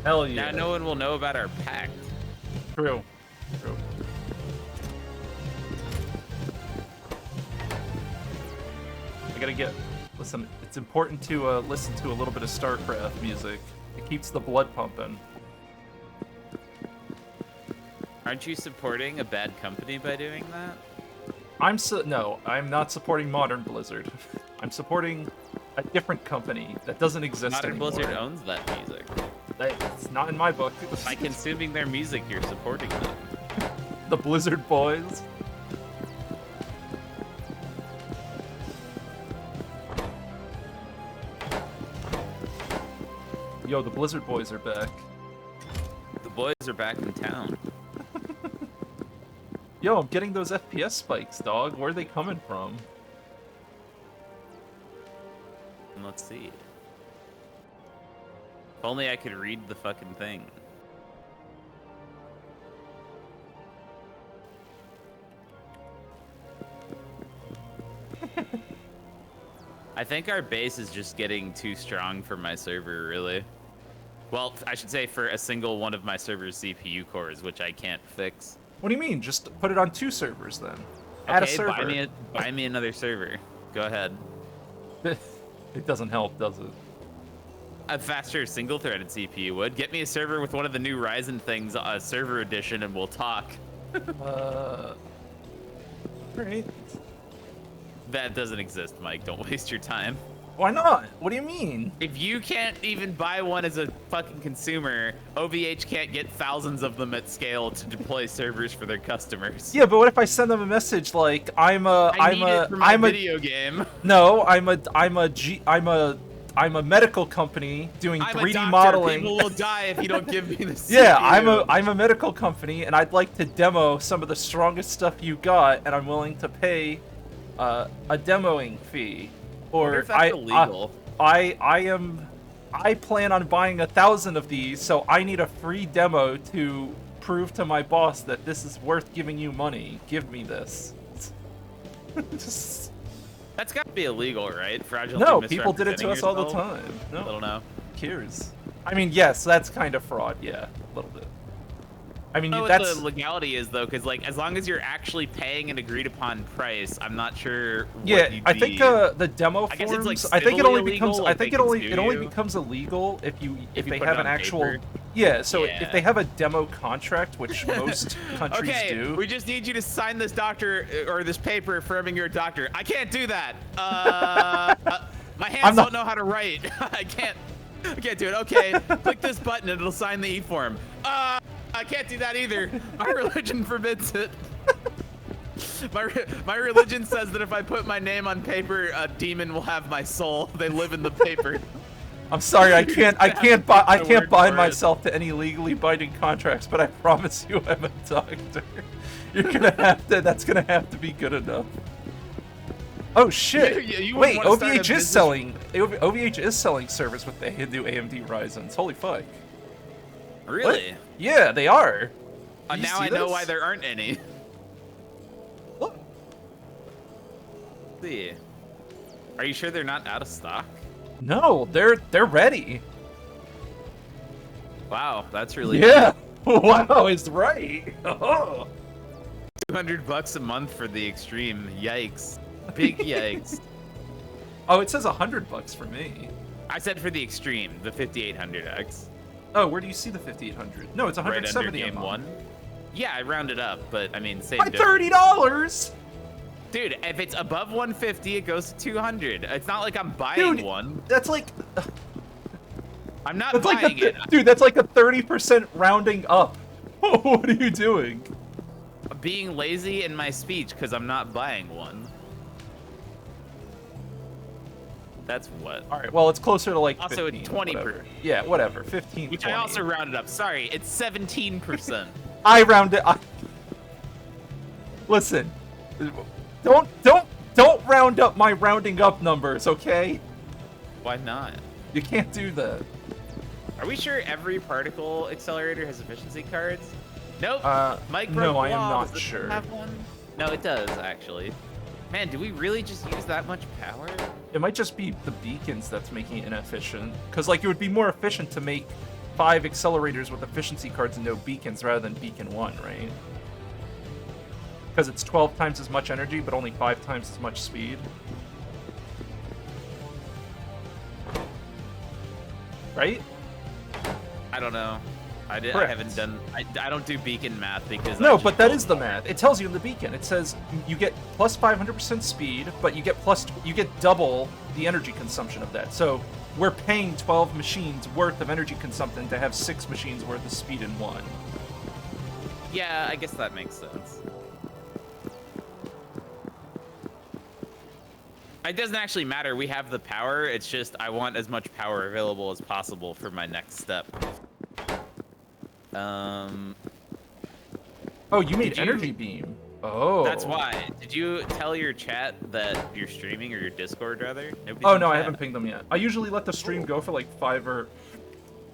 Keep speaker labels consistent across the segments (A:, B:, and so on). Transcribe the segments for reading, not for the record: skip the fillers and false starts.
A: Hell yeah.
B: Now no one will know about our pact.
A: True. True. I gotta get... Listen, it's important to listen to a little bit of StarCraft music. It keeps the blood pumping.
B: Aren't you supporting a bad company by doing that?
A: No, I'm not supporting Modern Blizzard. I'm supporting a different company that doesn't exist
B: Modern
A: anymore.
B: Blizzard owns that music.
A: It's not in my book.
B: By consuming their music, you're supporting them.
A: The Blizzard Boys. Yo, the Blizzard Boys are back.
B: The boys are back in town.
A: Yo, I'm getting those FPS spikes, dog. Where are they coming from?
B: Let's see. If only I could read the fucking thing. I think our base is just getting too strong for my server, really. Well, I should say for a single one of my server's CPU cores, which I can't fix.
A: What do you mean? Just put it on 2 servers then. Add a server.
B: Buy me another server. Go ahead.
A: It doesn't help, does it?
B: A faster single-threaded CPU would. Get me a server with one of the new Ryzen things, server edition, and we'll talk.
A: Great.
B: That doesn't exist, Mike. Don't waste your time.
A: Why not? What do you mean?
B: If you can't even buy one as a fucking consumer, OVH can't get thousands of them at scale to deploy servers for their customers.
A: Yeah, but what if I send them a message like I'm a
B: video game.
A: No, I'm a medical company doing 3D modeling.
B: People will die if you don't give me the CPU.
A: Yeah, I'm a medical company and I'd like to demo some of the strongest stuff you got, and I'm willing to pay a demoing fee. Or
B: illegal.
A: I plan on buying 1,000 of these, so I need a free demo to prove to my boss that this is worth giving you money. Give me this.
B: That's got to be illegal, right?
A: No, people did it to us all the time. No.
B: I don't know.
A: Who cares? I mean, yes, that's kind of fraud. Yeah, a little bit. I mean,
B: What the legality is, though, because like as long as you're actually paying an agreed upon price, I'm not sure.
A: Yeah, I think the demo forms.
B: I guess it's like
A: I think it only
B: illegal,
A: becomes.
B: like
A: I think it only becomes illegal if they have an actual.
B: Paper.
A: Yeah, so if they have a demo contract, which most countries do.
B: Okay, we just need you to sign this or this paper affirming you're a doctor. I can't do that. My hands don't know how to write. I can't do it. Okay, click this button and it'll sign the e-form. I can't do that either. My religion forbids it. My religion says that if I put my name on paper, a demon will have my soul. They live in the paper.
A: I'm sorry, I can't bind myself to any legally binding contracts, but I promise you I'm a doctor. You're gonna have to. That's gonna have to be good enough. Oh shit! Wait, OVH is selling. OVH is selling servers with the new AMD Ryzens. Holy fuck!
B: Really?
A: What? Yeah, they are.
B: Now I know why there aren't any.
A: Look.
B: Let's see. Are you sure they're not out of stock?
A: No, they're ready.
B: Wow, that's really
A: yeah. Wow, it's right. Oh.
B: $200 a month for the Extreme. Yikes! Big yikes.
A: Oh, it says $100 for me.
B: I said for the Extreme, the 5800X.
A: Oh, where do you see the 5800? No, it's 170
B: right under game 1. Yeah, I rounded up, but I mean, same
A: by $30.
B: Dude, if it's above 150, it goes to 200. It's not like I'm buying one.
A: That's like.
B: I'm not buying it.
A: Dude, that's like a 30% rounding up. What are you doing?
B: Being lazy in my speech because I'm not buying one. That's what.
A: All right. Well, it's closer to like.
B: Also,
A: 15,
B: 20%.
A: Yeah, whatever. 15.
B: Which
A: 20.
B: I also rounded up. Sorry, it's 17%.
A: I rounded. Listen, don't round up my rounding up numbers, okay?
B: Why not?
A: You can't do that.
B: Are we sure every particle accelerator has efficiency cards? Nope.
A: No, I am not sure.
B: Have one? No, it does actually. Man, do we really just use that much power?
A: It might just be the beacons that's making it inefficient. Because, like, it would be more efficient to make 5 accelerators with efficiency cards and no beacons rather than beacon 1, right? Because it's 12 times as much energy, but only 5 times as much speed. Right?
B: I don't know. I haven't done. I don't do beacon math because.
A: No, but that is the math. It tells you in the beacon. It says you get plus 500% speed, but you get double the energy consumption of that. So we're paying 12 machines worth of energy consumption to have 6 machines worth of speed in one.
B: Yeah, I guess that makes sense. It doesn't actually matter. We have the power. It's just I want as much power available as possible for my next step.
A: Oh, you made energy beam. Oh.
B: That's why. Did you tell your chat that you're streaming, or your Discord rather?
A: Oh no, I haven't pinged them yet. I usually let the stream go for like 5 or...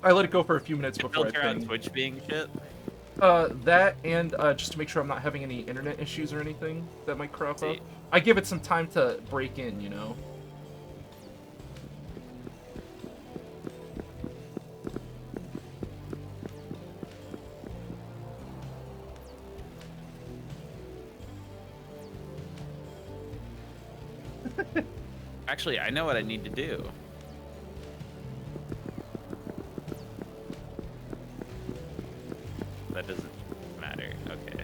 A: I let it go for a few minutes before I ping.
B: On Twitch being shit?
A: That and just to make sure I'm not having any internet issues or anything that might crop up. I give it some time to break in, you know?
B: Actually, I know what I need to do. That doesn't matter. Okay.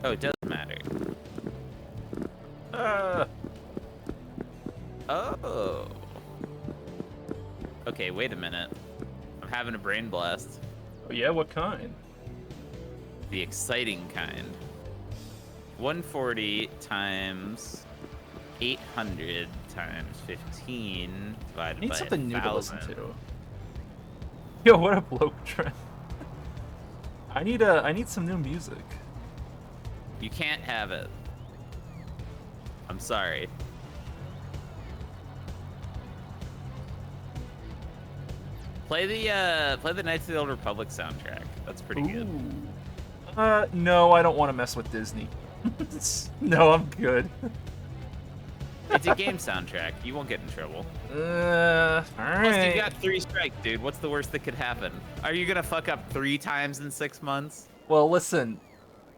B: Oh, it does matter. Oh. Okay, wait a minute. I'm having a brain blast.
A: Oh yeah, what kind?
B: The exciting kind. 140 times 800 times 15 divided by 1,000.
A: I need something new to listen to. Yo, what up, Lotrend? I need some new music.
B: You can't have it. I'm sorry. Play the Knights of the Old Republic soundtrack. That's pretty good.
A: No, I don't want to mess with Disney. No, I'm good.
B: It's a game soundtrack. You won't get in trouble.
A: Alright.
B: Plus, you got 3 strikes, dude. What's the worst that could happen? Are you gonna fuck up 3 times in 6 months?
A: Well, listen.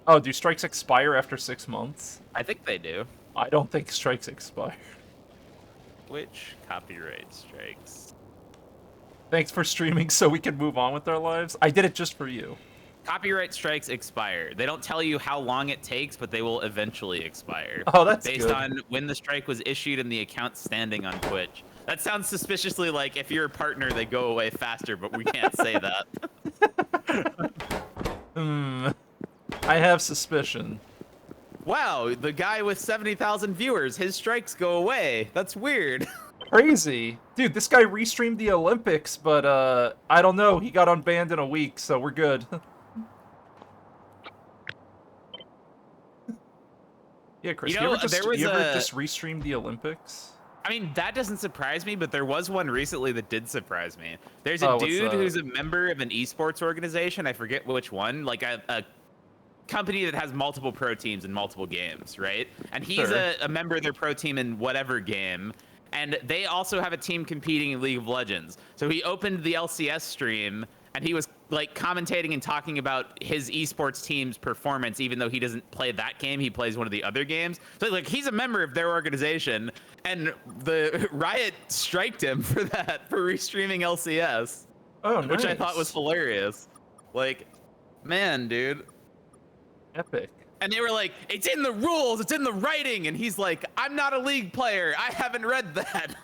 A: Oh, do strikes expire after 6 months?
B: I think they do.
A: I don't think strikes expire.
B: Which copyright strikes?
A: Thanks for streaming so we can move on with our lives. I did it just for you.
B: Copyright strikes expire. They don't tell you how long it takes, but they will eventually expire.
A: Oh, that's
B: based
A: good.
B: on when the strike was issued and the account standing on Twitch. That sounds suspiciously like if you're a partner, they go away faster, but we can't say that.
A: I have suspicion.
B: Wow, the guy with 70,000 viewers, his strikes go away. That's weird.
A: Crazy. Dude, this guy restreamed the Olympics, but I don't know. He got unbanned in a week, so we're good. Yeah, Chris,
B: you
A: you
B: know,
A: ever just restream the Olympics?
B: I mean, that doesn't surprise me, but there was one recently that did surprise me. There's a dude who's a member of an esports organization. I forget which one. Like a company that has multiple pro teams in multiple games, right? And he's a member of their pro team in whatever game. And they also have a team competing in League of Legends. So he opened the LCS stream, and he was like commentating and talking about his esports team's performance, even though he doesn't play that game. He plays one of the other games. So like he's a member of their organization, and the Riot striked him for that, for restreaming LCS.
A: Oh, nice.
B: Which I thought was hilarious. Like, man, dude.
A: Epic.
B: And they were like, it's in the rules, it's in the writing. And he's like, I'm not a League player. I haven't read that.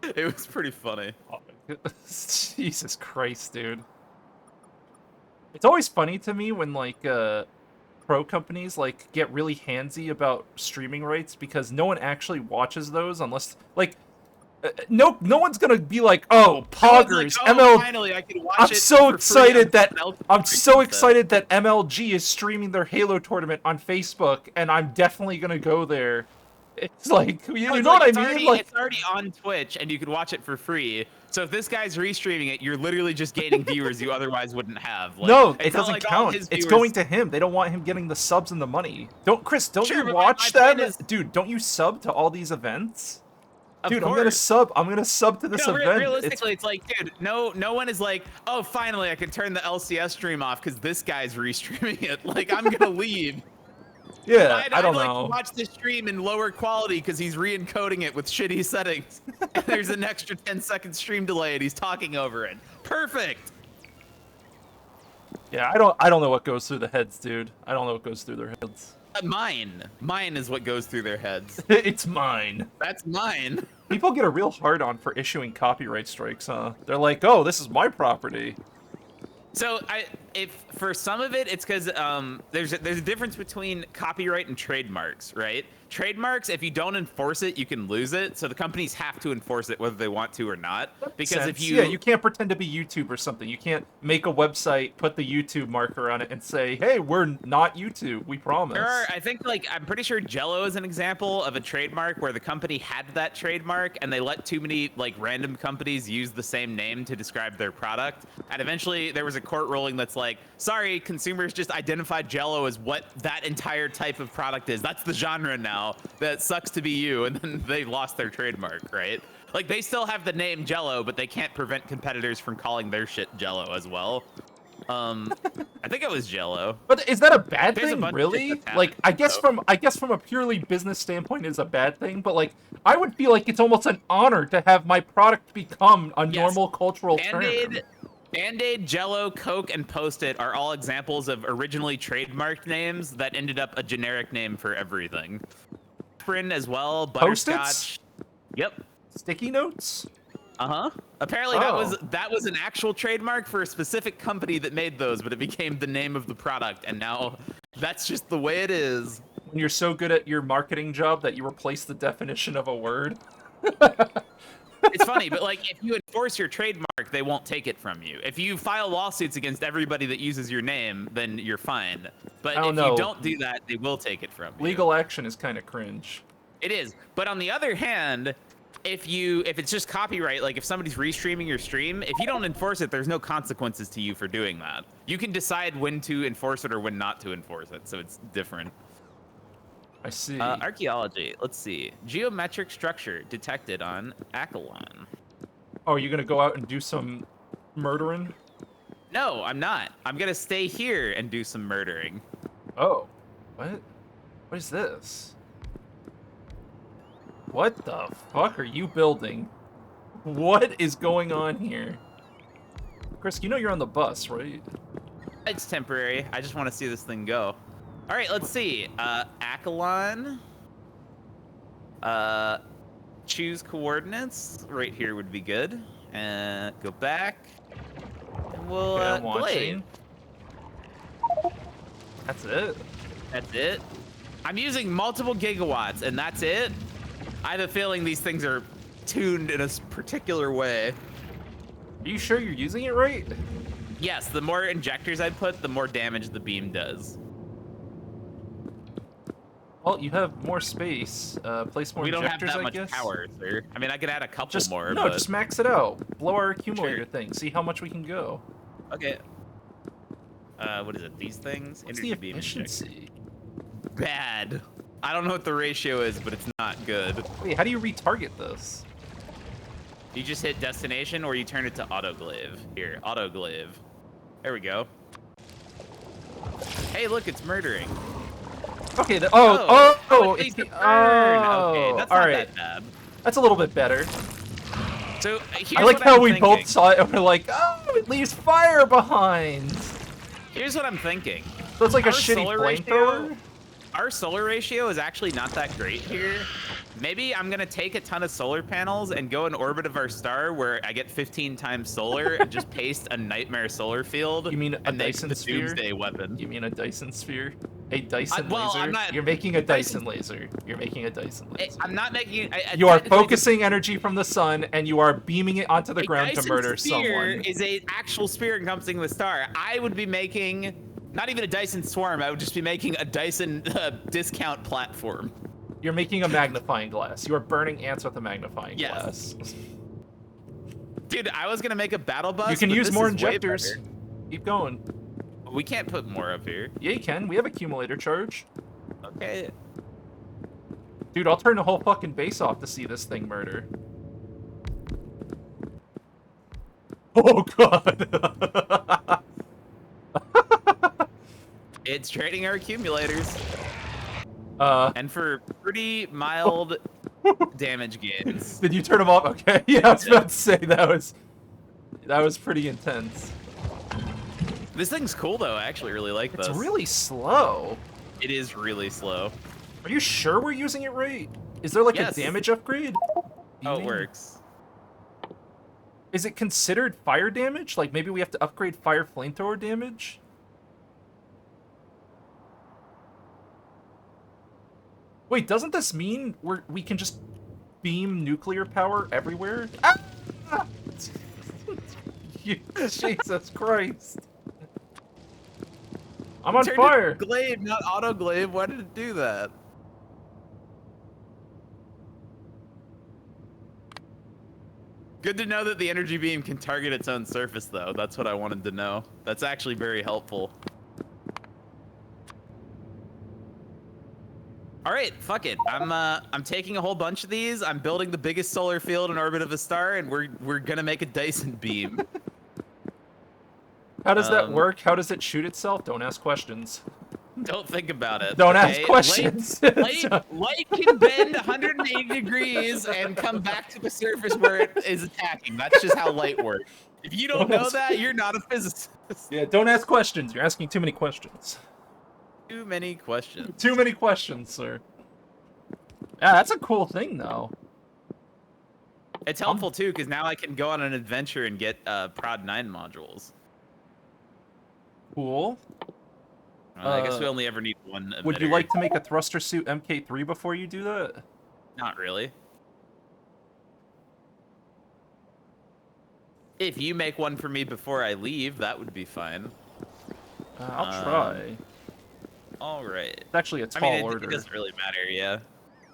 B: It was pretty funny.
A: Jesus Christ, dude. It's always funny to me when, like, pro companies, like, get really handsy about streaming rights because no one actually watches those unless, like, no one's gonna be like, oh, Poggers,
B: like,
A: ML.
B: Finally, I can watch
A: I'm
B: it
A: so excited that
B: excited
A: that MLG is streaming their Halo tournament on Facebook, and I'm definitely gonna go there. It's like, you
B: No,
A: know
B: it's
A: what
B: like,
A: I mean? Like,
B: it's already on Twitch, and you could watch it for free. So if this guy's restreaming it, you're literally just gaining viewers you otherwise wouldn't have. Like,
A: no, it
B: it's not
A: doesn't
B: like all
A: count.
B: his
A: It's
B: viewers...
A: going to him. They don't want him getting the subs and the money. Chris, don't
B: Sure,
A: you
B: but
A: watch
B: my point
A: them?
B: is-
A: Dude, don't you sub to all these events?
B: Of
A: Dude,
B: course.
A: I'm gonna sub to this
B: No,
A: event.
B: realistically, it's like, dude, no one is like, oh, finally I can turn the LCS stream off because this guy's restreaming it. Like, I'm gonna leave.
A: Yeah, I don't
B: like
A: know.
B: to watch the stream in lower quality because he's re-encoding it with shitty settings. And there's an extra 10-second stream delay and he's talking over it. Perfect.
A: Yeah, I don't know what goes through the heads, dude. I don't know what goes through their heads.
B: Mine is what goes through their heads.
A: It's mine.
B: That's mine.
A: People get a real hard on for issuing copyright strikes, huh? They're like, oh, this is my property.
B: So if for some of it, it's because there's a difference between copyright and trademarks, right? Trademarks, if you don't enforce it, you can lose it. So the companies have to enforce it whether they want to or not. Because if you...
A: Yeah, you can't pretend to be YouTube or something. You can't make a website, put the YouTube marker on it, and say, hey, we're not YouTube, we promise.
B: I think, like, I'm pretty sure Jell-O is an example of a trademark where the company had that trademark and they let too many, like, random companies use the same name to describe their product. And eventually there was a court ruling that's like, sorry, consumers just identified Jell-O as what that entire type of product is. That's the genre now. That sucks to be you. And then they lost their trademark, right? Like, they still have the name Jell-O, but they can't prevent competitors from calling their shit Jell-O as well. I think it was Jell-O.
A: But is that a bad
B: There's a
A: thing,
B: bunch of
A: really?
B: shit that's
A: Like, I guess
B: happened,
A: from a purely business standpoint, it's a bad thing. But like, I would feel like it's almost an honor to have my product become a normal cultural term.
B: Band-Aid, Jell-O, Coke, and Post-it are all examples of originally trademarked names that ended up a generic name for everything. Aspirin as well, butterscotch.
A: Post-its?
B: Yep.
A: Sticky notes?
B: Uh-huh. Apparently that was an actual trademark for a specific company that made those, but it became the name of the product, and now that's just the way it is.
A: When you're so good at your marketing job that you replace the definition of a word.
B: It's funny, but like, if you enforce your trademark, they won't take it from you. If you file lawsuits against everybody that uses your name, then you're fine. But if you don't do that, they will take it from you.
A: Legal action is kind of cringe.
B: It is. But on the other hand, if it's just copyright, like if somebody's restreaming your stream, if you don't enforce it, there's no consequences to you for doing that. You can decide when to enforce it or when not to enforce it, so it's different.
A: I see.
B: Archaeology. Let's see. Geometric structure detected on Accolon.
A: Oh, are you gonna go out and do some murdering?
B: No, I'm not. I'm gonna stay here and do some murdering.
A: Oh, what? What is this? What the fuck are you building? What is going on here? Chris, you know you're on the bus, right?
B: It's temporary. I just want to see this thing go. All right, let's see. Accolon. Choose coordinates. Right here would be good. And go back. And we'll
A: I'm
B: blade.
A: watching. That's it.
B: That's it. I'm using multiple gigawatts, and that's it. I have a feeling these things are tuned in a particular way.
A: Are you sure you're using it right?
B: Yes, the more injectors I put, the more damage the beam does.
A: Well, you have more space. Place more
B: We don't have
A: injectors,
B: that
A: I
B: much
A: guess.
B: power, sir. I mean, I could add a couple more.
A: No,
B: but...
A: just max it out. Blow our accumulator
B: Sure.
A: thing. See how much we can go.
B: Okay. What is it? These things?
A: What's
B: Energy
A: the
B: beam injector.
A: efficiency?
B: Bad. I don't know what the ratio is, but it's not good.
A: Wait, how do you retarget this?
B: You just hit destination, or you turn it to autoglaive. Here, autoglaive. There we go. Hey, look, it's murdering.
A: Okay.
B: It makes it burn. Okay, that's
A: all
B: not
A: right.
B: that bad.
A: That's a little bit better.
B: So here's
A: I like
B: what
A: how
B: I'm
A: we
B: thinking.
A: both saw it and we're like, oh, it leaves fire behind.
B: Here's what I'm thinking.
A: So it's like a
B: Our
A: shitty
B: solar
A: flamethrower.
B: Our solar ratio is actually not that great here. Maybe I'm gonna take a ton of solar panels and go in orbit of our star where I get 15 times solar and just paste a nightmare solar field.
A: You mean a
B: and make
A: Dyson
B: the
A: sphere?
B: doomsday weapon.
A: You mean a Dyson sphere? A Dyson
B: well,
A: laser?
B: I'm not-
A: You're making a Dyson laser. You're making a Dyson laser.
B: I'm not making.
A: You are
B: technically,
A: focusing energy from the sun and you are beaming it onto the ground to
B: Dyson
A: murder
B: sphere
A: someone.
B: is a actual sphere encompassing the star. I would be making not even a Dyson swarm. I would just be making a Dyson discount platform.
A: You're making a magnifying glass. You are burning ants with a magnifying glass.
B: Dude, I was gonna make a battle bus.
A: You can
B: but
A: use
B: this
A: more
B: is way
A: injectors.
B: better.
A: Keep going.
B: We can't put more up here.
A: Yeah, you can. We have accumulator charge.
B: Okay.
A: Dude, I'll turn the whole fucking base off to see this thing murder. Oh, God.
B: It's trading our accumulators. And for pretty mild damage gains.
A: Did you turn them off? Okay. Yeah, I was about to say that was pretty intense.
B: This thing's cool though. I actually really like this.
A: It's really slow.
B: It is really slow.
A: Are you sure we're using it right? Is there like a damage upgrade?
B: Oh, it works.
A: Is it considered fire damage? Like maybe we have to upgrade fire flamethrower damage? Wait, doesn't this mean we can just beam nuclear power everywhere? Ah! Jesus Christ. I'm on fire.
B: Glaive, not autoglaive. Why did it do that? Good to know that the energy beam can target its own surface, though. That's what I wanted to know. That's actually very helpful. All right, fuck it. I'm taking a whole bunch of these. I'm building the biggest solar field in orbit of a star, and we're gonna make a Dyson beam.
A: How does that work? How does it shoot itself? Don't ask questions.
B: Don't think about it.
A: Don't ask questions.
B: Light can bend 180 degrees and come back to the surface where it is attacking. That's just how light works. If you don't know that, you're not a physicist.
A: Yeah, don't ask questions. You're asking too many questions.
B: Too many questions.
A: Too many questions, sir. Yeah, that's a cool thing, though.
B: It's helpful, too, because now I can go on an adventure and get Prod 9 modules.
A: Cool.
B: I guess we only ever need one emitter.
A: Would you like to make a thruster suit MK3 before you do that?
B: Not really. If you make one for me before I leave, that would be fine.
A: I'll try.
B: All right.
A: It's actually a tall order.
B: It doesn't really matter, yeah.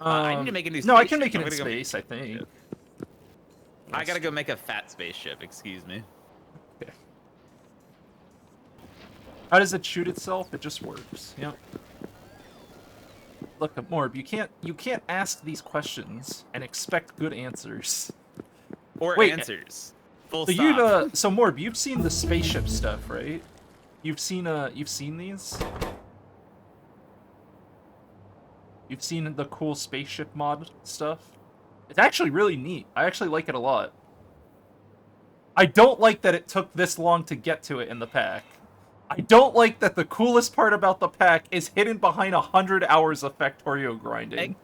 B: I need to make a new spaceship.
A: No, I can make it in space, I think.
B: I gotta go make a fat spaceship, excuse me.
A: Okay. How does it shoot itself? It just works. Yep. Look, Morb, you can't ask these questions and expect good answers.
B: Or answers. Full
A: stop. So Morb, you've seen the spaceship stuff, right? You've seen these? You've seen the cool spaceship mod stuff? It's actually really neat. I actually like it a lot. I don't like that it took this long to get to it in the pack. I don't like that the coolest part about the pack is hidden behind 100 hours of Factorio grinding.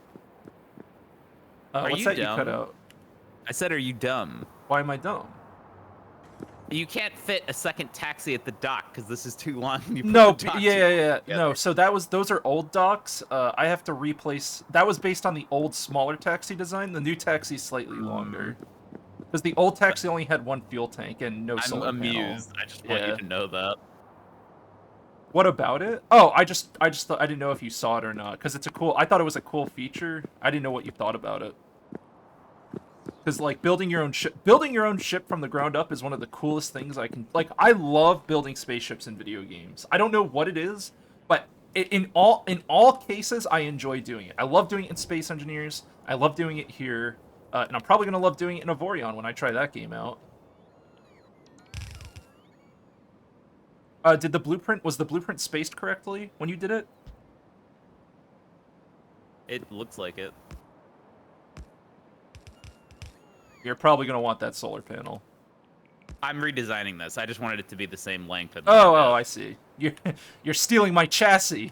A: What's that you cut out?
B: I said, are you dumb?
A: Why am I dumb?
B: You can't fit a second taxi at the dock because this is too long.
A: No, yeah. No, so those are old docks. I have to replace. That was based on the old smaller taxi design. The new taxi is slightly longer. Because the old taxi only had one fuel tank and no solar panel.
B: I'm amused. I just want you to know that.
A: What about it? Oh, I just thought, I didn't know if you saw it or not. Because it's a cool. I thought it was a cool feature. I didn't know what you thought about it. Because like building your own ship from the ground up is one of the coolest things I can. Like, I love building spaceships in video games. I don't know what it is, but in all cases, I enjoy doing it. I love doing it in Space Engineers. I love doing it here, and I'm probably gonna love doing it in Avorion when I try that game out. Was the blueprint spaced correctly when you did it?
B: It looks like it.
A: You're probably going to want that solar panel.
B: I'm redesigning this. I just wanted it to be the same length.
A: Oh, I see. You're stealing my chassis.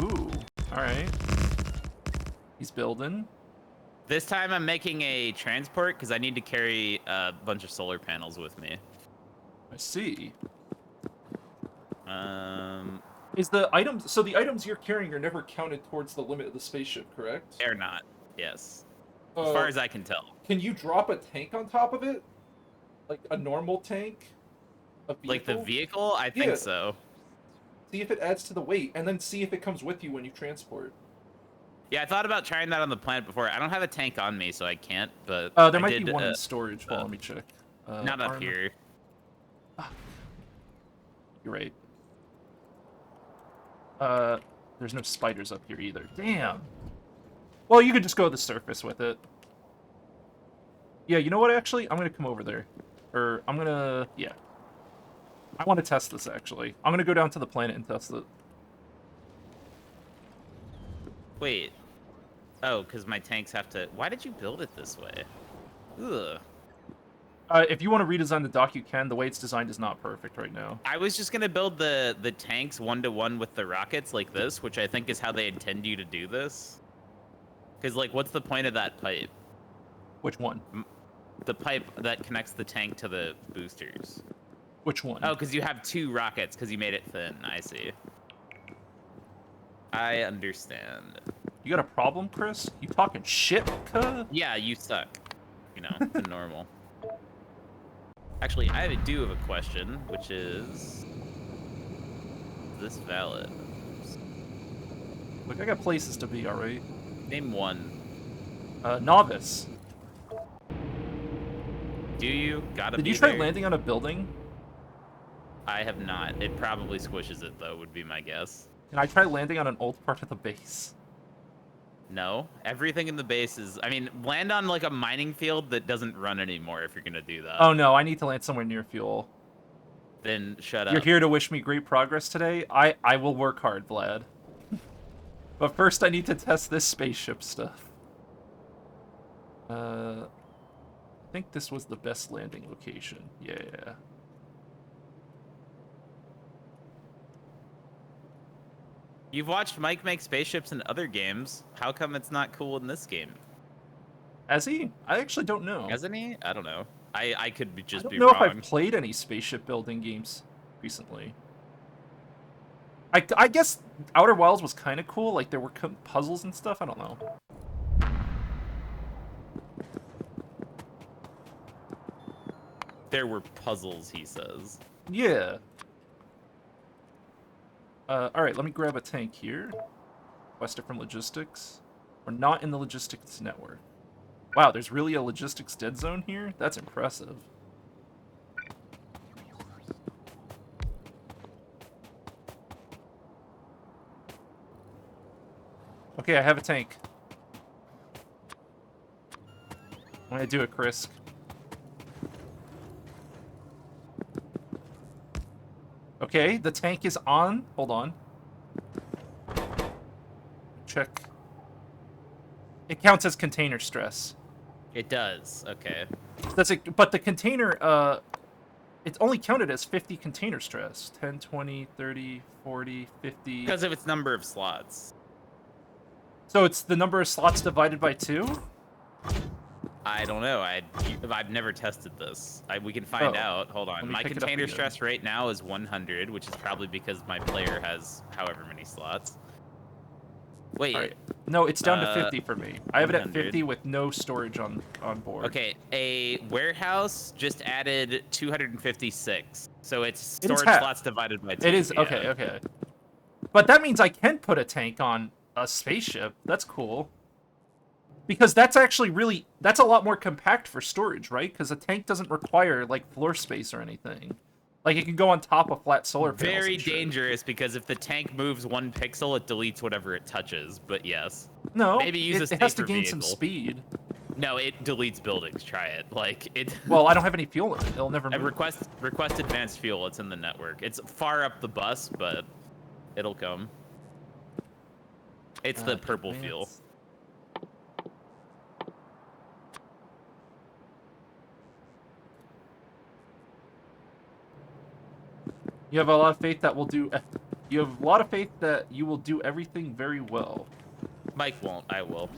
A: Ooh, all right. He's building.
B: This time I'm making a transport because I need to carry a bunch of solar panels with me.
A: I see.
B: Is
A: the items, so the items you're carrying are never counted towards the limit of the spaceship, correct?
B: They're not, yes. As far as I can tell.
A: Can you drop a tank on top of it? Like a normal tank?
B: Like the vehicle? I think so.
A: See if it adds to the weight, and then see if it comes with you when you transport.
B: Yeah, I thought about trying that on the planet before. I don't have a tank on me, so I can't. But
A: There
B: I
A: might
B: did,
A: be one in storage. Well, let me check.
B: not up here.
A: You're right. There's no spiders up here either. Damn. Well, you could just go to the surface with it. Yeah, you know what, actually? I'm gonna come over there. Or, I'm gonna... Yeah. I want to test this, actually. I'm gonna go down to the planet and test it.
B: Wait. Oh, because my tanks have to... Why did you build it this way? Ugh.
A: If you want to redesign the dock, you can. The way it's designed is not perfect right now.
B: I was just gonna build the tanks 1-to-1 with the rockets like this, which I think is how they intend you to do this. Because, like, what's the point of that pipe?
A: Which one?
B: The pipe that connects the tank to the boosters.
A: Which one?
B: Oh, because you have 2 rockets because you made it thin. I see. I understand.
A: You got a problem, Chris? You talking shit, cuh?
B: Yeah, you suck. You know, the normal. Actually, I do have a question, which is this valid?
A: Look, I got places to be, alright?
B: Name one.
A: Novice.
B: Do you? Gotta be
A: Did you try
B: there?
A: landing on a building?
B: I have not. It probably squishes it, though, would be my guess.
A: Can I try landing on an old part of the base?
B: No. Everything in the base is... I mean, land on, like, a mining field that doesn't run anymore if you're gonna do that.
A: Oh no, I need to land somewhere near fuel.
B: Then shut up.
A: You're here to wish me great progress today? I will work hard, Vlad. But first I need to test this spaceship stuff. I think this was the best landing location. Yeah.
B: You've watched Mike make spaceships in other games. How come it's not cool in this game?
A: Has he? I actually don't know.
B: Hasn't he? I don't know. I could be just be
A: I don't know
B: wrong.
A: if I've played any spaceship building games recently. I guess Outer Wilds was kind of cool. Like, there were puzzles and stuff. I don't know.
B: There were puzzles, he says.
A: Yeah. Alright, let me grab a tank here. Request it from logistics. We're not in the logistics network. Wow, there's really a logistics dead zone here? That's impressive. Okay, I have a tank. I'm gonna do it, Chris. Okay, the tank is on. Hold on. Check. It counts as container stress.
B: It does. Okay.
A: That's it. But the container, it's only counted as 50 container stress. 10, 20, 30, 40, 50.
B: Because of its number of slots.
A: So it's the number of slots divided by 2?
B: I don't know. I've never tested this. We can find out. Hold on. My container stress right now is 100, which is probably because my player has however many slots. Wait.
A: Right. No, it's down to 50 for me. I have it at
B: 100.
A: 50 with no storage on board.
B: Okay, a warehouse just added 256. So it's
A: It is
B: storage slots divided by 2.
A: It is,
B: yeah.
A: okay. But that means I can put a tank on a spaceship. That's cool. Because that's actually that's a lot more compact for storage, right? Because a tank doesn't require, like, floor space or anything. Like, it can go on top of flat solar panels.
B: Very dangerous, because if the tank moves 1 pixel, it deletes whatever it touches, but yes.
A: No,
B: maybe use
A: it has to gain some speed.
B: No, it deletes buildings. Try it. Like, it...
A: Well, I don't have any fuel in it. It'll never move.
B: Request advanced fuel. It's in the network. It's far up the bus, but it'll come. It's the purple fuel.
A: You have a lot of faith that we'll do... You have a lot of faith that you will do everything very well.
B: Mike won't. I will.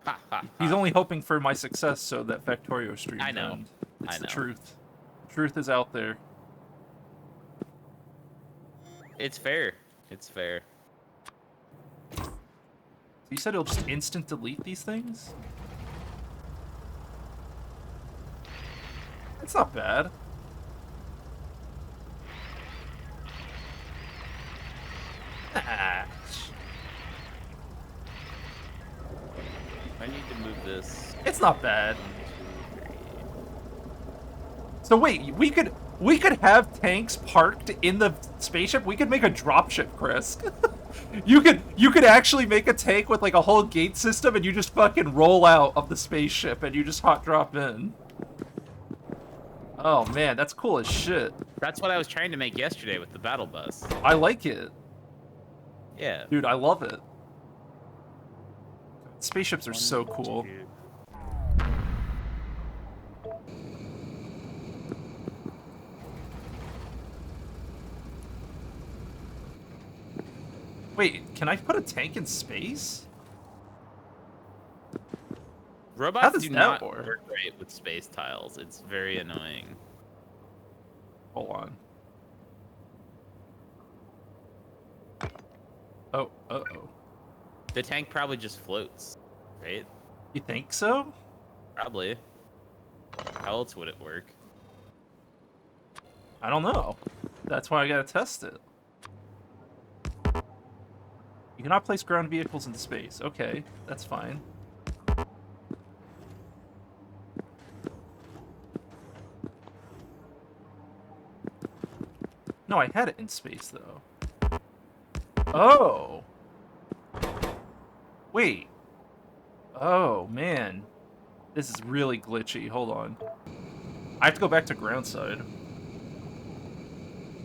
B: Ha, ha,
A: He's
B: ha.
A: only hoping for my success so that Factorio streams.
B: I know.
A: End. It's
B: I know.
A: the truth. The truth is out there.
B: It's fair. It's fair.
A: So you said it'll just instant delete these things? That's not bad. Ah.
B: I need to move this.
A: It's not bad. So wait, we could have tanks parked in the spaceship. We could make a dropship, Chris. you could actually make a tank with like a whole gate system, and you just fucking roll out of the spaceship, and you just hot drop in. Oh man, that's cool as shit.
B: That's what I was trying to make yesterday with the battle bus.
A: I like it.
B: Yeah.
A: Dude, I love it. Spaceships are so cool. Wait, can I put a tank in space?
B: Robots do not work great with space tiles. It's very annoying.
A: Hold on. Oh, uh-oh.
B: The tank probably just floats, right?
A: You think so?
B: Probably. How else would it work?
A: I don't know. That's why I gotta test it. You cannot place ground vehicles into space. Okay, that's fine. No, I had it in space, though. Oh! Wait. Oh, man. This is really glitchy. Hold on. I have to go back to ground side.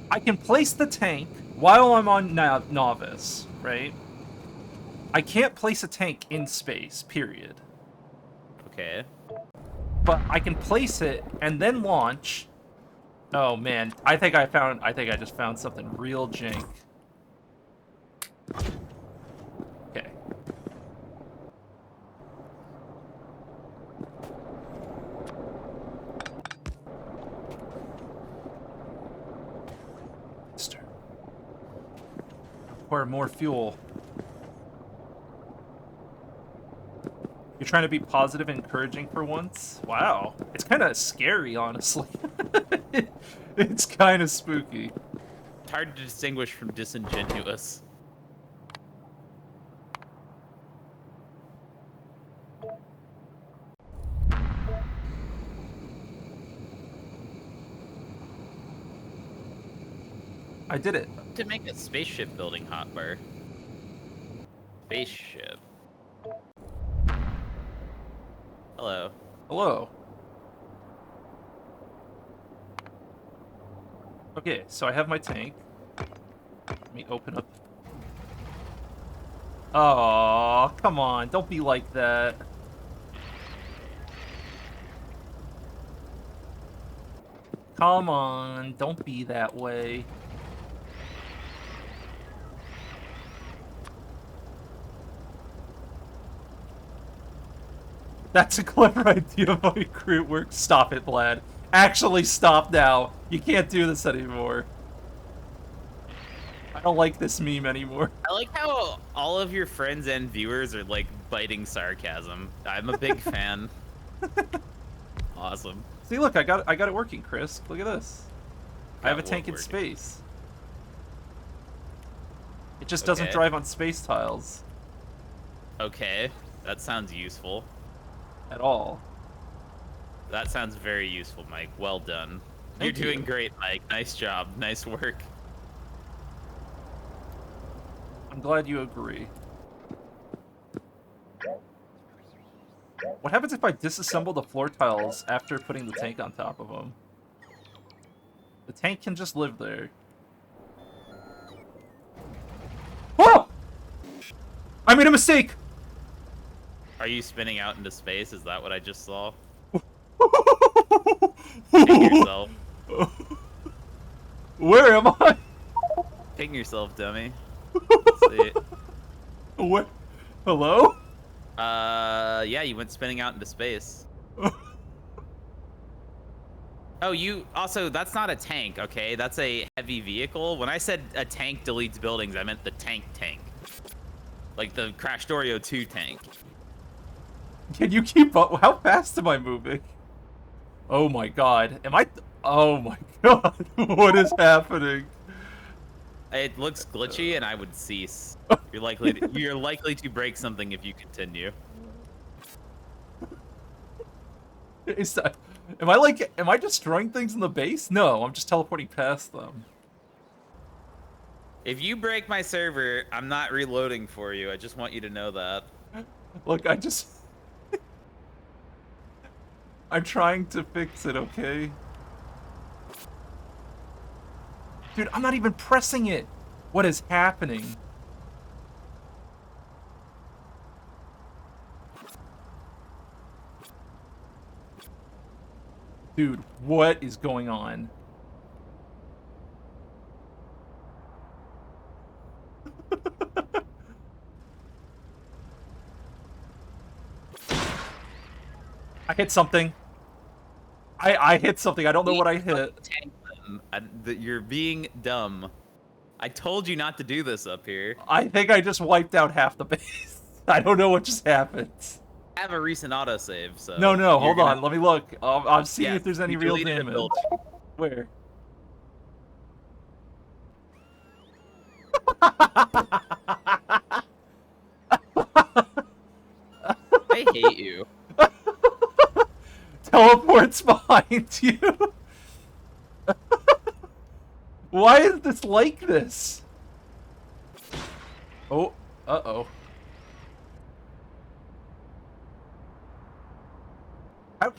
A: I can place the tank while I'm on Novice, right? I can't place a tank in space, period.
B: Okay.
A: But I can place it and then launch. Oh man, I think I just found something real jank. Okay. Pour more fuel. You're trying to be positive and encouraging for once? Wow. It's kind of scary, honestly. It's kind of spooky.
B: It's hard to distinguish from disingenuous.
A: I did it.
B: To make a spaceship building hotbar. Spaceship. Hello.
A: Hello. Okay, so I have my tank. Let me open up. Oh, come on. Don't be like that. Come on. Don't be that way. That's a clever idea, my crew work. Stop it, Vlad. Actually, stop now. You can't do this anymore. I don't like this meme anymore.
B: I like how all of your friends and viewers are like biting sarcasm. I'm a big fan. Awesome.
A: See, look, I got it working, Chris. Look at this. I have a tank in space. It just doesn't drive on space tiles.
B: Okay, that sounds useful.
A: At all.
B: That sounds very useful, Mike. Well done. You're
A: Thank you.
B: doing great, Mike. Nice job. Nice work.
A: I'm glad you agree. What happens if I disassemble the floor tiles after putting the tank on top of them? The tank can just live there. Oh! I made a mistake!
B: Are you spinning out into space? Is that what I just saw? Ping yourself.
A: Where am I?
B: Ping yourself, dummy. Let's see.
A: What? Hello?
B: Yeah, you went spinning out into space. Oh, you also, that's not a tank, okay? That's a heavy vehicle. When I said a tank deletes buildings, I meant the tank. Like the Factorio 2 tank.
A: Can you keep up? How fast am I moving? Oh my god. Am I? Oh my god. What is happening?
B: It looks glitchy, and I would cease. You're likely to break something if you continue.
A: Is that, am I destroying things in the base? No, I'm just teleporting past them.
B: If you break my server, I'm not reloading for you. I just want you to know that.
A: Look, I'm trying to fix it, okay? Dude, I'm not even pressing it. What is happening? Dude, what is going on? I hit something. I hit something. I don't know what I hit.
B: You're being dumb. I told you not to do this up here.
A: I think I just wiped out half the base. I don't know what just happened.
B: I have a recent autosave, so...
A: No, hold on. Let me look. I'll see if there's any real damage. Where?
B: I hate you.
A: Teleports behind you. Why is this like this? Oh, uh-oh.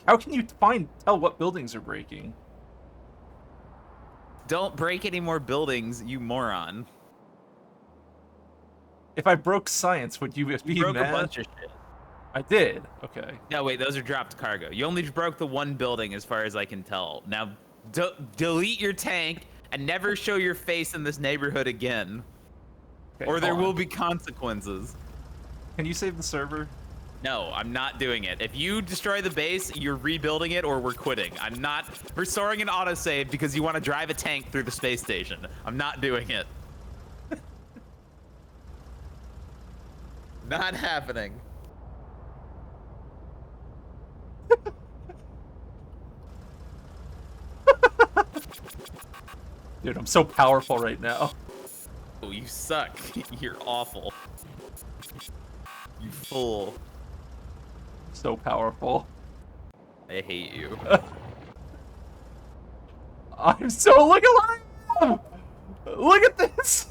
A: How can you tell what buildings are breaking?
B: Don't break any more buildings, you moron.
A: If I broke science, would you be
B: You broke
A: mad?
B: a bunch of shit.
A: I did. Okay.
B: No, wait, those are dropped cargo. You only broke the one building as far as I can tell. Now, delete your tank and never show your face in this neighborhood again.
A: Okay,
B: or there will be consequences.
A: Can you save the server?
B: No, I'm not doing it. If you destroy the base, you're rebuilding it or we're quitting. I'm not restoring an autosave because you want to drive a tank through the space station. I'm not doing it. Not happening.
A: Dude, I'm so powerful right now.
B: Oh, you suck. You're awful. You fool.
A: So powerful.
B: I hate you.
A: I'm so look at him! Look at this!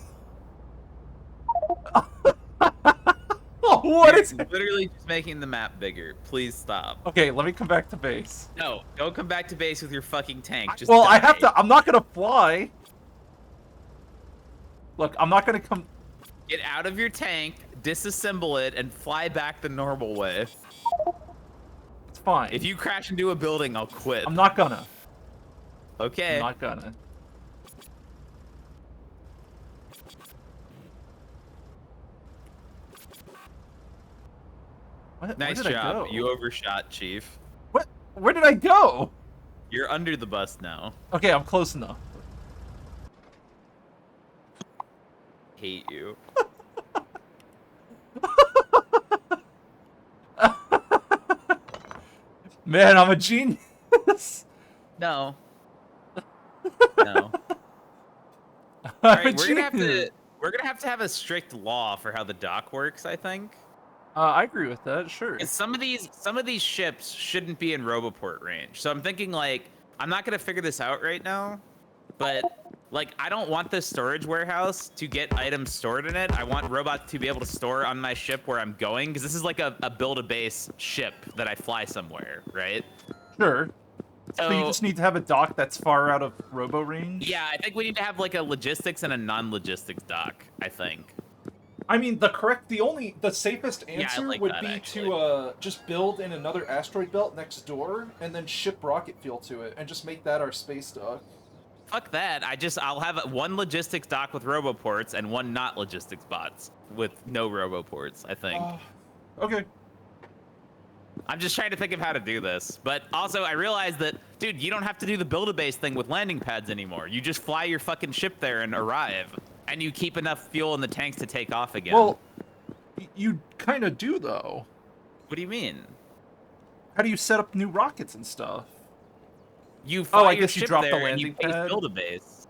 A: What is it?
B: Literally just making the map bigger. Please stop.
A: Okay, let me come back to base.
B: No, don't come back to base with your fucking tank. Just
A: well,
B: die.
A: I have to. I'm not gonna fly. Look, I'm not gonna come.
B: Get out of your tank, disassemble it, and fly back the normal way.
A: It's fine.
B: If you crash into a building, I'll quit.
A: I'm not gonna.
B: Okay.
A: I'm not gonna.
B: Nice job. You overshot, Chief.
A: What? Where did I go?
B: You're under the bus now.
A: Okay, I'm close enough.
B: Hate you.
A: Man, I'm a genius.
B: No. No. All right, we're gonna have to have a strict law for how the dock works, I think.
A: I agree with that. Sure.
B: Some of these ships shouldn't be in Roboport range. So I'm thinking like I'm not gonna figure this out right now, but like I don't want this storage warehouse to get items stored in it. I want robots to be able to store on my ship where I'm going, because this is like a build-a-base ship that I fly somewhere, right?
A: Sure.
B: So
A: you just need to have a dock that's far out of robo range?
B: Yeah, I think we need to have like a logistics and a non-logistics dock, I think.
A: I mean, the safest answer
B: like
A: would
B: that,
A: be
B: actually.
A: to just build in another asteroid belt next door, and then ship rocket fuel to it, and just make that our space dock.
B: Fuck that. I'll have one logistics dock with roboports and one not logistics bots with no roboports, I think.
A: Okay.
B: I'm just trying to think of how to do this. But also, I realized that, dude, you don't have to do the build-a-base thing with landing pads anymore. You just fly your fucking ship there and arrive. And you keep enough fuel in the tanks to take off again.
A: Well, you kind of do, though.
B: What do you mean?
A: How do you set up new rockets and stuff?
B: You fly
A: I
B: your
A: guess you
B: ship
A: drop
B: there
A: the
B: and
A: landing
B: you
A: pad.
B: build a base.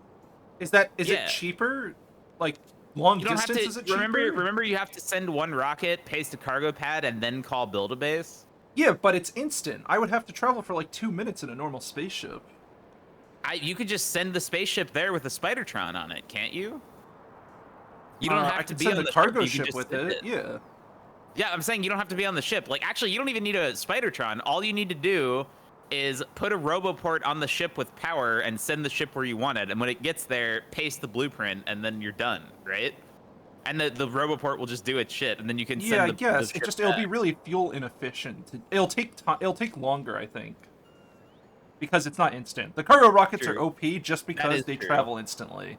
A: Is it
B: Yeah.
A: cheaper? like long
B: You don't have
A: distance,
B: to
A: is it cheaper?
B: remember you have to send one rocket, paste a cargo pad, and then call Build-A-Base.
A: Yeah, but it's instant. I would have to travel for like 2 minutes in a normal spaceship.
B: You could just send the spaceship there with a Spidertron on it, can't you? You don't have
A: I
B: to
A: could
B: be
A: send
B: on
A: the
B: the
A: cargo
B: ship. You can
A: ship
B: just
A: with
B: send
A: it. Yeah.
B: Yeah, I'm saying you don't have to be on the ship. Like, actually, you don't even need a Spidertron. All you need to do is put a Roboport on the ship with power and send the ship where you want it. And when it gets there, paste the blueprint, and then you're done, right? And the Roboport will just do its shit, and then you can
A: Yeah,
B: send
A: I
B: the
A: guess
B: ship
A: it'll be
B: back.
A: really fuel inefficient. It'll take time. It'll take longer, I think, because it's not instant. The cargo rockets are
B: True.
A: OP just
B: That
A: because
B: is
A: they
B: true.
A: travel instantly.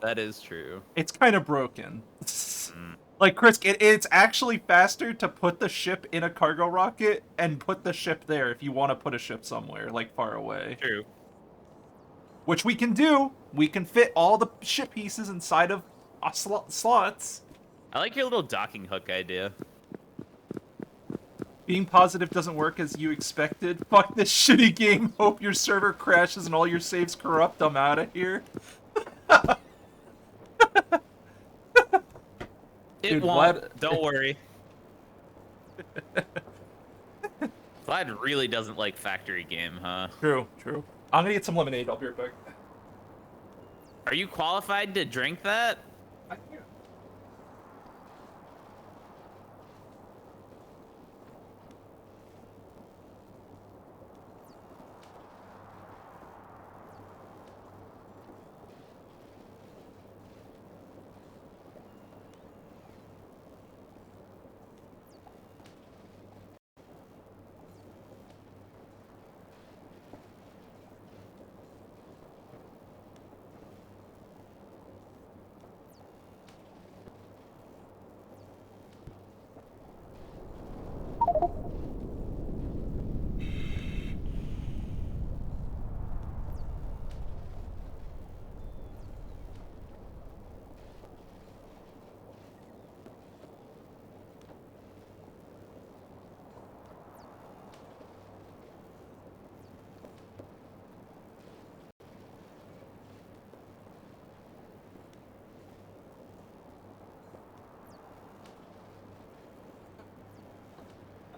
B: That is true.
A: It's kind of broken.
B: Mm.
A: Like Chris, it's actually faster to put the ship in a cargo rocket and put the ship there if you want to put a ship somewhere like far away.
B: True.
A: Which we can do. We can fit all the ship pieces inside of slots.
B: I like your little docking hook idea.
A: Being positive doesn't work as you expected. Fuck this shitty game. Hope your server crashes and all your saves corrupt. I'm out of here.
B: It
A: Dude,
B: won't.
A: Vlad...
B: Don't worry. Vlad really doesn't like factory game, huh?
A: True, true. I'm gonna get some lemonade. I'll be right back.
B: Are you qualified to drink that?
A: I can't.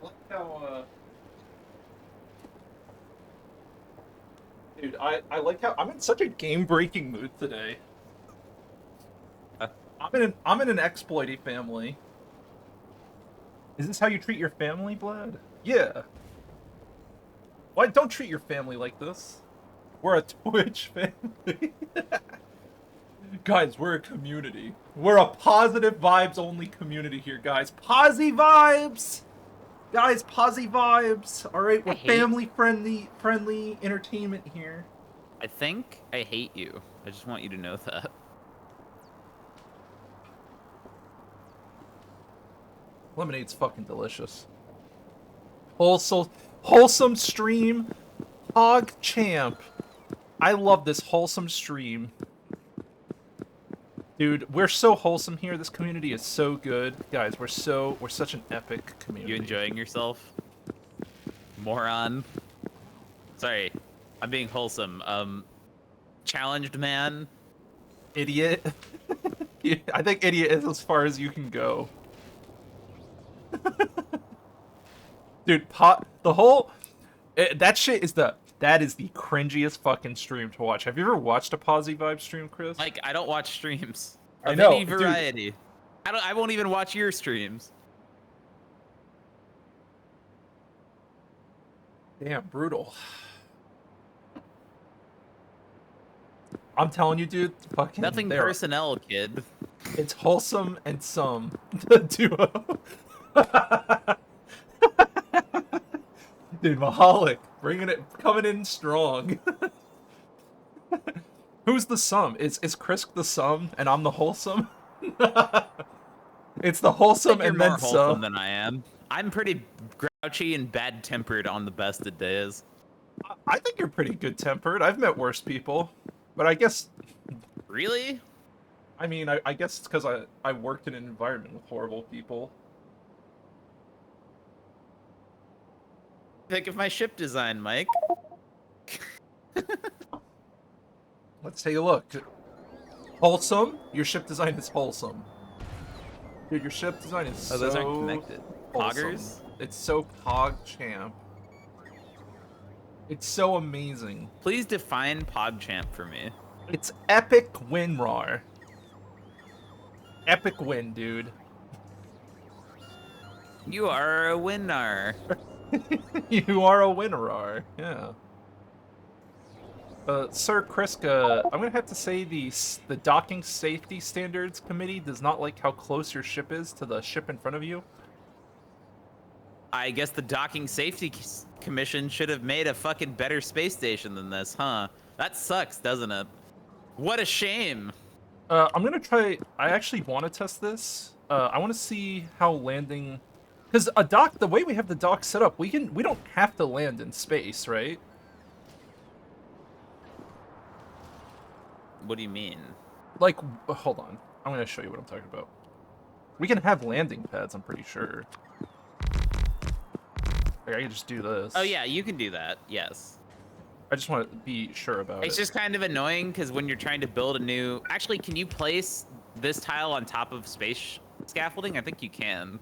A: I like how, dude, I like how I'm in such a game-breaking mood today. I'm in an exploity family. Is this how you treat your family, Vlad? Yeah. Why don't treat your family like this? We're a Twitch family. Guys, we're a community. We're a positive vibes only community here, guys. Posy vibes! Guys, posy vibes. All right, we're family friendly entertainment here.
B: I think I hate you. I just want you to know that.
A: Lemonade's fucking delicious. Wholesome stream. Hog champ. I love this wholesome stream. Dude, we're so wholesome here. This community is so good. Guys, we're such an epic community.
B: You enjoying yourself? Moron. Sorry. I'm being wholesome. Challenged man.
A: Idiot. Yeah, I think idiot is as far as you can go. Dude, that shit is that is the cringiest fucking stream to watch. Have you ever watched a Posy Vibe stream, Chris?
B: Like, I don't watch streams
A: I
B: of
A: know,
B: any
A: dude.
B: variety. I won't even watch your streams.
A: Damn, brutal. I'm telling you, dude, fucking
B: Nothing personnel, kid.
A: It's wholesome and some the duo. Dude, Mahalik, coming in strong. Who's the sum? Is Chris the sum and I'm the wholesome? It's the wholesome
B: You're
A: and
B: more
A: then
B: wholesome
A: some.
B: than I am. I'm pretty grouchy and bad-tempered on the best of days.
A: I think you're pretty good-tempered. I've met worse people, but I guess.
B: Really?
A: I mean, I guess it's because I worked in an environment with horrible people.
B: Think of my ship design, Mike.
A: Let's take a look. Wholesome? Your ship design is wholesome. Dude, your ship design is so
B: those aren't connected.
A: wholesome.
B: Poggers?
A: It's so pog champ. It's so amazing.
B: Please define PogChamp for me.
A: It's epic win, Rar. Epic win, dude.
B: You are a winner.
A: You are a winner, yeah. Sir Kriska, I'm gonna have to say the Docking Safety Standards Committee does not like how close your ship is to the ship in front of you.
B: I guess the Docking Safety Commission should have made a fucking better space station than this, huh? That sucks, doesn't it? What a shame.
A: I'm gonna try. I actually want to test this. I want to see how landing, because a dock. The way we have the dock set up, we don't have to land in space, right?
B: What do you mean?
A: Like, hold on. I'm gonna show you what I'm talking about. We can have landing pads. I'm pretty sure. Like, I can just do this.
B: Oh yeah, you can do that. Yes.
A: I just want to be sure about it.
B: It's just kind of annoying because when you're trying to build a new... Actually, can you place this tile on top of space scaffolding? I think you can.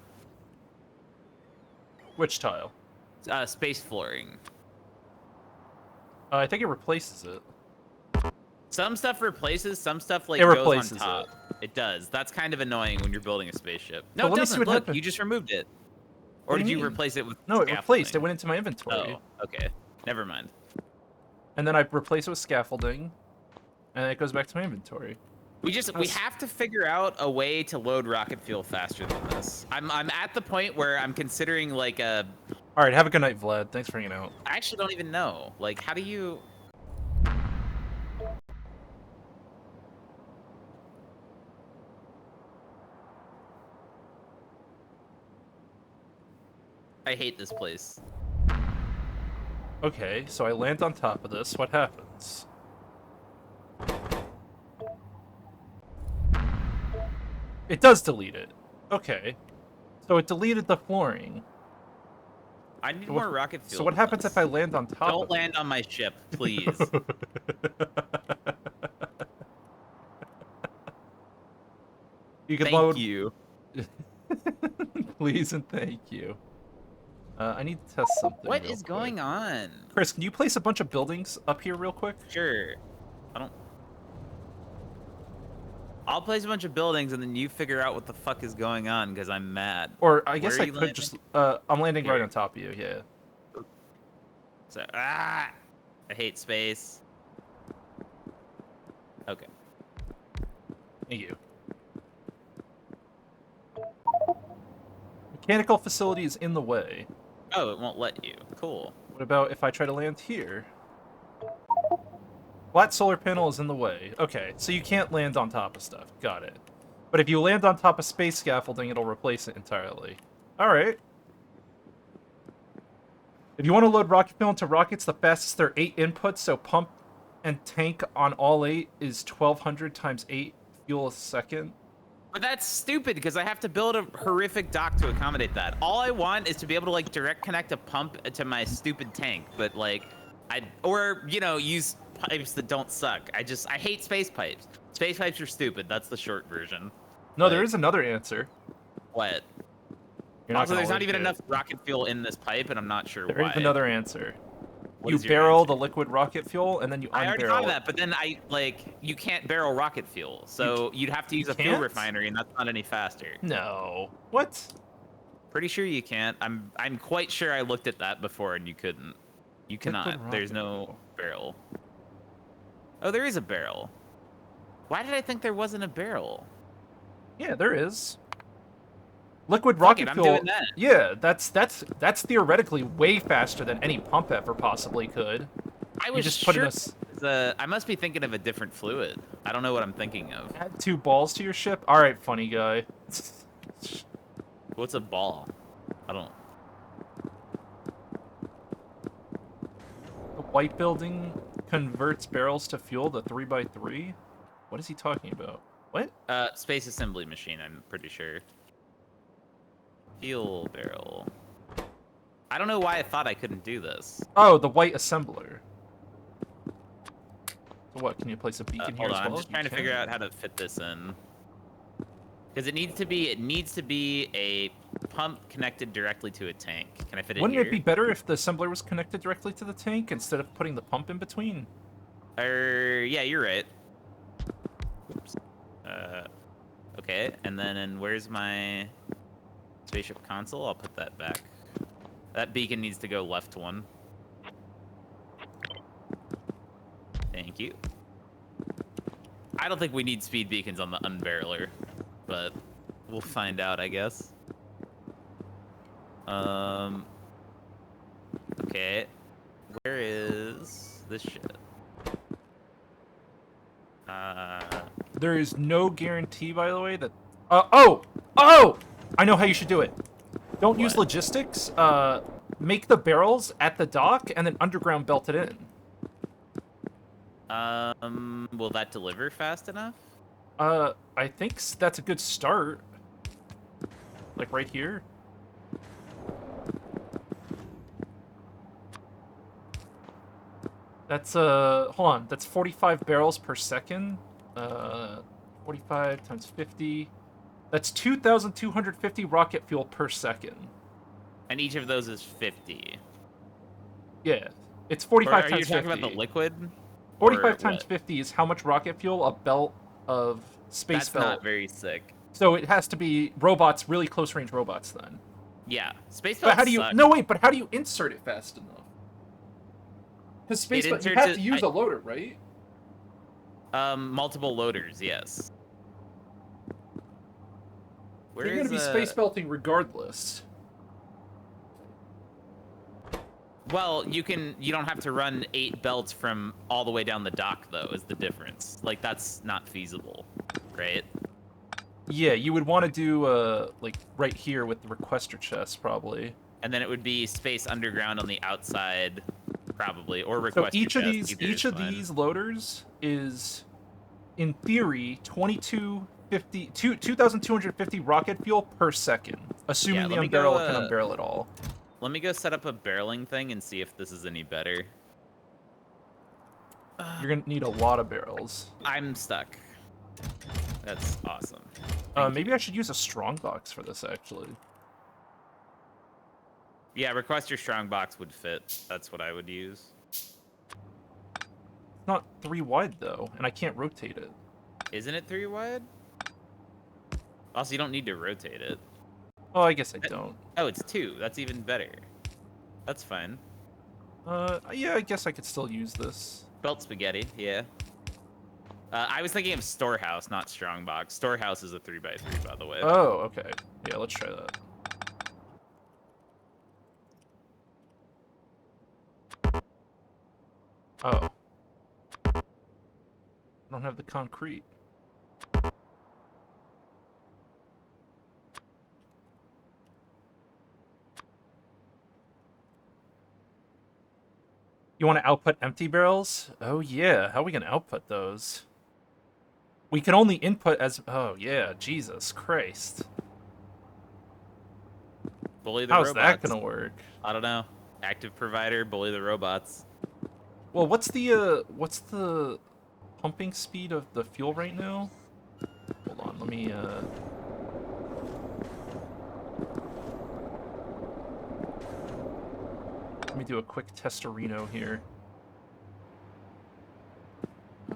A: Which tile?
B: Space flooring.
A: I think it replaces it.
B: Some stuff replaces, some stuff like
A: It
B: goes
A: replaces
B: on top. It does. That's kind of annoying when you're building a spaceship. No,
A: But
B: it
A: let me see
B: doesn't.
A: what
B: Look,
A: happened.
B: you just removed it. Or
A: What do
B: did
A: you
B: you
A: mean?
B: replace it with
A: No, it replaced. It
B: scaffolding?
A: went into my inventory.
B: Oh, okay. Never mind.
A: And then I replace it with scaffolding, and it goes back to my inventory.
B: We have to figure out a way to load rocket fuel faster than this. I'm at the point where I'm considering like a...
A: All right, have a good night, Vlad. Thanks for hanging out.
B: I actually don't even know. Like, how do you... I hate this place.
A: Okay, so I land on top of this. What happens? It does delete it. Okay. So it deleted the flooring.
B: I need more rocket fuel.
A: So what happens if I land on top of
B: Don't
A: it?
B: land on my ship, please.
A: You can
B: Thank
A: load...
B: you.
A: Please and thank you. I need to test something.
B: What
A: real
B: is
A: quick.
B: going on?
A: Chris, can you place a bunch of buildings up here real quick?
B: Sure. I'll place a bunch of buildings and then you figure out what the fuck is going on because I'm mad.
A: Or I guess
B: Where are
A: I
B: you
A: could
B: landing?
A: just... I'm landing right
B: Here.
A: on top of you, yeah.
B: So, I hate space. Okay.
A: Thank you. Mechanical facility is in the way.
B: Oh, it won't let you. Cool.
A: What about if I try to land here? Flat solar panel is in the way. Okay, so you can't land on top of stuff. Got it. But if you land on top of space scaffolding, it'll replace it entirely. Alright. If you want to load rocket fuel into rockets, the fastest there are 8 inputs, so pump and tank on all 8 is 1200 times 8 fuel a second.
B: But that's stupid because I have to build a horrific dock to accommodate that. All I want is to be able to like direct connect a pump to my stupid tank, but like or you know, use pipes that don't suck. I hate space pipes. Space pipes are stupid. That's the short version.
A: No,
B: Like,
A: there is another answer.
B: What?
A: You're not
B: Also,
A: gonna
B: there's not
A: like
B: even
A: it.
B: enough rocket fuel in this pipe, and I'm not sure
A: There
B: why.
A: is another answer.
B: What
A: You
B: is your
A: barrel
B: answer?
A: the liquid rocket fuel, and then you unbarrel
B: I already thought of
A: it.
B: that, but then you can't barrel rocket fuel, so you'd have to use a fuel
A: can't?
B: refinery, and that's not any faster.
A: No. What?
B: Pretty sure you can't. I'm quite sure I looked at that before, and you couldn't. You cannot. There's
A: rocket
B: no
A: fuel.
B: barrel. Oh, there is a barrel. Why did I think there wasn't a barrel?
A: Yeah, there is. Liquid
B: Fuck
A: rocket
B: it, I'm
A: fuel.
B: doing that.
A: Yeah, that's theoretically way faster than any pump ever possibly could.
B: I
A: You
B: was
A: just
B: sure.
A: put in a
B: I must be thinking of a different fluid. I don't know what I'm thinking of.
A: Add 2 balls to your ship. All right, funny guy.
B: What's a ball? I don't.
A: The white building converts barrels to fuel. The 3x3. What is he talking about? What?
B: Space assembly machine. I'm pretty sure. Fuel barrel. I don't know why I thought I couldn't do this.
A: Oh, the white assembler. What, can you place a beacon here
B: Hold
A: as
B: on,
A: well?
B: I'm just
A: You
B: trying to
A: can.
B: figure out how to fit this in. Because it needs to be a pump connected directly to a tank. Can I fit it
A: Wouldn't
B: here?
A: it be better if the assembler was connected directly to the tank instead of putting the pump in between?
B: Yeah, you're right. Oops. Okay, and then where's my spaceship console? I'll put that back. That beacon needs to go left one. Thank you. I don't think we need speed beacons on the unbarreler, but we'll find out, I guess. Okay. Where is this shit?
A: There is no guarantee, by the way, that... oh! I know how you should do it. Don't use
B: What?
A: logistics. Make the barrels at the dock and then underground belt it in.
B: Will that deliver fast enough?
A: I think that's a good start. Like right here. That's, hold on. That's 45 barrels per second. 45 times 50. That's 2,250 rocket fuel per second.
B: And each of those is 50.
A: Yeah. It's
B: Or
A: 45
B: are
A: times
B: you
A: 50.
B: talking about the liquid?
A: 45
B: Or
A: times
B: what?
A: 50 is how much rocket fuel a belt of space
B: That's
A: belt.
B: not very sick.
A: So it has to be robots, really close range robots then.
B: Yeah, space
A: But
B: belts
A: how do you...
B: suck.
A: No, wait, but how do you insert it fast enough? Because space belt, you
B: inserts
A: have
B: it-
A: to use a loader, right?
B: Multiple loaders, yes. Where
A: You're going to be space belting regardless.
B: Well, you don't have to run 8 belts from all the way down the dock, though, is the difference. Like, that's not feasible, right?
A: Yeah, you would want to do, like, right here with the requester chest, probably.
B: And then it would be space underground on the outside, probably, or requester
A: So each of
B: chest.
A: each of these loaders is, in theory, 2,250 rocket fuel per second, assuming the unbarrel can unbarrel it all.
B: Let me go set up a barreling thing and see if this is any better.
A: You're gonna need a lot of barrels.
B: I'm stuck. That's awesome.
A: Maybe I should use a strongbox for this, actually.
B: Yeah, requester strongbox would fit. That's what I would use.
A: It's not 3 wide, though, and I can't rotate it.
B: Isn't it 3 wide? Also, you don't need to rotate it.
A: Oh, I guess I don't.
B: Oh, it's 2. That's even better. That's fine.
A: Yeah, I guess I could still use this.
B: Belt spaghetti, yeah. I was thinking of storehouse, not strongbox. Storehouse is a 3x3, by the way.
A: Oh, okay. Yeah, let's try that. Oh. I don't have the concrete. You want to output empty barrels? Oh yeah, how are we going to output those? We can only input as... Oh yeah, Jesus Christ.
B: Bully the
A: How's
B: robots.
A: that going to work?
B: I don't know. Active provider, bully the robots.
A: Well, what's the pumping speed of the fuel right now? Hold on, let me do a quick testorino here.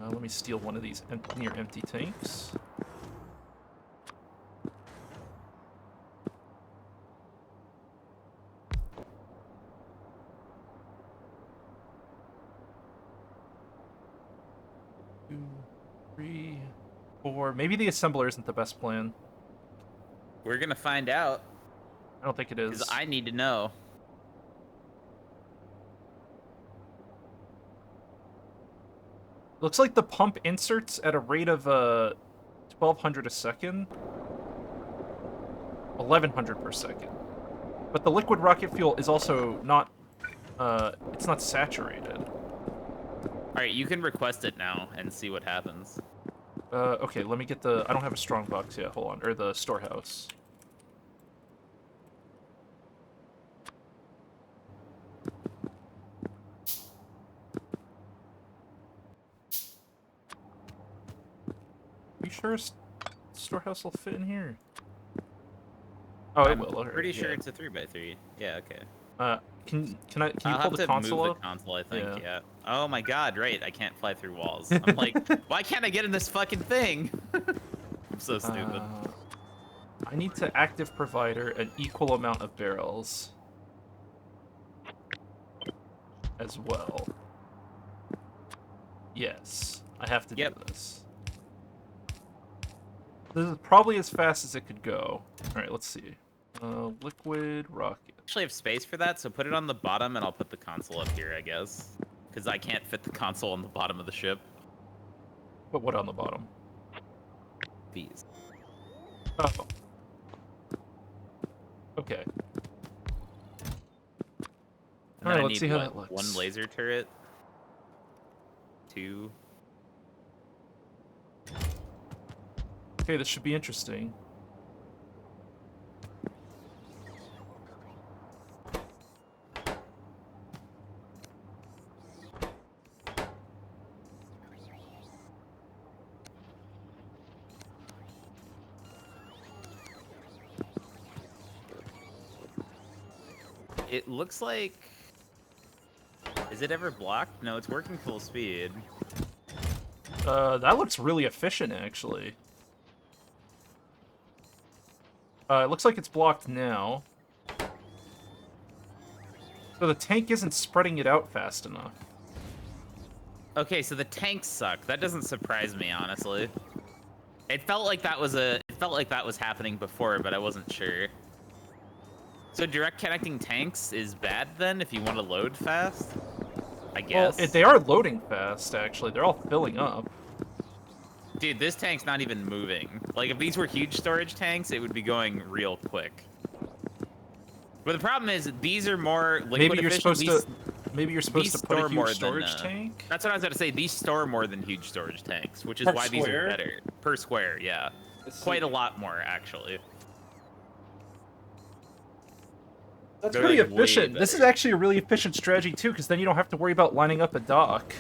A: Let me steal one of these near empty tanks. Two, three, four. Maybe the assembler isn't the best plan.
B: We're gonna find out.
A: I don't think it is.
B: Because I need to know.
A: Looks like the pump inserts at a rate of 1,200 a second. 1,100 per second. But the liquid rocket fuel is also not... it's not saturated.
B: Alright, you can request it now and see what happens.
A: Okay, let me get the... I don't have a strong box yet, hold on. Or the storehouse. tourist storehouse will fit in here? Oh, it will. Okay,
B: Pretty sure
A: yeah.
B: it's a 3x3. Yeah, okay.
A: Can you
B: I'll
A: pull
B: have
A: the
B: to move
A: console
B: the
A: up?
B: console, I think,
A: Yeah.
B: yeah. Oh my god, right, I can't fly through walls. I'm like, why can't I get in this fucking thing? I'm so stupid.
A: I need to active provider an equal amount of barrels as well. Yes, I have to do this. This is probably as fast as it could go. Alright, let's see. Liquid rocket.
B: Actually have space for that, so put it on the bottom and I'll put the console up here, I guess. Because I can't fit the console on the bottom of the ship.
A: Put what on the bottom?
B: These.
A: Oh. Okay. Alright, let's see how that looks.
B: 1 laser turret. 2.
A: Okay, this should be interesting.
B: It looks like... Is it ever blocked? No, it's working full speed.
A: That looks really efficient, actually. It looks like it's blocked now. So the tank isn't spreading it out fast enough.
B: Okay, so the tanks suck. That doesn't surprise me, honestly. It felt like that was happening before, but I wasn't sure. So direct connecting tanks is bad then if you want to load fast? I guess.
A: Well, they are loading fast, actually. They're all filling up.
B: Dude, this tank's not even moving. Like, if these were huge storage tanks, it would be going real quick. But the problem is, these are more liquid
A: Maybe you're
B: efficient.
A: supposed to put a huge storage tank?
B: That's what I was going to say. These store more than huge storage tanks, which is why these are better. Per square, yeah. Quite a lot more, actually.
A: That's pretty efficient. This is actually a really efficient strategy, too, because then you don't have to worry about lining up a dock.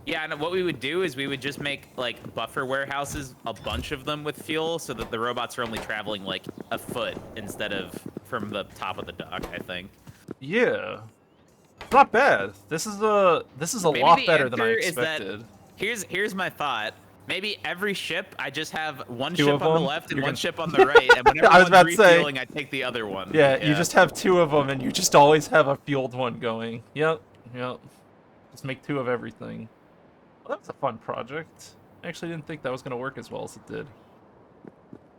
B: Yeah, and what we would do is we would just make, like, buffer warehouses, a bunch of them with fuel, so that the robots are only traveling, like, a foot instead of from the top of the dock, I think.
A: Yeah. It's not bad. This is a lot better than I expected.
B: Here's my thought. Maybe every ship, I just have one
A: Two
B: ship
A: of
B: on the
A: them?
B: left and one ship on the right, and whenever
A: I was about
B: one's
A: to say,
B: refueling, I take the other one.
A: Yeah, you just have 2 of them, and you just always have a fueled one going. Yep. Just make 2 of everything. Well, that was a fun project. I actually didn't think that was going to work as well as it did.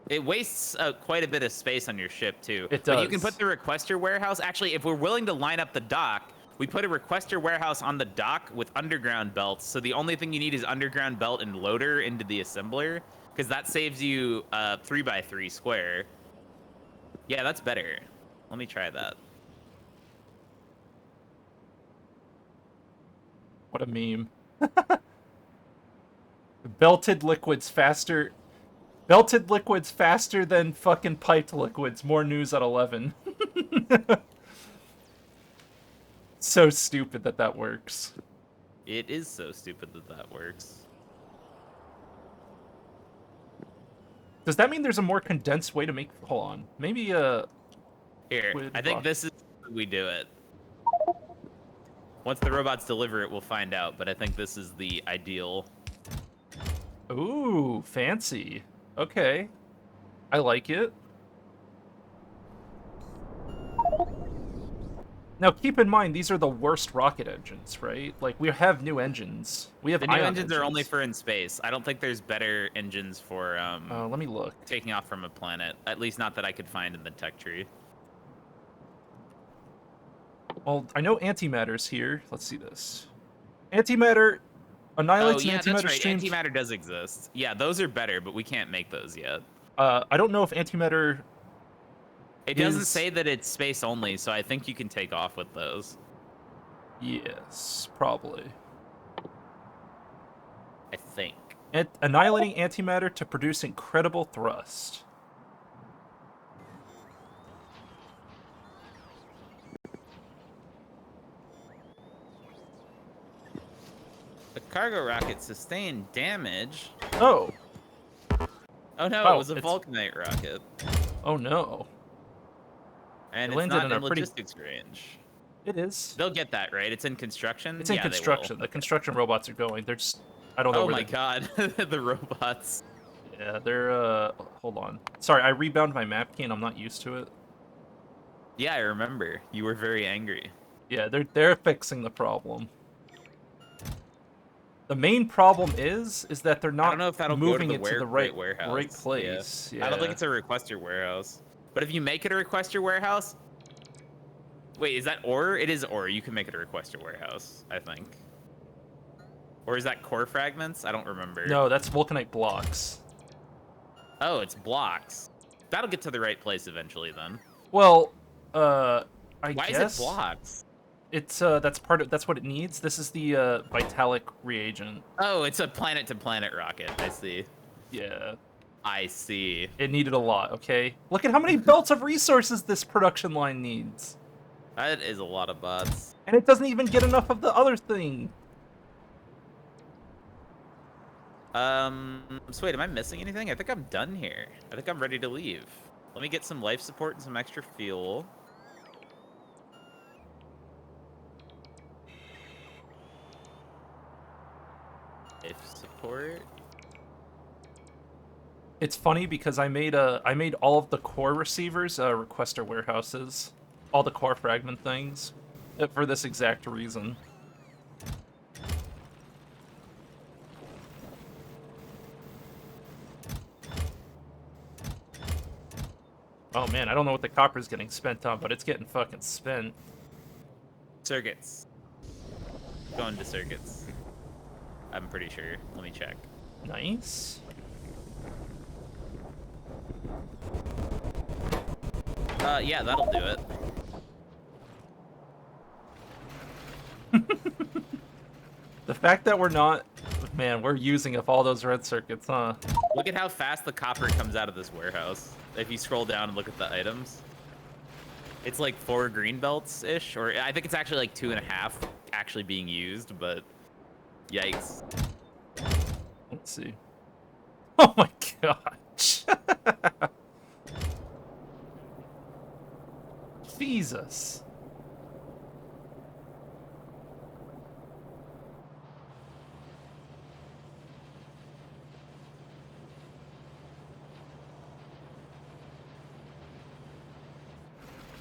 B: It wastes quite a bit of space on your ship, too.
A: It does.
B: But you can put the requester warehouse... Actually, if we're willing to line up the dock, we put a requester warehouse on the dock with underground belts, so the only thing you need is underground belt and loader into the assembler, because that saves you 3x3 square. Yeah, that's better. Let me try that.
A: What a meme. Belted liquids faster than fucking piped liquids. More news at 11. So stupid that works.
B: It is so stupid that works.
A: Does that mean there's a more condensed way to make... Hold on. Maybe,
B: Here, I think this is how we do it. Once the robots deliver it, we'll find out, but I think this is the ideal.
A: Ooh, fancy. Okay. I like it. Now, keep in mind, these are the worst rocket engines, right? Like, we have new engines. We have
B: the new engines are only for in space. I don't think there's better engines for
A: let me look.
B: Taking off from a planet. At least not that I could find in the tech tree.
A: Well, I know antimatter's here. Let's see this. Antimatter annihilates an antimatter stream.
B: Antimatter does exist. Yeah, those are better, but we can't make those yet.
A: I don't know if antimatter...
B: It doesn't say that it's space only, so I think you can take off with those.
A: Yes, probably.
B: I think.
A: Annihilating antimatter to produce incredible thrust.
B: Cargo rocket sustained damage.
A: Oh.
B: Oh no,
A: Wow,
B: it was a Vulcanite rocket.
A: Oh no.
B: And
A: It
B: it's
A: landed
B: not
A: in
B: in
A: a pretty...
B: logistics range.
A: It is.
B: They'll get that, right? It's in construction?
A: It's in
B: Yeah,
A: construction.
B: they will.
A: The construction robots are going. They're just... I don't know
B: Oh
A: where
B: my god, the robots.
A: Yeah, they're, hold on. Sorry, I rebound my map key and I'm not used to it.
B: Yeah, I remember. You were very angry.
A: Yeah, they're fixing the problem. The main problem is that they're
B: I
A: not
B: don't know if that'll
A: moving
B: go
A: it to the
B: warehouse.
A: right place. Yeah.
B: I don't think it's a requester warehouse. But if you make it a requester warehouse... Wait, is that ore? It is ore. You can make it a requester warehouse, I think. Or is that core fragments? I don't remember.
A: No, that's Vulcanite blocks.
B: Oh, it's blocks. That'll get to the right place eventually, then.
A: Well, I
B: Why
A: guess...
B: is it blocks?
A: It's, that's what it needs. This is the, Vitalic reagent.
B: Oh, it's a planet-to-planet rocket. I see.
A: Yeah.
B: I see.
A: It needed a lot, okay? Look at how many belts of resources this production line needs.
B: That is a lot of bots.
A: And it doesn't even get enough of the other thing.
B: So wait, am I missing anything? I think I'm done here. I think I'm ready to leave. Let me get some life support and some extra fuel. Life support.
A: It's funny because I made all of the core receivers requester warehouses, all the core fragment things, for this exact reason. Oh man, I don't know what the copper's getting spent on, but it's getting fucking spent.
B: Circuits. Going to circuits. I'm pretty sure. Let me check.
A: Nice.
B: Yeah, that'll do it.
A: The fact that we're not... Man, we're using up all those red circuits, huh?
B: Look at how fast the copper comes out of this warehouse. If you scroll down and look at the items. It's like 4 green belts-ish, or I think it's actually like 2.5 actually being used, but yikes.
A: Let's see. Oh my gosh. Jesus.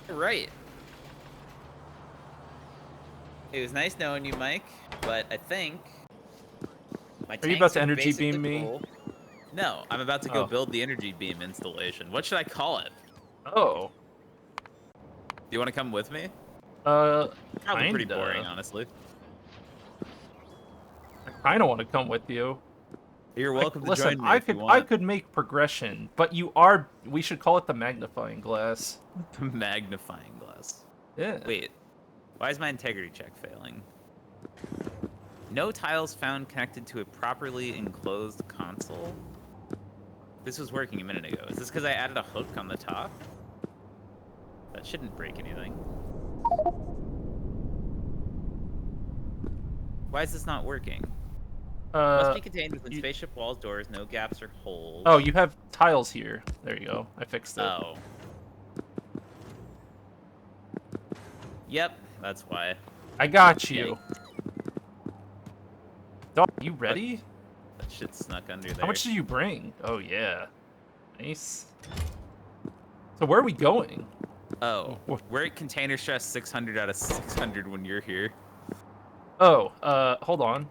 B: Right. It was nice knowing you, Mike, but I think my
A: Are you about
B: tanks
A: to energy
B: basically
A: beam me?
B: full. No, I'm about to go
A: Oh.
B: build the energy beam installation. What should I call it?
A: Oh.
B: Do you want to come with me?
A: Probably
B: Probably pretty boring, honestly.
A: I kind of want to come with you.
B: You're welcome to
A: Listen,
B: join me
A: I
B: if you
A: could
B: want.
A: I could make progression, but you are... We should call it the magnifying glass.
B: The magnifying glass.
A: Yeah.
B: Wait, why is my integrity check failing? No tiles found connected to a properly enclosed console. This was working a minute ago. Is this because I added a hook on the top? That shouldn't break anything. Why is this not working? Must be contained within spaceship walls, doors, no gaps or holes.
A: Oh, you have tiles here. There you go. I fixed it.
B: Oh. Yep, that's why.
A: I got you. Dog, you ready?
B: That shit snuck under there.
A: How much did you bring? Oh, yeah. Nice. So where are we going?
B: Oh, we're at container stress 600 out of 600 when you're here.
A: Oh, hold on.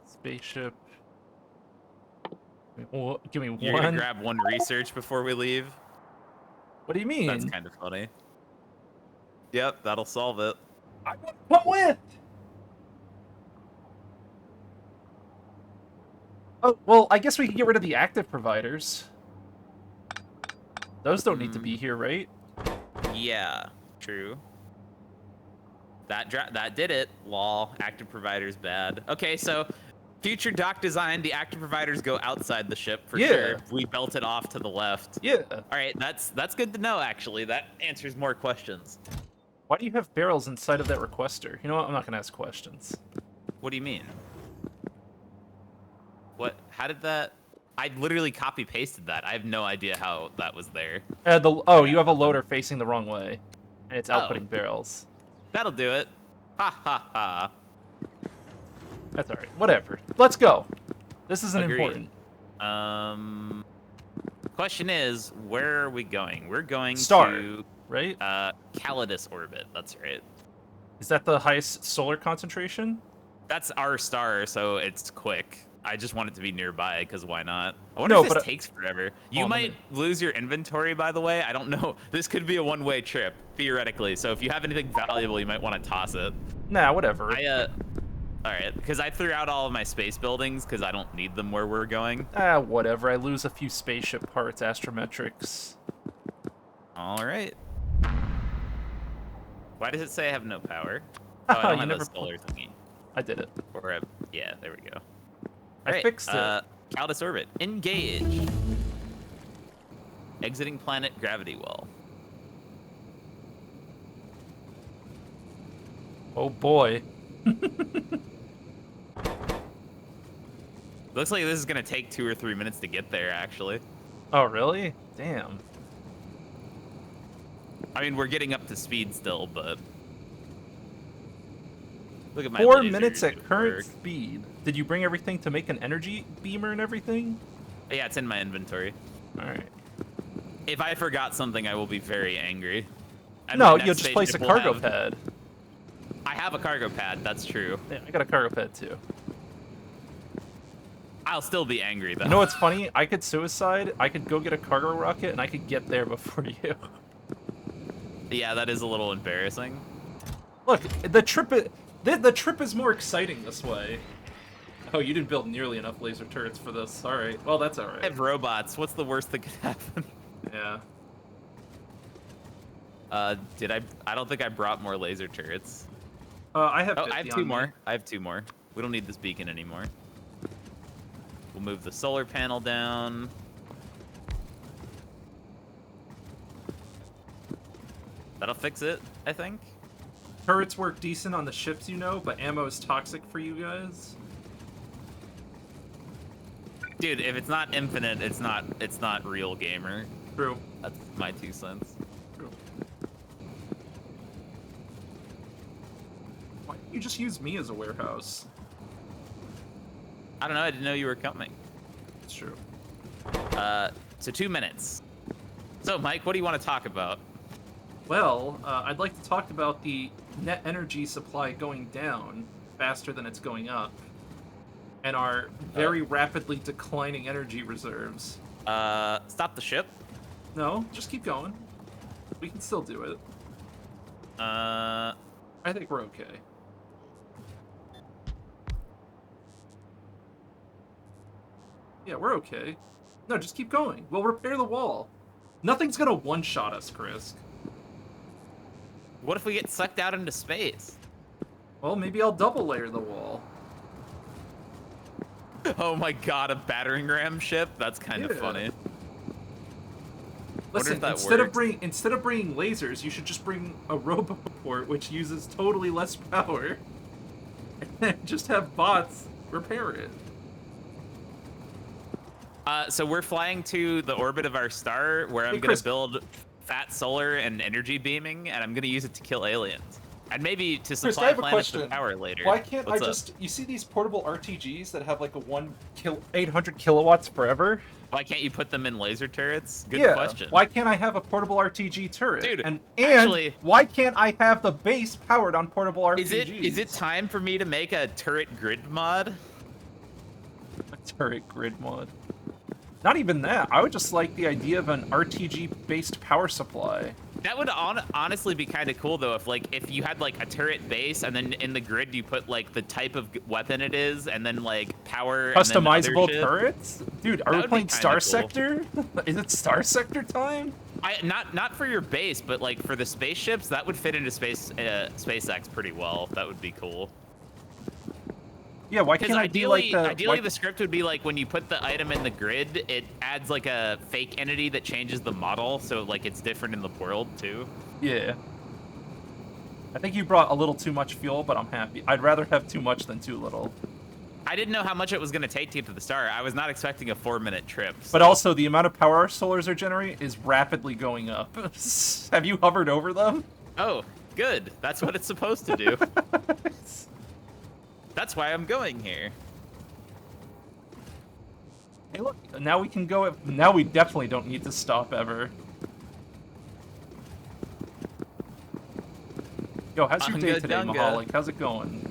A: Spaceship. Give me
B: You're
A: one.
B: gonna grab one research before we leave?
A: What do you mean?
B: That's kind of funny. Yep, that'll solve it.
A: What with? Oh, well, I guess we can get rid of the active providers. Those don't need to be here, right?
B: Yeah, true. That did it. Lol. Active providers bad. Okay, so future dock design, the active providers go outside the ship for sure. We belt it off to the left.
A: Yeah.
B: All right, that's good to know. Actually, that answers more questions.
A: Why do you have barrels inside of that requester? You know what? I'm not gonna ask questions.
B: What do you mean? What? How did that? I literally copy pasted that. I have no idea how that was there.
A: You have a loader facing the wrong way, and it's
B: Oh.
A: outputting barrels.
B: That'll do it. Ha ha ha.
A: That's all right. Whatever. Let's go. This isn't
B: Agreed.
A: important.
B: Question is, where are we going? We're going
A: Star,
B: to
A: right?
B: Calidus orbit. That's right.
A: Is that the highest solar concentration?
B: That's our star, so it's quick. I just want it to be nearby, because why not? I wonder
A: No,
B: if this
A: but
B: takes forever. You might lose your inventory, by the way. I don't know. This could be a one-way trip, theoretically. So if you have anything valuable, you might want to toss it.
A: Nah, whatever.
B: All right, because I threw out all of my space buildings because I don't need them where we're going.
A: Whatever. I lose a few spaceship parts, astrometrics.
B: All right. Why does it say I have no power? Oh, I don't have a solar thingy.
A: I did it.
B: Yeah, there we go.
A: I fixed it.
B: Calidus orbit. Engage. Exiting planet gravity well.
A: Oh boy.
B: Looks like this is gonna take 2 or 3 minutes to get there, actually.
A: Oh, really? Damn.
B: I mean, we're getting up to speed still, but... Look at my
A: 4
B: lasers
A: minutes at current
B: work.
A: speed. Did you bring everything to make an energy beamer and everything?
B: Yeah, it's in my inventory.
A: Alright.
B: If I forgot something, I will be very angry. And
A: No,
B: my
A: you'll
B: next
A: just place a
B: spaceship will
A: cargo
B: have-
A: pad.
B: I have a cargo pad, that's true.
A: Yeah, I got a cargo pad too.
B: I'll still be angry, though.
A: You know what's funny? I could suicide, I could go get a cargo rocket, and I could get there before you.
B: Yeah, that is a little embarrassing.
A: Look, the trip is more exciting this way. Oh, you didn't build nearly enough laser turrets for this. All right. Well, that's all
B: I
A: right.
B: have robots. What's the worst that could happen?
A: Yeah.
B: I don't think I brought more laser turrets.
A: I have.
B: Oh,
A: 50
B: I have
A: on
B: 2
A: me.
B: more. I have 2 more. We don't need this beacon anymore. We'll move the solar panel down. That'll fix it, I think.
A: Turrets work decent on the ships, you know, but ammo is toxic for you guys.
B: Dude, if it's not infinite, it's not real gamer.
A: True.
B: That's my 2 cents.
A: True. Why don't you just use me as a warehouse?
B: I don't know. I didn't know you were coming.
A: It's true.
B: So 2 minutes. So, Mike, what do you want to talk about?
A: Well, I'd like to talk about the net energy supply going down faster than it's going up, and our very rapidly declining energy reserves.
B: Stop the ship.
A: No, just keep going. We can still do it. I think we're okay. Yeah, we're okay. No, just keep going. We'll repair the wall. Nothing's gonna one-shot us, Chris.
B: What if we get sucked out into space?
A: Well, maybe I'll double layer the wall.
B: Oh my god, a battering ram ship? That's kind of funny.
A: Listen,
B: if that
A: instead of
B: works.
A: bringing lasers, you should just bring a roboport, which uses totally less power, and just have bots repair it.
B: So we're flying to the orbit of our star, where I'm going to build fat solar and energy beaming, and I'm going to use it to kill aliens. And maybe to supply planets with power later.
A: Why can't I just... You see these portable RTGs that have like a 800 kilowatts forever?
B: Why can't you put them in laser turrets? Good question.
A: Why can't I have a portable RTG turret?
B: Dude,
A: and
B: actually,
A: why can't I have the base powered on portable RTGs?
B: Is it time for me to make a turret grid mod?
A: A turret grid mod? Not even that. I would just like the idea of an RTG-based power supply.
B: That would honestly be kind of cool, though, if you had like a turret base, and then in the grid you put like the type of weapon it is, and then like power.
A: Customizable
B: and then
A: turrets? Dude, are we playing Star Sector? Is it Star Sector time?
B: Not for your base, but like for the spaceships, that would fit into SpaceX pretty well. That would be cool.
A: Yeah, why can't I do like the...
B: Ideally, the script would be like when you put the item in the grid, it adds like a fake entity that changes the model, so like it's different in the world too.
A: Yeah. I think you brought a little too much fuel, but I'm happy. I'd rather have too much than too little.
B: I didn't know how much it was going to take to get to the star. I was not expecting a 4-minute trip. So.
A: But also, the amount of power our solars are generating is rapidly going up. Have you hovered over them?
B: Oh, good. That's what it's supposed to do. That's why I'm going here.
A: Hey, look. Now we can go... Now we definitely don't need to stop ever. Yo, how's your day today, Mahalik? How's it going?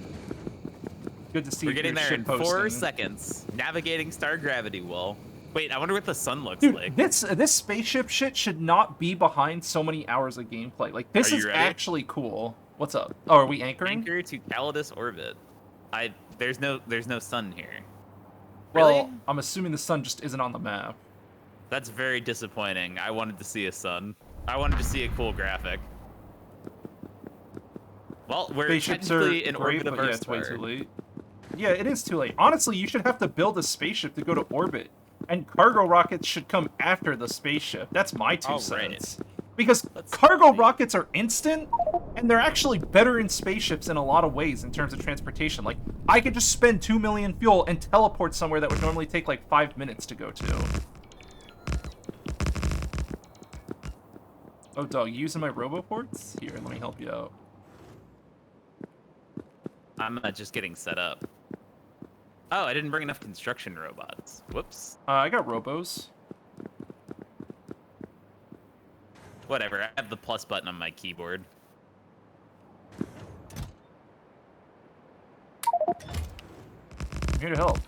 A: Good to see you.
B: We're getting there in 4 seconds. Navigating star gravity well. Wait, I wonder what the sun looks like.
A: This spaceship shit should not be behind so many hours of gameplay. Like, this is actually cool. What's up? Oh, are we anchoring?
B: Anchor to Calidus orbit. There's no sun here.
A: Well,
B: really?
A: I'm assuming the sun just isn't on the map.
B: That's very disappointing. I wanted to see a sun. I wanted to see a cool graphic. Well, we're technically in orbit of Earth.
A: Yeah, it's way too late. Yeah, it is too late. Honestly, you should have to build a spaceship to go to orbit. And cargo rockets should come after the spaceship. That's my 2 cents. Because cargo rockets are instant, and they're actually better in spaceships in a lot of ways in terms of transportation. Like, I could just spend 2 million fuel and teleport somewhere that would normally take like 5 minutes to go to. Oh, dog, you using my roboports? Here, let me help you out.
B: I'm just getting set up. Oh, I didn't bring enough construction robots. Whoops.
A: I got robos.
B: Whatever, I have the plus button on my keyboard.
A: I'm here to help.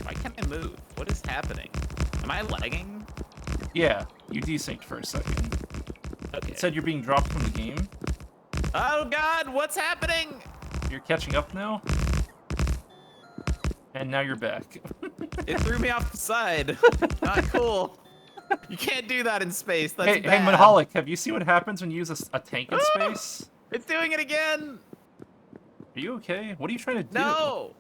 B: Why can't I move? What is happening? Am I lagging?
A: Yeah, you desynced for a second.
B: Okay.
A: It said you're being dropped from the game.
B: Oh god, what's happening?
A: You're catching up now. And now you're back.
B: It threw me off the side. Not cool. You can't do that in space. That's
A: hey,
B: bad.
A: Hey, Mahalik, have you seen what happens when you use a tank in space?
B: It's doing it again.
A: Are you okay? What are you trying to do?
B: No.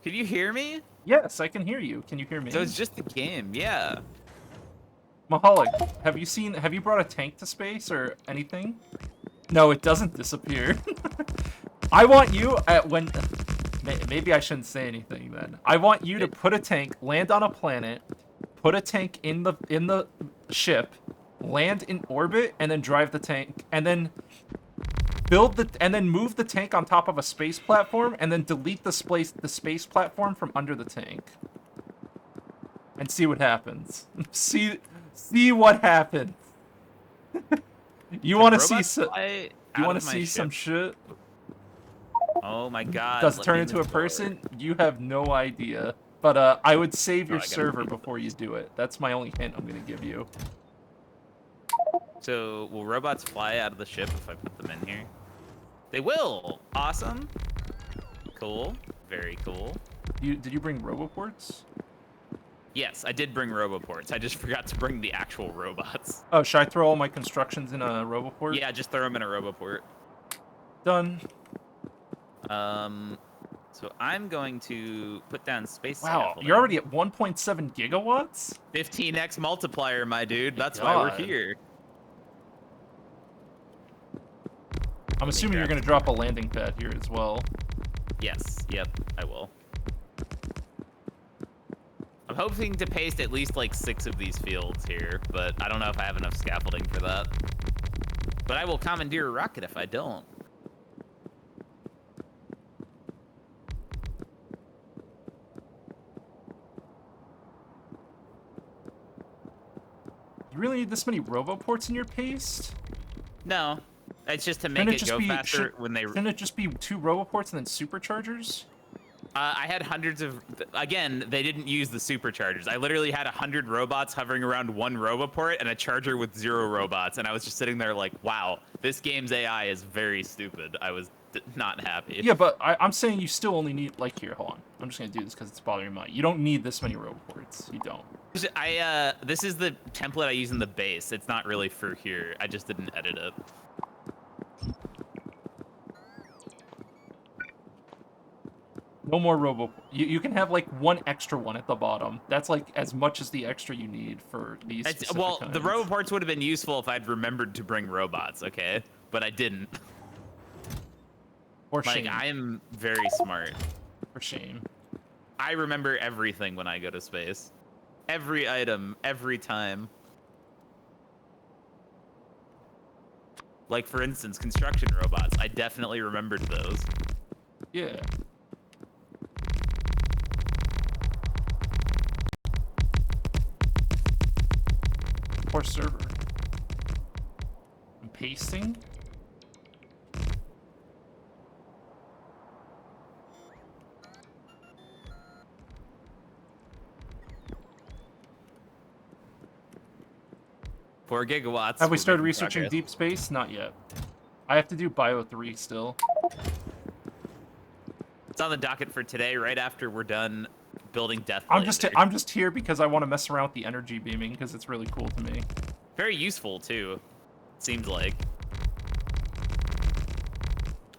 B: Can you hear me?
A: Yes, I can hear you. Can you hear me?
B: So it's just the game, yeah.
A: Mahalik, have you brought a tank to space or anything? No, it doesn't disappear. I want you maybe I shouldn't say anything then. I want you to put a tank, land on a planet, put a tank in the ship, land in orbit, and then drive the tank, and then move the tank on top of a space platform, and then delete the space platform from under the tank. And see what happens. See what happens. You want to see some shit?
B: Oh my god.
A: Does it turn into a person? You have no idea. But I would save your server before you do it. That's my only hint I'm going to give you.
B: So, will robots fly out of the ship if I put them in here? They will! Awesome. Cool. Very cool.
A: Did you bring roboports?
B: Yes, I did bring roboports. I just forgot to bring the actual robots.
A: Oh, should I throw all my constructions in a roboport?
B: Yeah, just throw them in a roboport.
A: Done.
B: So I'm going to put down space.
A: Wow, you're already at 1.7 gigawatts?
B: 15x multiplier, my dude. That's why we're here.
A: I'm assuming you're going to drop a landing pad here as well.
B: Yes, yep, I will. I'm hoping to paste at least like 6 of these fields here, but I don't know if I have enough scaffolding for that. But I will commandeer a rocket if I don't.
A: You really need this many roboports in your paste?
B: No, it's just to make it go faster when they...
A: Shouldn't it just be 2 roboports and then superchargers?
B: I had hundreds of... Again, they didn't use the superchargers. I literally had 100 robots hovering around 1 roboport and a charger with 0 robots, and I was just sitting there like, wow, this game's AI is very stupid. I was not happy.
A: Yeah, but I'm saying you still only need... Like, here, hold on. I'm just going to do this because it's bothering me. You don't need this many roboports. You don't.
B: This is the template I use in the base. It's not really for here. I just didn't edit it.
A: No more robo. You can have like one extra one at the bottom. That's like as much as the extra you need for these specific
B: Well,
A: kinds.
B: the robo parts would have been useful if I'd remembered to bring robots, okay? But I didn't.
A: For
B: Like,
A: shame.
B: I am very smart.
A: For shame.
B: I remember everything when I go to space. Every item, every time. Like, for instance, construction robots. I definitely remembered those.
A: Yeah. Poor server. I'm pasting.
B: Four gigawatts.
A: Have we
B: we're
A: started
B: making
A: researching
B: progress.
A: deep space? Not yet. I have to do Bio 3 still.
B: It's on the docket for today, right after we're done building Death
A: I'm
B: Lasers.
A: just here because I want to mess around with the energy beaming because it's really cool to me.
B: Very useful, too. Seems like.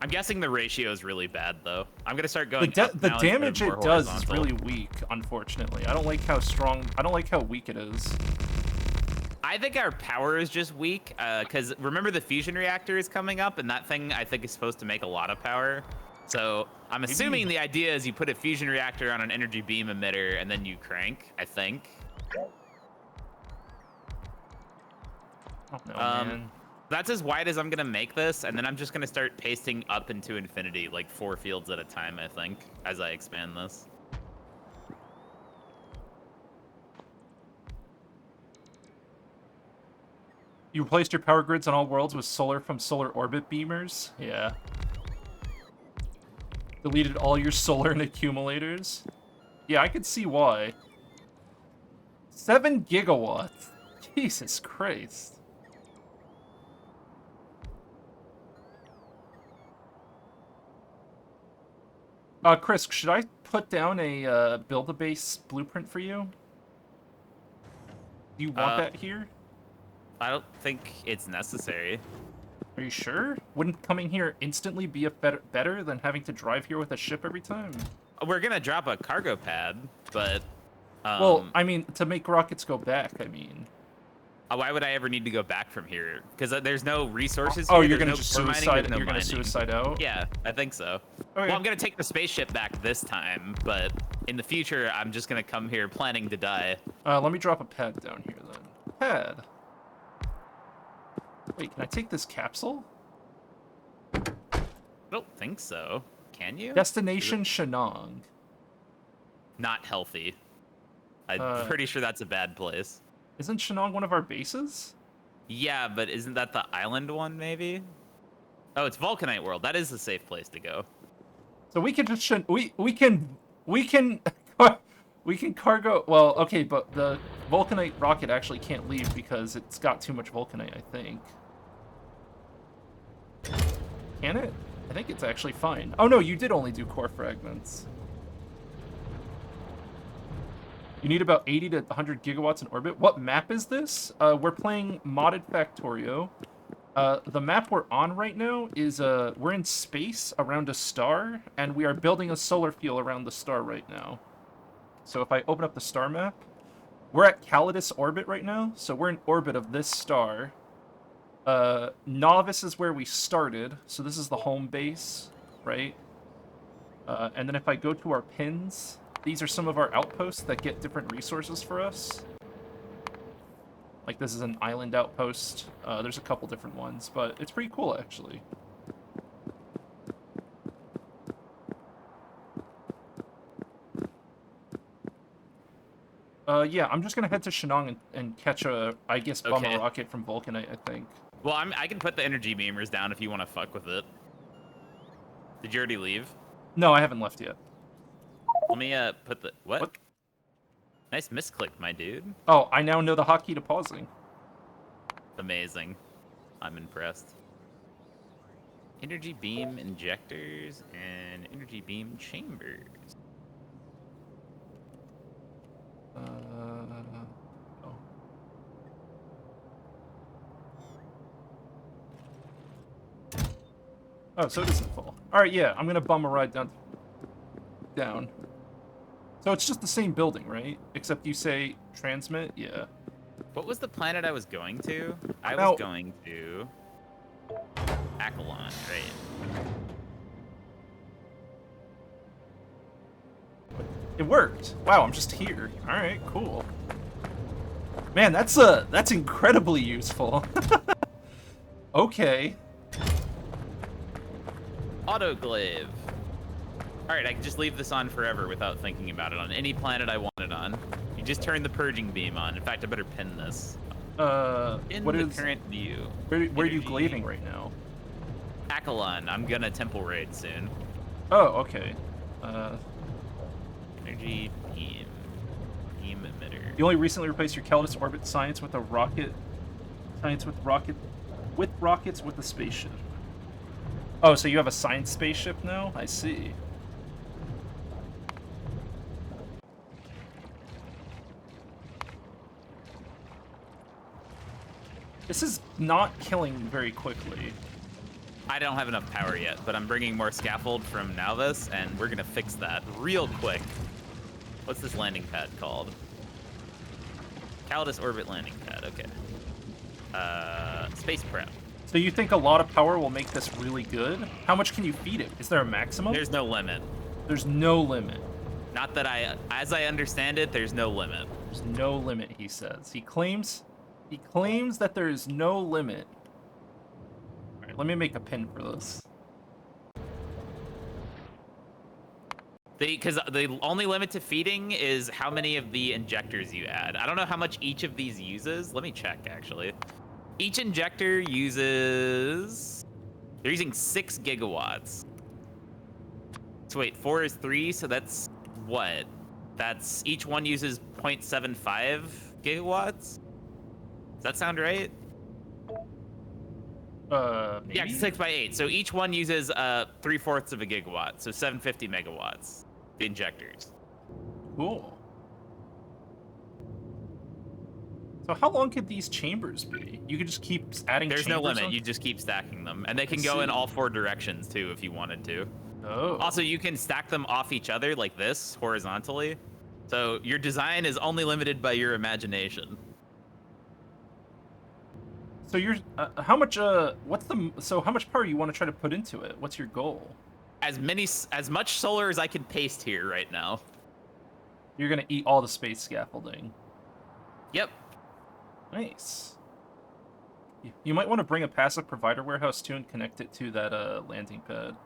B: I'm guessing the ratio is really bad, though. I'm going to start going up
A: The
B: now
A: damage
B: instead of
A: it
B: more
A: does is
B: horizontal.
A: really weak, unfortunately. I don't like how strong... I don't like how weak it is.
B: I think our power is just weak, because remember the fusion reactor is coming up, and that thing, I think, is supposed to make a lot of power. So I'm assuming the idea is you put a fusion reactor on an energy beam emitter, and then you crank, I think.
A: Oh, no, man.
B: That's as wide as I'm going to make this, and then I'm just going to start pasting up into infinity, like 4 fields at a time, I think, as I expand this.
A: You replaced your power grids on all worlds with solar from solar orbit beamers? Yeah. Deleted all your solar and accumulators? Yeah, I could see why. 7 gigawatts. Jesus Christ. Chris, should I put down a build-a-base blueprint for you? Do you want that here?
B: I don't think it's necessary.
A: Are you sure? Wouldn't coming here instantly be a better than having to drive here with a ship every time?
B: We're going to drop a cargo pad, but...
A: well, I mean, to make rockets go back, I mean.
B: Why would I ever need to go back from here? Because there's no resources here.
A: Oh, you're
B: going to
A: just suicide. You're gonna
B: mining.
A: suicide out.
B: Yeah, I think so.
A: Okay.
B: Well, I'm gonna take the spaceship back this time, but in the future, I'm just gonna come here planning to die.
A: Let me drop a pad down here then. Pad. Wait, can I take this capsule?
B: I don't think so. Can you?
A: Destination Shenong.
B: Not healthy. I'm pretty sure that's a bad place.
A: Isn't Shenong one of our bases?
B: Yeah, but isn't that the island one, maybe? Oh, it's Vulcanite World. That is a safe place to go.
A: So we can just we can we can cargo. Well, okay, but the Vulcanite rocket actually can't leave because it's got too much Vulcanite, I think. Can it? I think it's actually fine. Oh no, you did only do core fragments. You need about 80 to 100 gigawatts in orbit. What map is this? We're playing modded Factorio. The map we're on right now is, we're in space around a star, and we are building a solar field around the star right now. So if I open up the star map, we're at Calidus orbit right now, so we're in orbit of this star. Novice is where we started, so this is the home base, right? And then if I go to our pins, these are some of our outposts that get different resources for us. Like, this is an island outpost. There's a couple different ones, but it's pretty cool, actually. Yeah, I'm just gonna head to Shenong and catch a, I guess, bomber rocket from Vulcanite, I think.
B: Well, I can put the energy beamers down if you want to fuck with it. Did you already leave?
A: No, I haven't left yet.
B: Let me put the what? Nice misclick, my dude.
A: Oh, I now know the hotkey to pausing.
B: Amazing. I'm impressed. Energy beam injectors and energy beam chambers.
A: Oh. Oh, so it doesn't fall. Alright, yeah, I'm gonna bum a ride down down. So it's just the same building, right? Except you say transmit? Yeah.
B: What was the planet I was going to? I was
A: Now-
B: going to Akalon, right?
A: It worked. Wow, I'm just here. Alright, cool. Man, that's incredibly useful. Okay.
B: Autoglaive. Alright, I can just leave this on forever without thinking about it on any planet I want it on. You just turn the purging beam on. In fact, I better pin this. In
A: what
B: the
A: is
B: current view.
A: where are you
B: Energy.
A: glaving right now?
B: Akalon. I'm gonna temple raid soon.
A: Oh, okay.
B: Energy beam. Beam emitter.
A: You only recently replaced your Calidus orbit science with a rocket. Science with rockets with a spaceship. Oh, so you have a science spaceship now? I see. This is not killing very quickly.
B: I don't have enough power yet, but I'm bringing more scaffold from Nalvis, and we're gonna fix that real quick. What's this landing pad called? Calidus orbit landing pad. Okay. Space prep.
A: So you think a lot of power will make this really good? How much can you feed it? Is there a maximum?
B: There's no limit.
A: There's no limit.
B: Not that as I understand it, there's no limit.
A: There's no limit, he says. He claims that there is no limit. All right, let me make a pin for this.
B: Because the only limit to feeding is how many of the injectors you add. I don't know how much each of these uses. Let me check, actually. Each injector uses... They're using 6 gigawatts. So wait, 4 is 3, so that's what? That's... Each one uses 0.75 gigawatts? Does that sound right?
A: Maybe?
B: Yeah, 6 by 8. So each one uses 3/4 of a gigawatt, so 750 megawatts. The injectors.
A: Cool. So how long could these chambers be? You could just keep adding
B: There's no
A: chambers
B: limit.
A: on?
B: You just keep stacking them. And they can
A: I
B: go in
A: see.
B: all 4 directions, too, if you wanted to.
A: Oh.
B: Also, you can stack them off each other like this, horizontally. So your design is only limited by your imagination.
A: So you're how much how much power you want to try to put into it? What's your goal?
B: As much solar as I can paste here right now.
A: You're gonna eat all the space scaffolding.
B: Yep.
A: Nice. You might want to bring a passive provider warehouse too and connect it to that landing pad.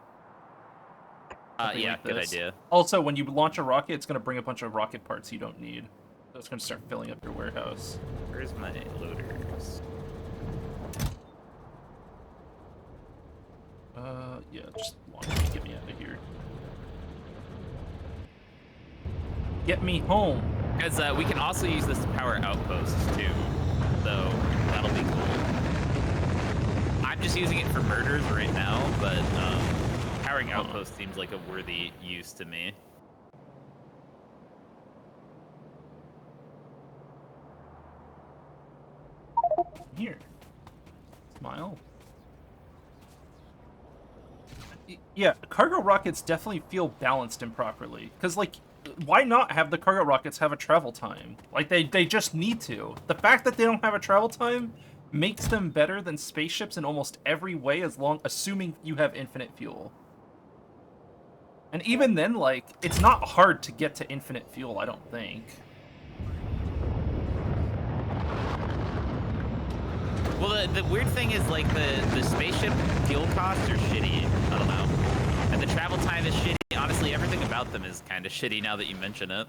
A: Something
B: Yeah,
A: like
B: good
A: this.
B: idea.
A: Also, when you launch a rocket, it's gonna bring a bunch of rocket parts you don't need. So it's gonna start filling up your warehouse.
B: Where's my loaders?
A: Yeah, just launch me. Get me out of here. Get me home.
B: Because we can also use this to power outposts, too. So that'll be cool. I'm just using it for murders right now, but powering outposts seems like a worthy use to me.
A: Here. Smile. Yeah, cargo rockets definitely feel balanced improperly. Because, like, why not have the cargo rockets have a travel time? Like, they just need to. The fact that they don't have a travel time makes them better than spaceships in almost every way, assuming you have infinite fuel. And even then, like, it's not hard to get to infinite fuel, I don't think.
B: Well, the weird thing is, like, the spaceship fuel costs are shitty. I don't know. And the travel time is shitty. Honestly, everything about them is kind of shitty now that you mention it.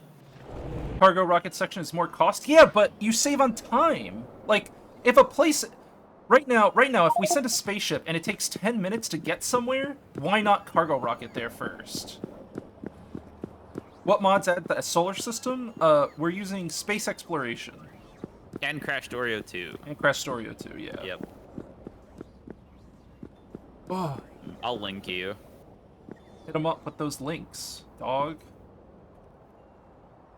A: Cargo rocket section is more cost. Yeah, but you save on time. Like, if a place... Right now, if we send a spaceship and it takes 10 minutes to get somewhere, why not cargo rocket there first? What mods add the solar system? We're using space exploration.
B: And Crashdorio 2.
A: And Crashdorio 2, yeah.
B: Yep.
A: Oh,
B: I'll link you.
A: hit them up with those links, dog.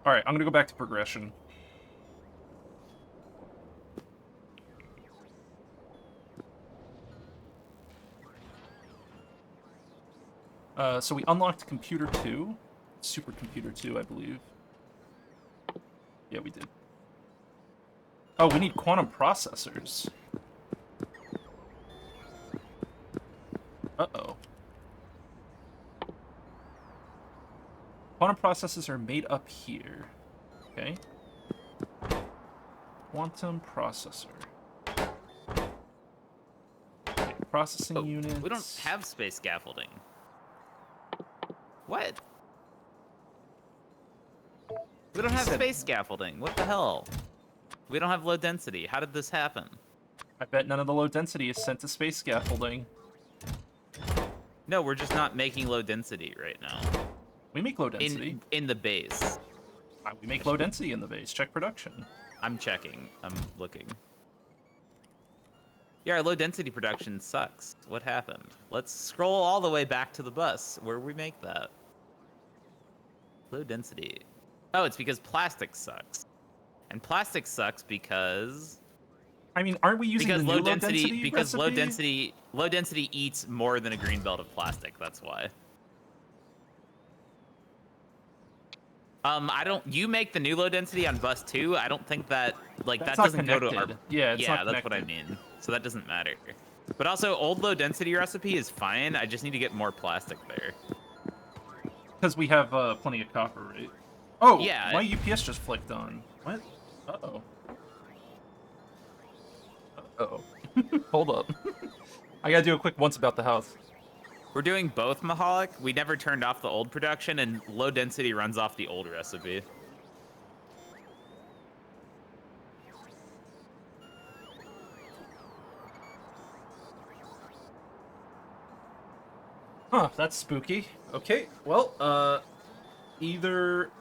A: Alright, I'm gonna go back to progression. So we unlocked computer 2. supercomputer too, I believe. Yeah, we did. Oh, we need quantum processors. Uh-oh. Quantum processors are made up here. Okay. Quantum processor. Okay, processing units.
C: We don't have space scaffolding. What? We don't have space scaffolding. What the hell? We don't have low density. How did this happen?
A: I bet none of the low density is sent to space scaffolding.
C: No, we're just not making low density right now.
A: We make low density.
C: In the base.
A: We make low density in the base. Check production.
C: I'm checking. I'm looking. Yeah, our low density production sucks. What happened? Let's scroll all the way back to the bus where we make that. Low density. Oh, it's because plastic sucks. And plastic sucks because...
A: I mean, aren't we using the new low density
C: because
A: recipe?
C: low density eats more than a green belt of plastic. That's why. You make the new low density on bus 2. I don't think that
A: That's
C: that doesn't
A: not
C: go to our.
A: connected. Yeah, it's not
C: that's what I mean. So that doesn't matter. But also, old low density recipe is fine. I just need to get more plastic there.
A: Because we have plenty of copper, right? Oh,
C: yeah.
A: My UPS just flicked on. What? Uh-oh. Uh-oh. Hold up. I gotta do a quick once about the house.
C: We're doing both, Mahalik. We never turned off the old production, and low density runs off the old recipe.
A: Huh, that's spooky. Okay, well, either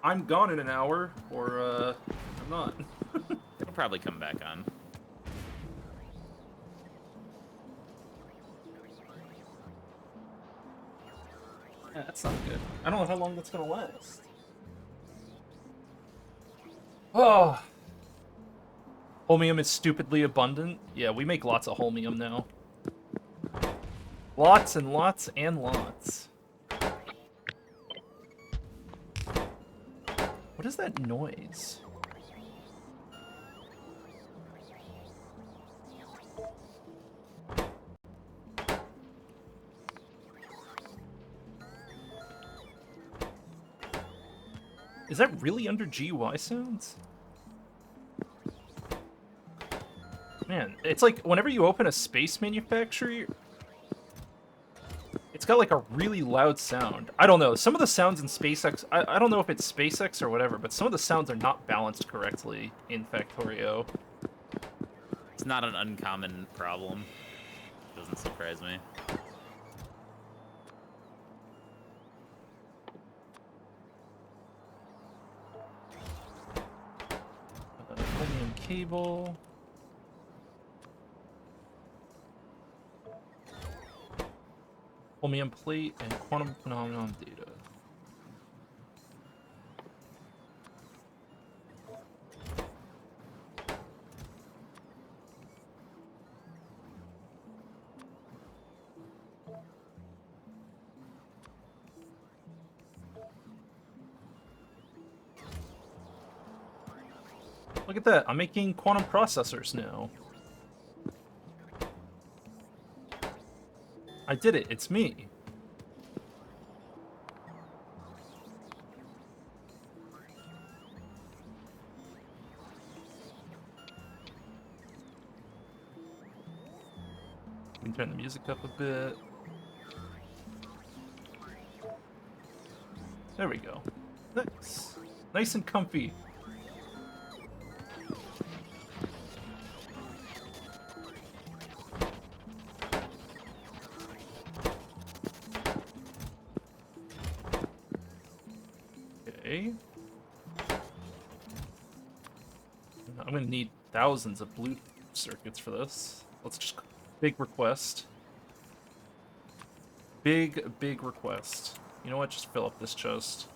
A: I'm gone in an hour, or, I'm not.
C: It'll probably come back on.
A: Yeah, that's not good. I don't know how long that's gonna last. Oh! Holmium is stupidly abundant. Yeah, we make lots of holmium now. Lots and lots and lots. What is that noise? Is that really under GUI sounds? Man, it's like whenever you open a space manufacturer, it's got like a really loud sound. I don't know. Some of the sounds in SpaceX, I don't know if it's SpaceX or whatever, but some of the sounds are not balanced correctly in Factorio.
C: It's not an uncommon problem. Doesn't surprise me.
A: Holmium cable. Holmium plate and quantum phenomenon data. Look at that, I'm making quantum processors now. I did it, it's me. Can turn the music up a bit. There we go. Nice. Nice and comfy. Okay. I'm gonna need thousands of blue circuits for this. Let's just... Big request. Big request. You know what? Just fill up this chest.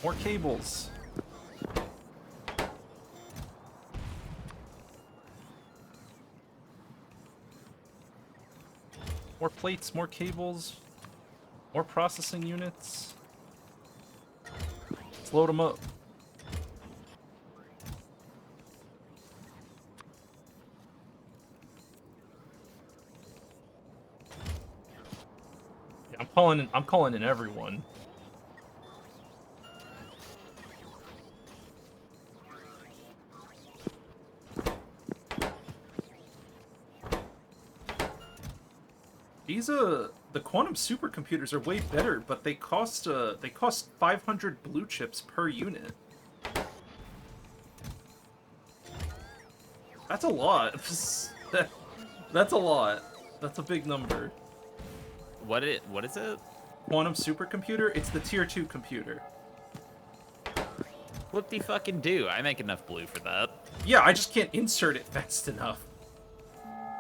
A: More cables. More plates, more cables, more processing units. Let's load them up. Yeah, I'm calling in everyone. These the quantum supercomputers are way better, but they cost 500 blue chips per unit. That's a lot. That's a lot. That's a big number.
C: What is it?
A: Quantum supercomputer? It's the tier 2 computer.
C: Whoop-de fucking do. I make enough blue for that.
A: Yeah, I just can't insert it fast enough.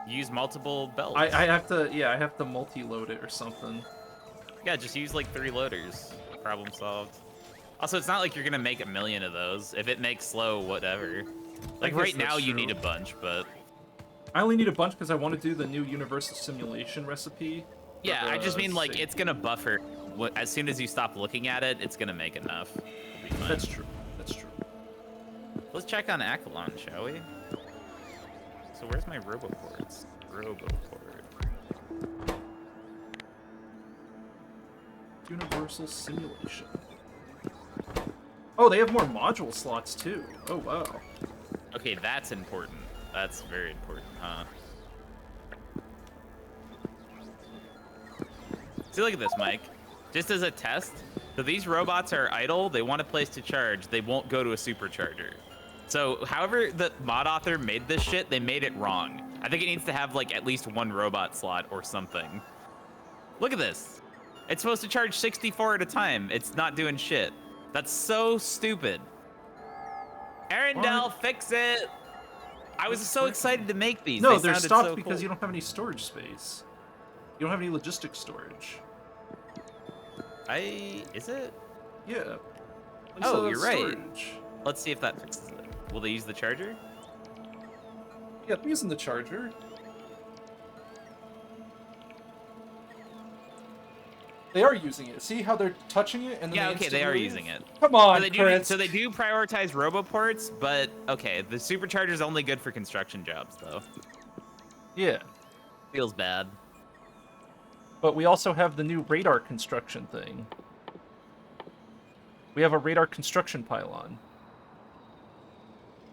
C: Use multiple belts.
A: I have to multi-load it or something.
C: Yeah, just use like 3 loaders. Problem solved. Also, it's not like you're gonna make a million of those. If it makes slow, whatever. Like right now, you need a bunch, but
A: I only need a bunch because I want to do the new universal simulation recipe.
C: Yeah, I just mean like it's gonna buffer. As soon as you stop looking at it, it's gonna make enough. It'll be fine.
A: That's true. That's true.
C: Let's check on Accolon, shall we? So where's my roboports? Roboport.
A: Universal simulation. Oh, they have more module slots too. Oh wow.
C: Okay, that's important. That's very important, huh? See, look at this, Mike. Just as a test, so these robots are idle, they want a place to charge, they won't go to a supercharger. So, however the mod author made this shit, they made it wrong. I think it needs to have, like, at least 1 robot slot or something. Look at this. It's supposed to charge 64 at a time. It's not doing shit. That's so stupid. Arendelle, fix it! I was so excited to make these.
A: No,
C: they're
A: stopped
C: so
A: because
C: cool.
A: you don't have any storage space. You don't have any logistics storage.
C: Is it?
A: Yeah.
C: Oh, you're right.
A: Storage.
C: Let's see if that fixes it. Will they use the charger?
A: Yeah, I'm using the charger. They are using it. See how they're touching it and then
C: Yeah, okay, they are using it.
A: Come on,
C: So they do prioritize roboports, but okay, the supercharger's only good for construction jobs, though.
A: Yeah.
C: Feels bad.
A: But we also have the new radar construction thing. We have a radar construction pylon.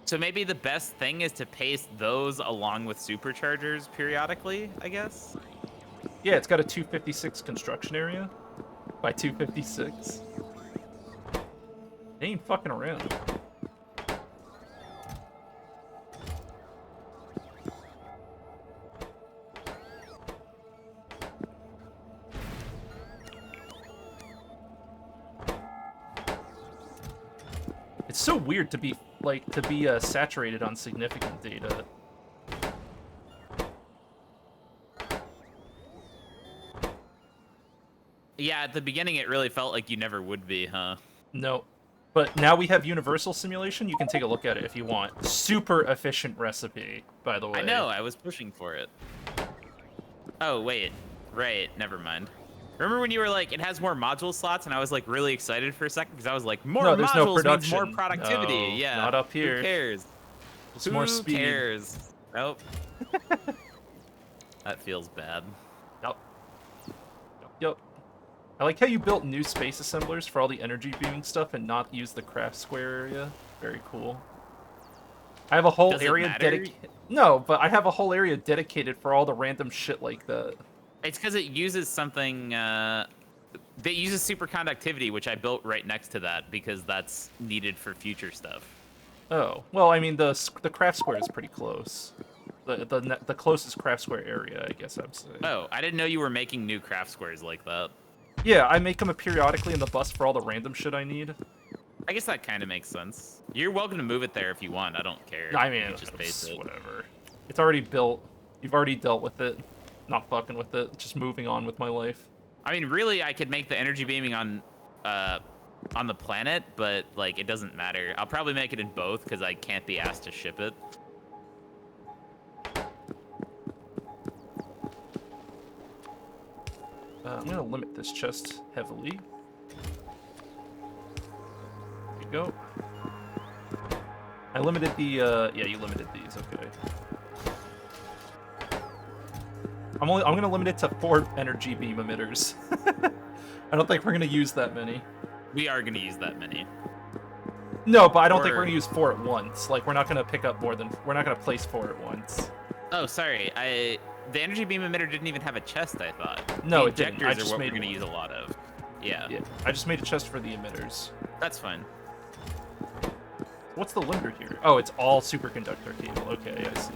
C: So maybe the best thing is to paste those along with superchargers periodically, I guess?
A: Yeah, it's got a 256 construction area by 256. They ain't fucking around. It's so weird to be saturated on significant data.
C: Yeah, at the beginning it really felt like you never would be, huh?
A: No. But now we have universal simulation. You can take a look at it if you want. Super efficient recipe, by the way.
C: I know, I was pushing for it. Oh, wait. Right, never mind. Remember when you were like, it has more module slots, and I was like really excited for a second because I was like, more
A: there's no
C: modules means
A: production.
C: more productivity.
A: No,
C: Yeah.
A: not up here.
C: Who cares?
A: It's more speed.
C: Who cares? Nope. That feels bad.
A: Yep. Yep. I like how you built new space assemblers for all the energy beaming stuff and not use the craft square area. Very cool. I have a whole area dedicated. No, but I have a whole area dedicated for all the random shit like that.
C: It's because it uses something that uses superconductivity, which I built right next to that because that's needed for future stuff.
A: Oh, well, I mean the craft square is pretty close. The closest craft square area, I guess I'd say.
C: Oh, I didn't know you were making new craft squares like that.
A: Yeah, I make them periodically in the bus for all the random shit I need.
C: I guess that kind of makes sense. You're welcome to move it there if you want. I don't care.
A: I mean,
C: You just paste it.
A: whatever. It's already built. You've already dealt with it. Not fucking with it. Just moving on with my life.
C: I mean, really, I could make the energy beaming on the planet, but like it doesn't matter. I'll probably make it in both because I can't be asked to ship it.
A: I'm gonna limit this chest heavily. There you go. I limited the, yeah, you limited these, okay. I'm gonna limit it to 4 energy beam emitters. I don't think we're gonna use that many.
C: We are gonna use that many.
A: No, but I don't think we're gonna use 4 at once. Like, we're not gonna pick up more than, we're not gonna place 4 at once.
C: Oh, sorry. The energy beam emitter didn't even have a chest, I thought.
A: No,
C: the
A: it didn't.
C: injectors are what we're gonna use a lot of. Yeah.
A: Yeah, I just made a chest for the emitters.
C: That's fine.
A: What's the limiter here? Oh, it's all superconductor cable. Okay, I see.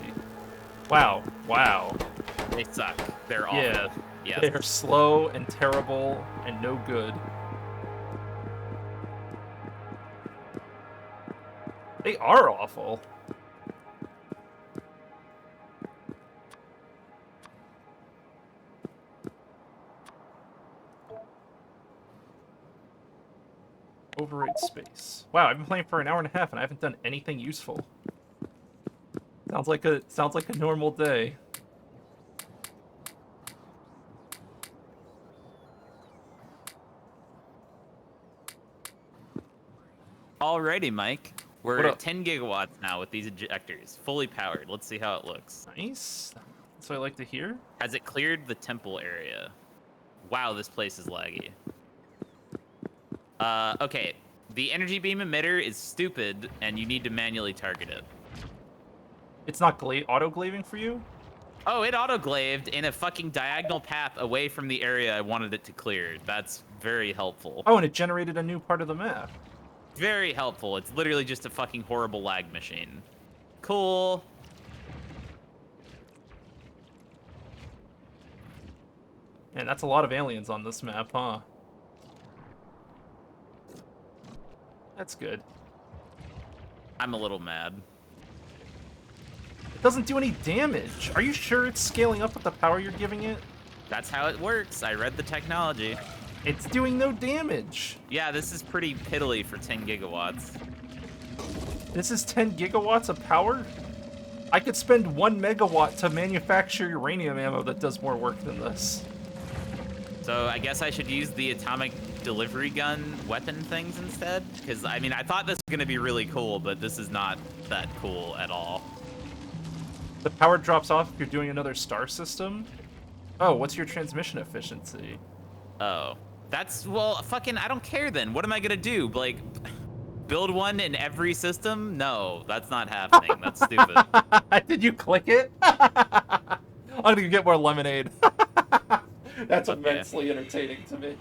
A: Wow. Wow.
C: They suck. They're awful.
A: Yeah.
C: Yes.
A: They're slow and terrible and no good. They are awful. Override space. Wow, I've been playing for an hour and a half and I haven't done anything useful. Sounds like a normal day.
C: Alrighty, Mike. We're
A: What
C: at
A: up?
C: 10 gigawatts now with these injectors, fully powered. Let's see how it looks.
A: Nice. That's what I like to hear.
C: Has it cleared the temple area? Wow, this place is laggy. Okay. The energy beam emitter is stupid, and you need to manually target it.
A: It's not auto-glaving for you?
C: Oh, it auto-glaved in a fucking diagonal path away from the area I wanted it to clear. That's very helpful.
A: Oh, and it generated a new part of the map.
C: Very helpful. It's literally just a fucking horrible lag machine. Cool.
A: Man, that's a lot of aliens on this map, huh? That's good.
C: I'm a little mad.
A: It doesn't do any damage. Are you sure it's scaling up with the power you're giving it?
C: That's how it works. I read the technology.
A: It's doing no damage.
C: Yeah, this is pretty piddly for 10 gigawatts.
A: This is 10 gigawatts of power? I could spend 1 megawatt to manufacture uranium ammo that does more work than this.
C: So I guess I should use the atomic delivery gun weapon things instead? Because, I mean, I thought this was going to be really cool, but this is not that cool at all.
A: The power drops off if you're doing another star system? Oh, what's your transmission efficiency?
C: Oh. That's, well, fucking, I don't care then. What am I going to do? Like, build one in every system? No, that's not happening. That's stupid.
A: Did you click it? I'm gonna get more lemonade. That's
C: Okay.
A: immensely entertaining to me.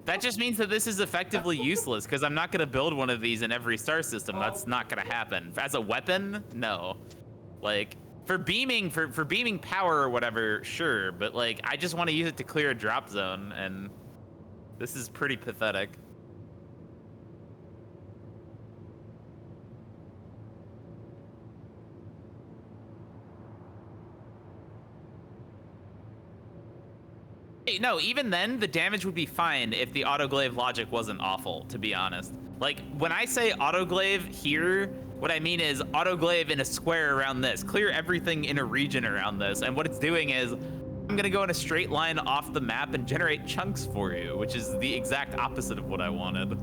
C: That just means that this is effectively useless, because I'm not going to build one of these in every star system. That's not going to happen. As a weapon, no. Like, for beaming power or whatever, sure, but, like, I just want to use it to clear a drop zone, and this is pretty pathetic. No, even then, the damage would be fine if the autoglaive logic wasn't awful, to be honest. Like, when I say autoglaive here, what I mean is autoglaive in a square around this. Clear everything in a region around this. And what it's doing is, I'm gonna go in a straight line off the map and generate chunks for you, which is the exact opposite of what I wanted.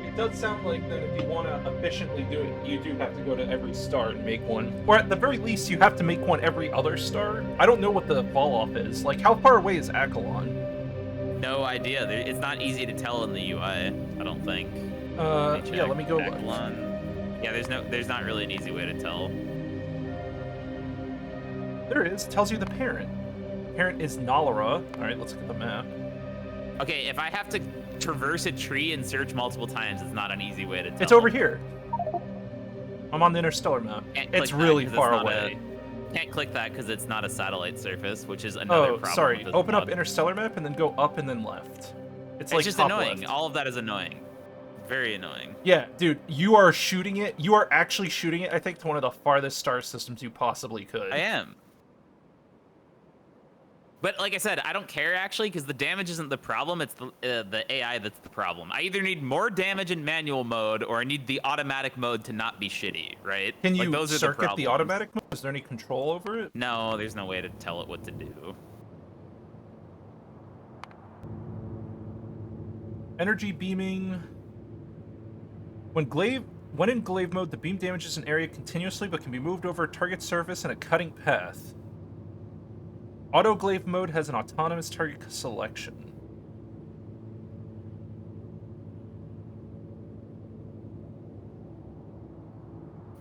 A: It does sound like that if you want to efficiently do it, you do have to go to every star and make one. Or at the very least, you have to make one every other star. I don't know what the fall off is. Like, how far away is Akalon?
C: No idea. It's not easy to tell in the UI, I don't think.
A: Yeah, let me go look.
C: Yeah, there's not really an easy way to tell.
A: There is. It tells you the parent. Parent is Nalara. All right, let's look at the map.
C: Okay, if I have to traverse a tree and search multiple times, it's not an easy way to tell.
A: It's over here. I'm on the interstellar map. It's really far away.
C: Can't click that because it's not a satellite surface, which is another problem.
A: Sorry.
C: with this
A: Open up
C: mod.
A: interstellar map and then go up and then left. It's like
C: just
A: top
C: annoying.
A: left.
C: All of that is annoying. Very annoying.
A: Yeah, dude, you are shooting it. You are actually shooting it, I think, to one of the farthest star systems you possibly could.
C: I am. But like I said, I don't care actually because the damage isn't the problem. It's the AI that's the problem. I either need more damage in manual mode or I need the automatic mode to not be shitty, right?
A: Can
C: like,
A: you
C: those are
A: circuit the
C: problems.
A: automatic mode? Is there any control over it?
C: No, there's no way to tell it what to do.
A: Energy beaming. When in glaive mode, the beam damages an area continuously but can be moved over a target surface in a cutting path. Auto glaive mode has an autonomous target selection.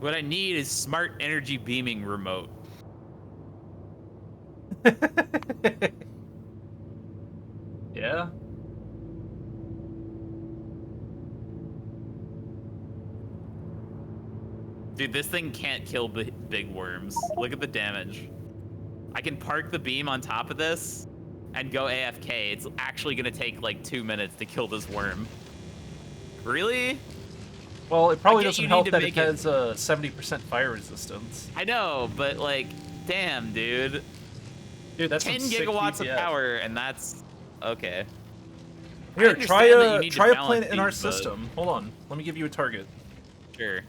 C: What I need is smart energy beaming remote.
A: Yeah.
C: Dude, this thing can't kill big worms. Look at the damage. I can park the beam on top of this and go AFK. It's actually gonna take like 2 minutes to kill this worm. Really?
A: Well, it probably
C: I get
A: doesn't
C: you
A: help
C: need to
A: that it
C: make it-
A: has 70% fire resistance.
C: I know, but like, damn, dude.
A: Dude, that's
C: 10
A: some sick
C: gigawatts of
A: DPS.
C: power, and that's okay.
A: Here,
C: understand
A: try
C: that you
A: a
C: need to
A: try a
C: balance
A: planet in our
C: these, but-
A: system. Hold on, let me give you a target.
C: Sure.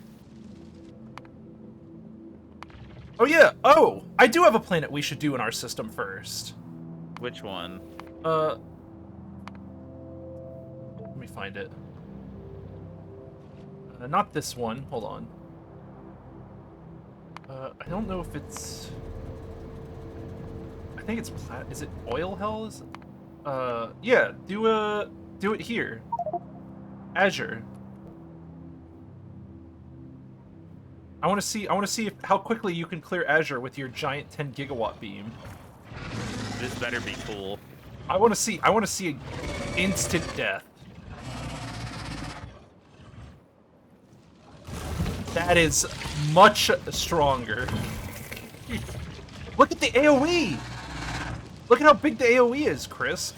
A: Oh yeah. Oh, I do have a planet we should do in our system first.
C: Which one?
A: Let me find it. Not this one. Hold on. I don't know if it's. I think it's Is it Oil Hell? Yeah. Do it here. Azure. I want to see how quickly you can clear Azure with your giant 10 gigawatt beam.
C: This better be cool.
A: I want to see instant death. That is much stronger. Look at the AoE! Look at how big the AoE is, Chris.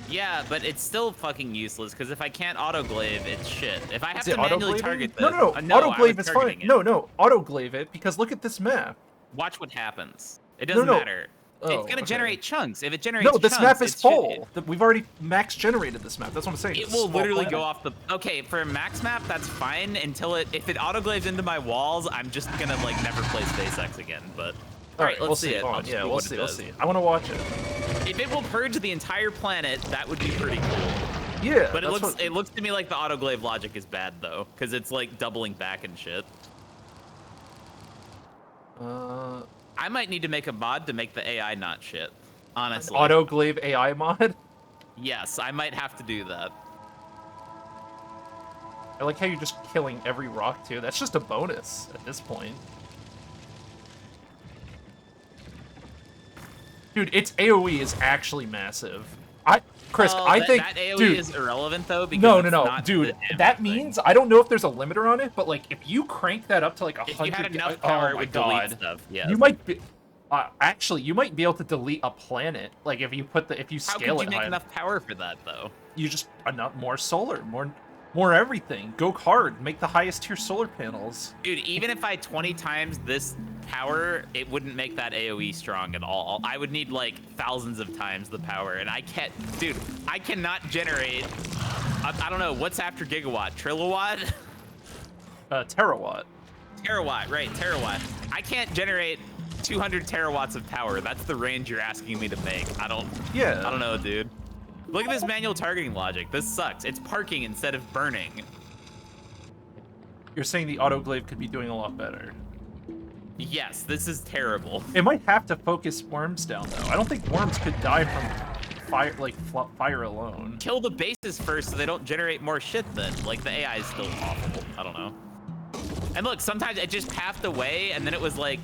C: Yeah, but it's still fucking useless because if I can't autoglaive, it's shit. If I have
A: Is it
C: to manually
A: autoglaving?
C: target this,
A: No,
C: I
A: autoglaive
C: was
A: is
C: targeting
A: fine.
C: it.
A: No, autoglaive it because look at this map.
C: Watch what happens. It doesn't
A: No.
C: matter.
A: Oh,
C: it's gonna
A: okay.
C: generate chunks. If it generates
A: No, this
C: chunks,
A: map is
C: it's
A: full.
C: shitty.
A: We've already max generated this map. That's what I'm saying.
C: It
A: It's a
C: will
A: small
C: literally go
A: planet.
C: off the. Okay, for a max map, that's fine until if it autoglaves into my walls, I'm just gonna like never play SpaceX again. But all right, let's
A: we'll
C: see it.
A: Hold
C: I'll
A: on.
C: just
A: Yeah,
C: see
A: we'll
C: what
A: see.
C: it
A: We'll
C: does.
A: see. I want to watch it.
C: If it will purge the entire planet, that would be pretty cool.
A: Yeah,
C: But
A: that's
C: it looks to me like the autoglaive logic is bad though, because it's like doubling back and shit. I might need to make a mod to make the AI not shit. Honestly.
A: Autoglaive AI mod.
C: Yes, I might have to do that.
A: I like how you're just killing every rock too. That's just a bonus at this point. Dude, its AoE is actually massive. Chris, I think,
C: that AoE
A: dude,
C: is irrelevant though because
A: no,
C: it's not
A: dude.
C: the damage
A: That
C: thing.
A: means I don't know if there's a limiter on it, but like if you crank that up to like 100,
C: If you had enough power,
A: oh
C: it
A: my
C: would
A: god,
C: delete stuff. Yeah.
A: you might be. Actually, you might be able to delete a planet. Like if you
C: How
A: scale
C: could
A: it
C: you make
A: high.
C: enough power for that though?
A: You just more solar, more everything. Go hard. Make the highest tier solar panels.
C: Dude, even if I 20 times this power, it wouldn't make that AoE strong at all. I would need like thousands of times the power, and I can't, dude, I cannot generate, I don't know, what's after gigawatt? Trilowatt?
A: Terawatt.
C: Terawatt, right, terawatt. I can't generate 200 terawatts of power. That's the range you're asking me to make. I don't know, dude. Look at this manual targeting logic. This sucks. It's parking instead of burning.
A: You're saying the autoglaive could be doing a lot better.
C: Yes, this is terrible.
A: It might have to focus worms down though. I don't think worms could die from fire, fire alone.
C: Kill the bases first so they don't generate more shit then. Like, the AI is still awful. I don't know. And look, sometimes it just pathed away, and then it was like,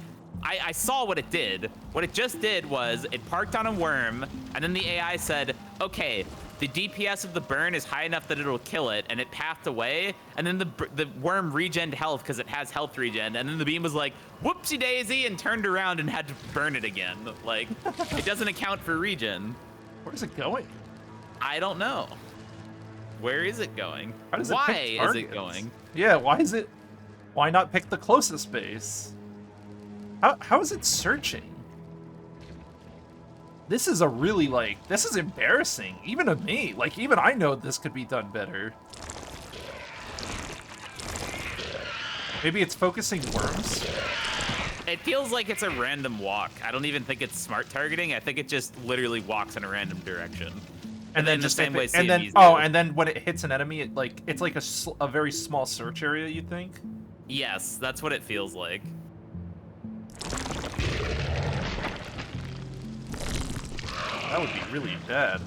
C: I saw what it did. What it just did was it parked on a worm, and then the AI said, okay, the DPS of the burn is high enough that it'll kill it, and it pathed away, and then the worm regened health because it has health regen, and then the beam was like, whoopsie daisy, and turned around and had to burn it again. Like, it doesn't account for regen.
A: Where's it going?
C: I don't know. Where is it going?
A: How does it
C: Why
A: pick
C: is it
A: targets?
C: going?
A: Yeah, why not pick the closest base? How is it searching? This is a really, like, this is embarrassing, even to me. Like, even I know this could be done better. Maybe it's focusing worms?
C: It feels like it's a random walk. I don't even think it's smart targeting. I think it just literally walks in a random direction. And then
A: just
C: the same way
A: and then
C: CMEs do.
A: and then when it hits an enemy, it's like a very small search area, you think?
C: Yes, that's what it feels like.
A: That would be really bad.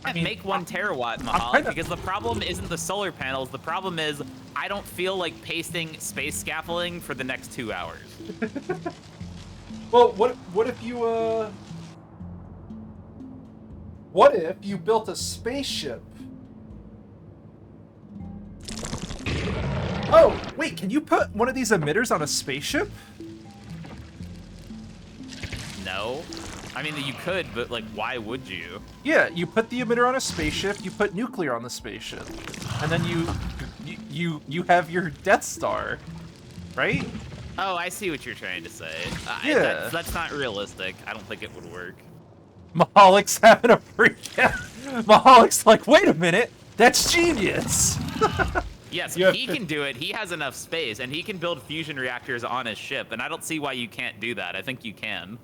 C: I mean, make 1 terawatt, Mahal, because the problem isn't the solar panels. The problem is I don't feel like pasting space scaffolding for the next 2 hours.
A: Well, what if you what if you built a spaceship? Oh, wait, can you put one of these emitters on a spaceship?
C: No. I mean, you could, but, like, why would you?
A: Yeah, you put the emitter on a spaceship, you put nuclear on the spaceship, and then you have your Death Star, right?
C: Oh, I see what you're trying to say.
A: Yeah.
C: That's not realistic. I don't think it would work.
A: Mahalik's having a freak out. Mahalik's like, wait a minute, that's genius!
C: Yes,
A: Yeah.
C: he can do it. He has enough space, and he can build fusion reactors on his ship, and I don't see why you can't do that. I think you can.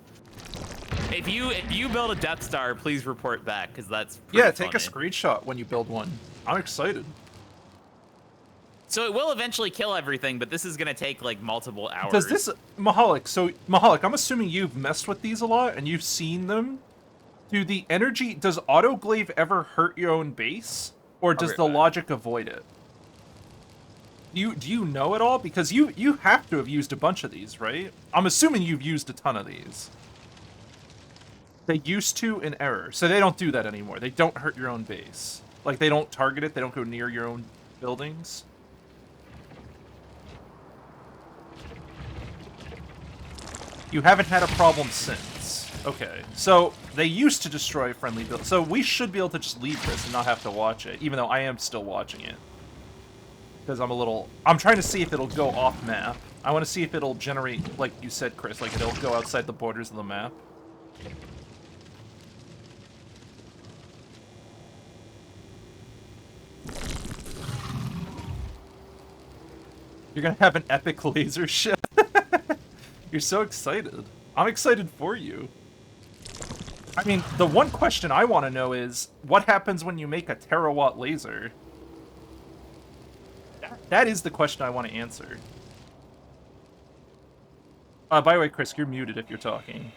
C: If you build a Death Star, please report back, because that's pretty
A: Take a
C: funny.
A: screenshot when you build one. I'm excited.
C: So it will eventually kill everything, but this is going to take, like, multiple hours.
A: Does this... Mahalik, I'm assuming you've messed with these a lot, and you've seen them. Does autoglaive ever hurt your own base? Or does the logic avoid it? Do you know at all? Because you have to have used a bunch of these, right? I'm assuming you've used a ton of these. They used to in error, so they don't do that anymore. They don't hurt your own base. Like, they don't target it, they don't go near your own buildings. You haven't had a problem since. Okay, so they used to destroy friendly buildings. So we should be able to just leave this and not have to watch it, even though I am still watching it. Because I'm trying to see if it'll go off map. I want to see if it'll generate, like you said, Chris, like it'll go outside the borders of the map. You're gonna have an epic laser ship. You're so excited. I'm excited for you. I mean, the one question I want to know is, what happens when you make a terawatt laser? That is the question I want to answer. By the way, Chris, you're muted if you're talking.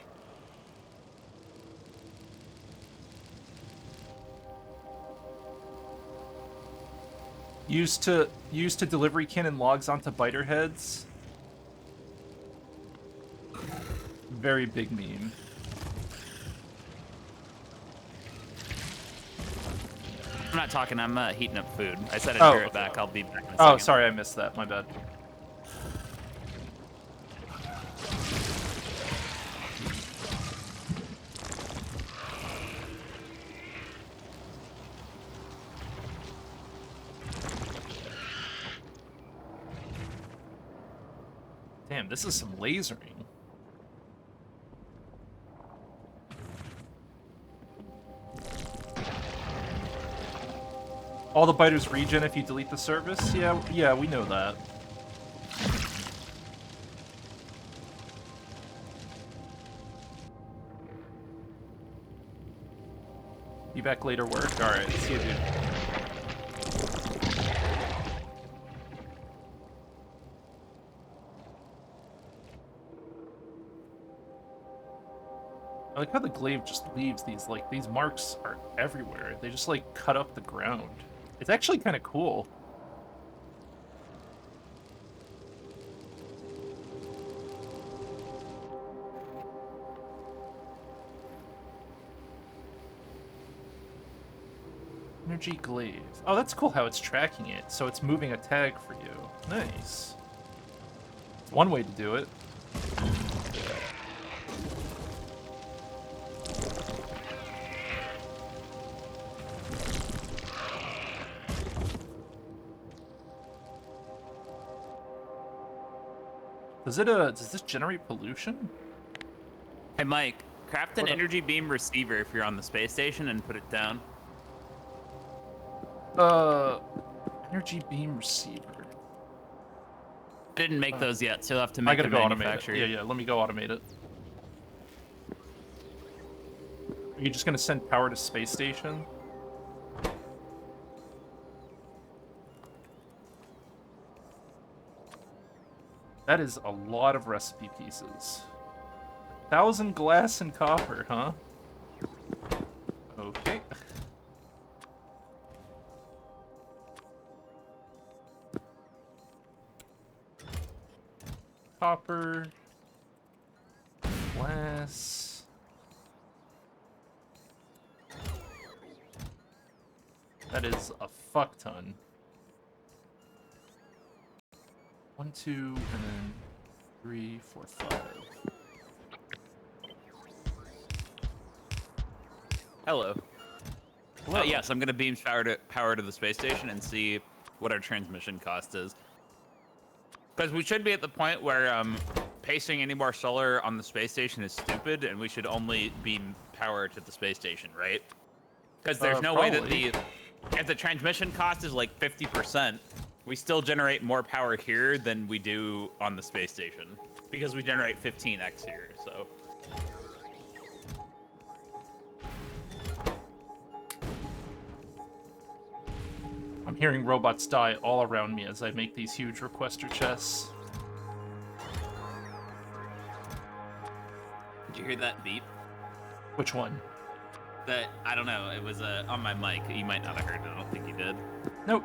A: Used to delivery cannon logs onto biter heads. Very big meme.
C: I'm not talking, I'm heating up food. I said I'd be right back. I'll be back in a second.
A: Oh, sorry, I missed that. My bad. Damn, this is some lasering. All the biters regen if you delete the service? Yeah, we know that. Be back later work? Alright, see you, dude. I like how the glaive just leaves these, like, these marks are everywhere. They just, like, cut up the ground. It's actually kind of cool. Energy glaive. Oh, that's cool how it's tracking it. So it's moving a tag for you. Nice. It's one way to do it. Does this generate pollution?
C: Hey, Mike, craft an
A: What up?
C: energy beam receiver if you're on the space station and put it down.
A: Energy beam receiver.
C: I didn't make those yet, so you'll have to
A: I
C: make
A: gotta
C: them
A: go automate it.
C: manufactured.
A: Yeah, let me go automate it. Are you just gonna send power to space station? That is a lot of recipe pieces. 1,000 glass and copper, huh? Okay. Copper. Glass. That is a fuck ton. 1, 2, and then 3, 4, 5.
C: Hello.
A: Hello.
C: Yes, I'm gonna beam power to the space station and see what our transmission cost is. Because we should be at the point where pasting any more solar on the space station is stupid, and we should only beam power to the space station, right? Because there's no way that if the transmission cost is like 50%, we still generate more power here than we do on the space station. Because we generate 15x here, so.
A: I'm hearing robots die all around me as I make these huge requester chests.
C: Did you hear that beep?
A: Which one?
C: I don't know, it was on my mic. You might not have heard it, I don't think you did.
A: Nope.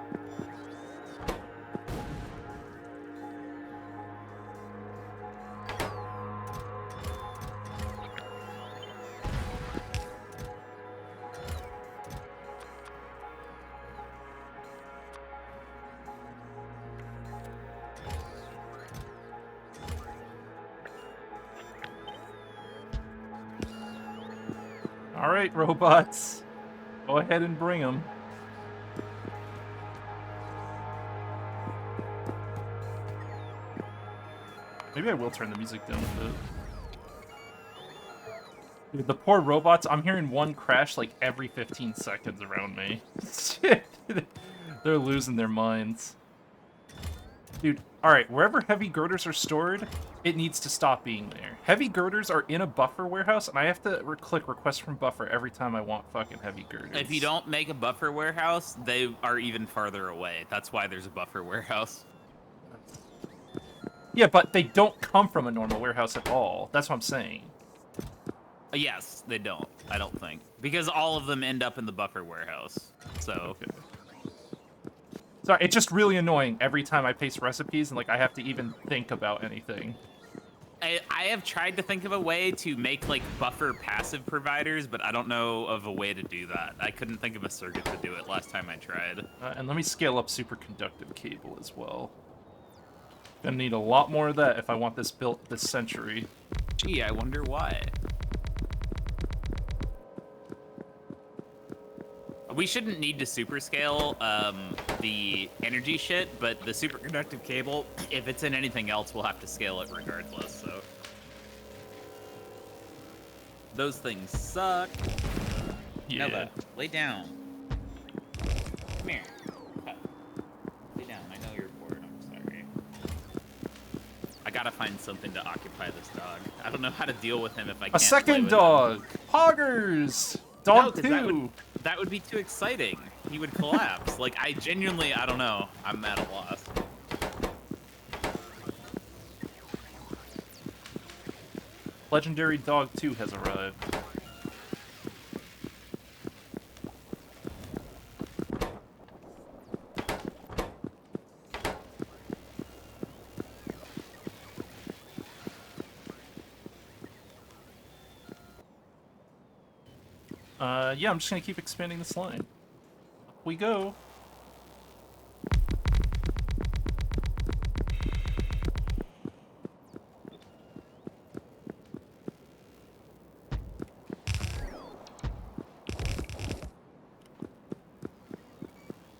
A: All right, robots. Go ahead and bring them. Maybe I will turn the music down a bit. Dude, the poor robots, I'm hearing one crash like every 15 seconds around me. Shit. They're losing their minds. Dude, alright, wherever heavy girders are stored, it needs to stop being there. Heavy girders are in a buffer warehouse, and I have to click request from buffer every time I want fucking heavy girders.
C: If you don't make a buffer warehouse, they are even farther away. That's why there's a buffer warehouse.
A: Yeah, but they don't come from a normal warehouse at all. That's what I'm saying.
C: Yes, they don't. I don't think. Because all of them end up in the buffer warehouse. So.
A: Okay. Sorry, it's just really annoying every time I paste recipes and, like, I have to even think about anything.
C: I have tried to think of a way to make, like, buffer passive providers, but I don't know of a way to do that. I couldn't think of a circuit to do it last time I tried.
A: And let me scale up superconductive cable as well. Gonna need a lot more of that if I want this built this century.
C: Gee, I wonder why. We shouldn't need to superscale the energy shit, but the superconductive cable, if it's in anything else, we'll have to scale it regardless, so. Those things suck.
A: Yeah.
C: Nova, lay down. Come here. Lay down, I know you're bored, I'm sorry. I gotta find something to occupy this dog. I don't know how to deal with him if I can't
A: A second dog! Poggers! Dog 2!
C: That would be too exciting. He would collapse. Like, I don't know. I'm at a loss.
A: Legendary Dog 2 has arrived. Yeah, I'm just gonna keep expanding this line. Up we go.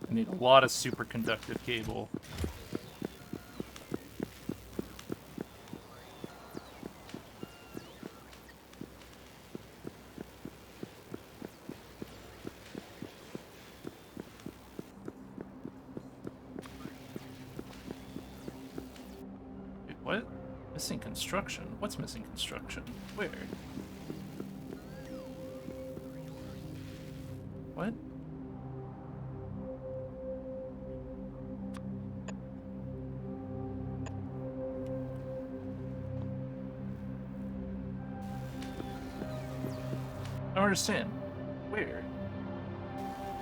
A: I need a lot of superconductive cable. Missing construction? What's missing construction? Where? What? I don't understand. Where?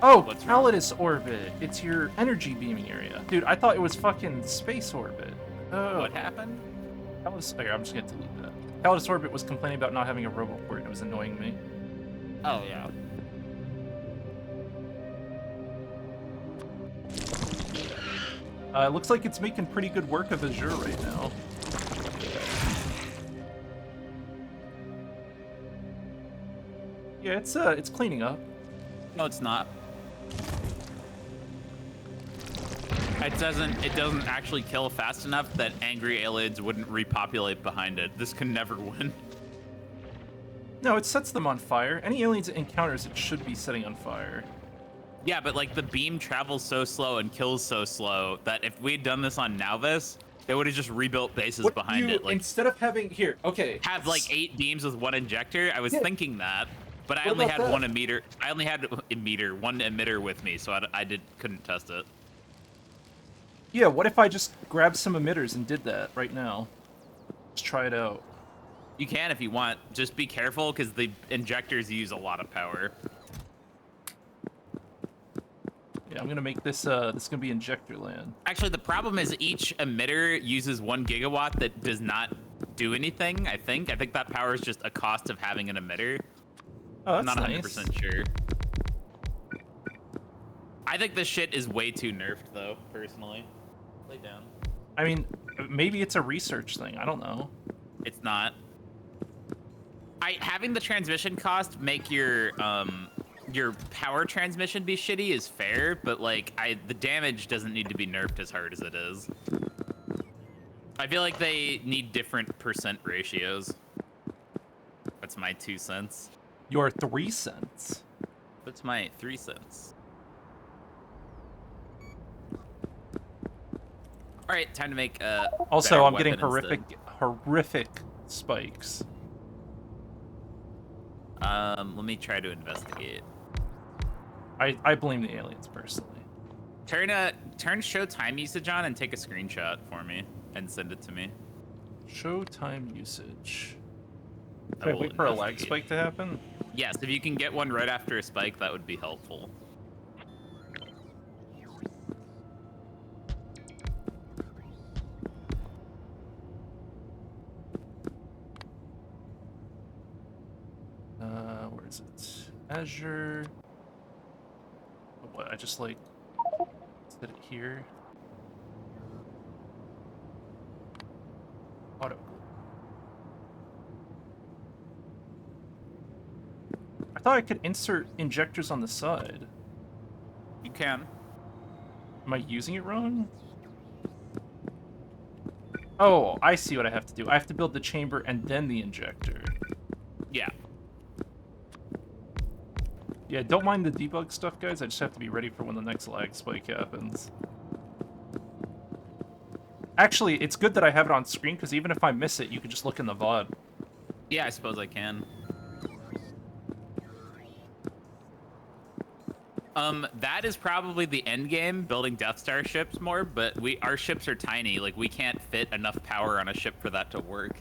A: Oh,
C: What's wrong?
A: Calidus orbit. It's your energy beaming area. Dude, I thought it was fucking space orbit. Oh.
C: What happened?
A: Calidus, okay, I'm just gonna delete that. Calidus orbit was complaining about not having a roboport. It was annoying me.
C: Oh, yeah.
A: It looks like it's making pretty good work of Azure right now. Yeah, it's cleaning up.
C: No, it's not. It doesn't actually kill fast enough that angry aliens wouldn't repopulate behind it. This can never win.
A: No, it sets them on fire. Any aliens it encounters, it should be setting on fire.
C: Yeah, but like the beam travels so slow and kills so slow that if we'd done this on Nauvis, it would have just rebuilt bases behind it. Like
A: instead of having here, okay,
C: have like 8 beams with 1 injector. I was thinking that, but I
A: What
C: only
A: about
C: had
A: that?
C: one emitter. I only had one emitter with me, so I couldn't test it.
A: Yeah, what if I just grabbed some emitters and did that right now? Let's try it out.
C: You can if you want. Just be careful because the injectors use a lot of power.
A: Yeah, I'm gonna make this this is gonna be injector land.
C: Actually, the problem is each emitter uses 1 gigawatt that does not do anything. I think that power is just a cost of having an emitter.
A: Oh,
C: I'm
A: that's
C: not
A: nice.
C: 100% sure. I think this shit is way too nerfed, though. Personally, lay down.
A: I mean, maybe it's a research thing. I don't know.
C: It's not. Having the transmission cost make your power transmission be shitty is fair, but like the damage doesn't need to be nerfed as hard as it is. I feel like they need different percent ratios. That's my 2 cents.
A: Your 3 cents.
C: That's my 3 cents. All right, time to make
A: Also,
C: better
A: I'm getting
C: weapon
A: horrific spikes.
C: Let me try to investigate.
A: I blame the aliens personally.
C: Turn show time usage on and take a screenshot for me and send it to me.
A: Show time usage.
C: I
A: Wait,
C: will
A: wait for a lag
C: investigate.
A: spike to happen?
C: Yes, if you can get one right after a spike, that would be helpful.
A: Where is it? Azure. Oh, what? I just like set it here. Auto. I thought I could insert injectors on the side.
C: You can.
A: Am I using it wrong? Oh, I see what I have to do. I have to build the chamber and then the injector.
C: Yeah.
A: Yeah, don't mind the debug stuff, guys. I just have to be ready for when the next lag spike happens. Actually, it's good that I have it on screen, because even if I miss it, you can just look in the VOD.
C: Yeah, I suppose I can. That is probably the end game, building Death Star ships more, but our ships are tiny. Like, we can't fit enough power on a ship for that to work.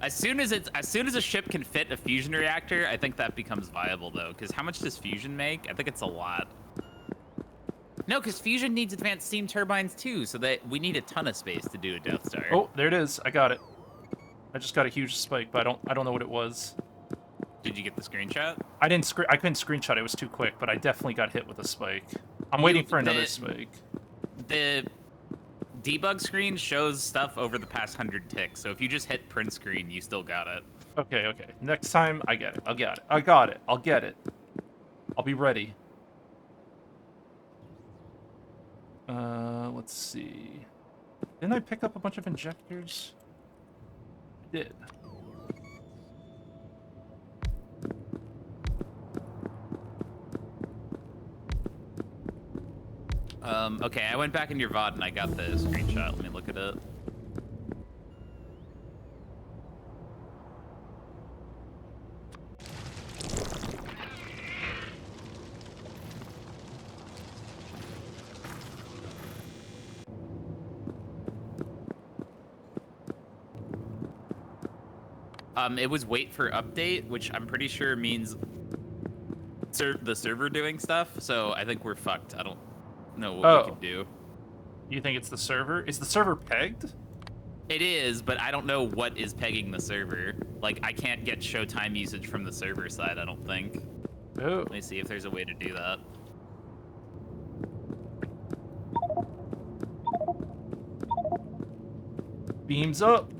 C: As soon as a ship can fit a fusion reactor, I think that becomes viable, though. Because how much does fusion make? I think it's a lot. No, because fusion needs advanced steam turbines too, so that we need a ton of space to do a Death Star.
A: Oh, there it is. I got it. I just got a huge spike, but I don't know what it was.
C: Did you get the screenshot?
A: I couldn't screenshot. It was too quick, but I definitely got hit with a spike. I'm waiting for another spike.
C: The debug screen shows stuff over the past 100 ticks, so if you just hit print screen, you still got it.
A: Okay, okay. Next time, I get it. I'll get it. I got it. I'll get it. I'll be ready. Let's see. Didn't I pick up a bunch of injectors? I did.
C: Okay, I went back in your VOD and I got the screenshot. Let me look at it. It was wait for update, which I'm pretty sure means the server doing stuff. So I think we're fucked. I don't know what we can do.
A: You think it's the server? Is the server pegged?
C: It is, but I don't know what is pegging the server. Like, I can't get showtime usage from the server side, I don't think.
A: Oh.
C: Let me see if there's a way to do that.
A: Beams up.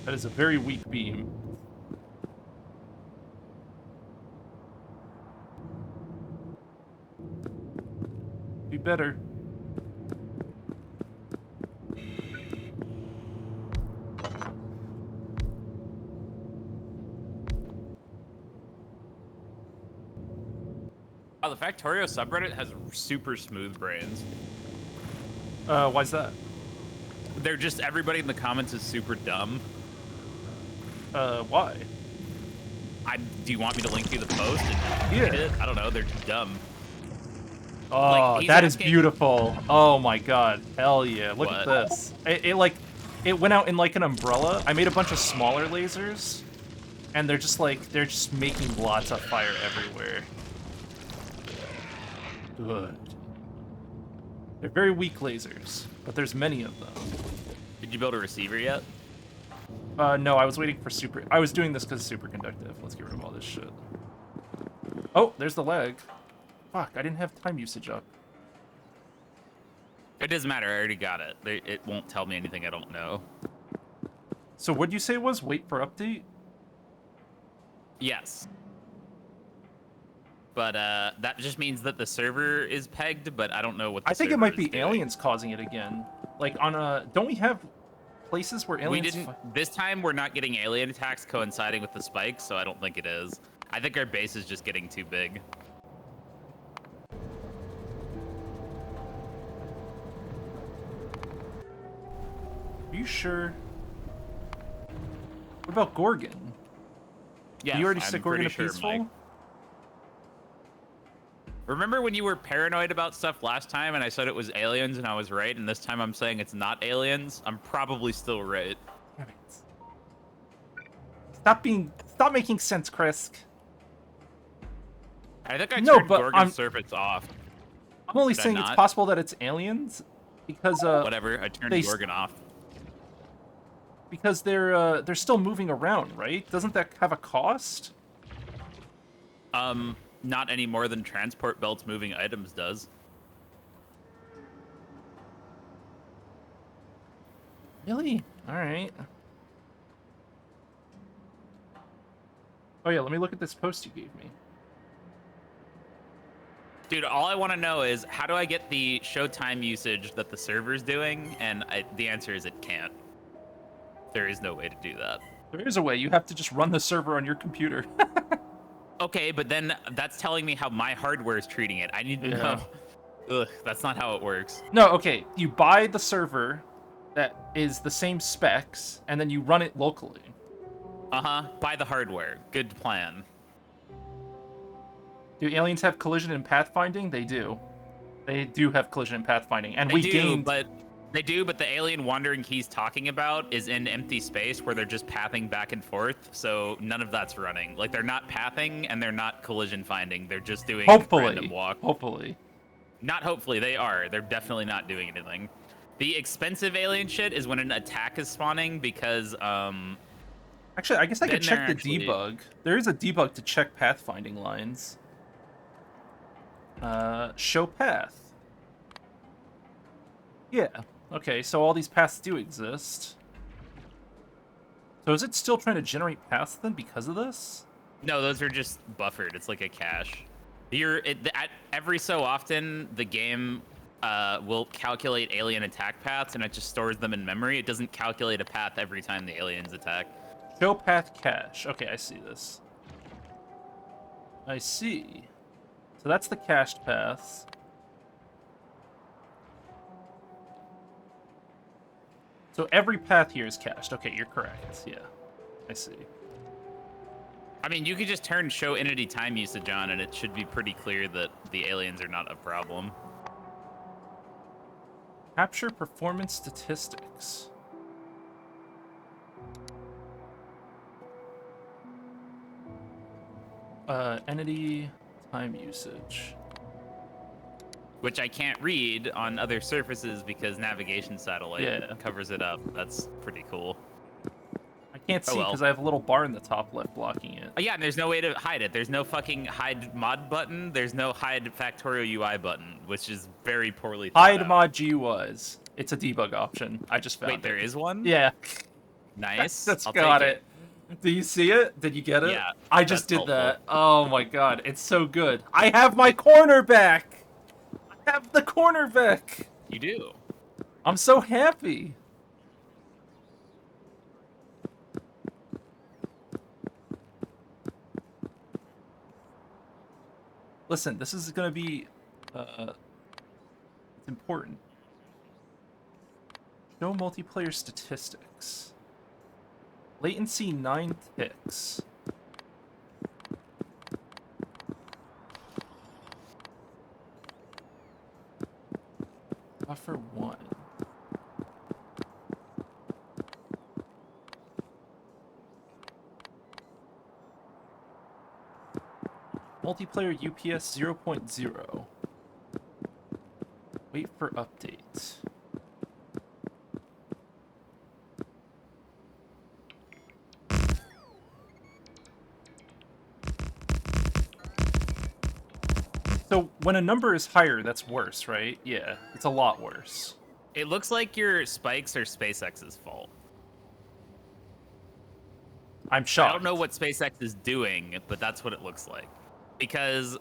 A: That is a very weak beam. Be better.
C: Oh, the Factorio subreddit has super smooth brains.
A: Why's that?
C: They're just, everybody in the comments is super dumb.
A: Why?
C: Do you want me to link you the post?
A: Yeah.
C: It? I don't know, they're dumb.
A: Oh,
C: Like,
A: that is beautiful. Oh my god. Hell yeah. Look
C: What?
A: at this. It went out in like an umbrella. I made a bunch of smaller lasers. And they're just making lots of fire everywhere. Good. They're very weak lasers, but there's many of them.
C: Did you build a receiver yet?
A: No, I was waiting for super... I was doing this because it's super conductive. Let's get rid of all this shit. Oh, there's the lag. Fuck, I didn't have time usage up.
C: It doesn't matter, I already got it. It won't tell me anything I don't know.
A: So what'd you say it was? Wait for update?
C: Yes. But that just means that the server is pegged, but I don't know what the
A: I think it
C: server
A: might
C: is
A: be
C: doing.
A: aliens causing it again. Like on a... Don't we have places where aliens...
C: We didn't... This time we're not getting alien attacks coinciding with the spikes, so I don't think it is. I think our base is just getting too big.
A: Are you sure? What about Gorgon?
C: Yeah,
A: you already
C: I'm
A: said Gorgon
C: pretty sure,
A: peaceful?
C: Mike. Remember when you were paranoid about stuff last time and I said it was aliens and I was right, and this time I'm saying it's not aliens? I'm probably still right.
A: Damn it. Stop making sense, Chris.
C: I think I
A: No,
C: turned
A: but
C: Gorgon's surface off.
A: I'm only
C: Did I
A: saying it's
C: not?
A: possible that it's aliens because
C: Whatever, I turned
A: they
C: Gorgon off.
A: because they're still moving around, right? Doesn't that have a cost?
C: Not any more than transport belts moving items does.
A: Really? All right. Oh yeah, let me look at this post you gave me.
C: Dude, all I want to know is how do I get the showtime usage that the server's doing? And the answer is it can't. There is no way to do that.
A: There is a way. You have to just run the server on your computer.
C: Okay, but then that's telling me how my hardware is treating it. I need to know. Ugh, that's not how it works.
A: No, okay. You buy the server that is the same specs, and then you run it locally.
C: Uh-huh. Buy the hardware. Good plan.
A: Do aliens have collision and pathfinding? They do. They do have collision and pathfinding, and we gained.
C: They do, but the alien wandering he's talking about is in empty space where they're just pathing back and forth, so none of that's running. Like, they're not pathing, and they're not collision finding. They're just doing random walk.
A: Hopefully.
C: Not hopefully, they are. They're definitely not doing anything. The expensive alien shit is when an attack is spawning, because,
A: Actually, I guess I could check the
C: actually...
A: debug. There is a debug to check pathfinding lines. Show path. Yeah. Okay, so all these paths do exist. So is it still trying to generate paths then because of this?
C: No, those are just buffered. It's like a cache. Every so often, the game will calculate alien attack paths, and it just stores them in memory. It doesn't calculate a path every time the aliens attack.
A: Show path cache. Okay, I see this. I see. So that's the cached paths. So every path here is cached. Okay, you're correct. Yeah, I see.
C: I mean, you could just turn show entity time usage on, and it should be pretty clear that the aliens are not a problem.
A: Capture performance statistics. Entity time usage.
C: Which I can't read on other surfaces because navigation satellite covers it up. That's pretty cool.
A: I can't see because I have a little bar in the top left blocking it.
C: Oh, yeah, and there's no way to hide it. There's no fucking hide mod button. There's no hide Factorio UI button, which is very poorly thought
A: Hide
C: out.
A: mod GUIs. It's a debug option. I just found it.
C: Wait, there is one?
A: Yeah.
C: Nice.
A: That's
C: I'll
A: got
C: take
A: it. Do you see it? Did you get it?
C: Yeah.
A: I just did
C: helpful.
A: that. Oh my god, it's so good. I have my corner back! I have the corner back!
C: You do.
A: I'm so happy. Listen, this is gonna be, it's important. Show multiplayer statistics. Latency 9 ticks. Buffer 1. Multiplayer UPS 0.0. Wait for updates. So when a number is higher, that's worse, right? Yeah, it's a lot worse.
C: It looks like your spikes are SpaceX's fault.
A: I'm shocked.
C: I don't know what SpaceX is doing, but that's what it looks like. Because,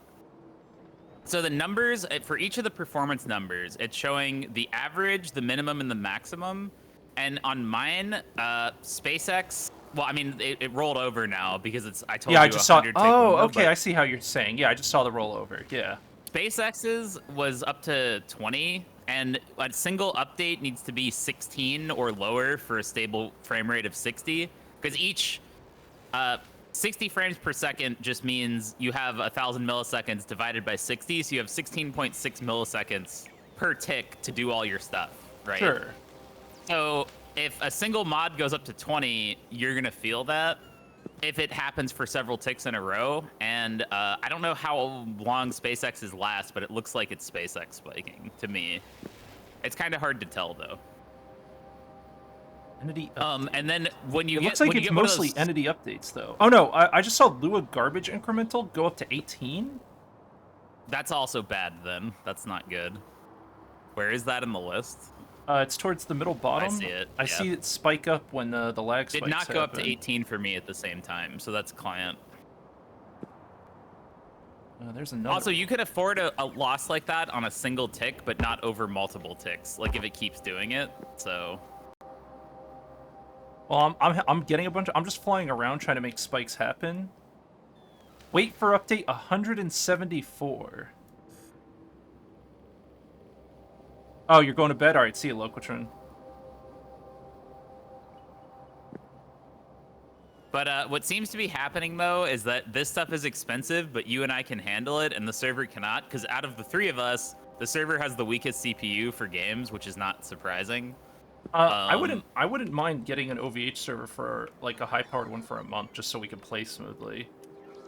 C: so the numbers, for each of the performance numbers, it's showing the average, the minimum, and the maximum. And on mine, SpaceX, well, I mean, it rolled over now because it's, I told you,
A: I just saw.
C: 100 tick
A: Oh,
C: window,
A: okay,
C: but
A: I see how you're saying. Yeah, I just saw the rollover. Yeah.
C: SpaceX's was up to 20, and a single update needs to be 16 or lower for a stable frame rate of 60. Because each 60 frames per second just means you have 1,000 milliseconds divided by 60, so you have 16.6 milliseconds per tick to do all your stuff, right?
A: Sure.
C: So if a single mod goes up to 20, you're gonna feel that if it happens for several ticks in a row. And I don't know how long SpaceX's last, but it looks like it's SpaceX spiking to me. It's kind of hard to tell though.
A: Entity
C: and then when you
A: it
C: get,
A: looks like
C: when you
A: it's
C: get one of
A: mostly
C: those,
A: entity updates though. Oh no, I just saw Lua garbage incremental go up to 18.
C: that's also bad then. That's not good. Where is that in the list?
A: It's towards the middle bottom.
C: I see it.
A: I see it spike up when the lag spikes
C: Did not go up to
A: happen.
C: 18 for me at the same time, so that's client.
A: There's another.
C: Also, you could afford a loss like that on a single tick, but not over multiple ticks, like if it keeps doing it, so...
A: Well, I'm getting a bunch. I'm just flying around trying to make spikes happen. Wait for update 174. Oh, you're going to bed? All right, see you, Loquatron.
C: But what seems to be happening, though, is that this stuff is expensive, but you and I can handle it, and the server cannot, because out of the three of us, the server has the weakest CPU for games, which is not surprising.
A: I wouldn't mind getting an OVH server for like a high-powered one for a month, just so we can play smoothly.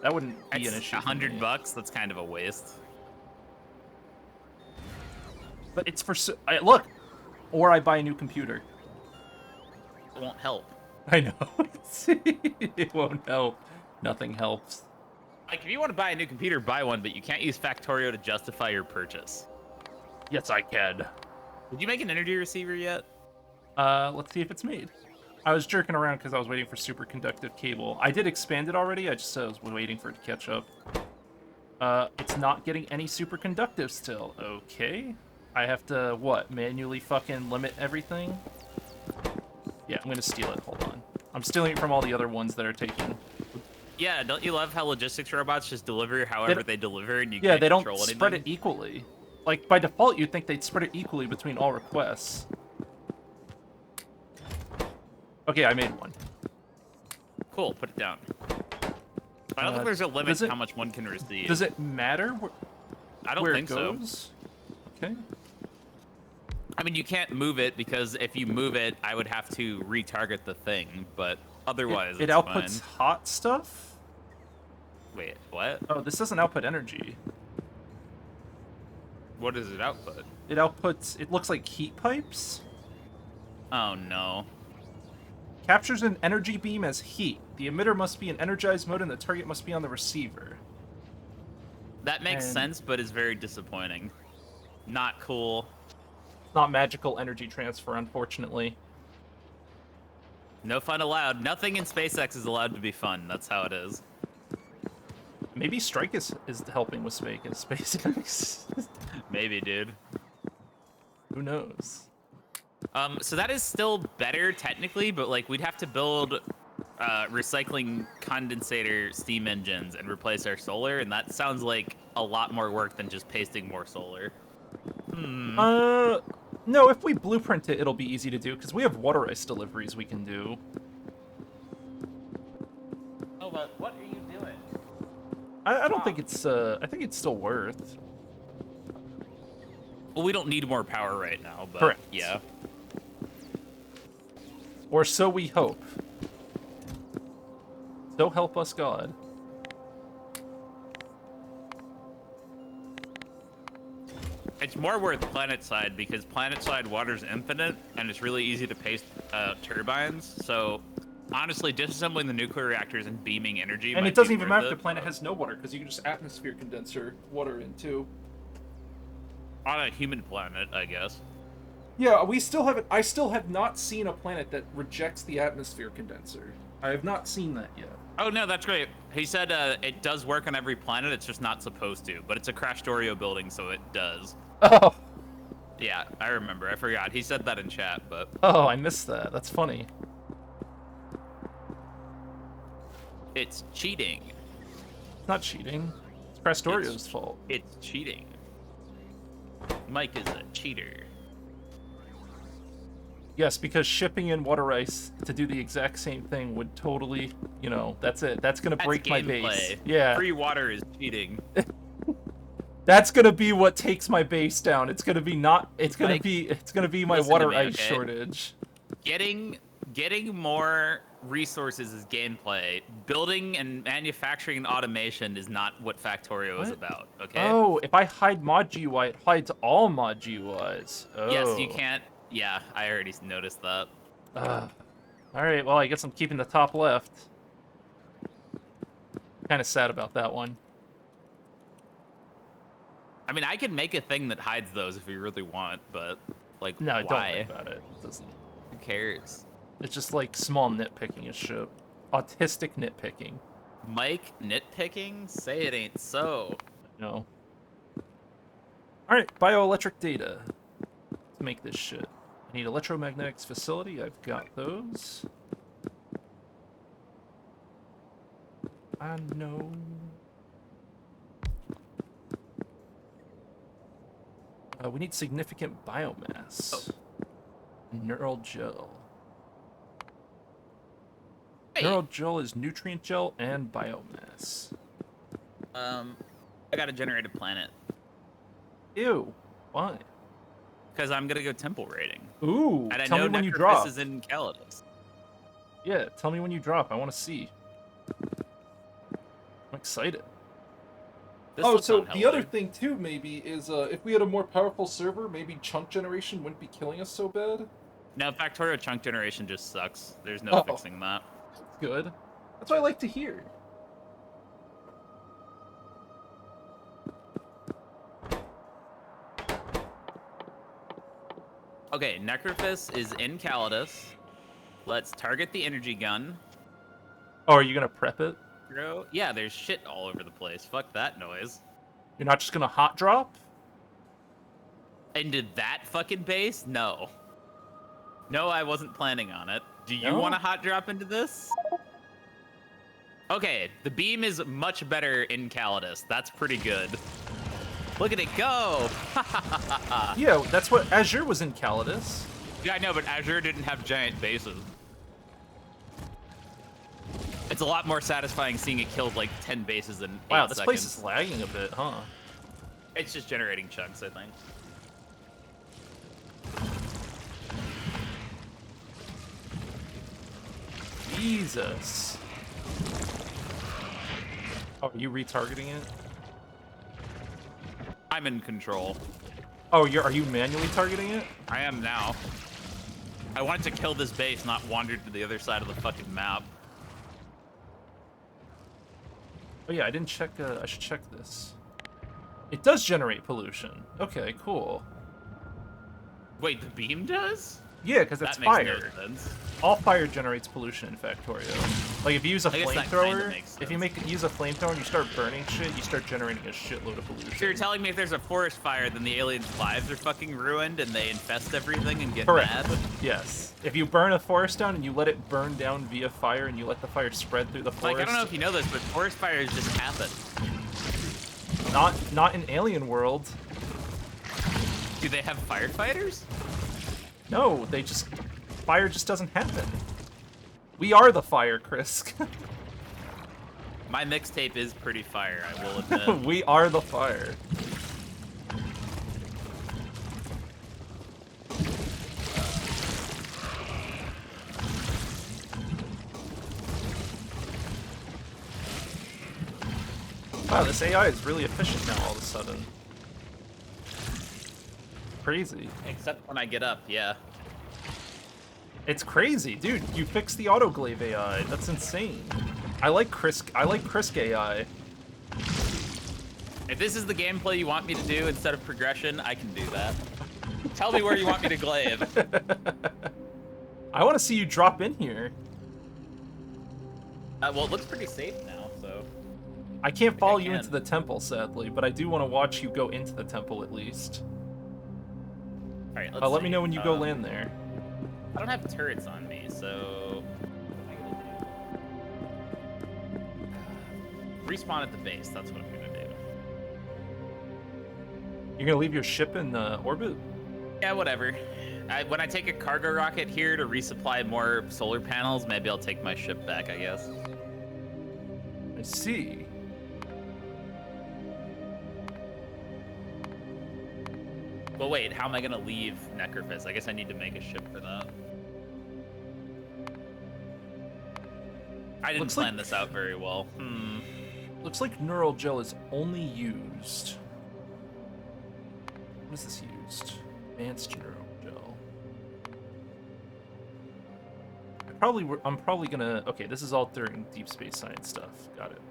A: That wouldn't be an issue.
C: $100? That's kind of a waste.
A: But it's for look, or I buy a new computer.
C: It won't help.
A: I know. See, it won't help. Nothing helps.
C: Like, if you want to buy a new computer, buy one, but you can't use Factorio to justify your purchase.
A: Yes, I can.
C: Did you make an energy receiver yet?
A: Let's see if it's made. I was jerking around because I was waiting for superconductive cable. I did expand it already. I just was waiting for it to catch up. It's not getting any superconductive still. Okay. I have to, what, manually fucking limit everything? Yeah, I'm gonna steal it. Hold on. I'm stealing it from all the other ones that are taking.
C: Yeah, don't you love how logistics robots just deliver however they deliver and you
A: yeah,
C: can't
A: they don't
C: control anything?
A: spread it equally. Like, by default, you'd think they'd spread it equally between all requests. Okay, I made one.
C: Cool, put it down. I don't think there's a limit
A: does
C: to
A: it-
C: how much one can receive.
A: Does it matter
C: I don't
A: where
C: think
A: it
C: so.
A: goes? Okay.
C: I mean, you can't move it because if you move it, I would have to retarget the thing. But otherwise,
A: It
C: it's
A: outputs
C: fine.
A: hot stuff?
C: Wait, what?
A: Oh, this doesn't output energy.
C: What does it output?
A: It outputs, it looks like heat pipes.
C: Oh no.
A: Captures an energy beam as heat. The emitter must be in energized mode and the target must be on the receiver.
C: That makes
A: And-
C: sense, but is very disappointing. Not cool.
A: Not magical energy transfer, unfortunately.
C: No fun allowed. Nothing in SpaceX is allowed to be fun. That's how it is.
A: Maybe Strike is helping with SpaceX.
C: Maybe, dude.
A: Who knows?
C: So that is still better technically, but like we'd have to build recycling condensator steam engines and replace our solar, and that sounds like a lot more work than just pasting more solar.
A: No, if we blueprint it, it'll be easy to do, because we have water ice deliveries we can do.
C: Oh, but what are you doing?
A: I don't think it's, I think it's still worth.
C: Well, we don't need more power right now, but
A: Correct.
C: yeah.
A: Or so we hope. So help us God.
C: It's more worth planet side because planet side water's infinite and it's really easy to paste turbines. So honestly, disassembling the nuclear reactors and beaming energy.
A: And
C: might
A: it doesn't
C: be
A: even
C: worth
A: matter if
C: it.
A: the planet has no water, because you can just atmosphere condenser water in too.
C: On a human planet, I guess.
A: Yeah, we still haven't. I still have not seen a planet that rejects the atmosphere condenser. I have not seen that yet.
C: Oh no, that's great. He said it does work on every planet. It's just not supposed to, but it's a Crashtorio building, so it does.
A: Oh,
C: Yeah, I remember. I forgot. He said that in chat, but
A: I missed that. That's funny.
C: it's cheating.
A: It's not cheating. It's Crastorio's fault.
C: It's cheating. Mike is a cheater.
A: Yes, because shipping in water ice to do the exact same thing would totally, you know, that's it. That's gonna
C: That's
A: break my base.
C: gameplay.
A: Yeah,
C: Free water is cheating.
A: that's gonna be what takes my base down. It's gonna be not. It's gonna
C: Like,
A: be. It's gonna be my
C: listen to
A: water
C: me,
A: ice
C: okay?
A: shortage.
C: Getting more resources is gameplay. Building and manufacturing and automation is not what Factorio is
A: What?
C: about, okay?
A: Oh, if I hide mod GUI, it hides all mod GUIs. Oh.
C: Yes, you can't. Yeah, I already noticed that.
A: All right. Well, I guess I'm keeping the top left. Kind of sad about that one.
C: I mean, I could make a thing that hides those if we really want, but like,
A: No, don't worry
C: why?
A: about it. It doesn't.
C: Who cares?
A: It's just like small nitpicking and shit. Autistic nitpicking.
C: Mike nitpicking? Say it ain't so.
A: No. Alright, bioelectric data. Let's make this shit. I need electromagnetics facility. I've got those. I know. We need significant biomass. Neural gel.
C: Hey,
A: Neural gel is nutrient gel and biomass.
C: I got a generated planet
A: Ew. Why?
C: because I'm gonna go temple raiding,
A: Ooh.
C: and I
A: Tell
C: know
A: me when you
C: Necrophis
A: drop.
C: is in Calidus.
A: Yeah, tell me when you drop. I want to see. I'm excited.
C: This
A: Oh,
C: looks
A: so
C: unhealthy.
A: the other thing too, maybe, is if we had a more powerful server, maybe chunk generation wouldn't be killing us so bad.
C: No, Factorio chunk generation just sucks. There's no
A: Oh.
C: fixing that.
A: Good. That's what I like to hear.
C: Okay, Necrophis is in Calidus. Let's target the energy gun.
A: Oh, are you gonna prep it?
C: Bro, yeah, there's shit all over the place. Fuck that noise.
A: You're not just gonna hot drop?
C: Into that fucking base? No. No, I wasn't planning on it. Do you
A: No?
C: want to hot drop into this? Okay, the beam is much better in Calidus. That's pretty good. Look at it go!
A: Yeah, that's what Azure was in Calidus.
C: Yeah, I know, but Azure didn't have giant bases. It's a lot more satisfying seeing it killed like 10 bases in 8
A: Wow, this place
C: seconds.
A: is lagging a bit, huh?
C: It's just generating chunks, I think.
A: Jesus. Oh, are you retargeting it?
C: I'm in control.
A: Oh, are you manually targeting it?
C: I am now. I wanted to kill this base, not wander to the other side of the fucking map.
A: Oh yeah, I didn't check, I should check this. It does generate pollution. Okay, cool.
C: Wait, the beam does?
A: Yeah, because it's
C: That makes
A: fire.
C: no sense.
A: All fire generates pollution in Factorio. Like if you use a
C: I guess that
A: flamethrower,
C: kinda makes
A: if you
C: sense.
A: use a flamethrower and you start burning shit, you start generating a shitload of pollution.
C: So you're telling me if there's a forest fire, then the aliens' lives are fucking ruined and they infest everything and get
A: Correct.
C: mad?
A: Yes. If you burn a forest down and you let it burn down via fire and you let the fire spread through the forest.
C: Like, I don't know if you know this, but forest fires just happen.
A: Not in Alien World.
C: Do they have firefighters?
A: No, fire just doesn't happen. We are the fire, Chris.
C: My mixtape is pretty fire, I will admit.
A: We are the fire. Wow, this AI is really efficient now all of a sudden. Crazy.
C: Except when I get up, yeah.
A: It's crazy, dude. You fixed the autoglaive AI. That's insane. I like Krisk AI.
C: If this is the gameplay you want me to do instead of progression, I can do that. Tell me where you want me to glaive.
A: I want to see you drop in here.
C: Well, it looks pretty safe now, so...
A: I can't follow you
C: can.
A: into the temple, sadly, but I do want to watch you go into the temple at least.
C: Alright, let's
A: Let me
C: see.
A: know when you go land there.
C: I don't have turrets on me, so... Respawn at the base, that's what I'm gonna do.
A: You're gonna leave your ship in orbit?
C: Yeah, whatever. When I take a cargo rocket here to resupply more solar panels, maybe I'll take my ship back, I guess.
A: I see.
C: But wait, how am I gonna leave Necrophis? I guess I need to make a ship for that. I didn't plan this out very well.
A: Looks like neural gel is only used. What is this used? Advanced neural gel. I'm probably gonna. Okay, this is all during deep space science stuff. Got it.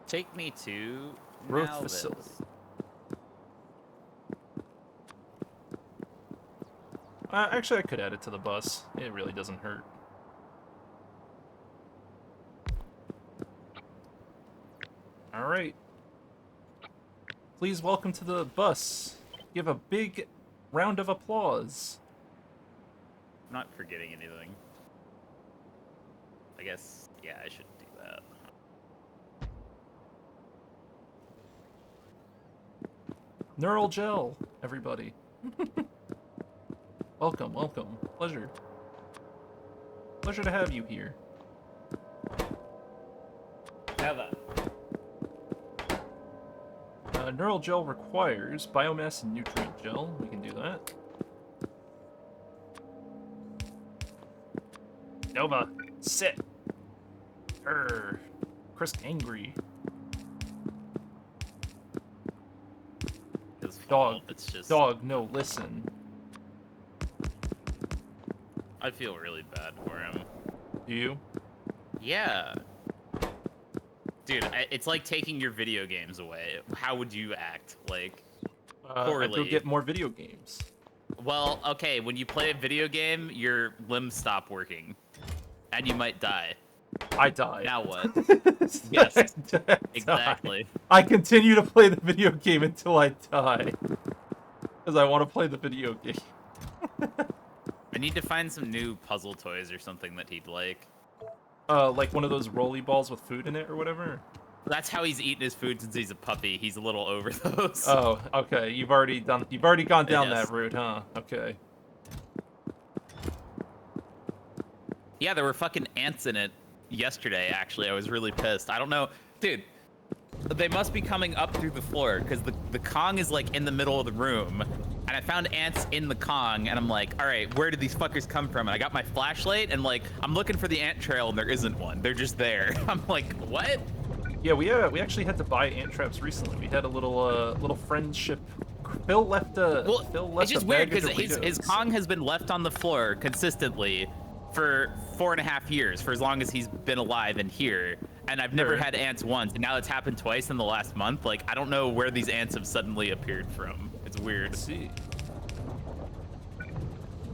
C: Take me to
A: Growth
C: Malvis.
A: facility. Actually, I could add it to the bus. It really doesn't hurt. All right. Please welcome to the bus. Give a big round of applause.
C: I'm not forgetting anything. I guess, yeah, I should do that.
A: Neural gel, everybody. Welcome, welcome. Pleasure. Pleasure to have you here.
C: Have that.
A: Neural gel requires biomass and nutrient gel. We can do that. Nova, sit. Chris angry. Dog,
C: It's just...
A: dog, no, listen.
C: I feel really bad for him.
A: Do you?
C: Yeah. Dude, it's like taking your video games away. How would you act? Like,
A: I'd
C: poorly.
A: go get more video games.
C: Well, okay, when you play a video game, your limbs stop working. And you might die.
A: I die.
C: Now what? Yes,
A: I
C: exactly.
A: die. I continue to play the video game until I die. Because I want to play the video game.
C: I need to find some new puzzle toys or something that he'd like.
A: Like one of those rolly balls with food in it or whatever?
C: That's how he's eaten his food since he's a puppy. He's a little over those.
A: Oh, okay. You've already gone down
C: Yes.
A: that route, huh? Okay.
C: Yeah, there were fucking ants in it yesterday, actually. I was really pissed. I don't know. Dude, they must be coming up through the floor because the Kong is like in the middle of the room. And I found ants in the Kong and I'm like, all right, where did these fuckers come from? And I got my flashlight and like, I'm looking for the ant trail and there isn't one. They're just there. I'm like, what?
A: Yeah, we actually had to buy ant traps recently. We had a little friendship. Phil left Phil left
C: it's just
A: a
C: weird
A: bag of
C: because his
A: Doritos.
C: Kong has been left on the floor consistently for 4.5 years, for as long as he's been alive and here. And I've never
A: Sure.
C: had ants once, and now it's happened twice in the last month. Like, I don't know where these ants have suddenly appeared from. It's weird.
A: Let's see.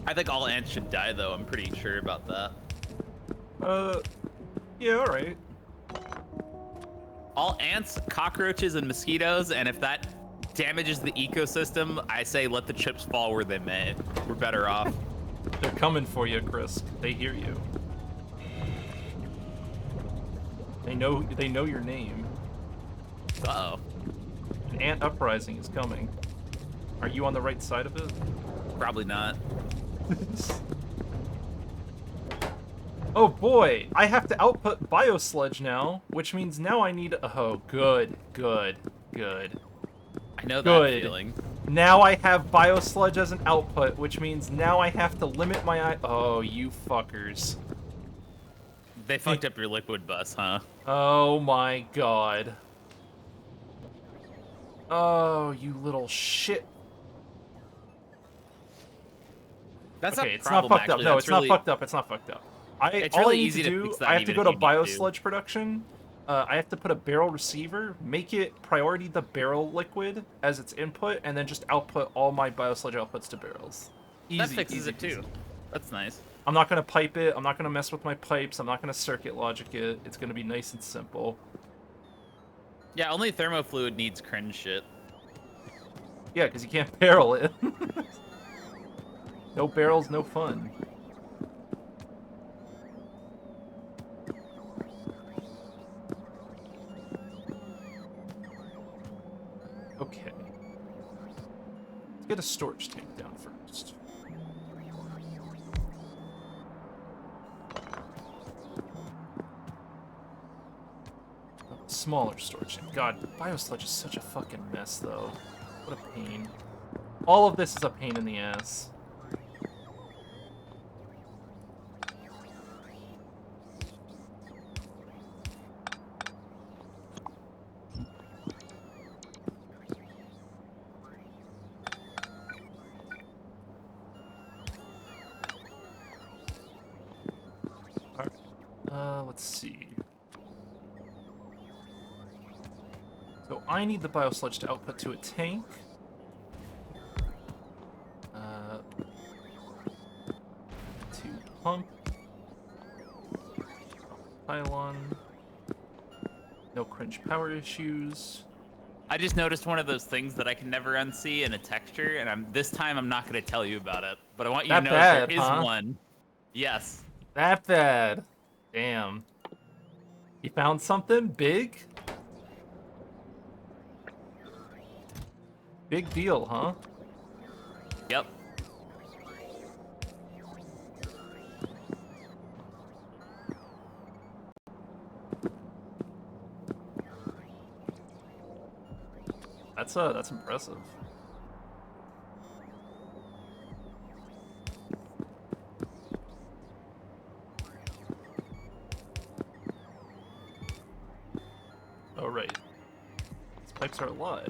C: I think all ants should die, though. I'm pretty sure about that.
A: Yeah, all right.
C: All ants, cockroaches, and mosquitoes, and if that damages the ecosystem, I say let the chips fall where they may. We're better off.
A: They're coming for you, Chris. They hear you. They know your name.
C: Uh-oh.
A: An ant uprising is coming. Are you on the right side of it?
C: Probably not.
A: Oh boy, I have to output biosludge now, which means now I need. Oh, good.
C: I know that
A: Good.
C: feeling.
A: Now I have biosludge as an output, which means now I have to limit my. Oh, you fuckers.
C: They fucked up your liquid bus, huh?
A: Oh my god. Oh, you little shit.
C: That's
A: Okay,
C: not
A: it's not fucked up. No, it's not fucked up. It's not fucked up.
C: It's
A: All
C: really
A: I need
C: easy to
A: do,
C: fix that
A: I have to
C: even
A: go
C: if
A: to
C: you need to.
A: biosludge production. I have to put a barrel receiver, make it priority the barrel liquid as its input, and then just output all my biosludge outputs to barrels. Easy,
C: That fixes
A: easy,
C: it too.
A: easy.
C: That's nice.
A: I'm not gonna pipe it. I'm not gonna mess with my pipes. I'm not gonna circuit logic it. It's gonna be nice and simple.
C: Yeah, only thermofluid needs cringe shit.
A: Yeah, because you can't barrel it. No barrels, no fun. Okay. Let's get a storage tank down first. Smaller storage tank. God, biosludge is such a fucking mess, though. What a pain. All of this is a pain in the ass. Alright. Let's see. So I need the biosludge to output to a tank. To pump. Pylon. No cringe power issues.
C: I just noticed one of those things that I can never unsee in a texture, and this time I'm not going to tell you about it. But I want you
A: That
C: to know
A: bad,
C: there is
A: huh?
C: one. Yes.
A: That bad. Damn. You found something big? Big deal, huh?
C: Yep.
A: That's impressive. Oh right. These pipes are a lie.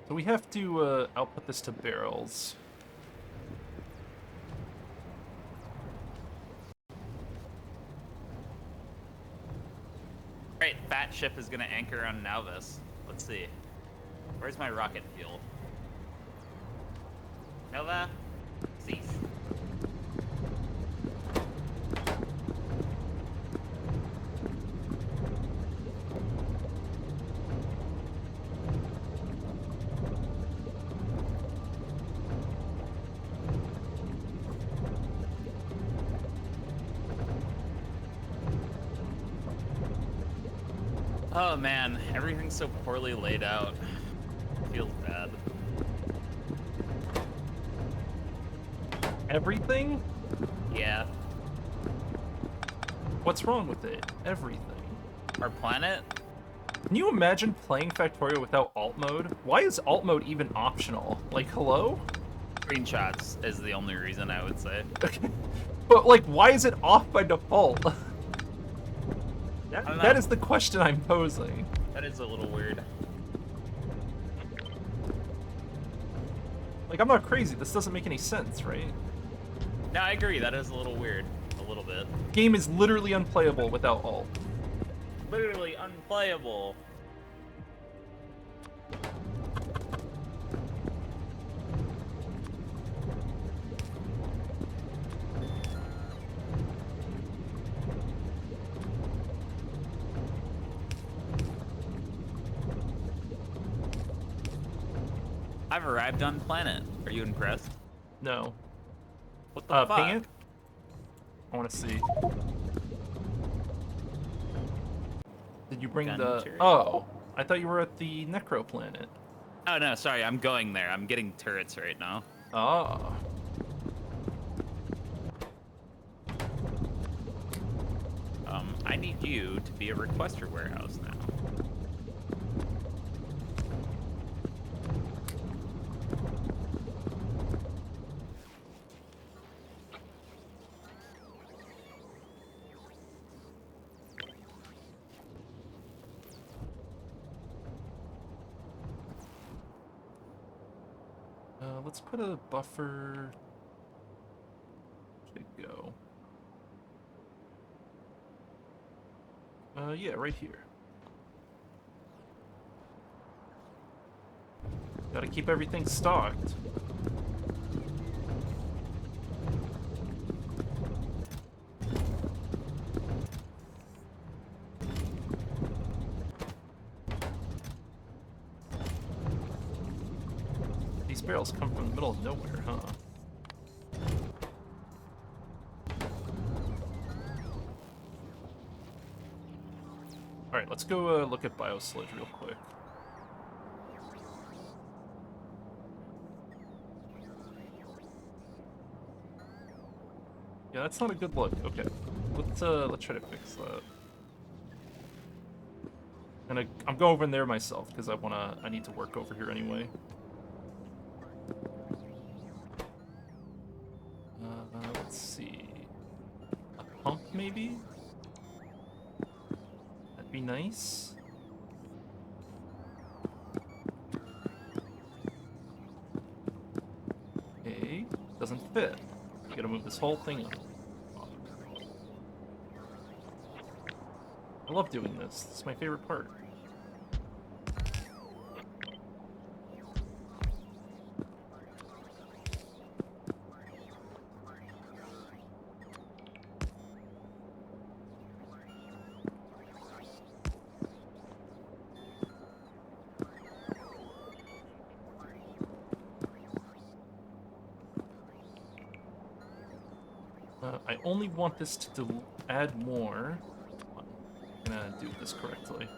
A: So we have to output this to barrels.
C: Alright, Fat Ship is going to anchor on Nauvis. Let's see. Where's my rocket fuel? Nova? Cease. Oh man, everything's so poorly laid out. Feels bad.
A: Everything?
C: Yeah.
A: What's wrong with it? Everything.
C: Our planet?
A: Can you imagine playing Factorio without alt mode? Why is alt mode even optional? Like, hello?
C: Screenshots is the only reason I would say.
A: But, like, why is it off by default?
C: I don't know.
A: That is the question I'm posing.
C: That is a little weird.
A: Like, I'm not crazy. This doesn't make any sense, right?
C: No, I agree. That is a little weird. A little bit.
A: Game is literally unplayable without alt.
C: Literally unplayable. I've arrived on planet. Are you impressed?
A: No.
C: What the fuck?
A: Ping it? I want to see. Did you bring
C: Gun
A: the...
C: turret.
A: Oh, I thought you were at the Necro planet.
C: Oh no, sorry, I'm going there. I'm getting turrets right now.
A: Oh.
C: I need you to be a requester warehouse now.
A: Let's put a buffer to go. Yeah, right here. Gotta keep everything stocked. These barrels come from the middle of nowhere, huh? Alright, let's go look at Biosludge real quick. Yeah, that's not a good look. Okay. Let's try to fix that. And I'm going over in there myself because I need to work over here anyway. Let's see. A pump maybe? That'd be nice. Okay, doesn't fit. You gotta move this whole thing up. I love doing this. This is my favorite part. I only want this to add more. I'm gonna do this correctly.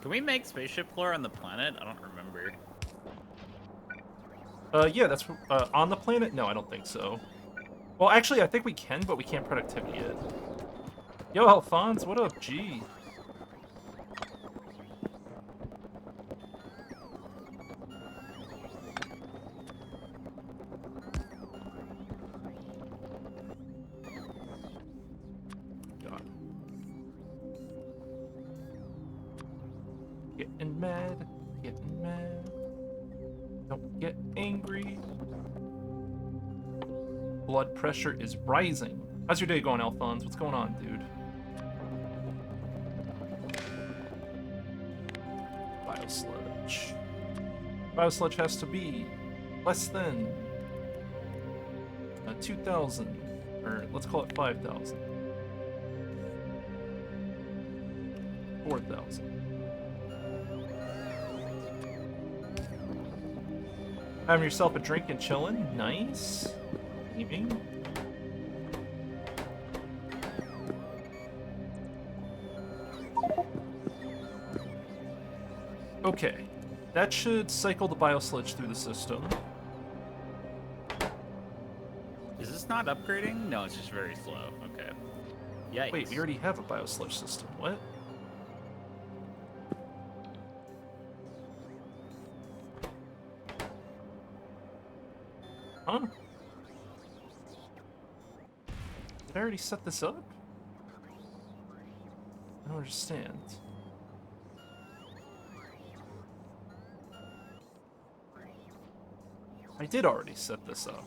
C: Can we make spaceship floor on the planet? I don't remember.
A: Yeah, that's on the planet? No, I don't think so. Well, actually, I think we can, but we can't productivity it. Yo, Alphonse, what up, G? Getting mad, getting mad. Don't get angry. Blood pressure is rising. How's your day going, Alphonse? What's going on, dude? Biosludge. Biosludge has to be less than 2,000, or let's call it 5,000. 4,000. Having yourself a drink and chilling. Nice. Evening. Okay. That should cycle the biosludge through the system.
C: Is this not upgrading? No, it's just very slow. Okay. Yikes.
A: Wait, we already have a biosludge system. What? Huh? Did I already set this up? I don't understand. I did already set this up.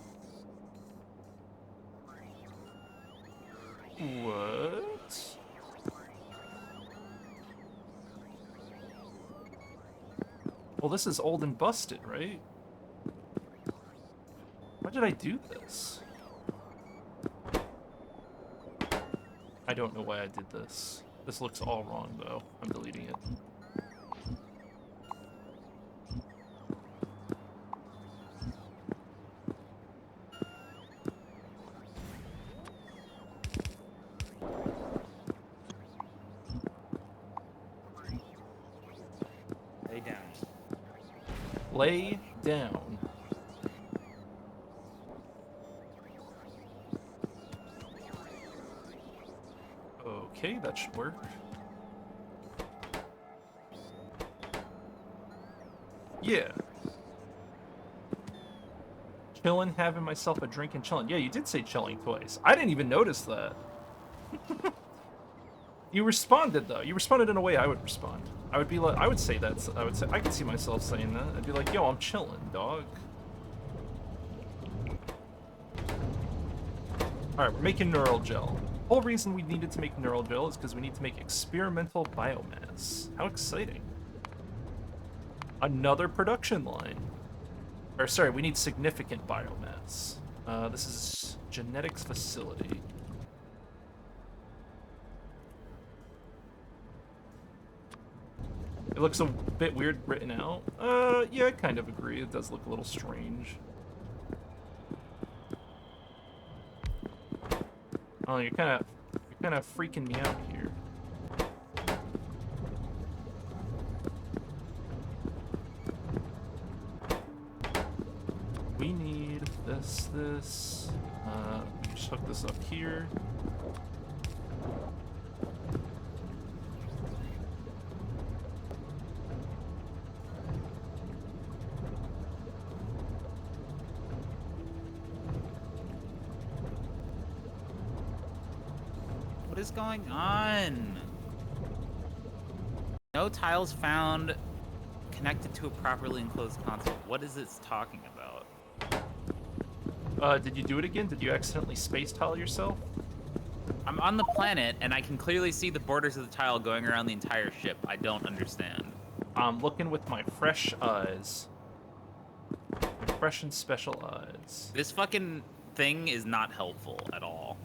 A: What? Well, this is old and busted, right? Why did I do this? I don't know why I did this. This looks all wrong, though. I'm deleting it.
C: Lay down.
A: Lay down. Okay, that should work. Yeah. Chillin', having myself a drink and chillin'. Yeah, you did say chilling twice. I didn't even notice that. You responded, though. You responded in a way I would respond. I would be like, I would say that. I could see myself saying that. I'd be like, yo, I'm chillin', dog. Alright, we're making neural gel. The whole reason we needed to make neural gel is because we need to make experimental biomass. How exciting. Another production line. Or, sorry, we need significant biomass. This is genetics facility. It looks a bit weird written out. Yeah, I kind of agree. It does look a little strange. Oh, you're kind of freaking me out here. We need this. Just hook this up here.
C: What is going on? No tiles found connected to a properly enclosed console. What is this talking about?
A: Did you do it again? Did you accidentally space tile yourself?
C: I'm on the planet, and I can clearly see the borders of the tile going around the entire ship. I don't understand.
A: I'm looking with my fresh eyes. My fresh and special eyes.
C: This fucking thing is not helpful at all.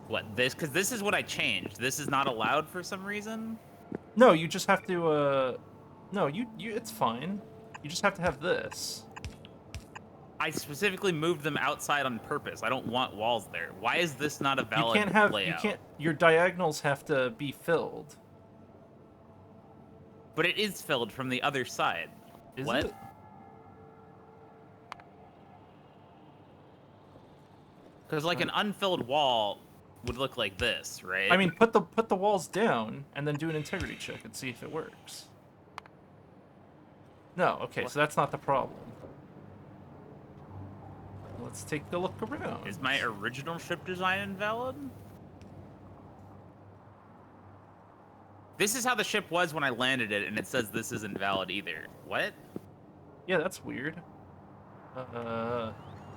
C: What, this? Because this is what I changed. This is not allowed for some reason?
A: No, you just have to, No, it's fine. You just have to have this.
C: I specifically moved them outside on purpose. I don't want walls there. Why is this not a valid layout?
A: Your diagonals have to be filled.
C: But it is filled from the other side.
A: Is
C: what?
A: it?
C: Because like an unfilled wall would look like this, right?
A: I mean, put the walls down and then do an integrity check and see if it works. No, okay, so that's not the problem. Let's take a look around.
C: Is my original ship design invalid? This is how the ship was when I landed it, and it says this isn't valid either. What?
A: Yeah, that's weird.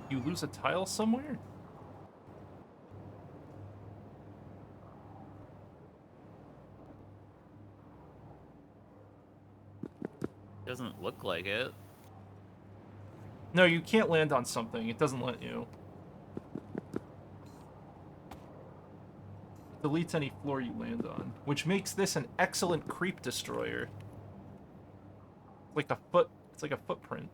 A: You lose a tile somewhere?
C: Doesn't look like it.
A: No, you can't land on something. It doesn't let you. It deletes any floor you land on, which makes this an excellent creep destroyer. like a foot. It's like a footprint.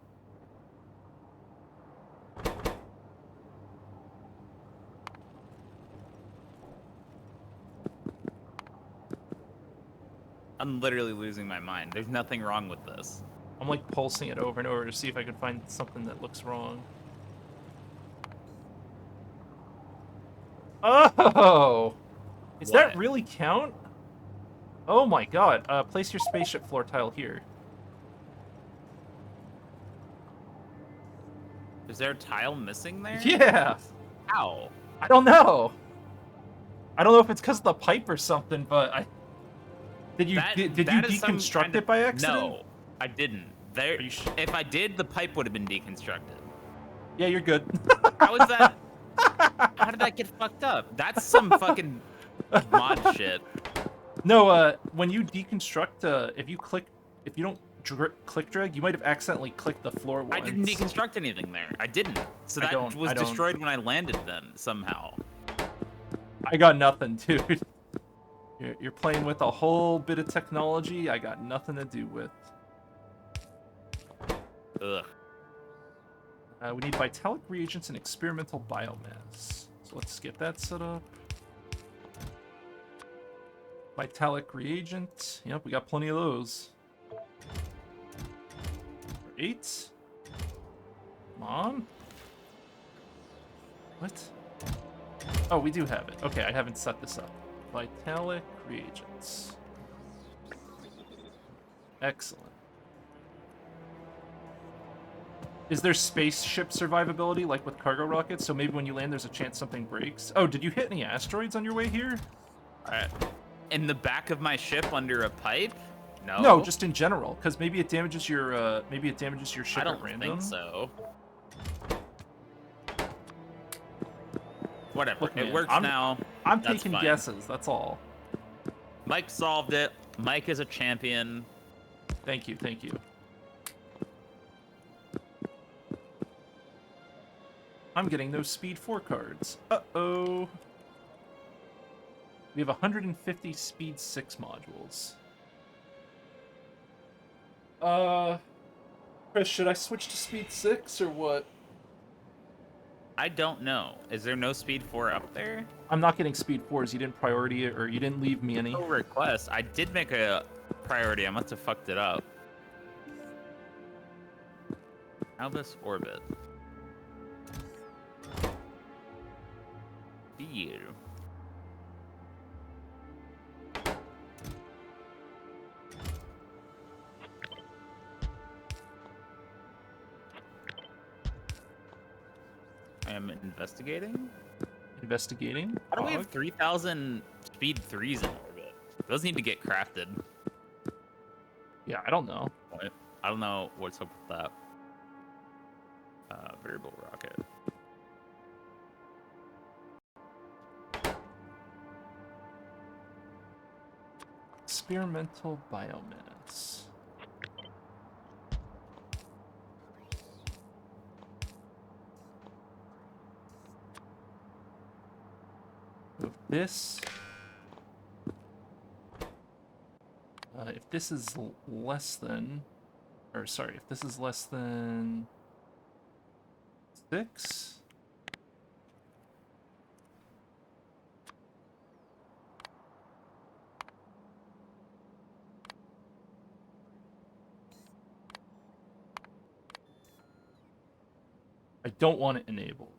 C: I'm literally losing my mind. There's nothing wrong with this.
A: I'm like pulsing it over and over to see if I can find something that looks wrong. Oh! Does that
C: What?
A: really count? Oh my god. Place your spaceship floor tile here.
C: Is there a tile missing there?
A: Yeah!
C: How?
A: I don't know! I don't know if it's because of the pipe or something, but I... Did you
C: That is some
A: deconstruct
C: kind of-
A: it by accident?
C: No, I didn't. There.
A: Are you
C: If I did, the pipe would have been deconstructed.
A: Yeah, you're good.
C: How is that? How did that get fucked up? That's some fucking mod shit.
A: No, when you deconstruct, if you don't click drag, you might have accidentally clicked the floor once.
C: I didn't deconstruct anything there. I didn't. So
A: I
C: that
A: don't-
C: was
A: I don't.
C: destroyed when I landed then, somehow.
A: I got nothing, dude. You're playing with a whole bit of technology I got nothing to do with.
C: Ugh.
A: We need vitalic reagents and experimental biomass. So let's get that set up. Vitalic reagent. Yep, we got plenty of those. 8. Come on. What? Oh, we do have it. Okay, I haven't set this up. Vitalic reagents. Excellent. Is there spaceship survivability like with cargo rockets? So maybe when you land, there's a chance something breaks. Oh, did you hit any asteroids on your way here?
C: Alright. In the back of my ship under a pipe? No.
A: No, just in general, because maybe it damages your ship
C: I don't
A: at random.
C: think so. Whatever.
A: Look, man,
C: it works now.
A: I'm
C: That's
A: taking
C: fine.
A: guesses. That's all.
C: Mike solved it. Mike is a champion.
A: Thank you. Thank you. I'm getting those speed 4 cards. Uh-oh. We have 150 speed 6 modules. Chris, should I switch to speed 6 or what?
C: I don't know. Is there no speed 4 up there?
A: I'm not getting speed 4s. You didn't priority it, or you didn't leave me any.
C: No request. I did make a priority. I must have fucked it up. Albus orbit. Beer. I am investigating.
A: Investigating.
C: How do we
A: Hog.
C: have 3,000 speed 3s in orbit? Those need to get crafted.
A: Yeah, I don't know.
C: I don't know what's up with that. Variable rocket.
A: Experimental biomass. If this is less than, or sorry, if this is less than 6, I don't want it enabled.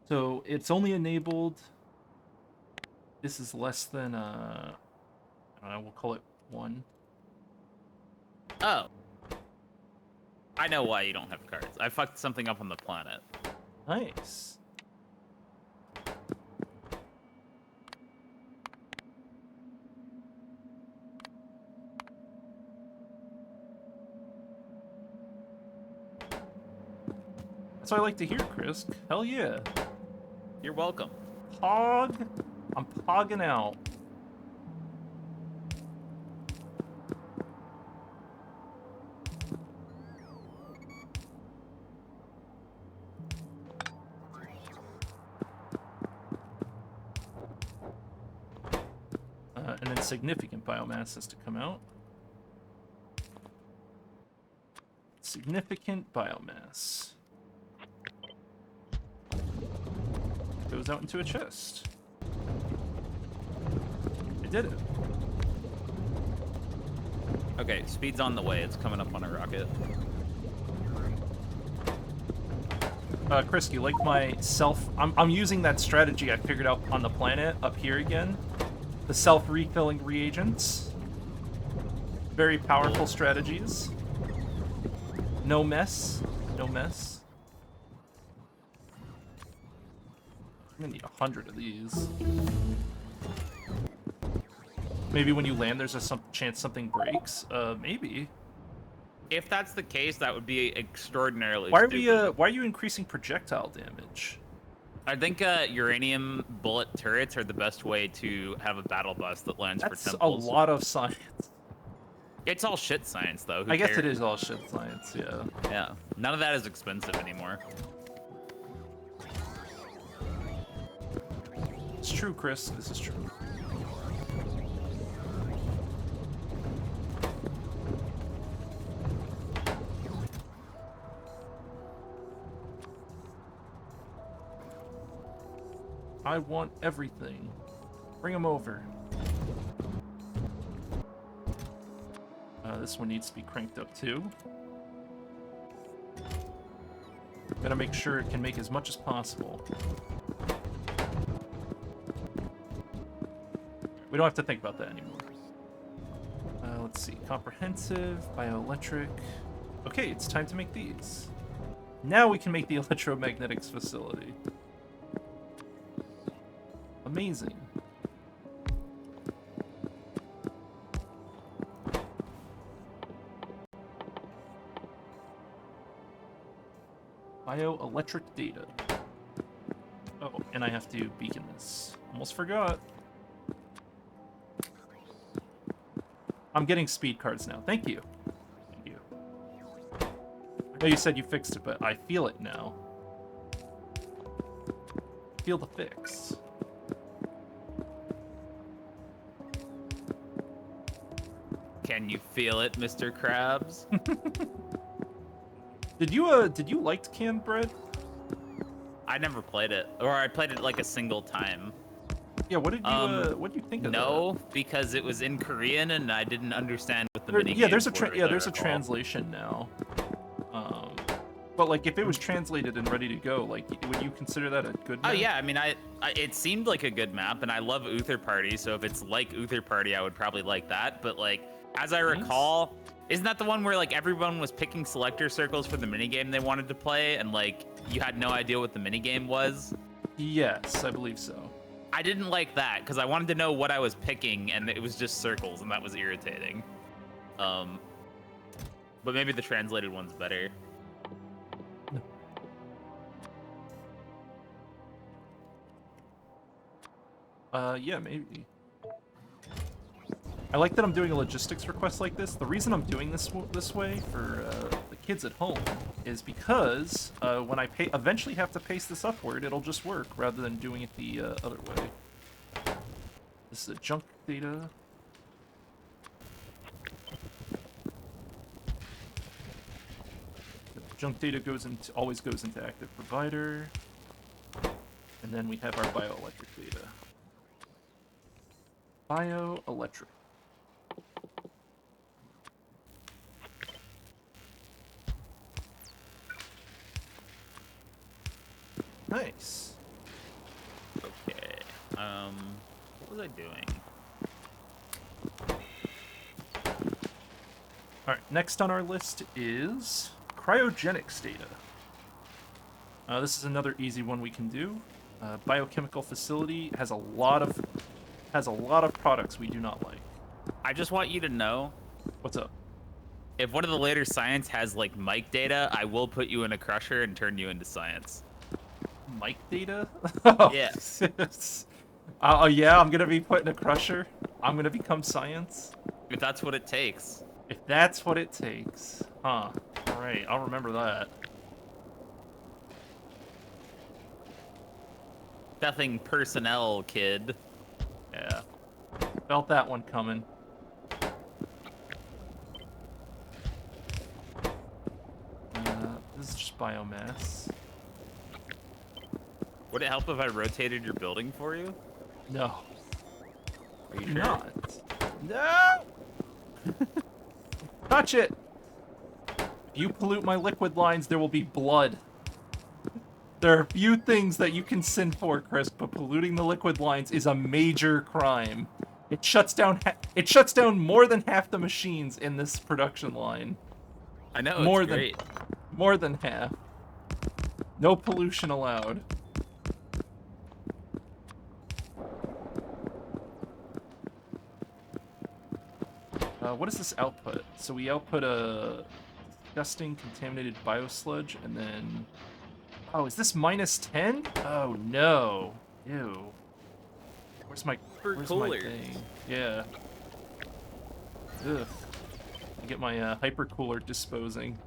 A: So it's only enabled. This is less than I don't know, we'll call it 1.
C: Oh. I know why you don't have cards. I fucked something up on the planet.
A: Nice. That's what I like to hear, Chris. Hell yeah.
C: You're welcome.
A: Pog. I'm pogging out. And then significant biomass is to come out. Significant biomass. Goes out into a chest. I did it.
C: Okay, speed's on the way. It's coming up on a rocket.
A: Chris, do you like my self... I'm using that strategy I figured out on the planet up here again. The self-refilling reagents. Very powerful strategies. No mess. No mess. I'm gonna need 100 of these. Maybe when you land, there's a chance something breaks. Maybe.
C: If that's the case, that would be extraordinarily
A: Why are
C: stupid.
A: why are you increasing projectile damage?
C: I think uranium bullet turrets are the best way to have a battle bus that lands
A: That's
C: for
A: a
C: temples.
A: lot of science.
C: It's all shit science, though. Who
A: I guess it
C: cares?
A: is all shit science, yeah.
C: Yeah, none of that is expensive anymore.
A: It's true, Chris. This is true. I want everything. Bring them over. This one needs to be cranked up too. Gotta make sure it can make as much as possible. We don't have to think about that anymore. Let's see. Comprehensive, bioelectric. Okay, it's time to make these. Now we can make the electromagnetics facility. Amazing. Bioelectric data. Oh, and I have to beacon this. Almost forgot. I'm getting speed cards now. Thank you. Thank you. I know you said you fixed it, but I feel it now. Feel the fix.
C: Can you feel it, Mr. Krabs?
A: Did you like canned bread?
C: I never played it, or I played it like a single time.
A: Yeah, what did you think of that?
C: No, because it was in Korean and I didn't understand what the
A: Yeah, there's a
C: minigames were,
A: there's a
C: at all.
A: translation now. But like if it was translated and ready to go, like would you consider that a good
C: Oh
A: map?
C: yeah, I mean, it seemed like a good map, and I love Uther Party, so if it's like Uther Party, I would probably like that. But like, as I recall, isn't that the one where like everyone was picking selector circles for the minigame they wanted to play, and like you had no idea what the minigame was?
A: Yes, I believe so.
C: I didn't like that because I wanted to know what I was picking, and it was just circles, and that was irritating. But maybe the translated one's better.
A: Yeah, maybe. I like that I'm doing a logistics request like this. The reason I'm doing this way for the kids at home is because when I eventually have to paste this upward, it'll just work rather than doing it the other way. This is a junk data. The junk data always goes into active provider, and then we have our bioelectric data. Bioelectric. Nice.
C: Okay. What was I doing?
A: All right. Next on our list is cryogenics data. This is another easy one we can do. Biochemical facility has a lot of products we do not like.
C: I just want you to know,
A: What's up?
C: if one of the later science has like mic data, I will put you in a crusher and turn you into science.
A: Mic data? Oh,
C: Yeah.
A: Oh yeah, I'm gonna be put in a crusher. I'm gonna become science.
C: If that's what it takes.
A: If that's what it takes. Huh. Alright, I'll remember that.
C: Nothing personnel, kid.
A: Yeah. Felt that one coming. biomass.
C: Would it help if I rotated your building for you?
A: No.
C: Are you sure?
A: Not. No! Touch it! If you pollute my liquid lines, there will be blood. There are few things that you can sin for, Chris, but polluting the liquid lines is a major crime. It shuts down more than half the machines in this production line.
C: I know,
A: More
C: it's
A: than
C: great.
A: more than half. No pollution allowed. What is this output? So we output a disgusting contaminated biosludge, and then... Oh, is this -10? Oh, no. Ew. Where's my
C: coolers.
A: thing? Yeah. Ugh. I get my hypercooler disposing.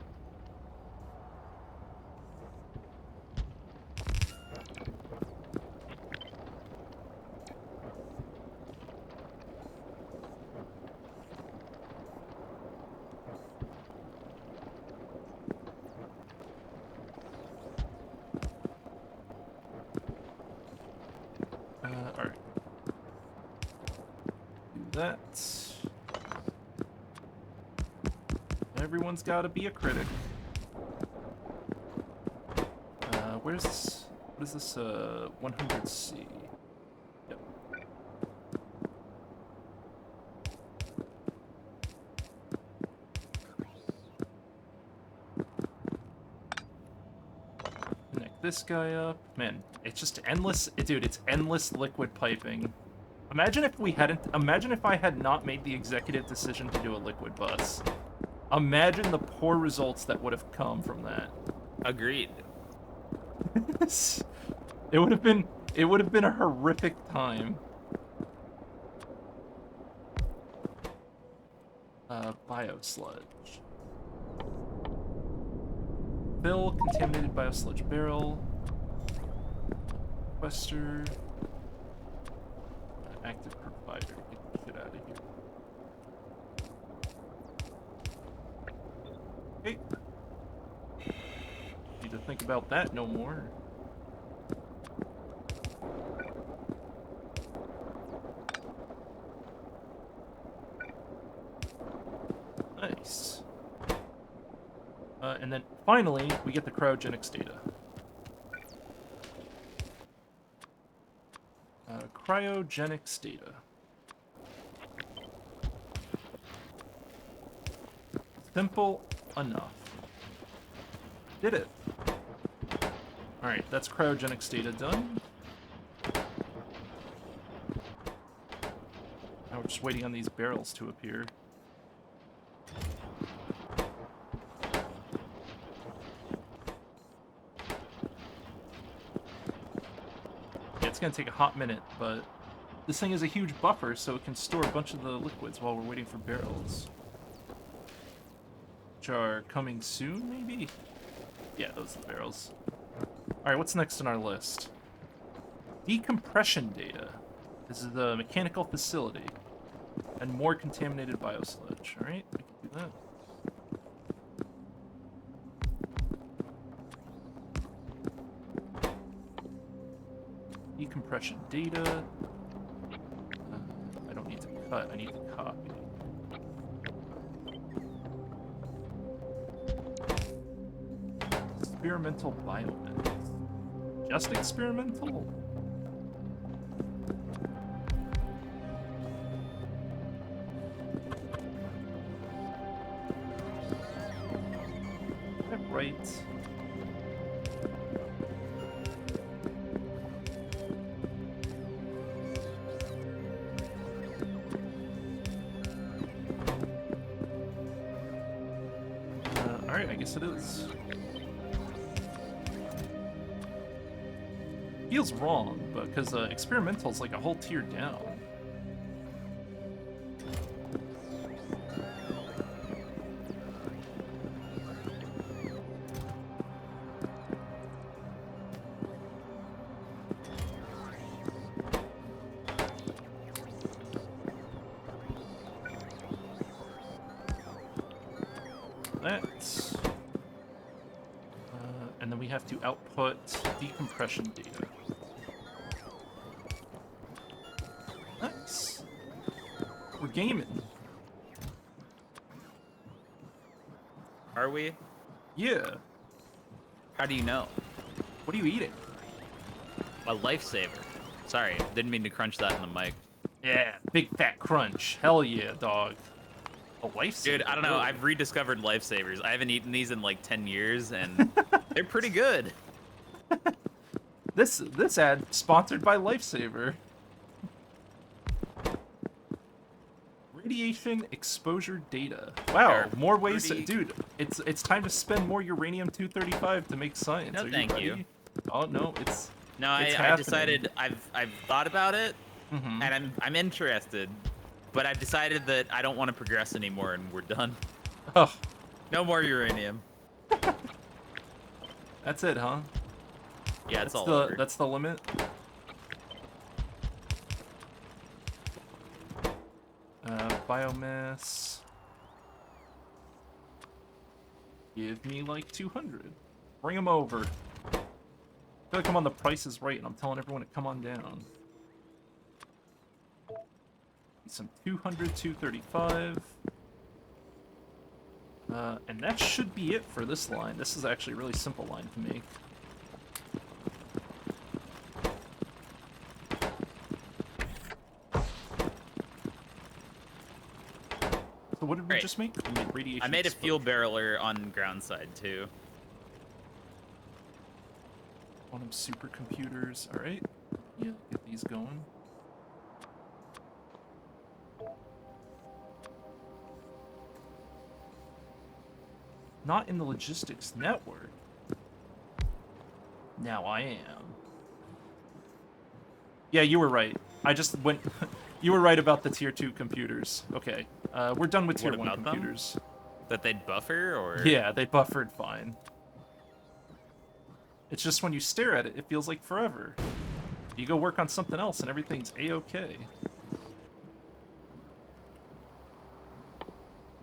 A: Alright. Do that. Everyone's gotta be a critic. Where's this? What is this, 100C? Yep. Connect this guy up. Man, it's just endless. Dude, it's endless liquid piping. Imagine if I had not made the executive decision to do a liquid bus. Imagine the poor results that would have come from that.
C: Agreed.
A: It would have been a horrific time. Biosludge. Fill contaminated biosludge barrel. Requester. Active provider. Get the shit out of here. Okay. Need to think about that no more. Nice. And then finally, we get the cryogenics data. Cryogenics data. Simple enough. Did it. Alright, that's cryogenics data done. Now we're just waiting on these barrels to appear. Yeah, it's gonna take a hot minute, but this thing is a huge buffer, so it can store a bunch of the liquids while we're waiting for barrels. Which are coming soon, maybe? Yeah, those are the barrels. Alright, what's next on our list? Decompression data. This is the mechanical facility. And more contaminated biosludge. Alright, we can do that. Decompression data. I don't need to cut, I need to copy. Experimental biomass. Just experimental? Is that right? Alright, I guess it is. Feels wrong, but because experimental's like a whole tier down. That's have to output decompression data. Nice. We're gaming.
C: Are we?
A: Yeah.
C: How do you know?
A: What are you eating?
C: A lifesaver. Sorry, didn't mean to crunch that in the mic.
A: Yeah, big fat crunch. Hell yeah, dog. A lifesaver.
C: Dude, I don't know.
A: really?
C: I've rediscovered lifesavers. I haven't eaten these in like 10 years, and they're pretty good.
A: This ad sponsored by Lifesaver. Radiation exposure data. Wow,
C: They're
A: more ways
C: pretty-
A: to, dude. It's time to spend more uranium-235 to make science.
C: No,
A: Are
C: thank
A: ready?
C: you.
A: Oh no, it's
C: No, I
A: happening.
C: decided I've thought about it,
A: Mhm.
C: and I'm interested, but I've decided that I don't want to progress anymore, and we're done.
A: Oh,
C: No more uranium.
A: that's it, huh?
C: Yeah, it's all
A: the
C: over.
A: that's the limit. Biomass. Give me like 200. Bring them over. I feel like I'm on The Price is Right, and I'm telling everyone to come on down. Some 200, 235. And that should be it for this line. This is actually a really simple line to make. So what did we
C: Great.
A: just make? We made radiation
C: I made a fuel
A: exposure.
C: barreler on ground side too.
A: Quantum supercomputers. All right. Yeah, get these going. Not in the logistics network. Now I am. Yeah, you were right. I just went... You were right about the tier 2 computers. Okay. We're done with tier
C: What
A: 1
C: about them?
A: computers.
C: That they'd buffer, or?
A: Yeah, they buffered fine. It's just when you stare at it, it feels like forever. You go work on something else and everything's a-okay.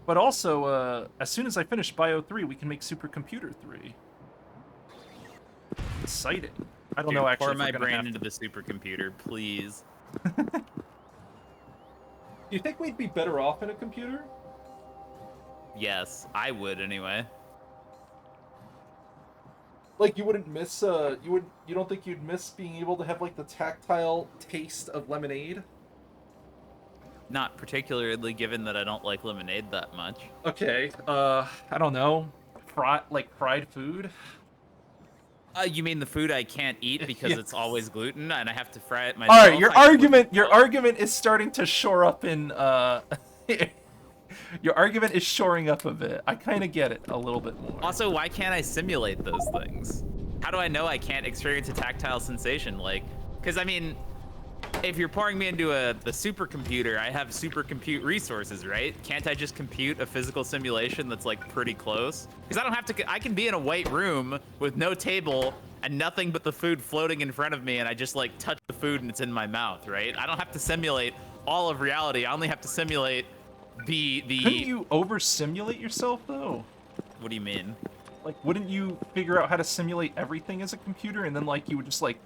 A: But also, as soon as I finish Bio 3, we can make Supercomputer 3. Exciting. I don't
C: Dude,
A: know actually
C: pour
A: if
C: my
A: we're gonna
C: brain
A: have
C: into
A: to...
C: the supercomputer, please.
A: Do you think we'd be better off in a computer?
C: Yes, I would anyway.
A: Like you wouldn't miss you don't think you'd miss being able to have like the tactile taste of lemonade?
C: Not particularly, given that I don't like lemonade that much.
A: Okay, I don't know. Fried food?
C: You mean the food I can't eat because
A: Yes.
C: it's always gluten and I have to fry it
A: All
C: myself?
A: right, your argument is starting to shore up in your argument is shoring up a bit. I kind of get it a little bit more.
C: Also, why can't I simulate those things? How do I know I can't experience a tactile sensation? Like, because I mean, if you're pouring me into the supercomputer, I have supercompute resources, right? Can't I just compute a physical simulation that's like pretty close? Because I don't have to. I can be in a white room with no table and nothing but the food floating in front of me, and I just like touch the food and it's in my mouth, right? I don't have to simulate all of reality. I only have to simulate the.
A: Couldn't you over-simulate yourself though?
C: What do you mean?
A: Like, wouldn't you figure out how to simulate everything as a computer, and then like you would just like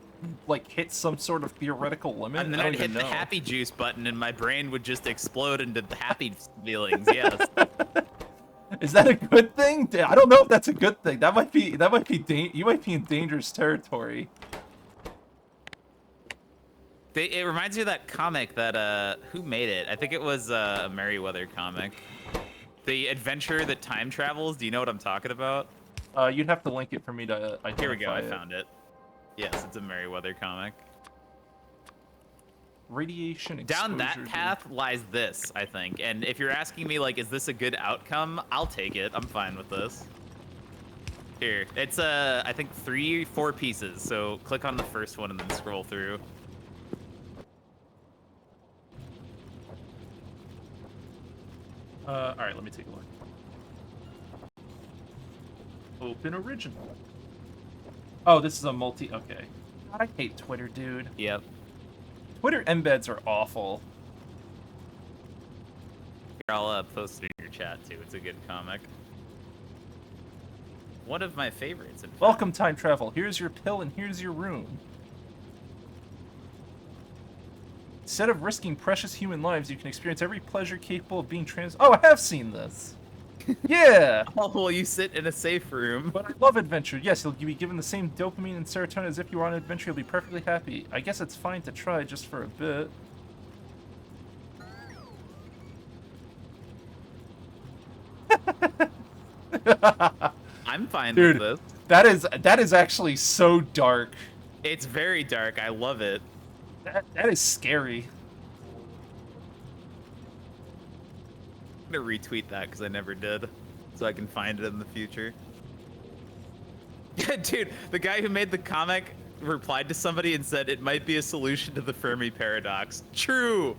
A: hit some sort of theoretical limit?
C: And then
A: I don't
C: I'd hit
A: even
C: the
A: know.
C: happy juice button, and my brain would just explode into the happy feelings. Yes.
A: Is that a good thing? I don't know if that's a good thing. That might be you might be in dangerous territory.
C: It reminds me of that comic that who made it? I think it was a Merryweather comic. The adventure that time travels. Do you know what I'm talking about?
A: You'd have to link it for me to identify
C: Here we go. I
A: it.
C: found it. Yes, it's a Merryweather comic.
A: Radiation exposure.
C: Down that path lies this, I think. And if you're asking me, like, is this a good outcome? I'll take it. I'm fine with this. Here, it's I think 4 pieces. So click on the first one and then scroll through.
A: All right, let me take a look. Open original. Oh, this is a multi. Okay. God, I hate Twitter, dude.
C: Yep.
A: Twitter embeds are awful.
C: Here, I'll post it in your chat too. It's a good comic. One of my favorites. In fact.
A: Welcome, time travel. Here's your pill and here's your room. Instead of risking precious human lives, you can experience every pleasure capable of being Oh, I have seen this. Yeah.
C: Oh, well, you sit in a safe room.
A: But I love adventure. Yes, you'll be given the same dopamine and serotonin as if you were on an adventure. You'll be perfectly happy. I guess it's fine to try just for a bit.
C: I'm fine
A: Dude,
C: with this.
A: that is actually so dark.
C: It's very dark. I love it.
A: That is scary.
C: I'm gonna retweet that because I never did, so I can find it in the future. Dude, the guy who made the comic replied to somebody and said it might be a solution to the Fermi paradox. True.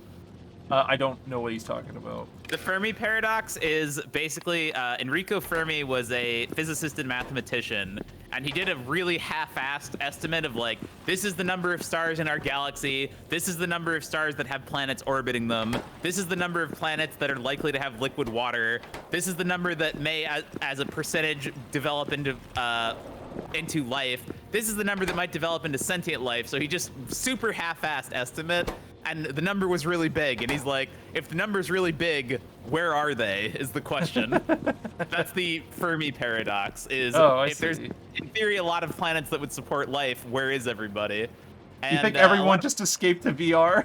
A: I don't know what he's talking about.
C: The Fermi paradox is basically Enrico Fermi was a physicist and mathematician, and he did a really half-assed estimate of like, this is the number of stars in our galaxy, this is the number of stars that have planets orbiting them, this is the number of planets that are likely to have liquid water, this is the number that may, as a percentage, develop into life, this is the number that might develop into sentient life. So he just super half-assed estimate. And the number was really big, and he's like, if the number's really big, where are they, is the question. That's the Fermi paradox, is if there's, in theory, a lot of planets that would support life, where is everybody? And,
A: you think everyone just escaped to VR?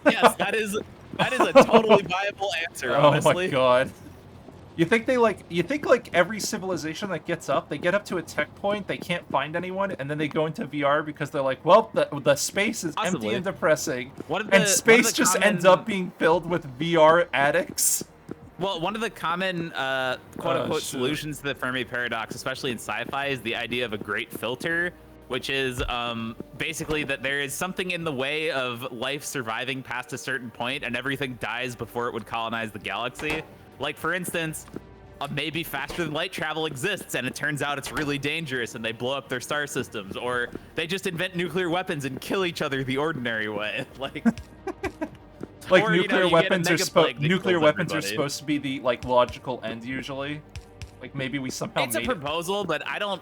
C: Yes, that is a totally viable answer, honestly.
A: Oh my god. You think every civilization that gets up, they get up to a tech point, they can't find anyone, and then they go into VR because they're like, well, the space is empty and depressing, and space just ends up being filled with VR addicts.
C: Well, one of the common quote-unquote solutions to the Fermi paradox, especially in sci-fi, is the idea of a great filter, which is basically that there is something in the way of life surviving past a certain point, and everything dies before it would colonize the galaxy. Like, for instance, maybe faster than light travel exists, and it turns out it's really dangerous, and they blow up their star systems, or they just invent nuclear weapons and kill each other the ordinary way. Like,
A: like or, nuclear weapons are supposed to be the logical end usually. Like maybe we somehow
C: it's a proposal, but I don't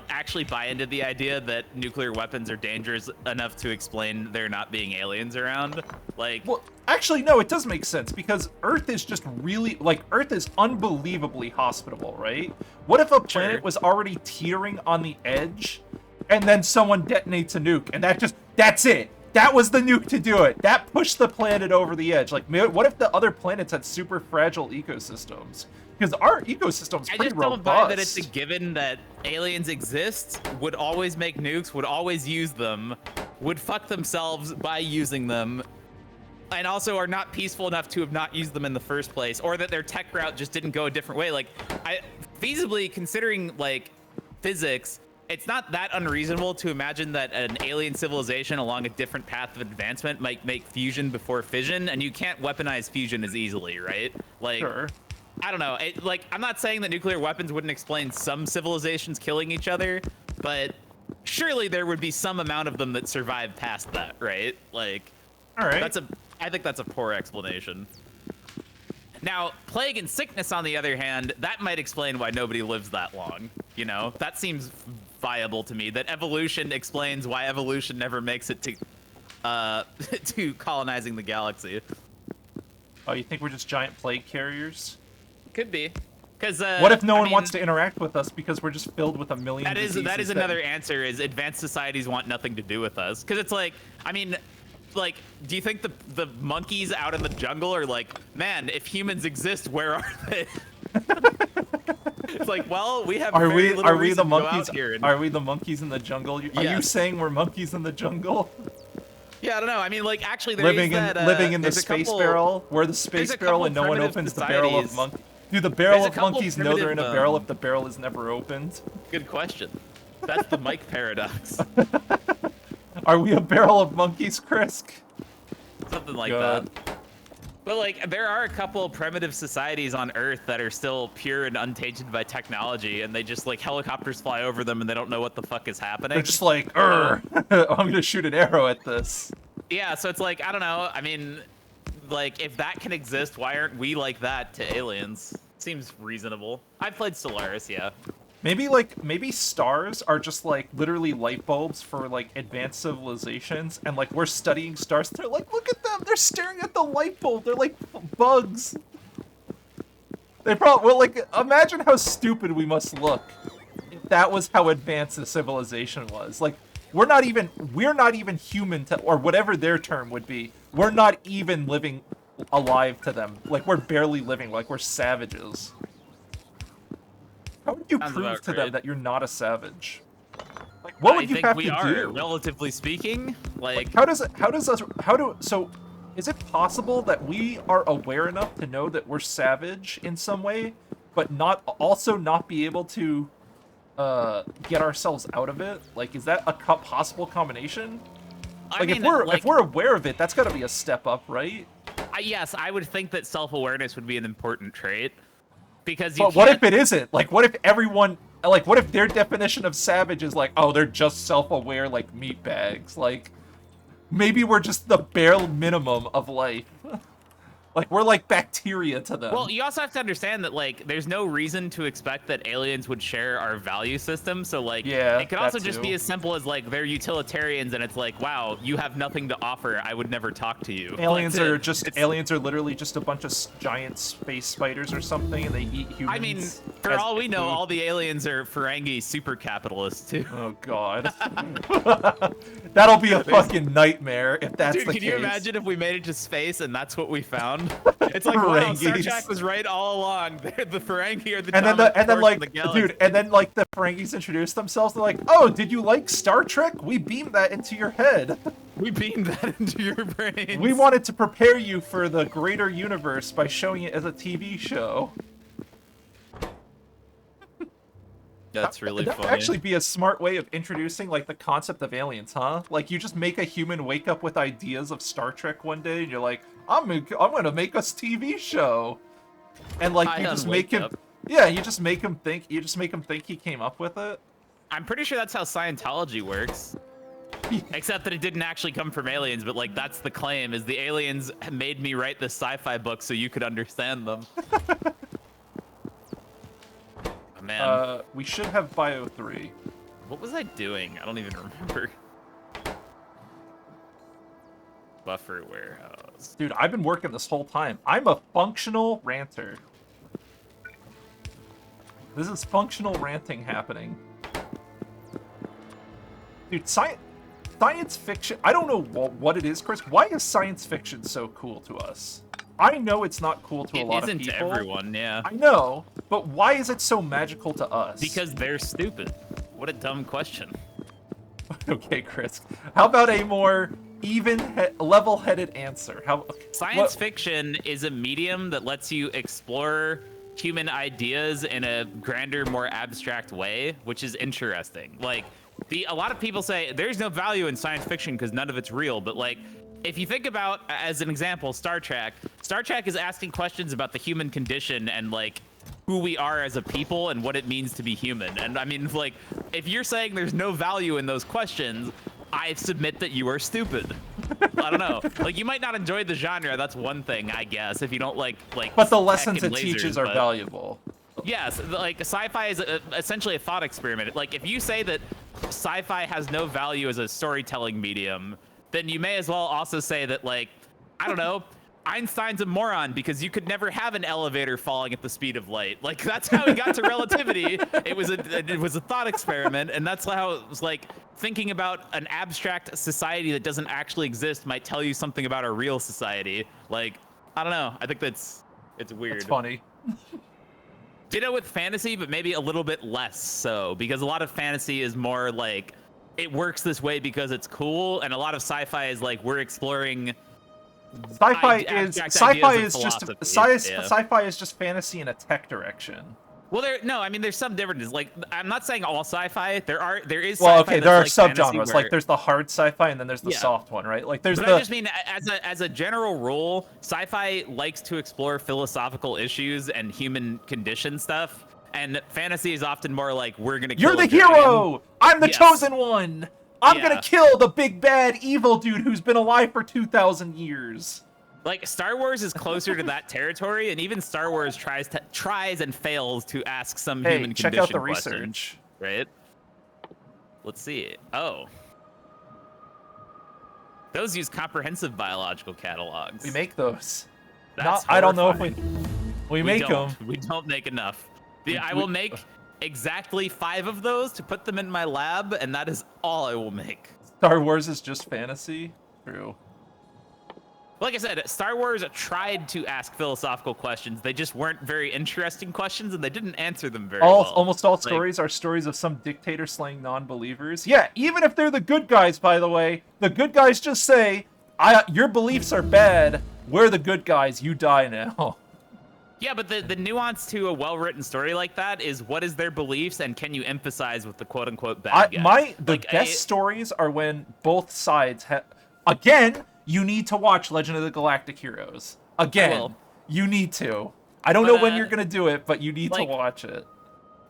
C: actually buy into the idea that nuclear weapons are dangerous enough to explain there not being aliens around. Like,
A: well, actually, no, it does make sense because Earth is just really Earth is unbelievably hospitable, right? What if a planet was already teetering on the edge, and then someone detonates a nuke, and that's it? That was the nuke to do it. That pushed the planet over the edge. Like, what if the other planets had super fragile ecosystems? Because our ecosystem's pretty robust. I just don't buy
C: that it's a given that aliens exist, would always make nukes, would always use them, would fuck themselves by using them, and also are not peaceful enough to have not used them in the first place, or that their tech route just didn't go a different way. Like, feasibly, considering, like, physics, it's not that unreasonable to imagine that an alien civilization along a different path of advancement might make fusion before fission, and you can't weaponize fusion as easily, right? Like,
A: sure.
C: I don't know. I'm not saying that nuclear weapons wouldn't explain some civilizations killing each other, but surely there would be some amount of them that survive past that, right? Like,
A: all right.
C: I think that's a poor explanation. Now, plague and sickness, on the other hand, that might explain why nobody lives that long. You know, that seems viable to me. That evolution explains why evolution never makes it to to colonizing the galaxy.
A: Oh, you think we're just giant plague carriers?
C: Could be. Because
A: what if no one wants to interact with us because we're just filled with a million diseases?
C: That is another answer, is advanced societies want nothing to do with us. Because it's like, I mean, like, do you think the monkeys out in the jungle are like, man, if humans exist, where are they? It's like, well, we have very little reason to go out here.
A: Are we the monkeys in the jungle? Are you saying we're monkeys in the jungle?
C: Yeah, I don't know. I mean, like, actually,
A: living in the space barrel. We're the space barrel, and no one opens the barrel of monkeys. Do the barrel of monkeys know they're in a barrel if the barrel is never opened?
C: Good question. That's the Mike paradox.
A: Are we a barrel of monkeys, Chris?
C: Something like that. But, like, there are a couple primitive societies on Earth that are still pure and untainted by technology, and they just, like, helicopters fly over them and they don't know what the fuck is happening.
A: They're just like, I'm gonna shoot an arrow at this.
C: Yeah, so it's like, I don't know. I mean, like, if that can exist, why aren't we like that to aliens? Seems reasonable. I've played Stellaris, yeah.
A: Maybe stars are just like literally light bulbs for like advanced civilizations, and like we're studying stars. They're like, look at them! They're staring at the light bulb. They're like bugs. They probably well, like imagine how stupid we must look if that was how advanced the civilization was. Like we're not even human to, or whatever their term would be. We're not even living alive to them. Like we're barely living. Like we're savages. How would you prove to them that you're not a savage? Like, what would you have to do?
C: I think we are, relatively speaking. Like,
A: so, is it possible that we are aware enough to know that we're savage in some way, but not be able to get ourselves out of it? Like, is that a possible combination? Like, if we're aware of it, that's got to be a step up, right?
C: Yes, I would think that self-awareness would be an important trait. Because
A: but what if it isn't? Like, what if everyone... Like, what if their definition of savage is like, oh, they're just self-aware like meatbags? Like, maybe we're just the bare minimum of life. Like, we're like bacteria to them.
C: Well, you also have to understand that, like, there's no reason to expect that aliens would share our value system. So, like,
A: yeah,
C: it could also just be as simple as, like, they're utilitarians and it's like, wow, you have nothing to offer. I would never talk to you.
A: Aliens are literally just a bunch of giant space spiders or something, and they eat humans.
C: I mean, for all we know, all the aliens are Ferengi super capitalists, too.
A: Oh, God. That'll be a fucking nightmare if that's the case.
C: Can you imagine if we made it to space and that's what we found? It's like, wow, Star Trek was right all along. The Ferengi are the
A: and then like the Ferengis introduce themselves. They're like, "Oh, did you like Star Trek? We beamed that into your head.
C: We beamed that into your brain.
A: We wanted to prepare you for the greater universe by showing it as a TV show."
C: That's really funny.
A: That would actually be a smart way of introducing like the concept of aliens, huh? Like you just make a human wake up with ideas of Star Trek one day, and you're like, I'm gonna make us TV show, and like you just make him, you just make him think he came up with it.
C: I'm pretty sure that's how Scientology works. Except that it didn't actually come from aliens, but like that's the claim, is the aliens made me write this sci-fi book so you could understand them. Man.
A: We should have Bio 3.
C: What was I doing? I don't even remember. Buffer warehouse.
A: Dude, I've been working this whole time. I'm a functional ranter. This is functional ranting happening. Dude, science fiction... I don't know what it is, Chris. Why is science fiction so cool to us? I know it's not cool to a lot of people.
C: It isn't to everyone, yeah.
A: I know, but why is it so magical to us?
C: Because they're stupid. What a dumb question.
A: Okay, Chris. How about a more level-headed answer?
C: Science fiction is a medium that lets you explore human ideas in a grander, more abstract way, which is interesting. Like, a lot of people say there's no value in science fiction because none of it's real, but like, if you think about, as an example, Star Trek is asking questions about the human condition and like who we are as a people and what it means to be human. And I mean, like, if you're saying there's no value in those questions, I submit that you are stupid. I don't know. Like, you might not enjoy the genre. That's one thing, I guess, if you don't like.
A: But the lessons it teaches are valuable.
C: Yes, like sci-fi is essentially a thought experiment. Like, if you say that sci-fi has no value as a storytelling medium, then you may as well also say that, like, I don't know, Einstein's a moron because you could never have an elevator falling at the speed of light. Like, that's how he got to relativity. It was a thought experiment, and that's how it was like thinking about an abstract society that doesn't actually exist might tell you something about our real society. Like, I don't know. I think it's weird.
A: It's funny.
C: Ditto with fantasy, but maybe a little bit less so, because a lot of fantasy is more like it works this way because it's cool, and a lot of sci-fi is like we're exploring.
A: Sci-fi is just fantasy in a tech direction.
C: Well, there's some differences. Like, I'm not saying all sci-fi. There is.
A: Well, okay, there are subgenres. Like, there's the hard sci-fi, and then there's the soft one, right? Like, there's. But
C: I just mean, as a general rule, sci-fi likes to explore philosophical issues and human condition stuff, and fantasy is often more like we're gonna.
A: You're the hero. I'm the chosen one. I'm gonna kill the big bad evil dude who's been alive for 2,000 years.
C: Like Star Wars is closer to that territory, and even Star Wars tries and fails to ask some
A: Hey,
C: human
A: check
C: condition
A: out the
C: questions,
A: research.
C: right? Let's see. Oh, those use comprehensive biological catalogs.
A: We make those.
C: That's
A: I don't know if
C: horrifying.
A: we make them.
C: We don't make enough. I will make exactly 5 of those to put them in my lab, and that is all I will make.
A: Star Wars is just fantasy. True.
C: Like I said, Star Wars tried to ask philosophical questions. They just weren't very interesting questions, and they didn't answer them very well.
A: Almost all stories are stories of some dictator slaying non-believers. Yeah, even if they're the good guys, by the way. The good guys just say, your beliefs are bad. We're the good guys. You die now.
C: Yeah, but the nuance to a well-written story like that is what is their beliefs, and can you emphasize with the quote-unquote bad guy?
A: The best stories are when both sides have... Again... You need to watch Legend of the Galactic Heroes. Again, you need to. I don't know when you're going to do it, but you need to watch it.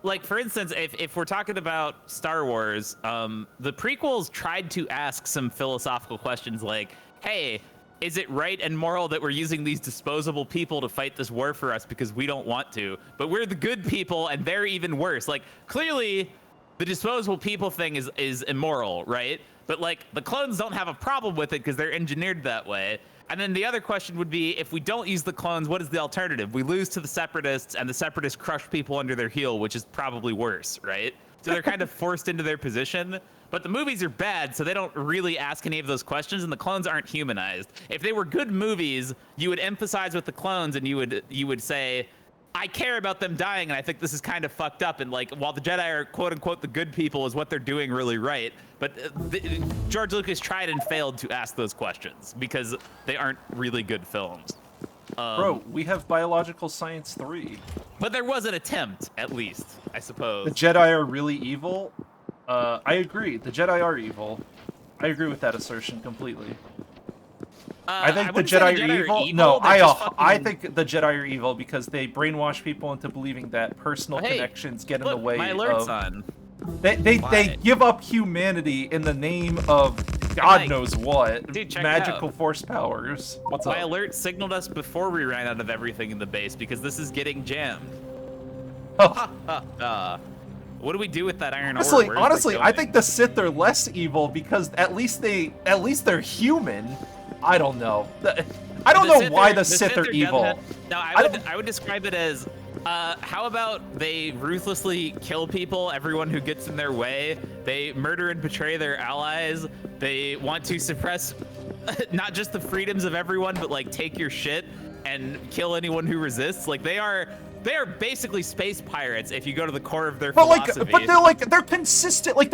C: Like, for instance, if we're talking about Star Wars, the prequels tried to ask some philosophical questions like, hey, is it right and moral that we're using these disposable people to fight this war for us because we don't want to? But we're the good people, and they're even worse. Like, clearly, the disposable people thing is immoral, right? But like the clones don't have a problem with it because they're engineered that way. And then the other question would be, if we don't use the clones, what is the alternative? We lose to the Separatists, and the Separatists crush people under their heel, which is probably worse, right? So they're kind of forced into their position. But the movies are bad, so they don't really ask any of those questions, and the clones aren't humanized. If they were good movies, you would emphasize with the clones, and you would say, I care about them dying, and I think this is kind of fucked up. And like, while the Jedi are quote unquote the good people, is what they're doing really right. But George Lucas tried and failed to ask those questions because they aren't really good films.
A: Bro, we have Biological Science 3.
C: But there was an attempt, at least, I suppose.
A: The Jedi are really evil. I agree. The Jedi are evil. I agree with that assertion completely. I think the Jedi are evil. No, I think the Jedi are evil because they brainwash people into believing that personal connections get in the way
C: my alert's on.
A: They give up humanity in the name of God knows what.
C: Dude,
A: magical force powers. What's up?
C: My alert signaled us before we ran out of everything in the base because this is getting jammed.
A: Oh.
C: What do we do with that iron ore?
A: Honestly, I think the Sith are less evil because at least they're human. I don't know. I don't know why the Sith are evil.
C: No, I would describe it as, how about they ruthlessly kill people, everyone who gets in their way. They murder and betray their allies. They want to suppress not just the freedoms of everyone, but like take your shit and kill anyone who resists. Like they are basically space pirates if you go to the core of their philosophy.
A: But they're consistent. Like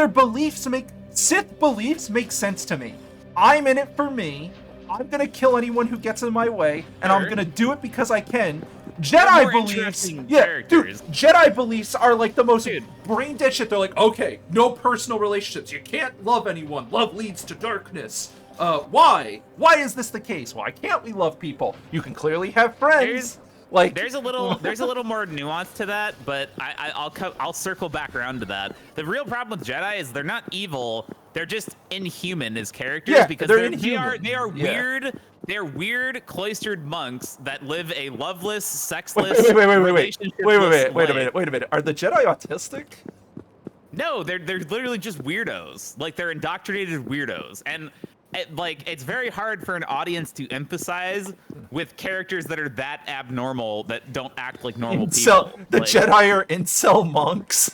A: Sith beliefs make sense to me. I'm in it for me. I'm gonna kill anyone who gets in my way, and I'm gonna do it because I can. Jedi beliefs, Jedi beliefs are like the most brain dead shit. They're like, okay, no personal relationships. You can't love anyone. Love leads to darkness. Why? Why is this the case? Why can't we love people? You can clearly have friends.
C: There's a little more nuance to that, but I'll circle back around to that. The real problem with Jedi is they're not evil. They're just inhuman as characters because
A: they're inhuman.
C: They are weird. They're weird cloistered monks that live a loveless, sexless.
A: Wait a minute. Are the Jedi autistic?
C: No, they're literally just weirdos. Like they're indoctrinated weirdos, and it's very hard for an audience to empathize with characters that are that abnormal that don't act like normal people.
A: The Jedi are incel monks.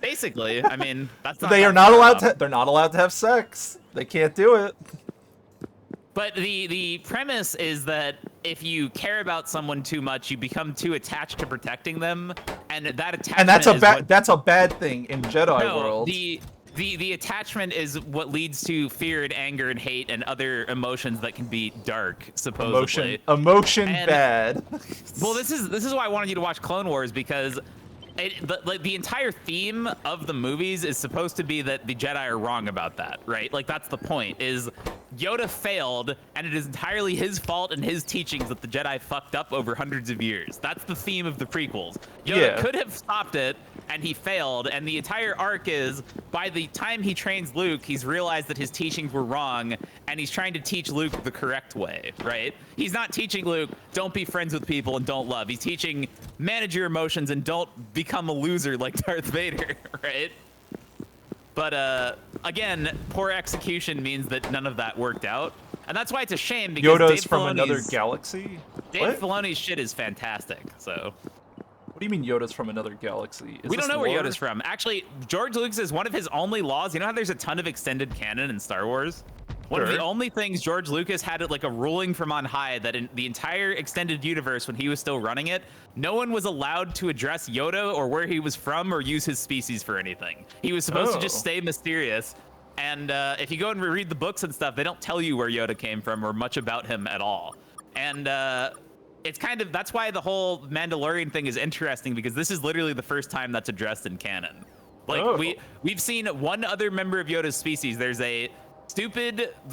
C: Basically, I mean, that's not.
A: They're not allowed to have sex. They can't do it.
C: But the premise is that if you care about someone too much, you become too attached to protecting them, and that attachment.
A: And that's a bad thing in Jedi world.
C: The attachment is what leads to fear and anger and hate and other emotions that can be dark, supposedly.
A: Emotion bad.
C: Well, this is why I wanted you to watch Clone Wars, because the entire theme of the movies is supposed to be that the Jedi are wrong about that, right? Like that's the point. Is Yoda failed, and it is entirely his fault and his teachings that the Jedi fucked up over hundreds of years. That's the theme of the prequels. Yoda could have stopped it, and he failed. And the entire arc is, by the time he trains Luke, he's realized that his teachings were wrong, and he's trying to teach Luke the correct way, right? He's not teaching Luke, don't be friends with people and don't love. He's teaching, manage your emotions and don't become a loser like Darth Vader, right? But again, poor execution means that none of that worked out. And that's why it's a shame, because
A: Yoda's
C: Dave
A: from
C: Filoni's,
A: another galaxy?
C: Dave
A: What?
C: Filoni's shit is fantastic, so...
A: What do you mean Yoda's from another galaxy?
C: We don't know where Yoda's from. Actually, George Lucas is one of his only laws. You know how there's a ton of extended canon in Star Wars? One of the only things George Lucas had like a ruling from on high that in the entire extended universe when he was still running it, no one was allowed to address Yoda or where he was from or use his species for anything. He was supposed to just stay mysterious. And if you go and reread the books and stuff, they don't tell you where Yoda came from or much about him at all. And it's kind of, that's why the whole Mandalorian thing is interesting, because this is literally the first time that's addressed in canon. Like we've seen one other member of Yoda's species. There's a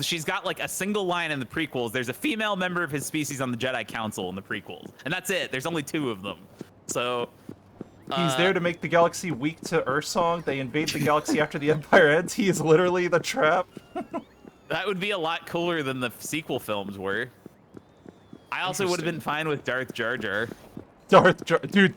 C: she's got like a single line in the prequels. There's a female member of his species on the Jedi Council in the prequels. And that's it. There's only 2 of them. So
A: he's there to make the galaxy weak to Ursong. They invade the galaxy after the Empire ends. He is literally the trap.
C: That would be a lot cooler than the sequel films were. I also would have been fine with Darth Jar Jar.
A: Dude,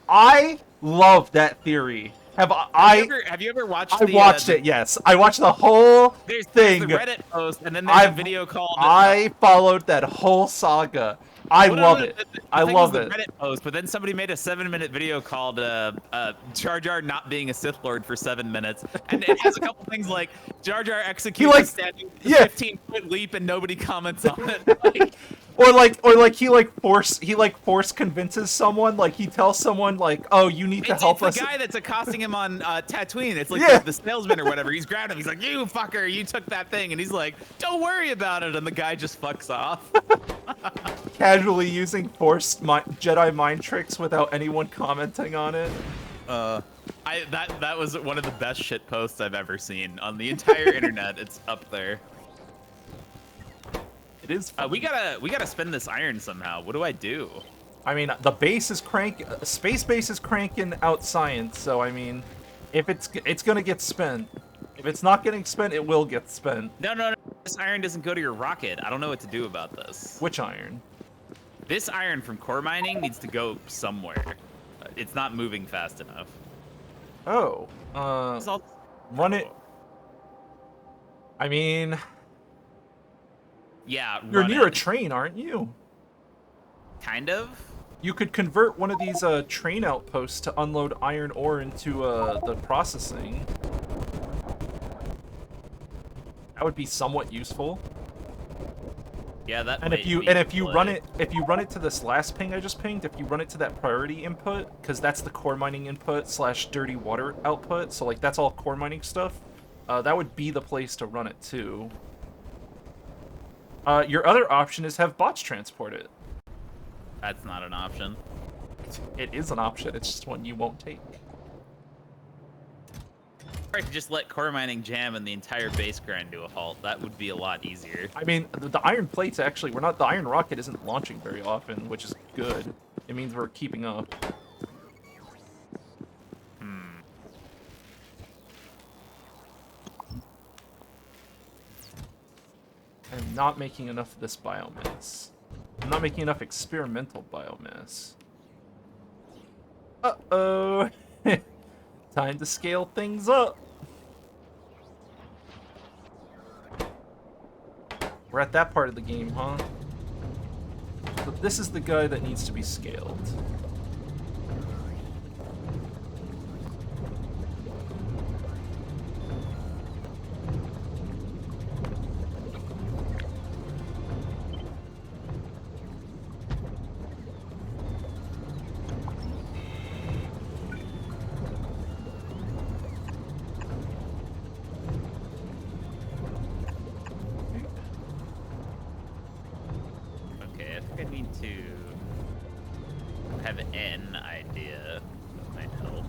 A: I love that theory. Have you ever watched
C: I
A: watched it, yes. I watched the whole thing.
C: There's the Reddit post, and then there's a video called...
A: I followed that whole saga. I love it. I love it.
C: Reddit post, but then somebody made a 7-minute video called Jar Jar not being a Sith Lord for 7 minutes, and it has a couple things like Jar Jar executes a standing 15-foot leap and nobody comments on it. Like,
A: he force convinces someone, like he tells someone like, oh, you need to help us.
C: It's the guy that's accosting him on Tatooine. It's like the salesman or whatever. He's grabbed him. He's like, you fucker, you took that thing. And he's like, don't worry about it. And the guy just fucks off.
A: Casually using Jedi mind tricks without anyone commenting on it.
C: That was one of the best shit posts I've ever seen on the entire internet. It's up there.
A: It is.
C: We gotta spend this iron somehow. What do I do?
A: I mean, the base is space base is cranking out science. So I mean, if it's gonna get spent. If it's not getting spent, it will get spent.
C: No. This iron doesn't go to your rocket. I don't know what to do about this.
A: Which iron?
C: This iron from core mining needs to go somewhere. It's not moving fast enough.
A: Oh. Run it. I mean.
C: Yeah,
A: you're near a train, aren't you?
C: Kind of.
A: You could convert one of these train outposts to unload iron ore into the processing. That would be somewhat useful.
C: Yeah, that.
A: And if you run it to this last ping I just pinged, if you run it to that priority input, because that's the core mining input / dirty water output, so like that's all core mining stuff. That would be the place to run it to. Your other option is have bots transport it.
C: That's not an option.
A: It is an option. It's just one you won't take.
C: Or I could just let core mining jam and the entire base grind to a halt. That would be a lot easier.
A: I mean, the iron plates actually, the iron rocket isn't launching very often, which is good. It means we're keeping up. I'm not making enough of this biomass. I'm not making enough experimental biomass. Uh-oh. Time to scale things up. We're at that part of the game, huh? But this is the guy that needs to be scaled.
C: I need to have an idea that might help.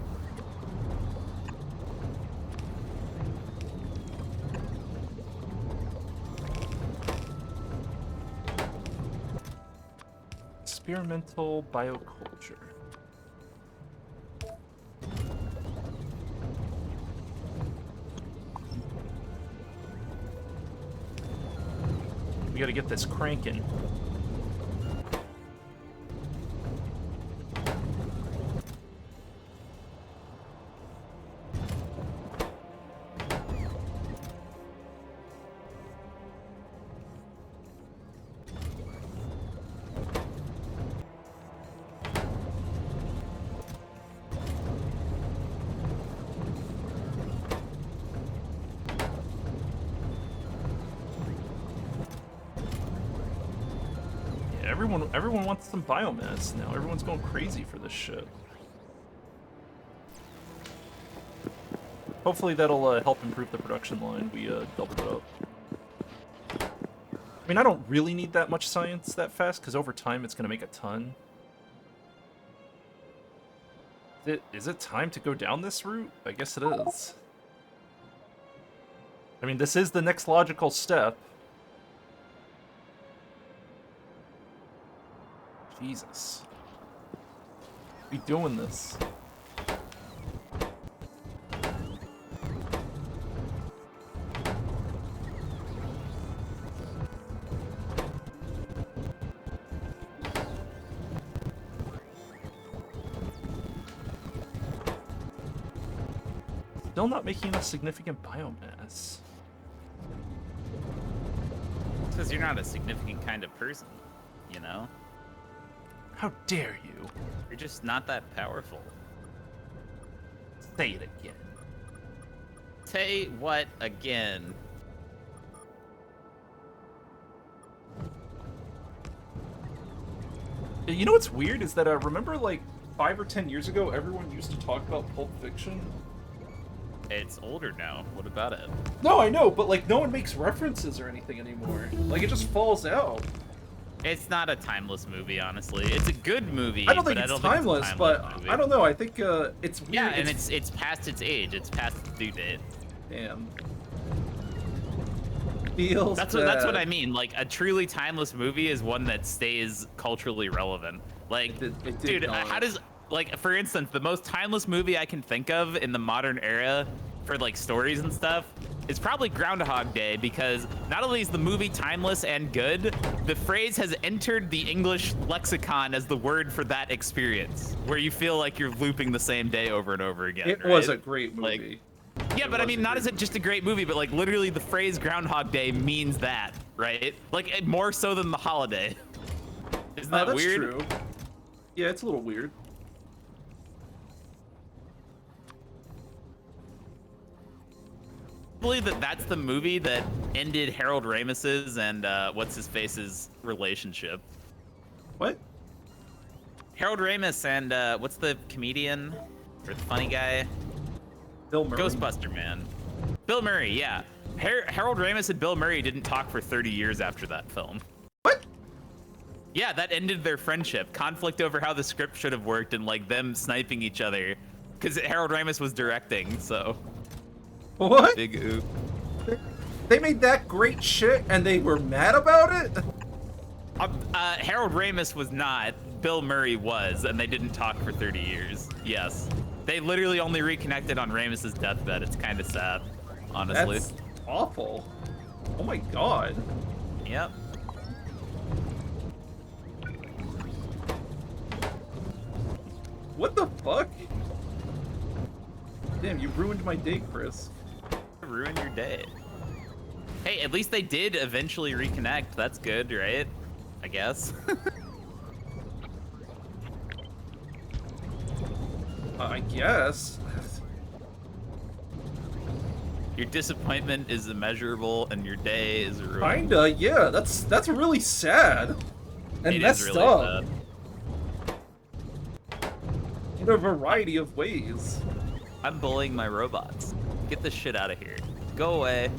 A: Experimental bioculture. We gotta get this cranking. Everyone wants some biomass now. Everyone's going crazy for this shit. Hopefully that'll help improve the production line. We doubled it up. I mean, I don't really need that much science that fast, because over time it's going to make a ton. Is it time to go down this route? I guess it is. I mean, this is the next logical step. Jesus. Be doing this. Still not making enough significant biomass.
C: Because you're not a significant kind of person, you know?
A: How dare you?
C: You're just not that powerful.
A: Say it again.
C: Say what again?
A: You know what's weird is that remember like 5 or 10 years ago, everyone used to talk about Pulp Fiction.
C: It's older now. What about it?
A: No, I know, but like no one makes references or anything anymore. Like it just falls out.
C: It's not a timeless movie, honestly. It's a good movie.
A: I don't think
C: but
A: it's
C: I don't
A: timeless,
C: think it's a
A: but
C: movie.
A: I don't know. I think it's weird.
C: Yeah, and it's past its age. It's past its due date.
A: Damn. Feels
C: That's what I mean. Like a truly timeless movie is one that stays culturally relevant. Like,
A: It did
C: dude,
A: not.
C: how does like for instance, the most timeless movie I can think of in the modern era for like stories and stuff is probably Groundhog Day, because not only is the movie timeless and good, the phrase has entered the English lexicon as the word for that experience, where you feel like you're looping the same day over and over again.
A: It
C: right?
A: was a great movie.
C: Yeah, but I mean, not as it just a great movie, but like literally the phrase Groundhog Day means that, right? Like more so than the holiday. Isn't that
A: that's
C: weird?
A: true. Yeah, it's a little weird.
C: I believe that that's the movie that ended Harold Ramis's and what's his face's relationship.
A: What?
C: Harold Ramis and what's the comedian or the funny guy?
A: Bill Murray?
C: Ghostbuster man. Bill Murray, yeah. Harold Ramis and Bill Murray didn't talk for 30 years after that film.
A: What?
C: Yeah, that ended their friendship. Conflict over how the script should have worked and like them sniping each other. Because Harold Ramis was directing, so.
A: What?
C: Big oop.
A: They made that great shit and they were mad about it?
C: Harold Ramis was not. Bill Murray was, and they didn't talk for 30 years. Yes. They literally only reconnected on Ramis's deathbed. It's kind of sad, honestly.
A: That's awful. Oh my god.
C: Yep.
A: What the fuck? Damn, you ruined my day, Chris.
C: Ruin your day. Hey, at least they did eventually reconnect. That's good, right? I guess.
A: I guess.
C: Your disappointment is immeasurable, and your day is ruined.
A: Kinda, yeah. That's really sad. And
C: It is
A: messed
C: really
A: up.
C: sad.
A: In a variety of ways.
C: I'm bullying my robots. Get this shit out of here. Go away.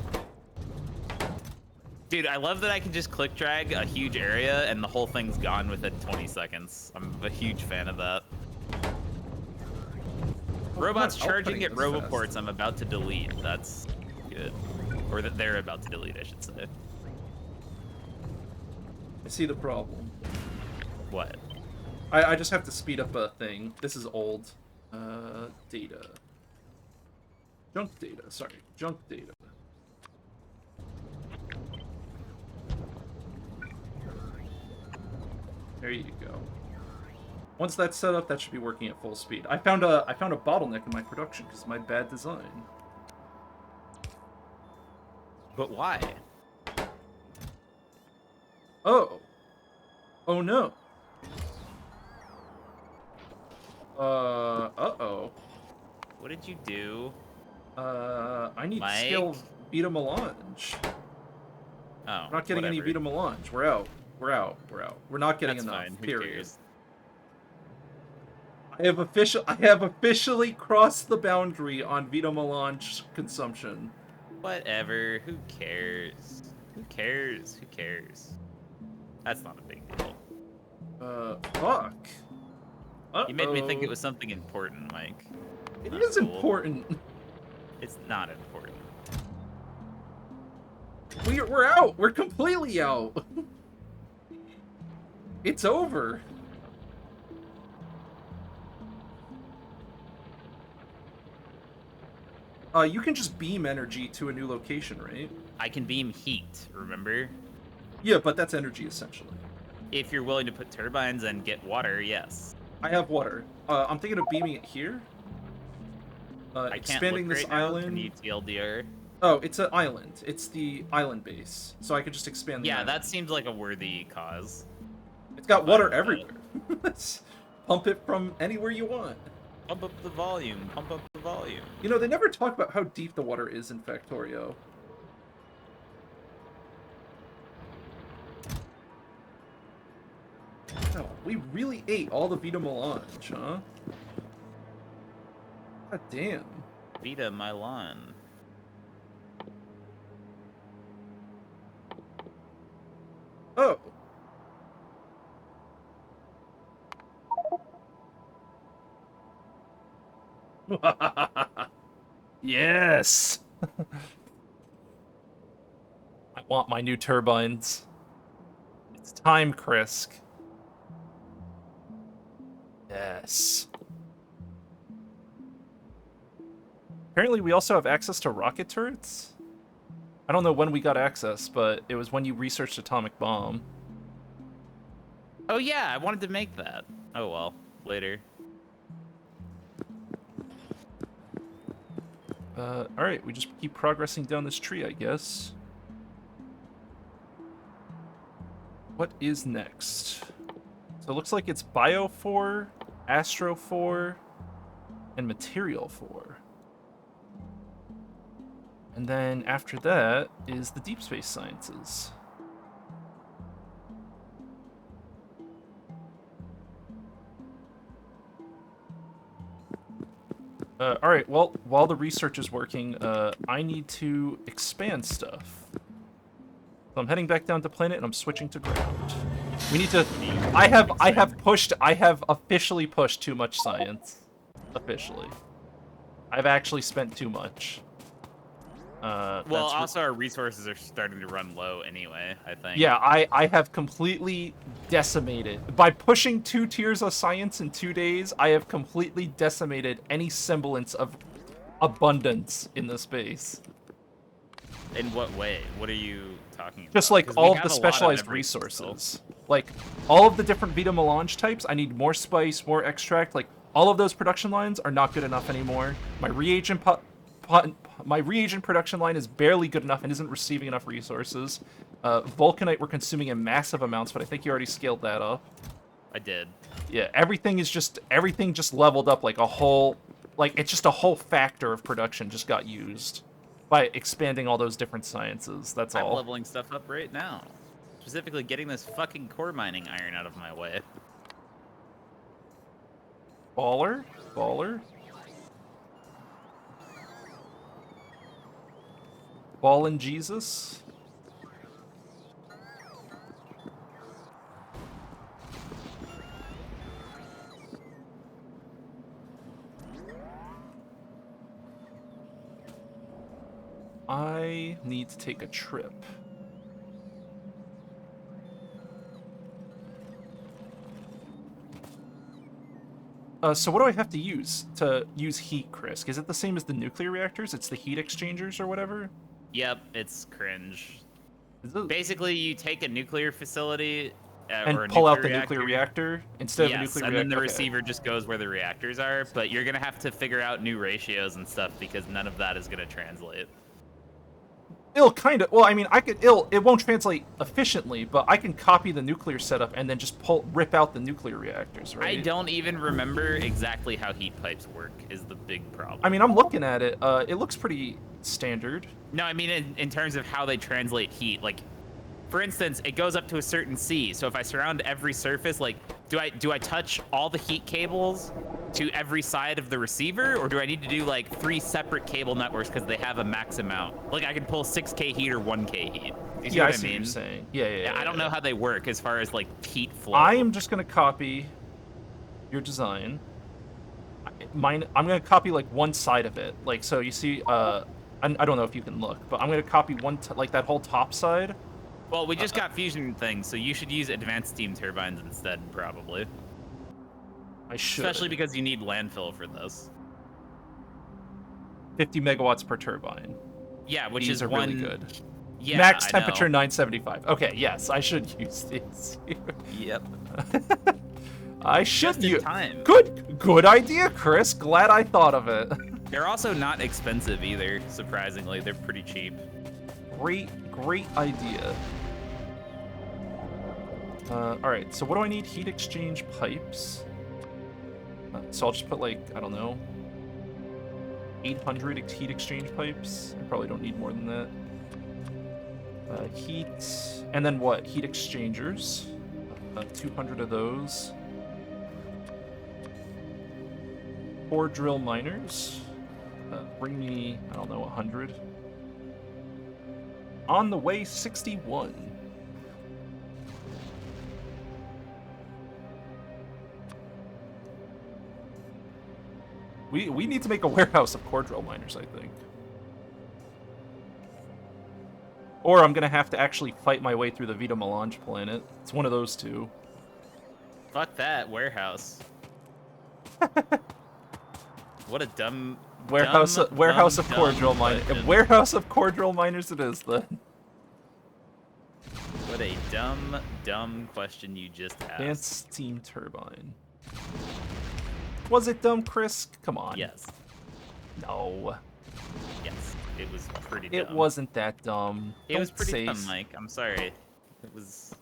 C: Dude, I love that I can just click drag a huge area and the whole thing's gone within 20 seconds. I'm a huge fan of that. Robots charging at Roboports I'm about to delete. That's good. Or that they're about to delete, I should say.
A: I see the problem.
C: What?
A: I just have to speed up a thing. This is old. Data. Junk data, sorry. Junk data. There you go. Once that's set up, that should be working at full speed. I found a bottleneck in my production because of my bad design.
C: But why?
A: Oh. Oh no. Uh-oh.
C: What did you do?
A: I need to
C: Mike?
A: scale Vita Melange.
C: Oh,
A: We're not getting any Vita Melange. We're out. We're out. We're out. We're not getting
C: That's
A: enough.
C: fine. Who
A: Period.
C: cares?
A: I have officially crossed the boundary on Vita Melange consumption.
C: Whatever. Who cares? Who cares? Who cares? That's not a big deal.
A: Fuck. Uh-oh.
C: You made me think it was something important, Mike.
A: It
C: Not
A: is
C: cool.
A: important.
C: It's not important.
A: We're out. We're completely out. It's over. You can just beam energy to a new location, right?
C: I can beam heat, remember?
A: Yeah, but that's energy essentially.
C: If you're willing to put turbines and get water, yes.
A: I have water. I'm thinking of beaming it here.
C: I can't
A: Expanding
C: look
A: this
C: right now.
A: island.
C: Can you TLDR?
A: Oh, it's an island. It's the island base, so I could just expand the
C: Yeah,
A: island.
C: that seems like a worthy cause.
A: It's got water
C: Fine with that.
A: everywhere. Let's pump it from anywhere you want.
C: Pump up the volume. Pump up the volume.
A: You know, they never talk about how deep the water is in Factorio. Oh, we really ate all the Vita Melange, huh? God damn.
C: Vita Milan.
A: Oh. Yes. I want my new turbines. It's time, Krisk. Yes. Apparently, we also have access to rocket turrets. I don't know when we got access, but it was when you researched atomic bomb.
C: Oh yeah, I wanted to make that. Oh well, later.
A: Alright, we just keep progressing down this tree, I guess. What is next? So it looks like it's Bio 4, Astro 4, and Material 4. And then after that is the Deep Space Sciences. Alright, well, while the research is working, I need to expand stuff. So I'm heading back down to planet and I'm switching to ground. We need to... I have officially pushed too much science. Officially. I've actually spent too much.
C: Well, also our resources are starting to run low anyway, I think.
A: Yeah, I have completely decimated. By pushing 2 tiers of science in 2 days, I have completely decimated any semblance of abundance in the space.
C: In what way? What are you talking about?
A: Just like
C: 'Cause we
A: all of
C: have
A: the
C: a lot
A: specialized
C: every
A: resources. Like, all of the different Vita Melange types, I need more spice, more extract. Like, all of those production lines are not good enough anymore. My reagent production line is barely good enough and isn't receiving enough resources. Vulcanite we're consuming in massive amounts, but I think you already scaled that up.
C: I did.
A: Yeah, everything just leveled up like a whole, like it's just a whole factor of production just got used by expanding all those different sciences. That's
C: I'm
A: all.
C: leveling stuff up right now. Specifically getting this fucking core mining iron out of my way.
A: Baller, baller. Ballin' Jesus. I need to take a trip. So what do I have to use heat, Krisk? Is it the same as the nuclear reactors? It's the heat exchangers or whatever?
C: Yep, it's cringe.
A: Is it...
C: Basically, you take a nuclear facility
A: And
C: or a
A: pull out the
C: nuclear
A: nuclear
C: reactor.
A: reactor instead of a
C: Yes,
A: nuclear
C: and
A: reactor.
C: then the
A: Okay.
C: receiver just goes where the reactors are, but you're gonna have to figure out new ratios and stuff because none of that is gonna translate.
A: It'll kind of. Well, I mean, it won't translate efficiently, but I can copy the nuclear setup and then just rip out the nuclear reactors, right?
C: I don't even remember exactly how heat pipes work. Is the big problem.
A: I mean, I'm looking at it. It looks pretty standard.
C: No, I mean in terms of how they translate heat. Like, for instance, it goes up to a certain C. So if I surround every surface, like, do I touch all the heat cables to every side of the receiver, or do I need to do like 3 separate cable networks because they have a max amount? Like, I can pull 6K heat or 1K heat. Do you see what I
A: see
C: mean?
A: what you're saying. Yeah.
C: I don't know how they work as far as like heat flow.
A: I am just gonna copy your design. I'm gonna copy like one side of it. Like, so you see, I don't know if you can look, but I'm gonna copy like that whole top side.
C: Well, we just got fusion things, so you should use advanced steam turbines instead, probably.
A: I should.
C: Especially because you need landfill for this.
A: 50 megawatts per turbine.
C: Yeah, which
A: These
C: is
A: are
C: one...
A: really good.
C: Yeah,
A: Max
C: I
A: temperature
C: know.
A: 975. Okay, yes, I should use these.
C: Yep.
A: I should
C: Just in
A: use.
C: time.
A: Good idea, Chris. Glad I thought of it.
C: They're also not expensive either, surprisingly. They're pretty cheap.
A: Great idea. Alright, so what do I need? Heat exchange pipes. So I'll just put, like, I don't know, 800 heat exchange pipes. I probably don't need more than that. Heat... And then what? Heat exchangers. 200 of those. 4 drill miners. Bring me, I don't know, 100. On the way, 61. We need to make a warehouse of core drill miners, I think. Or I'm gonna have to actually fight my way through the Vita Melange planet. It's one of those two.
C: Fuck that, warehouse. What a dumb...
A: Warehouse of core drill miners.
C: question.
A: Warehouse of core drill miners it is, then.
C: What a dumb question you just asked.
A: Advanced steam turbine. Was it dumb, Chris? Come on.
C: Yes.
A: No.
C: Yes. It was pretty dumb.
A: It wasn't that dumb.
C: It was
A: Don't
C: pretty
A: say
C: dumb, Mike. I'm sorry. It was...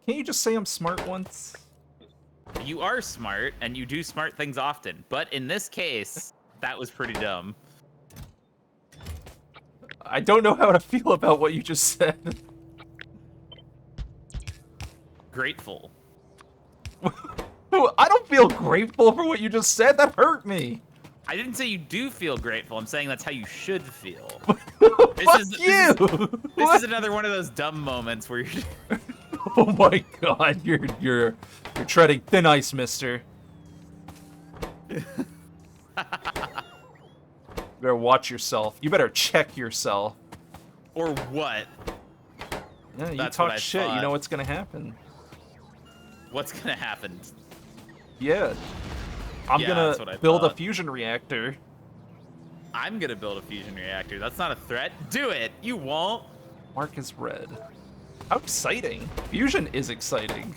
A: Can't you just say I'm smart once?
C: You are smart, and you do smart things often. But in this case, that was pretty dumb.
A: I don't know how to feel about what you just said.
C: Grateful.
A: I don't feel grateful for what you just said. That hurt me.
C: I didn't say you do feel grateful. I'm saying that's how you should feel.
A: Fuck you!
C: This is another one of those dumb moments where you're...
A: Oh my god, you're treading thin ice, mister. You better watch yourself. You better check yourself.
C: Or what?
A: Yeah, you
C: That's
A: talk
C: what I
A: shit, you
C: thought.
A: know what's gonna happen.
C: What's gonna happen?
A: Yeah. I'm
C: Yeah, that's what I
A: gonna build a
C: thought.
A: fusion reactor.
C: I'm gonna build a fusion reactor. That's not a threat. Do it. You won't.
A: Mark is red. How exciting. Fusion is exciting.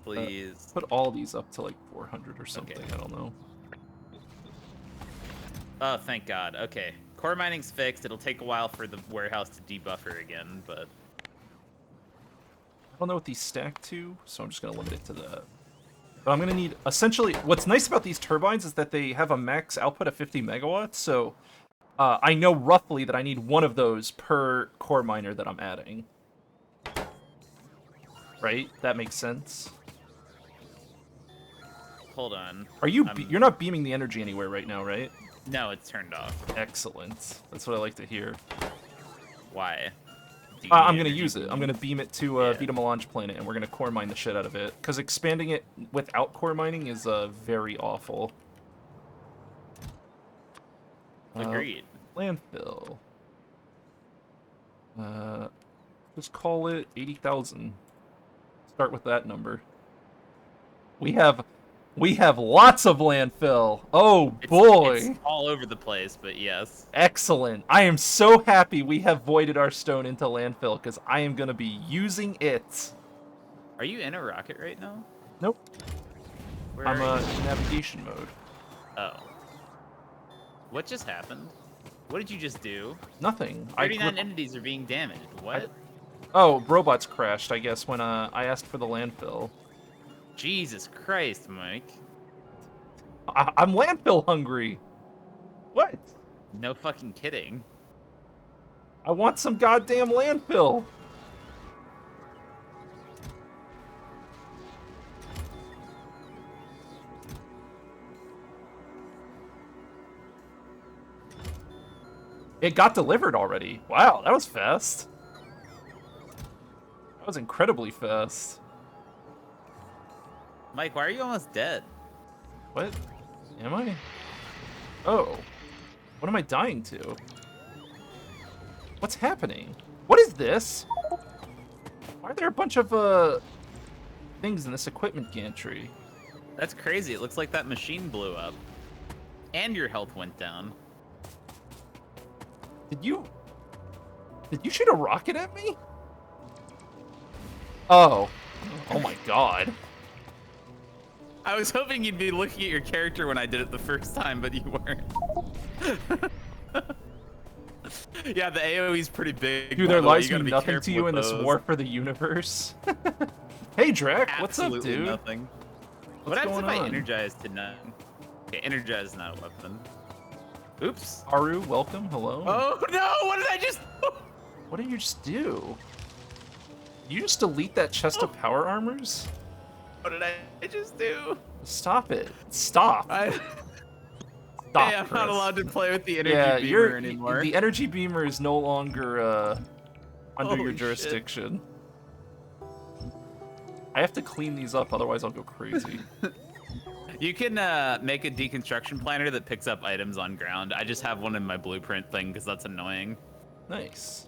C: Please.
A: Put all these up to like 400 or something.
C: Okay.
A: I don't know.
C: Oh, thank God. Okay. Core mining's fixed. It'll take a while for the warehouse to debuffer again, but...
A: I don't know what these stack to, so I'm just going to limit it to that. But I'm going to need... Essentially, what's nice about these turbines is that they have a max output of 50 megawatts, so I know roughly that I need one of those per core miner that I'm adding. Right? That makes sense.
C: Hold on.
A: Are you... You're not beaming the energy anywhere right now, right?
C: No, it's turned off.
A: Excellent. That's what I like to hear.
C: Why? Do you
A: I'm
C: need
A: going to
C: energy
A: use it. I'm going to beam it to
C: Yeah.
A: Vita Melange planet, and we're going to core mine the shit out of it. Because expanding it without core mining is very awful.
C: Agreed.
A: Landfill. Just call it 80,000. Start with that number. We have We have lots of landfill. Oh boy.
C: It's all over the place, but yes.
A: Excellent. I am so happy we have voided our stone into landfill because I am going to be using it.
C: Are you in a rocket right now?
A: Nope.
C: Where
A: I'm
C: are you?
A: in navigation mode.
C: Oh. What just happened? What did you just do?
A: Nothing.
C: 39 entities are being damaged. What?
A: Oh, robots crashed, I guess, when I asked for the landfill.
C: Jesus Christ, Mike.
A: I'm landfill hungry. What?
C: No fucking kidding.
A: I want some goddamn landfill. It got delivered already. Wow, that was fast. That was incredibly fast.
C: Mike, why are you almost dead?
A: What? Am I? Oh. What am I dying to? What's happening? What is this? Why are there a bunch of, things in this equipment gantry?
C: That's crazy. It looks like that machine blew up. And your health went down.
A: Did you shoot a rocket at me? Oh. Oh my god.
B: I was hoping you'd be looking at your character when I did it the first time, but you weren't. Yeah, the AoE's pretty big.
A: Dude,
B: by
A: their
B: the way.
A: lives
B: You gotta
A: mean
B: be
A: nothing to
B: careful
A: you
B: with
A: in this
B: those.
A: war for the universe. Hey, Drac, what's up,
C: Absolutely
A: dude?
C: nothing.
A: What's
C: What happens
A: going
C: if I
A: on?
C: energize to none? Okay, energize is not a weapon. Oops.
A: Haru, welcome, hello.
B: Oh no! What did I just?
A: What did you just do? Did you just delete that chest of power armors?
B: What did I just do?
A: Stop it. Stop.
B: Stop,
A: Stop,
B: I'm
A: Chris.
B: not allowed to play with the energy
A: Yeah,
B: beamer anymore.
A: the energy beamer is no longer under your
B: Holy shit.
A: jurisdiction. I have to clean these up, otherwise I'll go crazy.
C: You can make a deconstruction planner that picks up items on ground. I just have one in my blueprint thing because that's annoying.
A: Nice.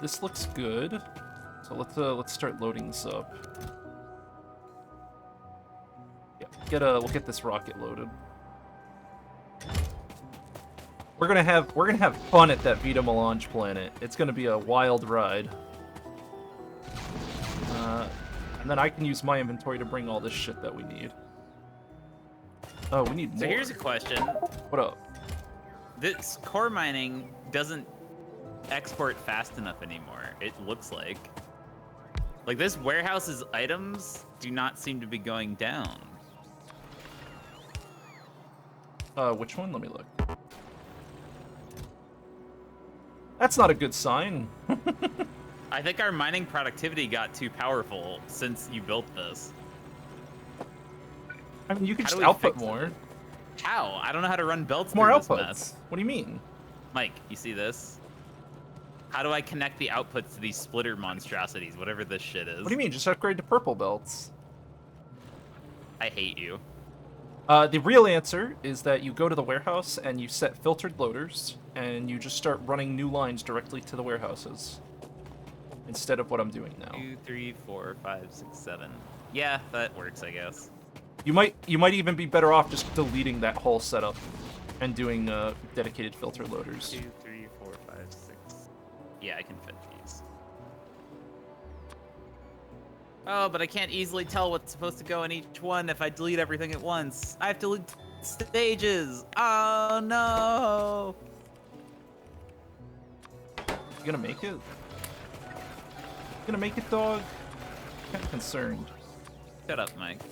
A: This looks good. So let's start loading this up. Yeah, we'll get this rocket loaded. We're gonna have fun at that Vita Melange planet. It's gonna be a wild ride. And then I can use my inventory to bring all this shit that we need. Oh, we need more.
C: So here's a question.
A: What up?
C: This core mining doesn't export fast enough anymore, it looks like. Like, this warehouse's items do not seem to be going down.
A: Which one? Let me look. That's not a good sign.
C: I think our mining productivity got too powerful since you built this.
A: I mean, you could
C: How
A: just
C: do we
A: output
C: fix it?
A: more.
C: How? I don't know how to run belts
A: More
C: through this
A: outputs.
C: mess.
A: What do you mean?
C: Mike, you see this? How do I connect the outputs to these splitter monstrosities, whatever this shit is?
A: What do you mean? Just upgrade to purple belts.
C: I hate you.
A: The real answer is that you go to the warehouse and you set filtered loaders, and you just start running new lines directly to the warehouses. Instead of what I'm doing now.
C: 2, 3, 4, 5, 6, 7. Yeah, that works, I guess.
A: You might even be better off just deleting that whole setup and doing dedicated filter loaders.
C: 2, 3, 4, 5, 6. Yeah, I can fit these. Oh, but I can't easily tell what's supposed to go in each one if I delete everything at once. I have to delete stages. Oh no!
A: You gonna make it? You gonna make it, dog? I'm kind of concerned.
C: Shut up, Mike.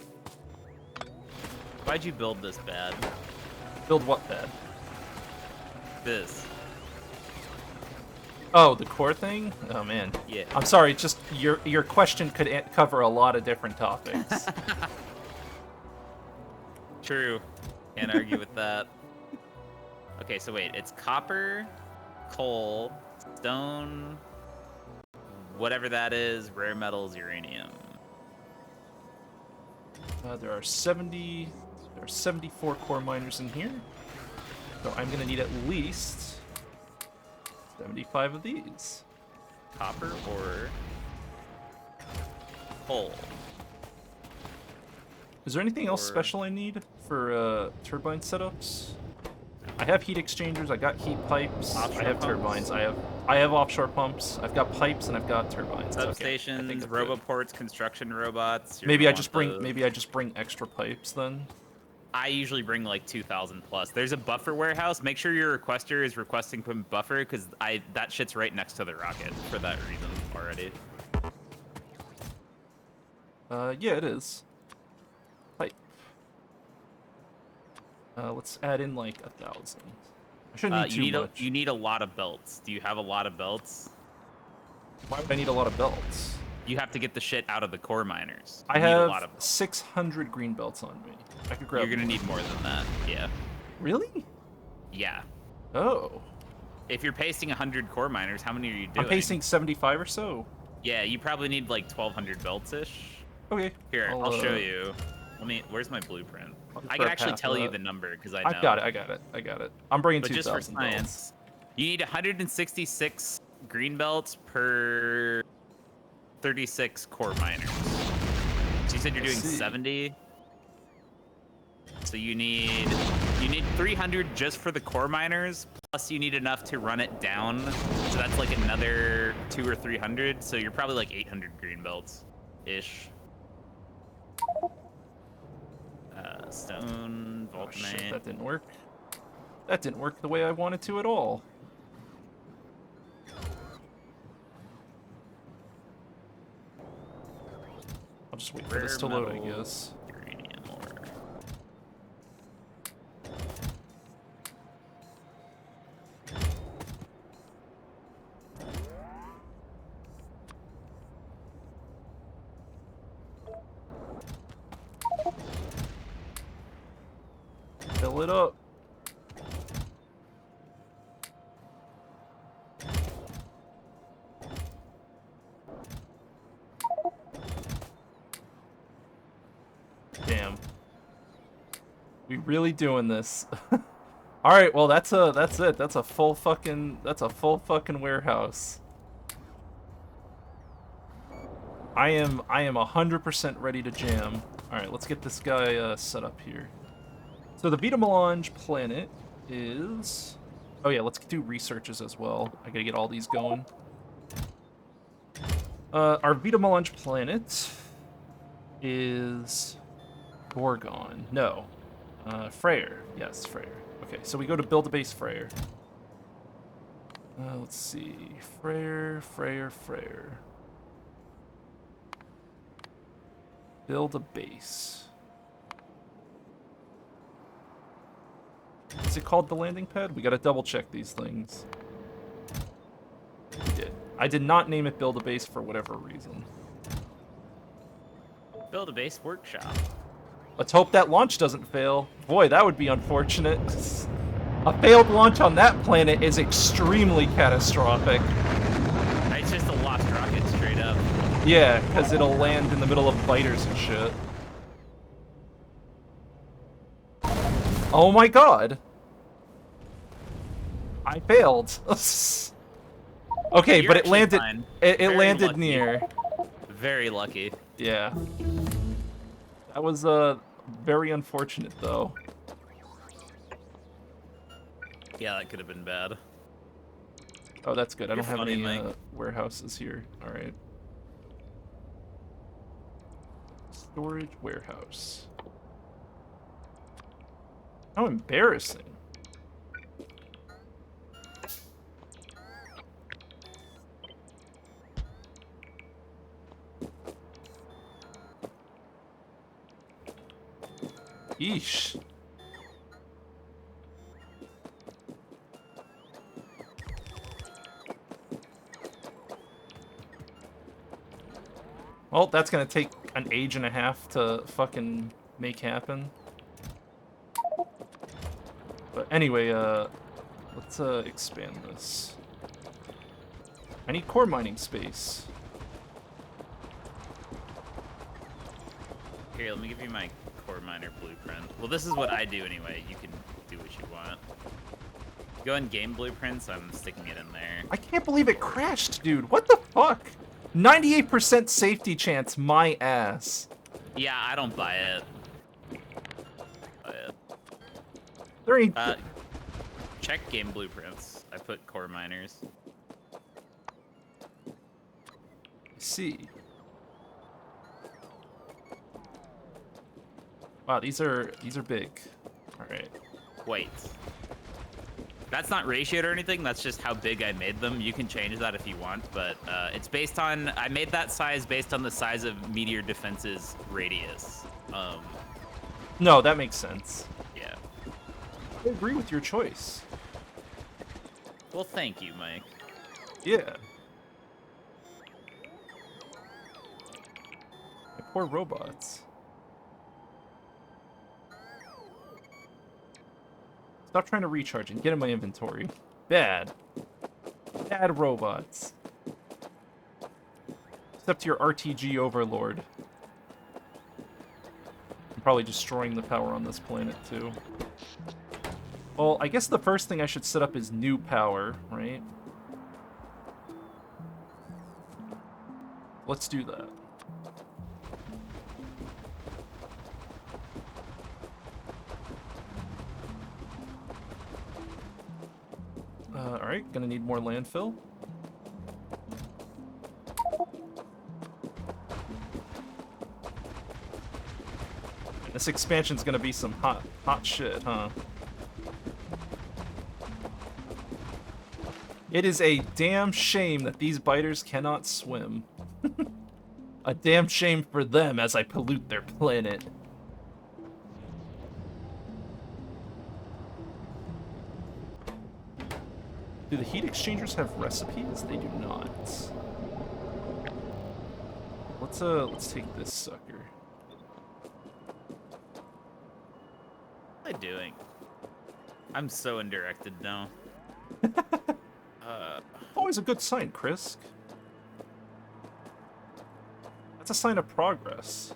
C: Why'd you build this bad?
A: Build what bad?
C: This.
A: Oh, the core thing? Oh man.
C: Yeah.
A: I'm sorry. Just your question could cover a lot of different topics.
C: True. Can't argue with that. Okay, so wait. It's copper, coal, stone, whatever that is, rare metals, uranium.
A: There are 74 core miners in here, so I'm gonna need at least 75 of these.
C: copper or coal.
A: Is there anything else
C: Or-
A: special I need for turbine setups? I have heat exchangers. I got heat pipes.
C: Offshore
A: I have
C: pumps?
A: turbines. I have offshore pumps. I've got pipes and I've got turbines. Okay, I think
C: Substations,
A: I'm good.
C: roboports, construction robots. you're
A: Maybe
C: gonna
A: I
C: want
A: just bring
C: those.
A: maybe I just bring extra pipes then.
C: I usually bring like 2,000 plus. There's a buffer warehouse. Make sure your requester is requesting from buffer because that shit's right next to the rocket for that reason already.
A: Yeah, it is. Pipe. Let's add in like 1,000. I shouldn't need too much.
C: You need a lot of belts. Do you have a lot of belts?
A: Why would I need a lot of belts?
C: You have to get the shit out of the core miners.
A: I
C: You need a
A: have
C: lot of
A: 600 green belts on me. I could grab.
C: You're gonna need more than that. Yeah.
A: Really?
C: Yeah.
A: Oh.
C: If you're pasting 100 core miners, how many are you doing?
A: I'm pasting 75 or so.
C: Yeah, you probably need like 1,200 belts ish.
A: Okay.
C: Here, I'll show you. Where's my blueprint? I can actually tell you the number because I know.
A: I've got it. I got it. I'm bringing
C: But
A: 2,000
C: just for science, you need 166 green belts per 36 core miners. So you said you're doing 70. So you need 300 just for the core miners, plus you need enough to run it down. So that's like another 200 or 300. So you're probably like 800 green belts ish. Stone,
A: Oh, shit,
C: vulcanite.
A: that didn't work. That didn't work the way I wanted to at all. I'll just wait for this to load, I guess.
C: Uranium ore.
A: Fill it up. Damn. We really doing this. All right, well that's it. That's a full fucking warehouse. I am 100% ready to jam. All right, let's get this guy set up here. So the Vita Melange planet is... Oh yeah, let's do researches as well. I gotta get all these going. Our Vita Melange planet is... Gorgon. No. Freyr. Yes, Freyr. Okay, so we go to build a base Freyr. Let's see. Freyr. Build a base. Is it called the landing pad? We gotta double check these things. We did. I did not name it Build a Base for whatever reason.
C: Build a base workshop.
A: Let's hope that launch doesn't fail. Boy, that would be unfortunate. A failed launch on that planet is extremely catastrophic.
C: It's just a lost rocket straight up.
A: Yeah, because it'll land in the middle of biters and shit. Oh my god. I failed. Okay,
C: You're
A: but it
C: actually
A: landed.
C: fine.
A: It
C: Very
A: landed
C: lucky.
A: near.
C: Very lucky.
A: Yeah. That was very unfortunate though.
C: Yeah, that could have been bad.
A: Oh, that's good. I
C: You're
A: don't have
C: funny,
A: any
C: Mike.
A: warehouses here. All right. Storage warehouse. How embarrassing. Yeesh. Well, that's gonna take an age and a half to fucking make happen. But anyway, let's expand this. I need core mining space.
C: Here, let me give you my core miner blueprint. Well, this is what I do anyway. You can do what you want. Go in game blueprints, I'm sticking it in there.
A: I can't believe it crashed, dude. What the fuck? 98% safety chance, my ass.
C: Yeah, I don't buy it. Buy it.
A: There ain't...
C: Check game blueprints. I put core miners.
A: See. Wow, these are big. All right.
C: Wait. That's not ratioed or anything. That's just how big I made them. You can change that if you want, but it's based on... I made that size based on the size of Meteor Defense's radius.
A: No, that makes sense.
C: Yeah.
A: I agree with your choice.
C: Well, thank you, Mike.
A: Yeah. My poor robots. Stop trying to recharge and get in my inventory. Bad. Bad robots. Except your RTG overlord. I'm probably destroying the power on this planet, too. Well, I guess the first thing I should set up is new power, right? Let's do that. Alright, gonna need more landfill. This expansion's gonna be some hot shit, huh? It is a damn shame that these biters cannot swim. A damn shame for them as I pollute their planet. Do the heat exchangers have recipes? They do not. Let's take this sucker.
C: What am I doing? I'm so undirected now.
A: Always a good sign, Chris. That's a sign of progress.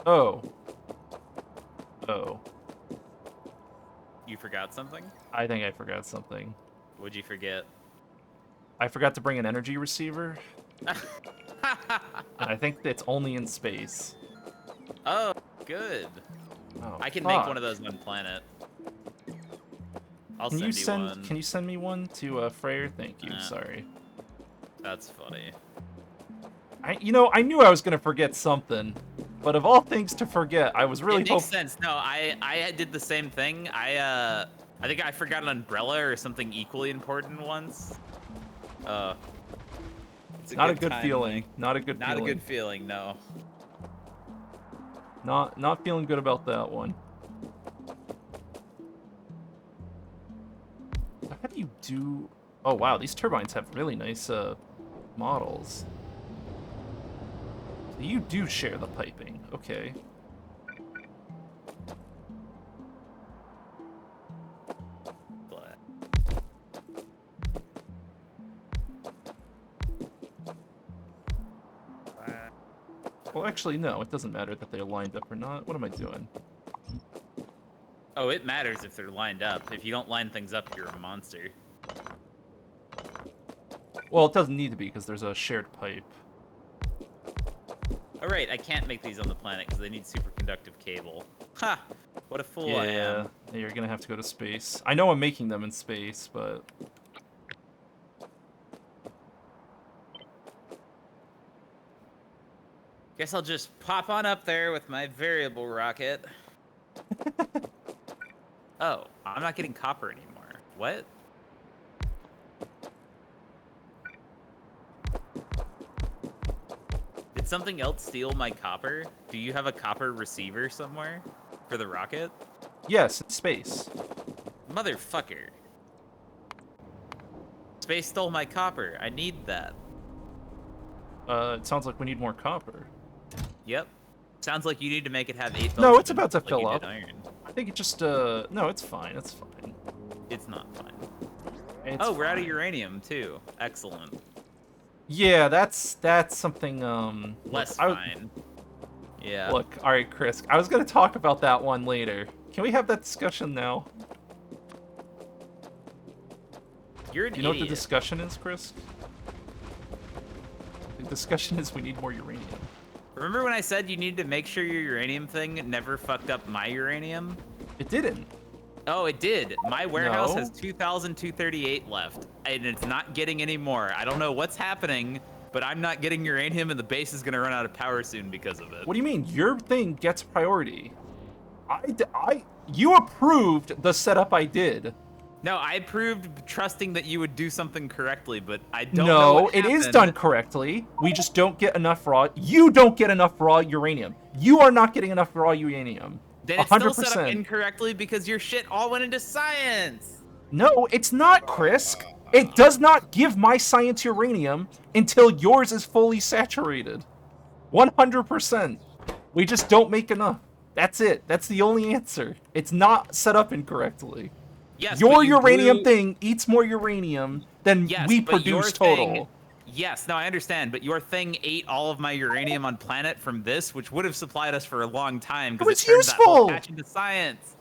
A: Oh. Oh.
C: You forgot something?
A: I think I forgot something.
C: What'd you forget?
A: I forgot to bring an energy receiver. And I think it's only in space.
C: Oh, good.
A: Oh,
C: I can
A: fuck.
C: make one of those on planet. I'll
A: Can
C: send you one.
A: Can you send me one to Freyr? Thank you.
C: Nah.
A: Sorry.
C: That's funny.
A: I knew I was gonna forget something, but of all things to forget, I was really
C: It makes sense. No, I did the same thing. I think I forgot an umbrella or something equally important once. It's
A: Not a
C: good
A: good
C: time,
A: feeling.
C: Mike.
A: Not a good
C: Not
A: feeling.
C: a good feeling. No.
A: Not feeling good about that one. How do you do... Oh, wow, these turbines have really nice models. You do share the piping. Okay. Well, actually, no. It doesn't matter that they're lined up or not. What am I doing?
C: Oh, it matters if they're lined up. If you don't line things up, you're a monster.
A: Well, it doesn't need to be because there's a shared pipe.
C: Oh, right, I can't make these on the planet because they need superconductive cable. Ha! What a fool I am.
A: Yeah, you're gonna have to go to space. I know I'm making them in space, but...
C: Guess I'll just pop on up there with my variable rocket. Oh, I'm not getting copper anymore. What? Did something else steal my copper? Do you have a copper receiver somewhere for the rocket?
A: Yes, it's space.
C: Motherfucker. Space stole my copper. I need that.
A: It sounds like we need more copper.
C: Yep. Sounds like you need to make it have 8 belts.
A: No, it's
C: of
A: about to
C: like
A: fill
C: you
A: up.
C: did iron.
A: I think it just, no, it's fine, it's fine.
C: It's not fine.
A: It's
C: Oh, we're out of
A: fine.
C: uranium, too. Excellent.
A: Yeah, that's something.
B: Less
A: look,
B: fine. Yeah.
A: Look, all right, Chris. I was gonna talk about that one later. Can we have that discussion now?
B: You're an
A: Do you know what the
B: idiot.
A: discussion is, Chris? The discussion is we need more uranium.
C: Remember when I said you need to make sure your uranium thing never fucked up my uranium?
A: It didn't.
C: Oh, it did. My warehouse
A: No.
C: has 2,238 left, and it's not getting any more. I don't know what's happening, but I'm not getting uranium, and the base is gonna run out of power soon because of it.
A: What do you mean? Your thing gets priority. You approved the setup I did.
C: No, I proved trusting that you would do something correctly, but I don't know
A: No,
C: what
A: it is
C: happened.
A: done correctly. We just don't get enough raw. You don't get enough raw uranium. You are not getting enough raw uranium.
C: Then it's still set up incorrectly because your shit all went into science.
A: No, it's not, Chris. It does not give my science uranium until yours is fully saturated. 100%. We just don't make enough. That's it. That's the only answer. It's not set up incorrectly.
C: Yes,
A: Your
C: but you
A: uranium
C: blew...
A: thing eats more uranium than
C: yes,
A: we
C: but your
A: produce total.
C: Thing... Yes, no, I understand, but your thing ate all of my uranium on planet from this, which would have supplied us for a long time because
A: It's
C: it turned that whole
A: useful.
C: patch into science.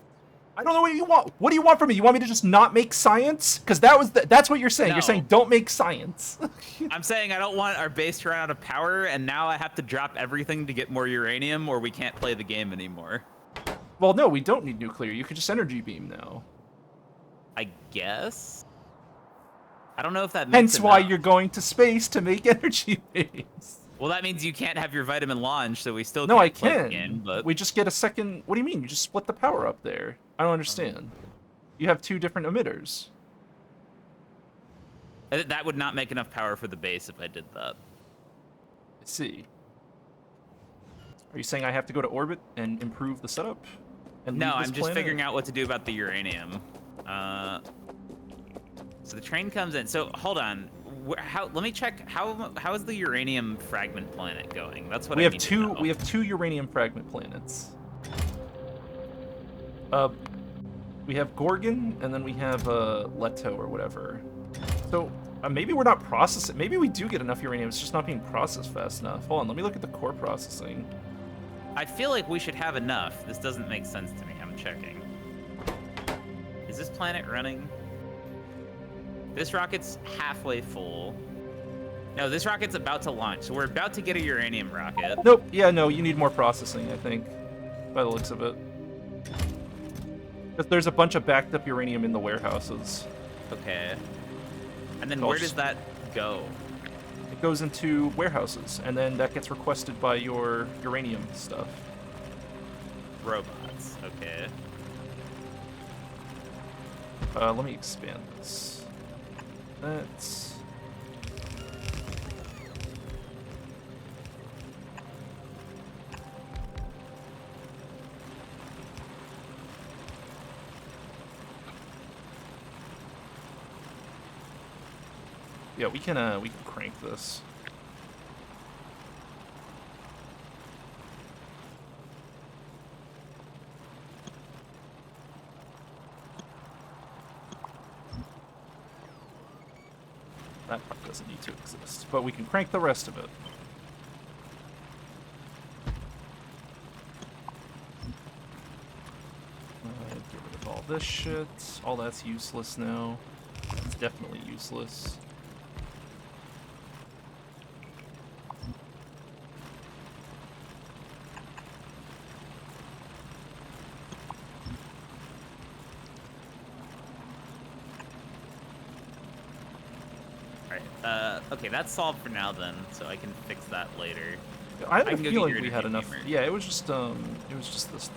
A: I don't know what you want. What do you want from me? You want me to just not make science? Because that's what you're saying.
C: No.
A: You're saying don't make science.
C: I'm saying I don't want our base to run out of power, and now I have to drop everything to get more uranium, or we can't play the game anymore.
A: Well, no, we don't need nuclear. You could just energy beam now.
C: I guess? I don't know if that makes
A: Hence why
C: enough.
A: you're going to space to make energy beams.
C: Well, that means you can't have your vitamin launch, so we still
A: No,
C: can't
A: I
C: play the
A: can.
C: game, but...
A: We just get a second... What do you mean? You just split the power up there. I don't understand. You have two different emitters.
C: That would not make enough power for the base if I did that.
A: Let's see. Are you saying I have to go to orbit and improve the setup? And
C: No,
A: leave
C: I'm
A: this
C: just
A: planet?
C: figuring out what to do about the uranium. So the train comes in. So hold on. Let me check. How is the uranium fragment planet going? That's what
A: We
C: I
A: have
C: need to
A: two.
C: know.
A: We have two uranium fragment planets. We have Gorgon, and then we have Leto or whatever. So maybe we're not processing. Maybe we do get enough uranium. It's just not being processed fast enough. Hold on. Let me look at the core processing.
C: I feel like we should have enough. This doesn't make sense to me. I'm checking. Is this planet running? This rocket's halfway full. No, this rocket's about to launch. So we're about to get a uranium rocket.
A: Nope. Yeah, no. You need more processing, I think, by the looks of it. Because there's a bunch of backed up uranium in the warehouses.
C: Okay. And then where does that go?
A: It goes into warehouses, and then that gets requested by your uranium stuff.
C: Robots. Okay.
A: Let me expand this. That's... Yeah, we can crank this. That part doesn't need to exist, but we can crank the rest of it. Get rid of all this shit. All that's useless now. It's definitely useless.
C: Okay, that's solved for now then, so I can fix that later.
A: I have
C: I
A: a
C: can go get
A: feeling
C: your
A: we had
C: energy
A: enough.
C: beamer.
A: Yeah, it was just this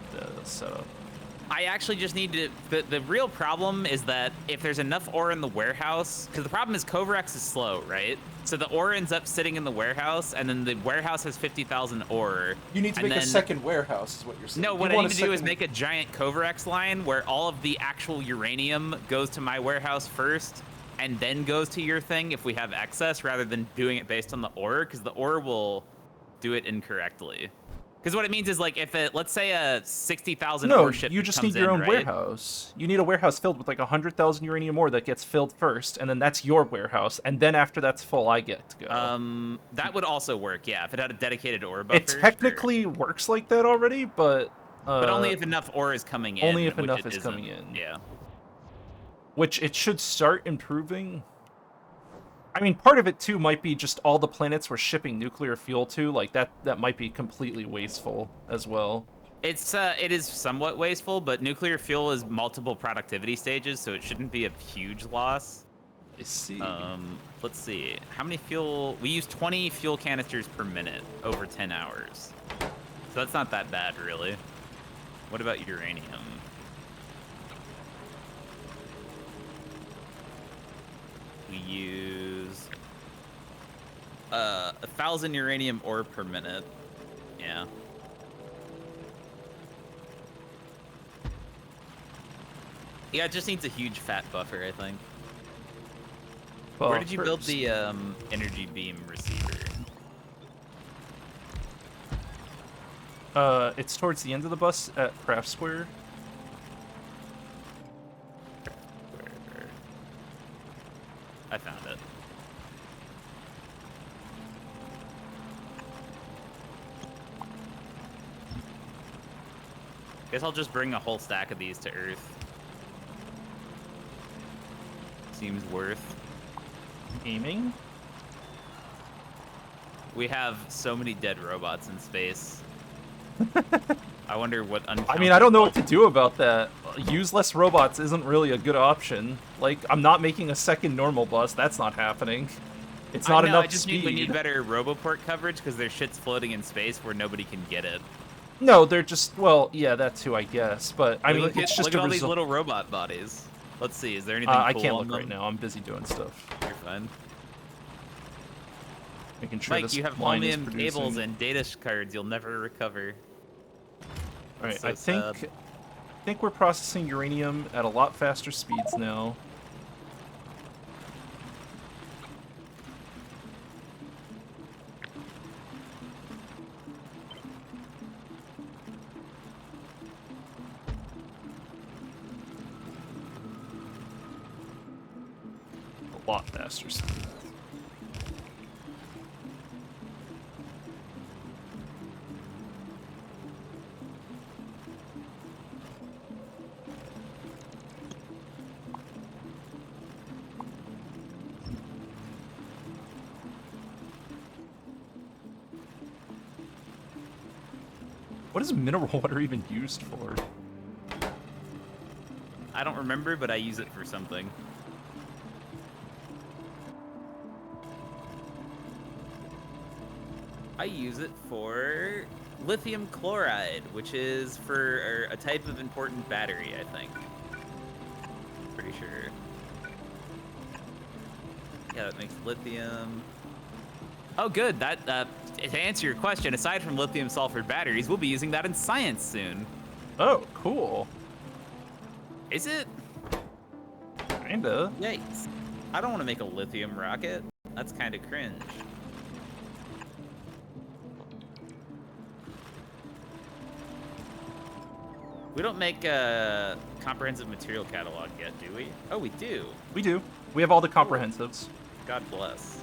A: setup.
C: I actually just need to... The real problem is that if there's enough ore in the warehouse... Because the problem is Kovarex is slow, right? So the ore ends up sitting in the warehouse, and then the warehouse has 50,000 ore.
A: You need to make a second warehouse, is what you're saying.
C: No, what I need to do is make a giant Kovarex line where all of the actual uranium goes to my warehouse first, and then goes to your thing if we have excess, rather than doing it based on the ore, because the ore will do it incorrectly. Because what it means is like if it, let's say a 60,000
A: No,
C: ore ship
A: you just
C: comes
A: need your
C: in,
A: own
C: right?
A: warehouse. You need a warehouse filled with like 100,000 uranium ore that gets filled first, and then that's your warehouse. And then after that's full, I get to go.
C: That would also work, yeah, if it had a dedicated ore buffer.
A: It technically works like that already, but
C: only if enough ore is coming in.
A: only if
C: which
A: enough
C: it
A: is
C: isn't.
A: coming in.
C: Yeah.
A: Which it should start improving. I mean, part of it too might be just all the planets we're shipping nuclear fuel to. Like that might be completely wasteful as well.
C: It is somewhat wasteful, but nuclear fuel is multiple productivity stages, so it shouldn't be a huge loss.
A: I see.
C: Let's see. How many fuel? We use 20 fuel canisters per minute over 10 hours. So that's not that bad, really. What about uranium? We use 1,000 uranium ore per minute. Yeah. Yeah, it just needs a huge fat buffer, I think.
A: Well,
C: Where did you build the energy beam receiver?
A: It's towards the end of the bus at Craft Square.
C: I found it. Guess I'll just bring a whole stack of these to Earth. Seems worth.
A: Aiming?
C: We have so many dead robots in space. I wonder what
A: I mean, I don't know what to do about that. Use less robots isn't really a good option. Like, I'm not making a second normal bus. That's not happening. It's not enough
C: I just
A: speed.
C: we need better roboport coverage because their shit's floating in space where nobody can get it.
A: No, they're just, well, yeah, that too, I guess. But, I mean, it's just
C: look at
A: a
C: all these
A: result.
C: little robot bodies. Let's see, is there anything
A: I
C: cool
A: can't
C: on
A: look right
C: them?
A: now. I'm busy doing stuff.
C: You're fine.
A: Making sure
C: Mike,
A: this
C: you have
A: line is
C: chromium
A: producing.
C: cables and data cards you'll never recover.
A: All right,
C: So
A: I
C: sad.
A: think we're processing uranium at a lot faster speeds now. A lot faster speeds. What is mineral water even used for?
C: I don't remember, but I use it for something. I use it for lithium chloride, which is for a type of important battery, I think. Pretty sure. Yeah, that makes lithium. Oh, good. That to answer your question, aside from lithium sulfur batteries, we'll be using that in science soon.
A: Oh, cool.
C: Is it?
A: Kinda.
C: Yikes. I don't want to make a lithium rocket. That's kind of cringe. We don't make a comprehensive material catalog yet, do we? Oh, we do.
A: We do. We have all the comprehensives.
C: God bless.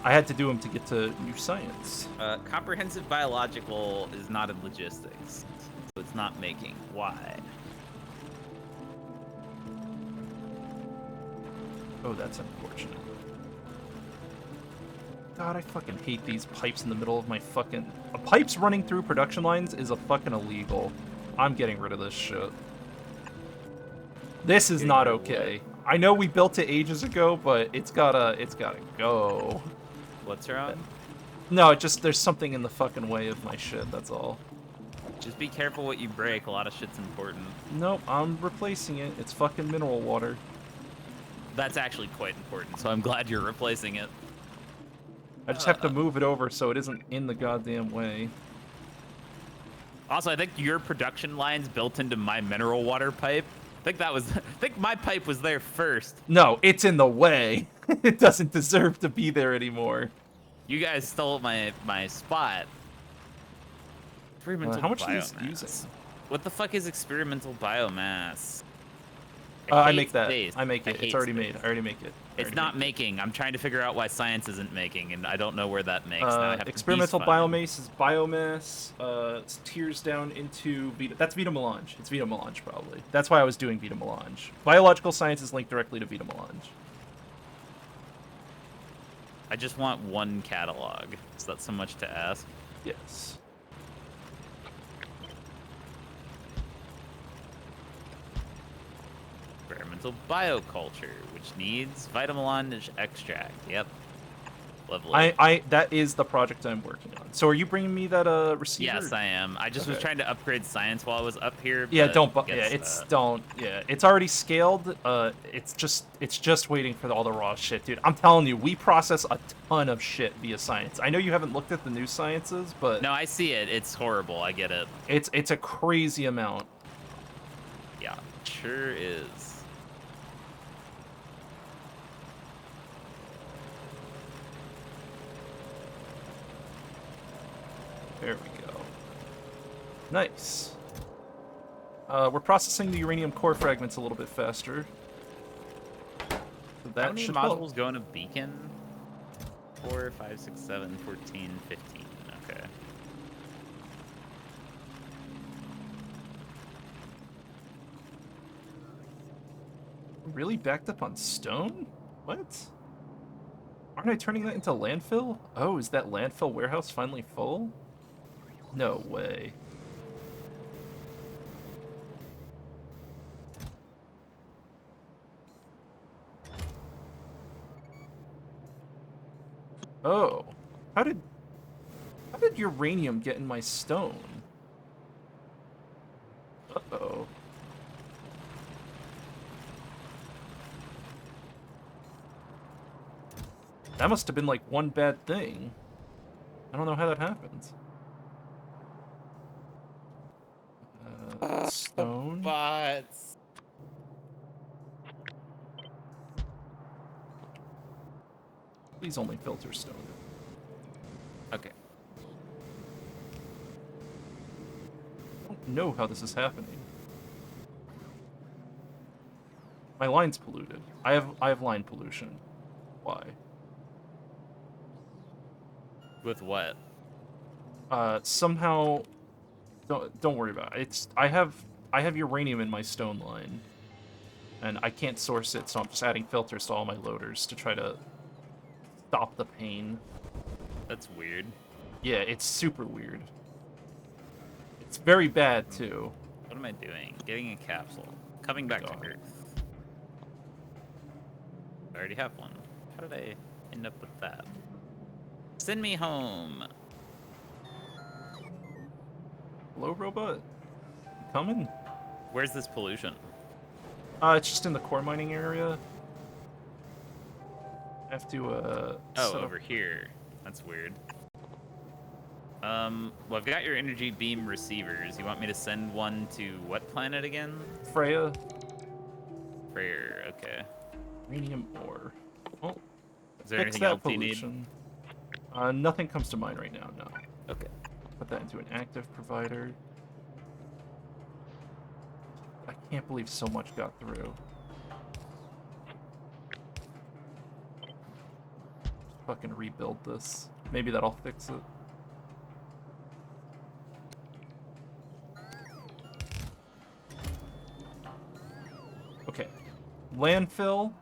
A: I had to do them to get to new science.
C: Comprehensive biological is not in logistics, so it's not making. Why?
A: Oh, that's unfortunate. God, I fucking hate these pipes in the middle of my fucking... Pipes running through production lines is a fucking illegal. I'm getting rid of this shit. This is not okay. I know we built it ages ago, but it's gotta go.
C: What's wrong?
A: No, it just, there's something in the fucking way of my shit, that's all.
C: Just be careful what you break. A lot of shit's important.
A: Nope, I'm replacing it. It's fucking mineral water.
C: That's actually quite important, so I'm glad you're replacing it.
A: I just have to move it over so it isn't in the goddamn way.
C: Also, I think your production line's built into my mineral water pipe. I think my pipe was there first.
A: No, it's in the way. It doesn't deserve to be there anymore.
C: You guys stole my spot. Experimental
A: how much
C: biomass.
A: are these using?
C: What the fuck is experimental biomass?
A: I
C: hate
A: make that.
C: space.
A: I make it.
C: hate
A: It's already
C: space.
A: made. I already make it.
C: It's not making. I'm trying to figure out why science isn't making, and I don't know where that makes. Now I have
A: Experimental
C: to beast
A: biomass is biomass. It's tiers down into Vita. That's Vita Melange. It's Vita Melange probably. That's why I was doing Vita Melange. Biological science is linked directly to Vita Melange.
C: I just want one catalog. Is that so much to ask?
A: Yes.
C: Experimental bioculture, which needs Vitamelange extract. Yep. Lovely.
A: That is the project I'm working on. So are you bringing me that receiver?
C: Yes, I am. I just was trying to upgrade science while I was up here.
A: Yeah,
C: but
A: don't.
C: I guess,
A: It's already scaled. It's just waiting for all the raw shit, dude. I'm telling you, we process a ton of shit via science. I know you haven't looked at the new sciences, but
C: No, I see it. It's horrible. I get it.
A: it's a crazy amount.
C: Yeah, sure is.
A: There we go. Nice. We're processing the uranium core fragments a little bit faster. So that
C: How many
A: should
C: modules
A: help.
C: go in a beacon? 4, 5, 6, 7, 14, 15. Okay.
A: Really backed up on stone? What? Aren't I turning that into landfill? Oh, is that landfill warehouse finally full? No way. Oh. How did uranium get in my stone? Uh-oh. That must have been like one bad thing. I don't know how that happens. Stone.
C: Bots.
A: Please only filter stone.
C: Okay.
A: I don't know how this is happening. My line's polluted. I have line pollution. Why?
C: With what?
A: Somehow don't worry about it. I have uranium in my stone line. And I can't source it, so I'm just adding filters to all my loaders to try to stop the pain.
C: That's weird.
A: Yeah, it's super weird. It's very bad too.
C: What am I doing? Getting a capsule. Coming back to Earth. I already have one. How did I end up with that? Send me home.
A: Hello, robot. You coming?
C: Where's this pollution?
A: It's just in the core mining area. I have to
C: Oh,
A: set up-
C: over here. That's weird. Well, I've got your energy beam receivers. You want me to send one to what planet again?
A: Freya.
C: Freyr, okay.
A: Uranium ore. Well,
C: Is there
A: fix
C: anything
A: that
C: else you need?
A: pollution. Nothing comes to mind right now, no.
C: Okay.
A: Put that into an active provider. I can't believe so much got through. Fucking rebuild this. Maybe that'll fix it. Okay. Landfill.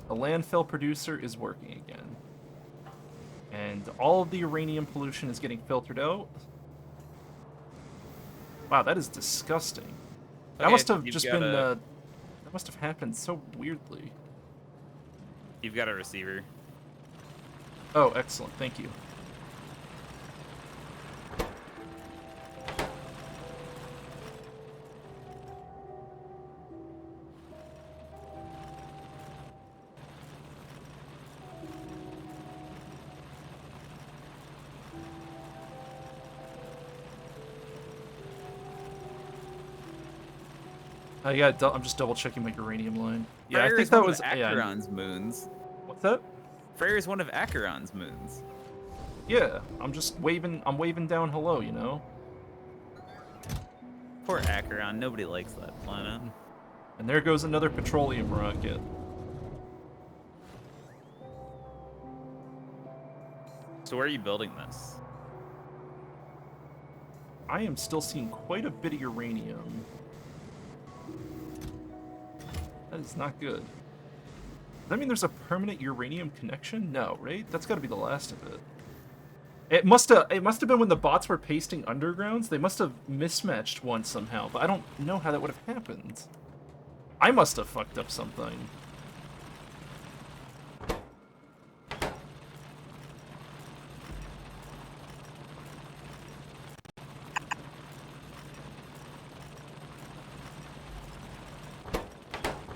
A: The landfill producer is working again. And all of the uranium pollution is getting filtered out. Wow, that is disgusting. That
C: Okay,
A: must have
C: you've
A: just
C: got
A: been,
C: a-
A: that must have happened so weirdly.
C: You've got a receiver.
A: Oh, excellent. Thank you. Yeah, I'm just double checking my uranium line. Yeah, I
C: Freyr
A: think
C: is
A: that
C: one
A: was.
C: of Acheron's moons.
A: What's that?
C: Freyr is one of Acheron's moons.
A: Yeah, I'm just waving. I'm waving down hello, you know.
C: Poor Acheron. Nobody likes that planet.
A: And there goes another petroleum rocket.
C: So where are you building this?
A: I am still seeing quite a bit of uranium. That is not good. Does that mean there's a permanent uranium connection? No, right? That's got to be the last of it. It must have been when the bots were pasting undergrounds. They must have mismatched one somehow, but I don't know how that would have happened. I must have fucked up something.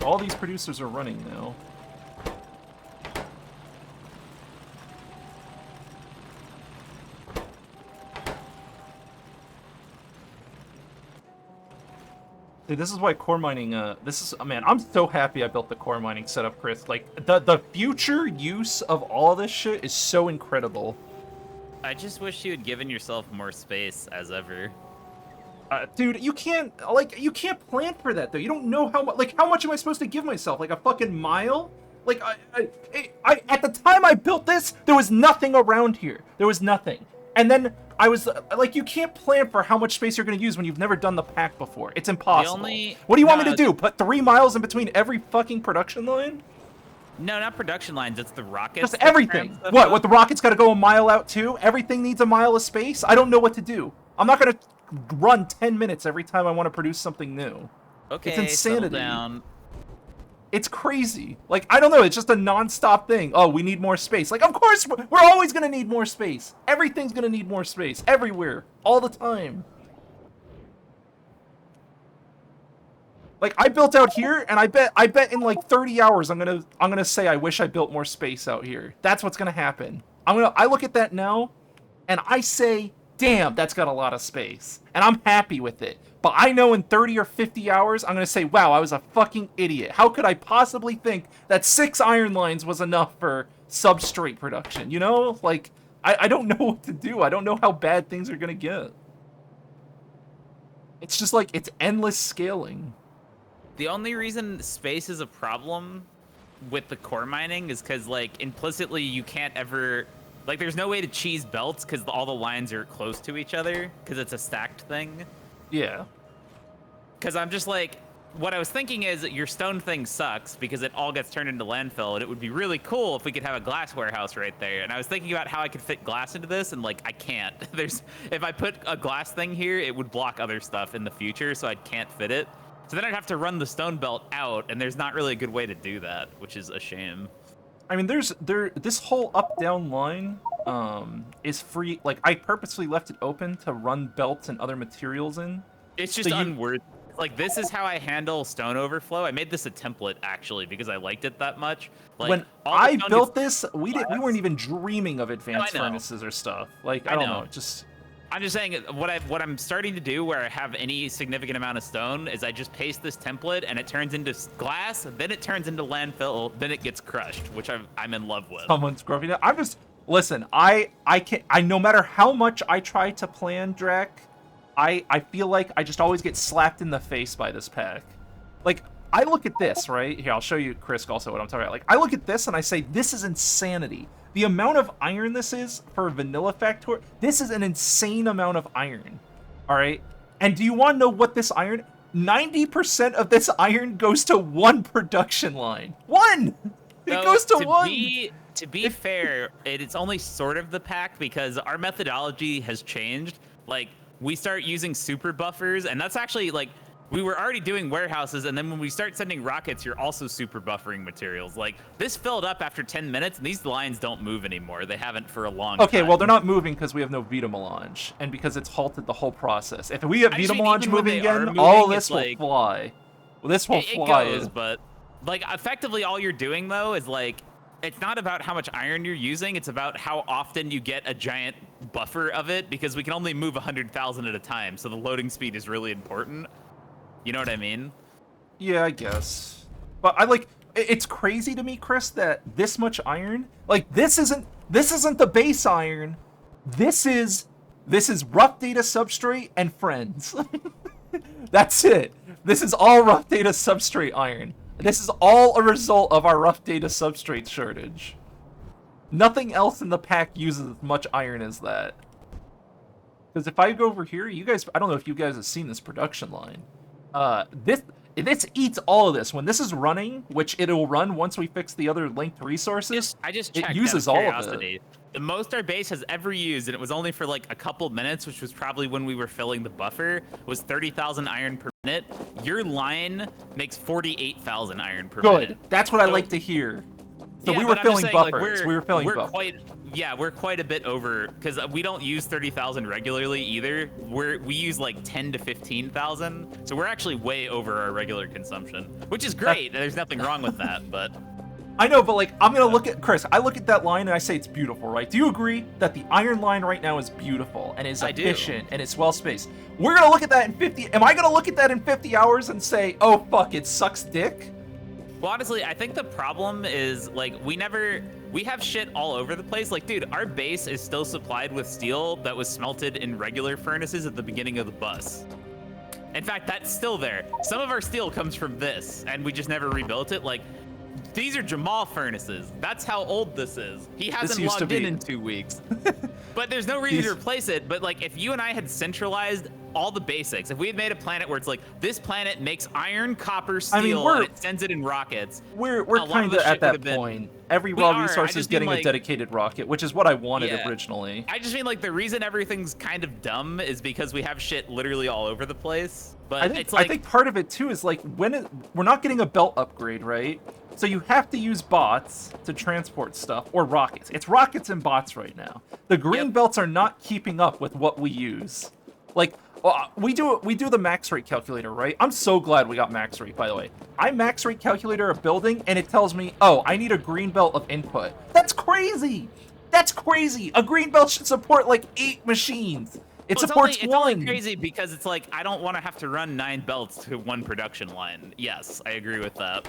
A: All these producers are running now. Dude, this is why core mining, man, I'm so happy I built the core mining setup, Chris. Like, the future use of all this shit is so incredible.
C: I just wish you had given yourself more space, as ever.
A: Dude, you can't plan for that, though. You don't know how much am I supposed to give myself? Like, a fucking mile? Like, at the time I built this, there was nothing around here. There was nothing. And then I was, like, you can't plan for how much space you're going to use when you've never done the pack before. It's impossible. What do you want me to do? Put 3 miles in between every fucking production line?
C: No, not production lines. It's the rockets.
A: Just everything. What, the rockets got to go a mile out, too? Everything needs a mile of space? I don't know what to do. I'm not going to run 10 minutes every time I want to produce something new.
C: Okay,
A: it's insanity.
C: settle down.
A: It's crazy. Like, I don't know, it's just a non-stop thing. Oh, we need more space. Like, of course, we're always gonna need more space. Everything's gonna need more space. Everywhere. All the time. Like, I built out here, and I bet in like 30 hours I'm gonna say I wish I built more space out here. That's what's gonna happen. I look at that now, and I say, damn, that's got a lot of space. And I'm happy with it. But I know in 30 or 50 hours, I'm going to say, wow, I was a fucking idiot. How could I possibly think that 6 iron lines was enough for substrate production? You know? Like, I don't know what to do. I don't know how bad things are going to get. It's just like, it's endless scaling.
C: The only reason space is a problem with the core mining is because, like, implicitly you can't ever... Like, there's no way to cheese belts because all the lines are close to each other because it's a stacked thing.
A: Yeah.
C: Because I'm just like, what I was thinking is your stone thing sucks because it all gets turned into landfill, and it would be really cool if we could have a glass warehouse right there. And I was thinking about how I could fit glass into this, and like, I can't. If I put a glass thing here, it would block other stuff in the future, so I can't fit it. So then I'd have to run the stone belt out, and there's not really a good way to do that, which is a shame.
A: I mean, this whole up-down line is free. Like, I purposely left it open to run belts and other materials in.
C: It's just unworthy. Like, this is how I handle stone overflow. I made this a template, actually, because I liked it that much. Like,
A: when I built this, we weren't even dreaming of advanced furnaces or stuff. Like, I don't know.
C: I'm just saying, what I'm starting to do where I have any significant amount of stone is I just paste this template and it turns into glass, then it turns into landfill, then it gets crushed, which I'm in love with.
A: Someone's grumpy. I'm just listen. I no matter how much I try to plan, Drac, I feel like I just always get slapped in the face by this pack. Like, I look at this right here. I'll show you, Chris, also what I'm talking about. Like, I look at this and I say, this is insanity. The amount of iron this is for vanilla Factorio, this is an insane amount of iron, all right? And do you want to know what this iron, 90% of this iron goes to one production line. One! It goes to one!
C: To be fair, it's only sort of the pack because our methodology has changed. Like, we start using super buffers, and that's actually, like, we were already doing warehouses, and then when we start sending rockets, you're also super buffering materials. Like, this filled up after 10 minutes, and these lines don't move anymore. They haven't for a long time.
A: Okay, well, they're not moving because we have no Vita Melange, and because it's halted the whole process. If we have Vita Melange moving again, all this will fly. Well, this will fly.
C: It goes, but, like, effectively all you're doing, though, is, like, it's not about how much iron you're using, it's about how often you get a giant buffer of it, because we can only move 100,000 at a time, so the loading speed is really important. You know what I mean?
A: Yeah, I guess. But it's crazy to me, Chris, that this much iron, like, this isn't the base iron. This is rough data substrate and friends. That's it. This is all rough data substrate iron. This is all a result of our rough data substrate shortage. Nothing else in the pack uses as much iron as that. Because if I go over here, you guys, I don't know if you guys have seen this production line. This eats all of this. When this is running, which it'll run once we fix the other linked resources,
C: I just checked
A: it uses all of it.
C: The most our base has ever used, and it was only for like a couple minutes, which was probably when we were filling the buffer, was 30,000 iron per minute. Your line makes 48,000 iron per minute.
A: Good. That's what I like to hear. So
C: yeah,
A: we were filling
C: saying,
A: buffers.
C: Like,
A: we were filling buffers.
C: We're quite a bit over, because we don't use 30,000 regularly either. We use like 10 to 15,000, so we're actually way over our regular consumption, which is great. There's nothing wrong with that, but.
A: I know, but like, I'm gonna look at, Chris, I look at that line and I say it's beautiful, right? Do you agree that the iron line right now is beautiful and is efficient and it's well spaced? We're gonna look at that in 50, am I gonna look at that in 50 hours and say, oh fuck, it sucks dick?
C: Well, honestly, I think the problem is, like, we have shit all over the place. Like, dude, our base is still supplied with steel that was smelted in regular furnaces at the beginning of the bus. In fact, that's still there. Some of our steel comes from this, and we just never rebuilt it. Like, these are Jamal furnaces. That's how old this is. He hasn't logged in 2 weeks. But there's no reason to replace it. But like, if you and I had centralized all the basics, if we had made a planet where it's like, this planet makes iron, copper, steel, and it sends it in rockets.
A: We're kind of at that point. Every raw resource is getting a dedicated rocket, which is what I wanted originally.
C: I just mean, like, the reason everything's kind of dumb is because we have shit literally all over the place. But
A: I think part of it too is like, we're not getting a belt upgrade, right? So you have to use bots to transport stuff, or rockets. It's rockets and bots right now. The green belts are not keeping up with what we use. Like, we do the max rate calculator, right? I'm so glad we got max rate, by the way. I max rate calculator a building, and it tells me, oh, I need a green belt of input. That's crazy! That's crazy! A green belt should support like 8 machines. It supports one.
C: It's only crazy because it's like, I don't want to have to run 9 belts to 1 production line. Yes, I agree with that.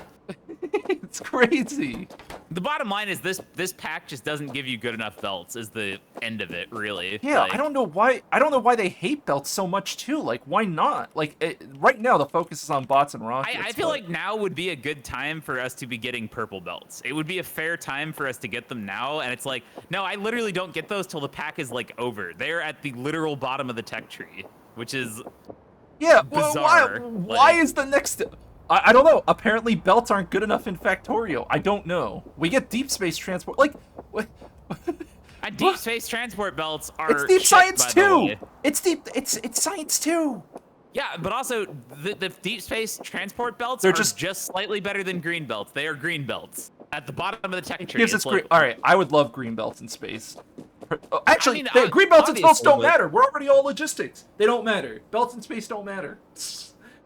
A: It's crazy.
C: The bottom line is this pack just doesn't give you good enough belts is the end of it, really.
A: Yeah,
C: like,
A: I don't know why they hate belts so much too. Like, why not? Like, right now the focus is on bots and rockets.
C: I feel like now would be a good time for us to be getting purple belts. It would be a fair time for us to get them now, and it's like, no, I literally don't get those till the pack is like over. They're at the literal bottom of the tech tree, which is bizarre.
A: Well, why is the next? I don't know. Apparently, belts aren't good enough in Factorio. I don't know. We get deep space transport. Like, what?
C: Deep space transport belts are.
A: It's deep science too. It's deep. It's science too.
C: Yeah, but also the deep space transport belts are just slightly better than green belts. They are green belts at the bottom of the tech tree.
A: Gives us green. All right, I would love green belts in space. Actually, green belts in space don't matter. We're already all logistics. They don't matter. Belts in space don't matter.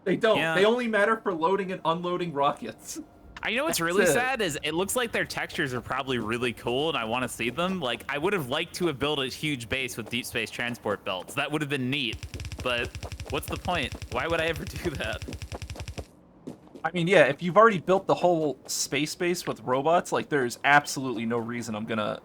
A: They don't. Yeah. They only matter for loading and unloading rockets.
C: You know what's really sad is it looks like their textures are probably really cool, and I want to see them. Like, I would have liked to have built a huge base with deep space transport belts. That would have been neat. But what's the point? Why would I ever do that?
A: I mean, yeah, if you've already built the whole space base with robots, like, there's absolutely no reason I'm gonna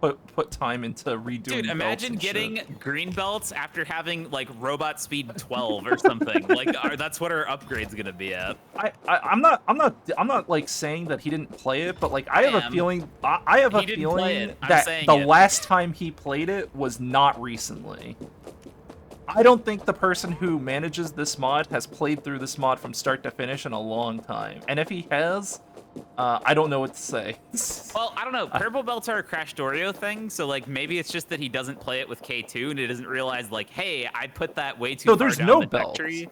A: put time into redoing.
C: Dude, imagine getting green belts after having like robot speed 12 or something. Like, that's what our upgrade's gonna be at.
A: I'm not like saying that he didn't play it, but like I have a feeling that the last time he played it was not recently. I don't think the person who manages this mod has played through this mod from start to finish in a long time, and if he has, I don't know what to say.
C: Well, I don't know. Purple belts are a Crashdorio thing, so like maybe it's just that he doesn't play it with K2 and he doesn't realize like, hey, I put that way too far down the tech tree.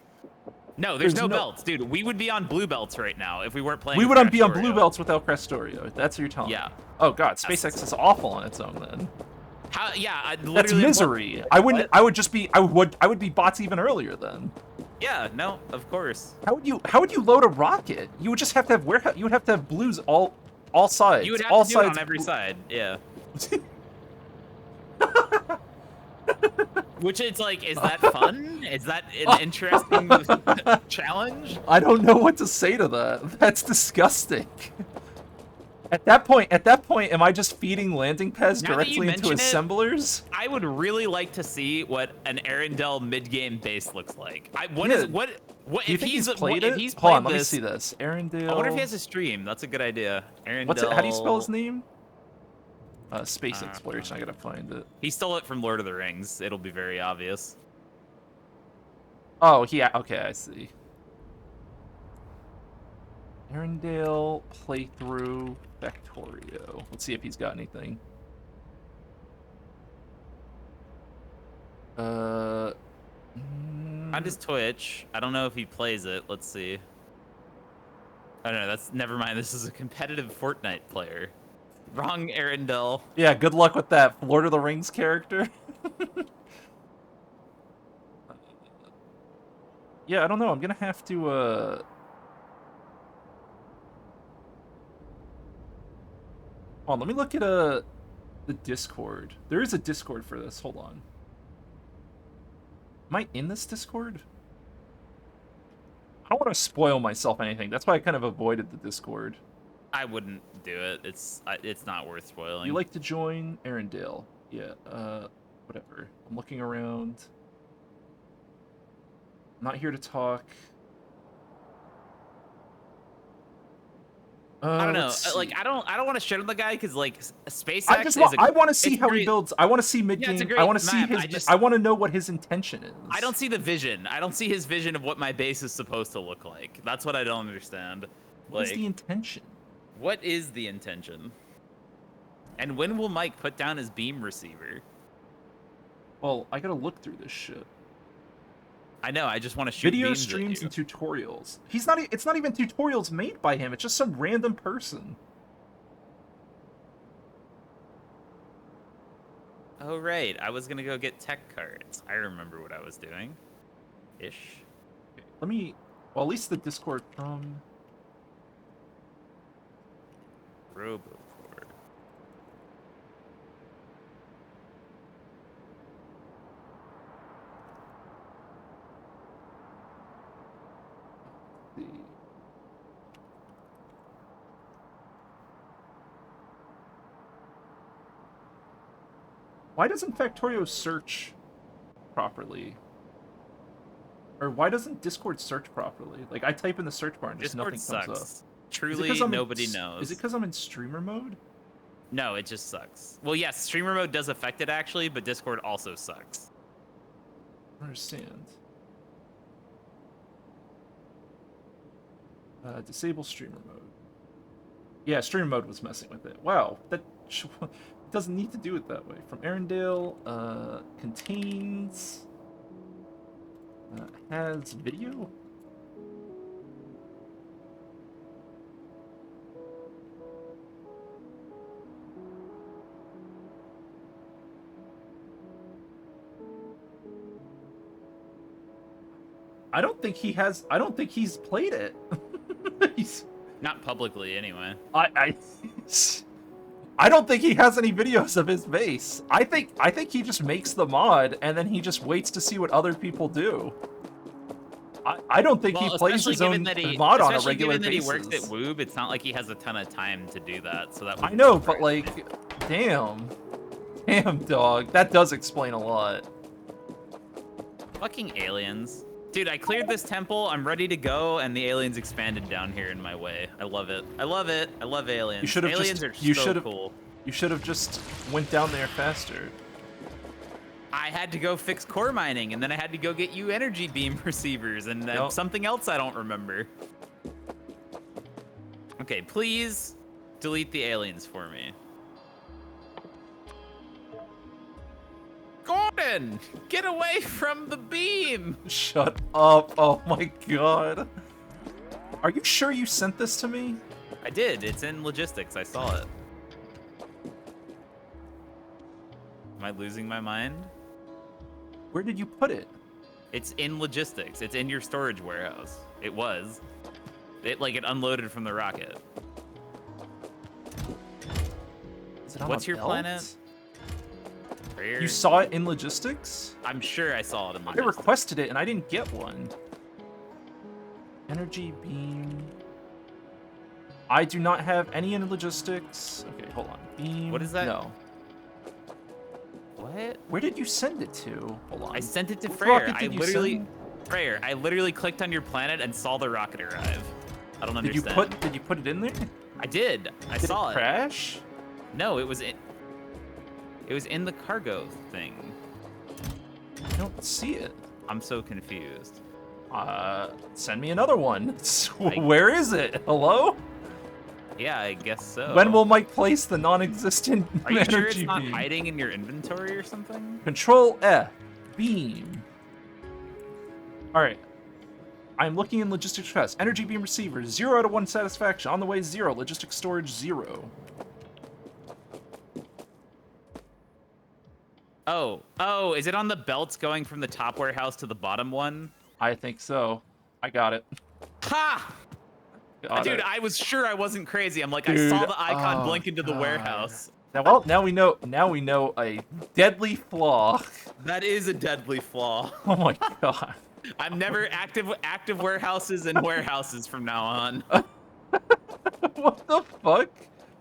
C: No, there's no belts, dude. We would be on blue belts right now if we weren't playing.
A: We wouldn't be on blue belts without Crashdorio. That's what you're telling me.
C: Yeah.
A: Oh god, SpaceX is awful on its own then.
C: How? Yeah,
A: that's misery. I would be bots even earlier then.
C: Yeah, no, of course.
A: How would you load a rocket? You would just have to have warehouse. You would have to have blues all sides.
C: You would have to do it on every side. Yeah. Which it's like, is that fun? Is that an interesting challenge?
A: I don't know what to say to that. That's disgusting. At that point, am I just feeding landing pads
C: Now that you
A: directly into
C: mention it,
A: assemblers?
C: I would really like to see what an Arendelle mid-game base looks like.
A: Do you
C: If
A: think
C: he's
A: played
C: if
A: it?
C: he's
A: Hold
C: played
A: on, let me
C: this?
A: see this. Arendelle.
C: I wonder if he has a stream. That's a good idea. Arendelle.
A: What's it? How do you spell his name? Space Exploration. I gotta find it.
C: He stole it from Lord of the Rings. It'll be very obvious.
A: Oh, yeah. Okay, I see. Arendelle playthrough Factorio. Let's see if he's got anything.
C: On his Twitch, I don't know if he plays it. Let's see. Oh no, that's never mind. This is a competitive Fortnite player. Wrong Arendelle.
A: Yeah, good luck with that Lord of the Rings character. Yeah, I don't know. I'm gonna have to, Hold on, let me look at, the Discord. There is a Discord for this. Hold on. Am I in this Discord? I don't want to spoil myself anything. That's why I kind of avoided the Discord.
C: I wouldn't do it. It's not worth spoiling.
A: You like to join Arendelle? Yeah, whatever. I'm looking around. I'm not here to talk.
C: I don't know. Like I don't want to shit on the guy because like SpaceX.
A: I want to see how he builds. I want to see mid game. I want to see
C: map.
A: his. I want to know what his intention is.
C: I don't see the vision. I don't see his vision of what my base is supposed to look like. That's what I don't understand.
A: What is the intention?
C: What is the intention? And when will Mike put down his beam receiver?
A: Well, I gotta look through this shit.
C: I know. I just want to shoot
A: video
C: beams
A: streams
C: at you.
A: and tutorials. He's not. It's not even tutorials made by him. It's just some random person.
C: Oh right, I was gonna go get tech cards. I remember what I was doing. Ish.
A: Okay, let me. Well, at least the Discord from.
C: Roboport.
A: Why doesn't Factorio search properly? Or why doesn't Discord search properly? Like, I type in the search bar and just
C: Discord
A: nothing
C: sucks.
A: comes up.
C: Truly, nobody knows.
A: Is it because I'm in streamer mode?
C: No, it just sucks. Well, yes, streamer mode does affect it actually, but Discord also sucks.
A: I don't understand. Disable streamer mode. Yeah, streamer mode was messing with it. Wow, that doesn't need to do it that way. From Arendelle, contains... has video? I don't think he's played it. He's
C: not publicly anyway.
A: I don't think he has any videos of his base. I think he just makes the mod and then he just waits to see what other people do. I don't think he plays his own mod on a regular basis.
C: Especially given that he works at Woob, it's not like he has a ton of time to do that. So that
A: I know, but like, damn, dog, that does explain a lot.
C: Fucking aliens. Dude, I cleared this temple, I'm ready to go, and the aliens expanded down here in my way. I love it. I love it. I love aliens.
A: You should have
C: aliens
A: just,
C: are so cool.
A: You should have just went down there faster.
C: I had to go fix core mining, and then I had to go get you energy beam receivers, and then something else I don't remember. Okay, please delete the aliens for me. Gordon, get away from the beam!
A: Shut up. Oh my god. Are you sure you sent this to me?
C: I did. It's in logistics. I saw it. Am I losing my mind?
A: Where did you put it?
C: It's in logistics. It's in your storage warehouse. It was. It unloaded from the rocket.
A: Is it on
C: What's
A: a
C: your
A: belt?
C: planet?
A: You saw it in logistics?
C: I'm sure I saw it in logistics.
A: I requested it and I didn't get one. Energy beam. I do not have any in logistics. Okay, hold on. Beam.
C: What is that?
A: No.
C: What?
A: Where did you send it to? Hold on.
C: I sent it to
A: What
C: Freyr.
A: rocket did you
C: literally,
A: send?
C: Freyr. I literally clicked on your planet and saw the rocket arrive. I don't
A: Did you
C: understand.
A: put it in there?
C: I did. I
A: Did
C: saw
A: it crash?
C: No, it was in. It was in the cargo thing.
A: I don't see it.
C: I'm so confused.
A: Send me another one. Where is it? Hello?
C: Yeah, I guess so.
A: When will Mike place the non-existent
C: Are you
A: energy
C: sure it's not
A: beam?
C: hiding in your inventory or something?
A: Control F. Beam. Alright. I'm looking in logistics quest. Energy beam receiver. 0 out of 1 satisfaction. On the way 0. Logistics storage 0.
C: Oh, is it on the belts going from the top warehouse to the bottom one?
A: I think so. I got it.
C: Ha!
A: Got
C: Dude,
A: it.
C: I was sure I wasn't crazy. I'm like,
A: Dude,
C: I saw the icon
A: oh,
C: blink into the
A: God.
C: warehouse.
A: Now we know a deadly flaw.
C: That is a deadly flaw.
A: Oh my god.
C: I'm never active warehouses and warehouses from now on.
A: What the fuck?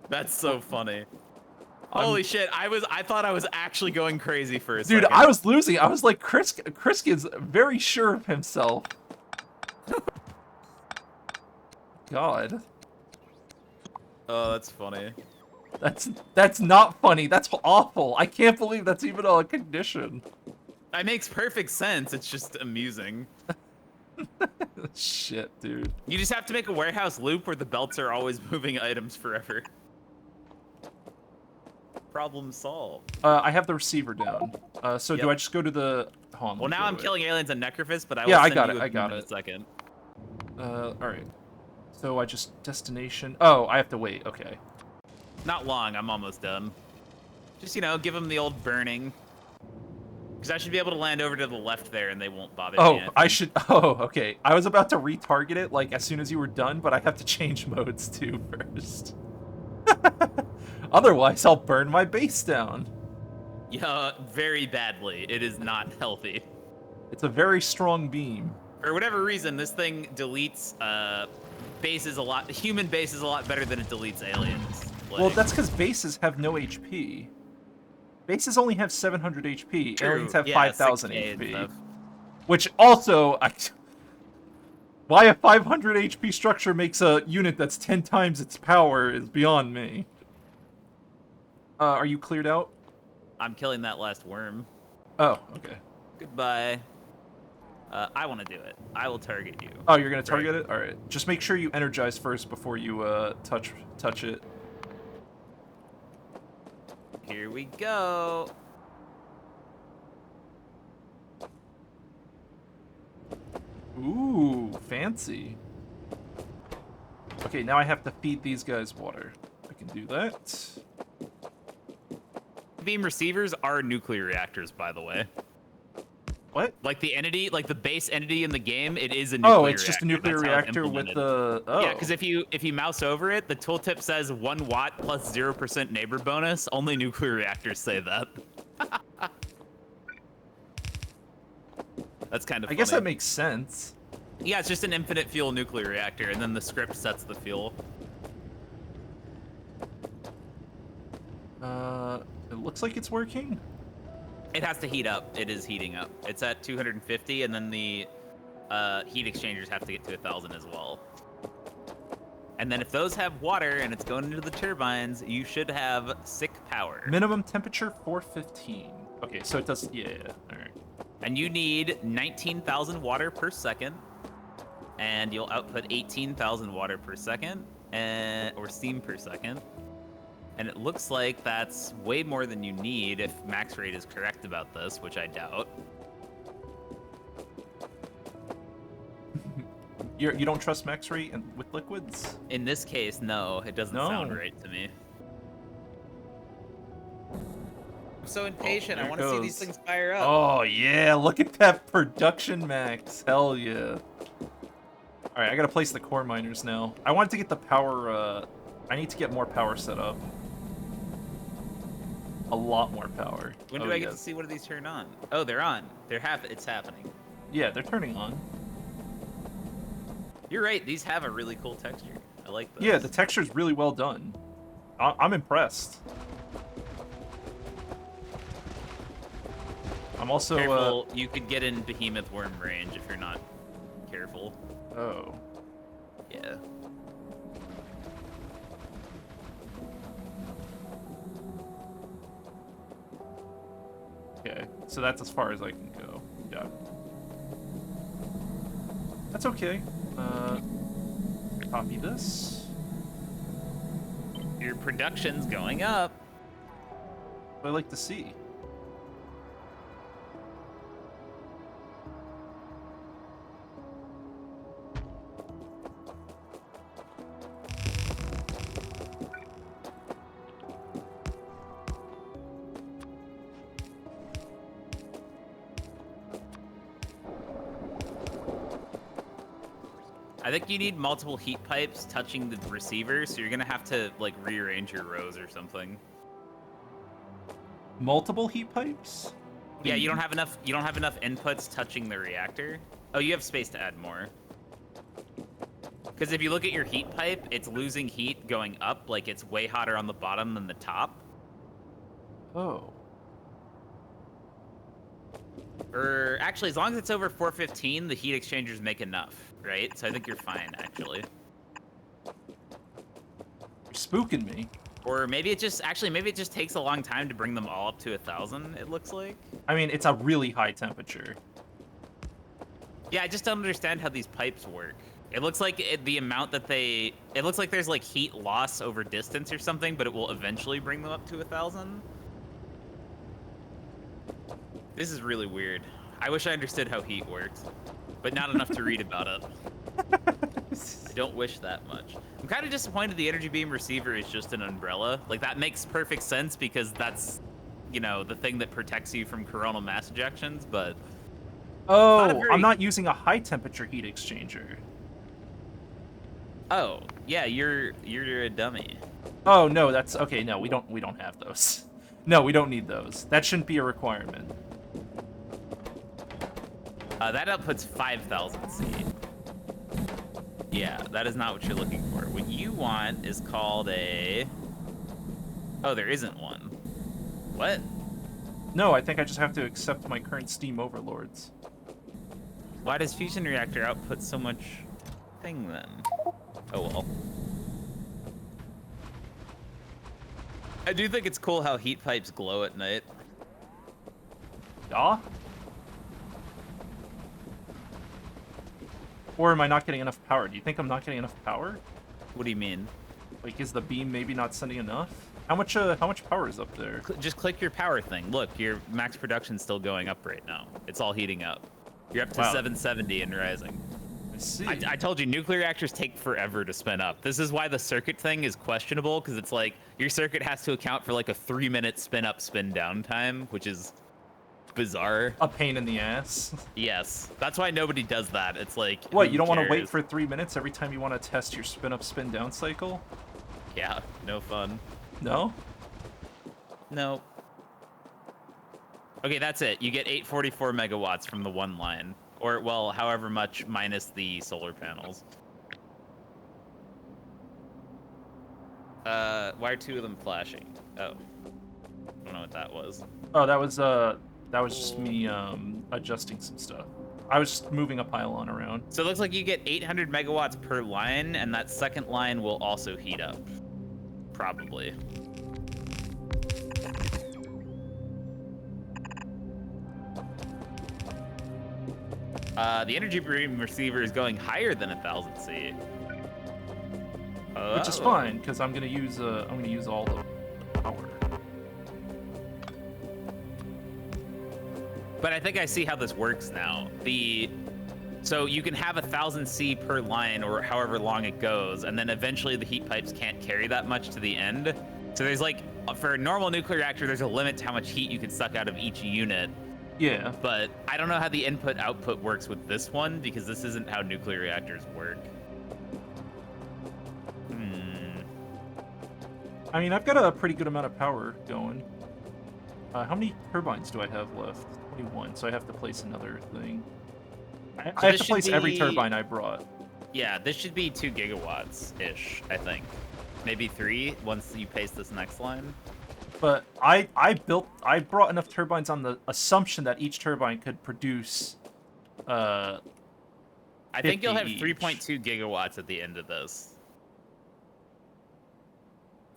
C: That's so funny. Holy shit, I thought I was actually going crazy for a
A: Dude,
C: second.
A: I was losing. I was like, Chris is very sure of himself. God.
C: Oh, that's funny.
A: That's not funny. That's awful. I can't believe that's even a condition.
C: That makes perfect sense. It's just amusing.
A: Shit, dude.
C: You just have to make a warehouse loop where the belts are always moving items forever. Problem solved.
A: I have the receiver down. So do
C: Yep.
A: I just go to the... Hold on,
C: Well, now I'm killing aliens and Necrophist, but I will
A: Yeah, I
C: send
A: got
C: you
A: it,
C: a
A: I got
C: beam in
A: it.
C: a second.
A: Alright. So I just... Destination... Oh, I have to wait. Okay.
C: Not long. I'm almost done. Just, give them the old burning. Because I should be able to land over to the left there, and they won't bother me.
A: Oh,
C: think.
A: I should... Oh, okay. I was about to retarget it, like, as soon as you were done, but I have to change modes, too, first. Otherwise, I'll burn my base down.
C: Yeah, very badly. It is not healthy.
A: It's a very strong beam.
C: For whatever reason, this thing deletes bases a lot. Human bases a lot better than it deletes aliens.
A: Well, that's because bases have no HP. Bases only have 700 HP.
C: True.
A: Aliens have
C: Yeah,
A: 5,000
C: 6K and
A: HP.
C: stuff.
A: Which also... Why a 500 HP structure makes a unit that's 10 times its power is beyond me. Are you cleared out?
C: I'm killing that last worm.
A: Oh, okay.
C: Goodbye. I want to do it. I will target you.
A: Oh, you're gonna target it? Alright. Just make sure you energize first before you touch it.
C: Here we go.
A: Ooh, fancy. Okay, now I have to feed these guys water. I can do that.
C: Beam receivers are nuclear reactors, by the way.
A: What?
C: Like the entity, like the base entity in the game, it is a nuclear reactor.
A: Oh, it's just a nuclear
C: That's how it's
A: reactor with
C: implemented.
A: the... Oh.
C: Yeah, because if you mouse over it, the tooltip says 1 watt plus 0% neighbor bonus. Only nuclear reactors say that. That's kind of
A: I guess that makes sense.
C: Yeah, it's just an infinite fuel nuclear reactor, and then the script sets the fuel.
A: It looks like it's working.
C: It has to heat up. It is heating up. It's at 250, and then the heat exchangers have to get to 1,000 as well. And then if those have water and it's going into the turbines, you should have sick power.
A: Minimum temperature 415. Okay, so it does... Yeah, alright.
C: And you need 19,000 water per second, and you'll output 18,000 water per second, or steam per second. And it looks like that's way more than you need if max rate is correct about this, which I doubt.
A: You don't trust max rate with liquids?
C: In this case, no, it doesn't sound right to me. I'm so impatient. I want to see these things fire up.
A: Oh, yeah. Look at that production max. Hell yeah. All right, I got to place the core miners now. I wanted to get the power... I need to get more power set up. A lot more power.
C: When do I get to see one of these turn on? Oh, they're on. It's happening.
A: Yeah, they're turning on.
C: You're right. These have a really cool texture. I like this.
A: Yeah, the texture's really well done. I'm impressed. I'm also
C: careful. You could get in behemoth worm range if you're not careful.
A: Oh.
C: Yeah.
A: Okay, so that's as far as I can go. Yeah. That's okay. Copy this.
C: Your production's going up.
A: What I like to see.
C: I think you need multiple heat pipes touching the receiver, so you're gonna have to like rearrange your rows or something.
A: Multiple heat pipes?
C: Yeah, you don't have enough. You don't have enough inputs touching the reactor. Oh, you have space to add more. Because if you look at your heat pipe, it's losing heat going up, like it's way hotter on the bottom than the top.
A: Oh.
C: Or actually, as long as it's over 415, the heat exchangers make enough, right? So I think you're fine, actually.
A: You're spooking me.
C: Or maybe it just maybe it just takes a long time to bring them all up to 1,000. It looks like.
A: I mean, it's a really high temperature.
C: Yeah, I just don't understand how these pipes work. It looks like the amount that it looks like there's like heat loss over distance or something, but it will eventually bring them up to 1,000. This is really weird. I wish I understood how heat works, but not enough to read about it. I don't wish that much. I'm kind of disappointed the energy beam receiver is just an umbrella. Like, that makes perfect sense because that's, you know, the thing that protects you from coronal mass ejections, but...
A: Oh, I'm not using a high temperature heat exchanger.
C: Oh, yeah, you're a dummy.
A: Oh, no, that's... Okay, no, we don't have those. No, we don't need those. That shouldn't be a requirement.
C: That outputs 5,000 C. Yeah, that is not what you're looking for. What you want is called a... Oh, there isn't one. What?
A: No, I think I just have to accept my current steam overlords.
C: Why does fusion reactor output so much thing then? Oh well. I do think it's cool how heat pipes glow at night.
A: Yeah? Or am I not getting enough power? Do you think I'm not getting enough power?
C: What do you mean?
A: Like, is the beam maybe not sending enough? How much power is up there?
C: Just click your power thing. Look, your max production's still going up right now. It's all heating up. You're up to 770 and rising.
A: I see.
C: I told you, nuclear reactors take forever to spin up. This is why the circuit thing is questionable, because it's like, your circuit has to account for like a 3-minute spin up, spin down time, which is bizarre.
A: A pain in the ass.
C: Yes, that's why nobody does that. It's like,
A: what, you don't want to wait for 3 minutes every time you want to test your spin up, spin down cycle?
C: Yeah, no fun.
A: No?
C: No. Okay, that's it. You get 844 megawatts from the one line. Or, well, however much minus the solar panels. Why are 2 of them flashing? Oh. I don't know what that was.
A: Oh, that was just me adjusting some stuff. I was just moving a pylon around.
C: So it looks like you get 800 megawatts per line, and that second line will also heat up. Probably. The energy beam receiver is going higher than 1,000 C.
A: Which is fine, because I'm gonna use all the power.
C: But I think I see how this works now. So you can have 1,000 C per line, or however long it goes, and then eventually the heat pipes can't carry that much to the end. So there's like, for a normal nuclear reactor, there's a limit to how much heat you can suck out of each unit.
A: Yeah.
C: But I don't know how the input-output works with this one, because this isn't how nuclear reactors work.
A: I mean, I've got a pretty good amount of power going. How many turbines do I have left? 21, so I have to place another thing. I have to place every turbine I brought.
C: Yeah, this should be 2 gigawatts-ish, I think. Maybe 3 once you paste this next line.
A: But I brought enough turbines on the assumption that each turbine could produce.
C: I think you'll have
A: each.
C: 3.2 gigawatts at the end of this.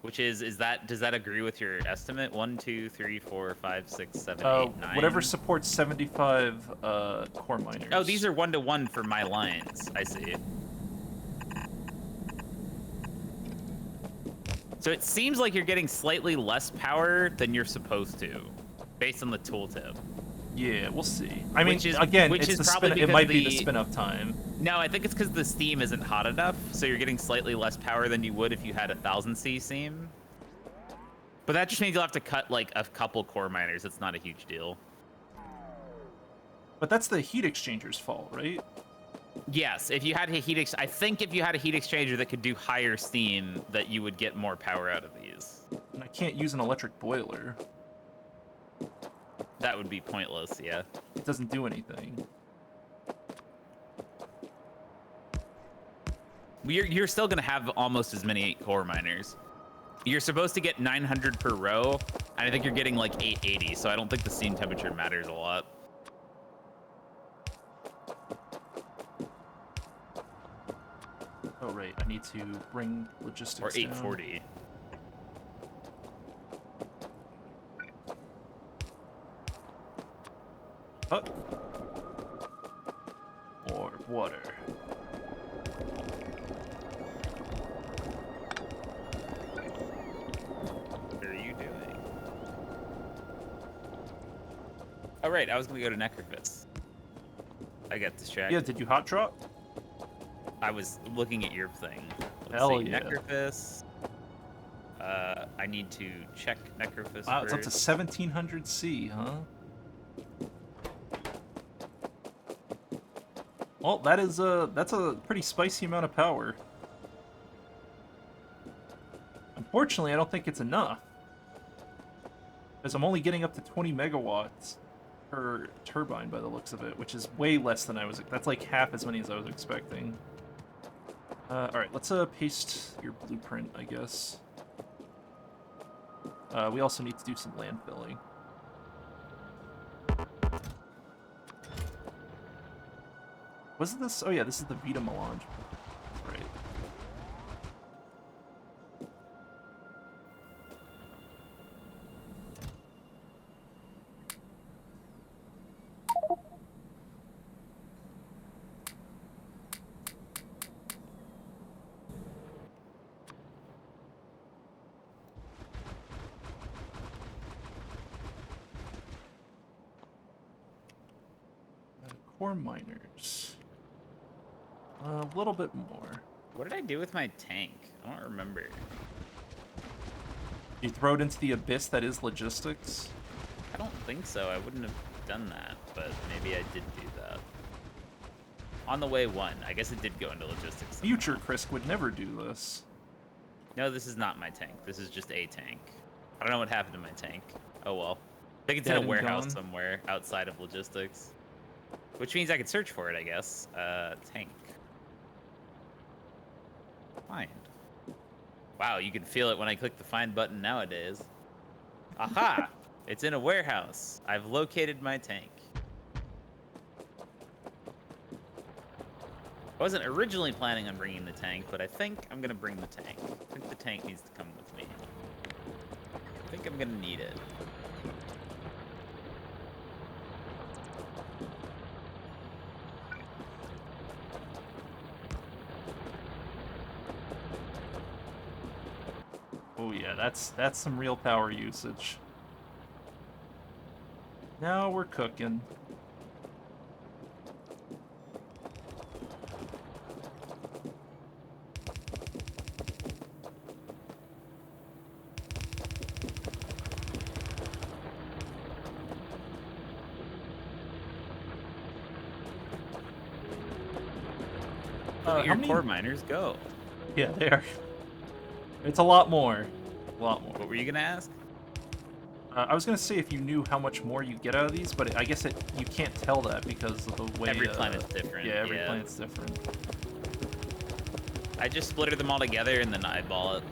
C: Which does that agree with your estimate? 1, 2, 3, 4, 5, 6, 7, 8, 9?
A: Whatever supports 75 core miners.
C: Oh, these are 1-to-1 for my lines. I see. So it seems like you're getting slightly less power than you're supposed to, based on the tooltip.
A: Yeah, we'll see. I mean,
C: Which
A: again,
C: is
A: it's the
C: probably
A: spin. It might be the
C: the-
A: spin-up time.
C: No, I think it's because the steam isn't hot enough, so you're getting slightly less power than you would if you had a 1000C steam. But that just means you'll have to cut like a couple core miners. It's not a huge deal.
A: But that's the heat exchanger's fault, right?
C: Yes, if you had a I think if you had a heat exchanger that could do higher steam, that you would get more power out of these.
A: And I can't use an electric boiler.
C: That would be pointless, yeah.
A: It doesn't do anything.
C: You're still gonna have almost as many core miners. You're supposed to get 900 per row, and I think you're getting like 880, so I don't think the steam temperature matters a lot.
A: Oh, right. I need to bring logistics
C: Or
A: down.
C: 840.
A: Oh. Or water.
C: What are you doing? Oh, right. I was going to go to Necrophis. I got distracted.
A: Yeah, did you hot drop?
C: I was looking at your thing.
A: Hell
C: see.
A: yeah.
C: Necrophis. I need to check Necrophis
A: Wow, it's
C: first.
A: up to 1700 C, huh? Well, that's a pretty spicy amount of power. Unfortunately, I don't think it's enough. Because I'm only getting up to 20 megawatts per turbine by the looks of it, which is way less than I was. That's like half as many as I was expecting. Alright, let's paste your blueprint, I guess. We also need to do some land filling. Wasn't this? Oh yeah, this is the Vita Melange. Right. Core miners. A little bit more.
C: What did I do with my tank? I don't remember.
A: You throw it into the abyss that is logistics.
C: I don't think so. I wouldn't have done that, but maybe I did do that. On the way one. I guess it did go into logistics somehow.
A: Future Krisk would never do this.
C: No, this is not my tank. This is just a tank. I don't know what happened to my tank. Oh well. I think it's
A: Dead
C: in a
A: and
C: warehouse
A: gone?
C: somewhere outside of logistics. Which means I could search for it, I guess. Tank. Find. Wow, you can feel it when I click the find button nowadays. Aha! It's in a warehouse. I've located my tank. I wasn't originally planning on bringing the tank, but I think I'm gonna bring the tank. I think the tank needs to come with me. I think I'm gonna need it.
A: Oh yeah, that's some real power usage. Now we're cooking.
C: Look at your
A: how many-
C: core miners go.
A: Yeah, they are. It's a lot more. A lot more.
C: What were you gonna ask?
A: I was gonna say if you knew how much more you get out of these, but I guess you can't tell that because of the way
C: Every planet's different.
A: Yeah, every planet's different.
C: I just splitter them all together and then eyeball it.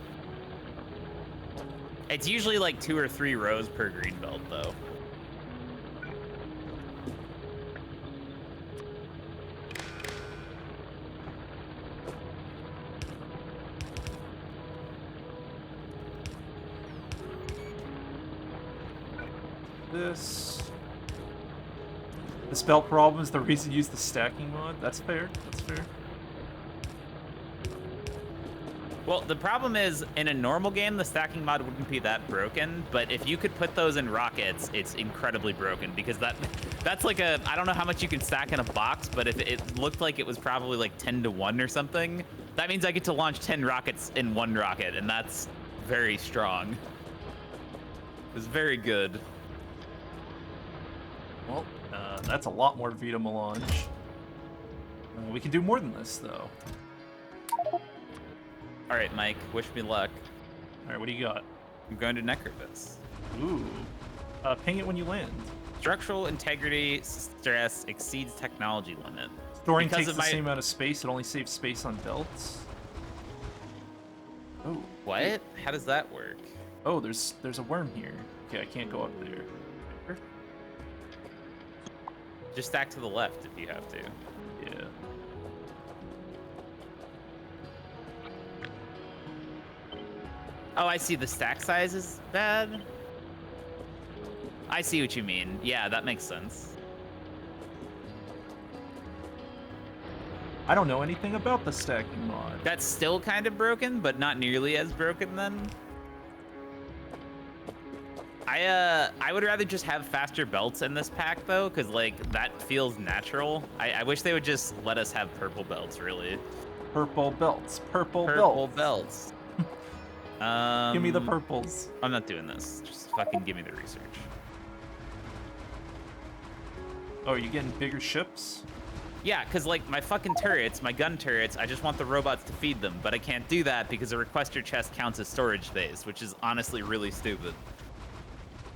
C: It's usually like 2 or 3 rows per green belt, though.
A: This belt problem is the reason you use the stacking mod. That's fair. That's fair.
C: Well, the problem is, in a normal game, the stacking mod wouldn't be that broken, but if you could put those in rockets, it's incredibly broken, because that's like a, I don't know how much you can stack in a box, but if it looked like it was probably like 10 to 1 or something, that means I get to launch 10 rockets in 1 rocket, and that's very strong. It was very good.
A: Well, that's a lot more Vita Melange. We can do more than this, though.
C: All right, Mike, wish me luck.
A: All right, what do you got?
C: I'm going to Necrovis.
A: Ooh. Ping it when you land.
C: Structural integrity stress exceeds technology limit.
A: Storing takes the same amount of space. It only saves space on belts. Oh.
C: What? How does that work?
A: Oh, there's a worm here. Okay, I can't go up there.
C: Just stack to the left if you have to.
A: Yeah.
C: Oh, I see. The stack size is bad. I see what you mean. Yeah, that makes sense.
A: I don't know anything about the stacking mod.
C: That's still kind of broken, but not nearly as broken then. I would rather just have faster belts in this pack though, because like that feels natural. I wish they would just let us have purple belts, really.
A: Purple belts. Purple
C: belts.
A: Give me the purples.
C: I'm not doing this. Just fucking give me the research.
A: Oh, are you getting bigger ships?
C: Yeah, because like my fucking turrets, my gun turrets, I just want the robots to feed them, but I can't do that because a requester chest counts as storage space, which is honestly really stupid.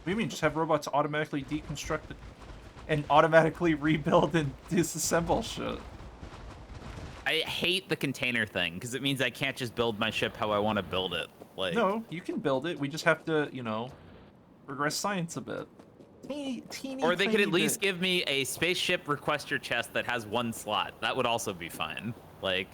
A: What do you mean, just have robots automatically deconstruct it and automatically rebuild and disassemble shit?
C: I hate the container thing, because it means I can't just build my ship how I want to build it. Like,
A: no, you can build it. We just have to, you know, regress science a bit.
C: Or they could at least give me a spaceship requester chest that has 1 slot. That would also be fine. Like...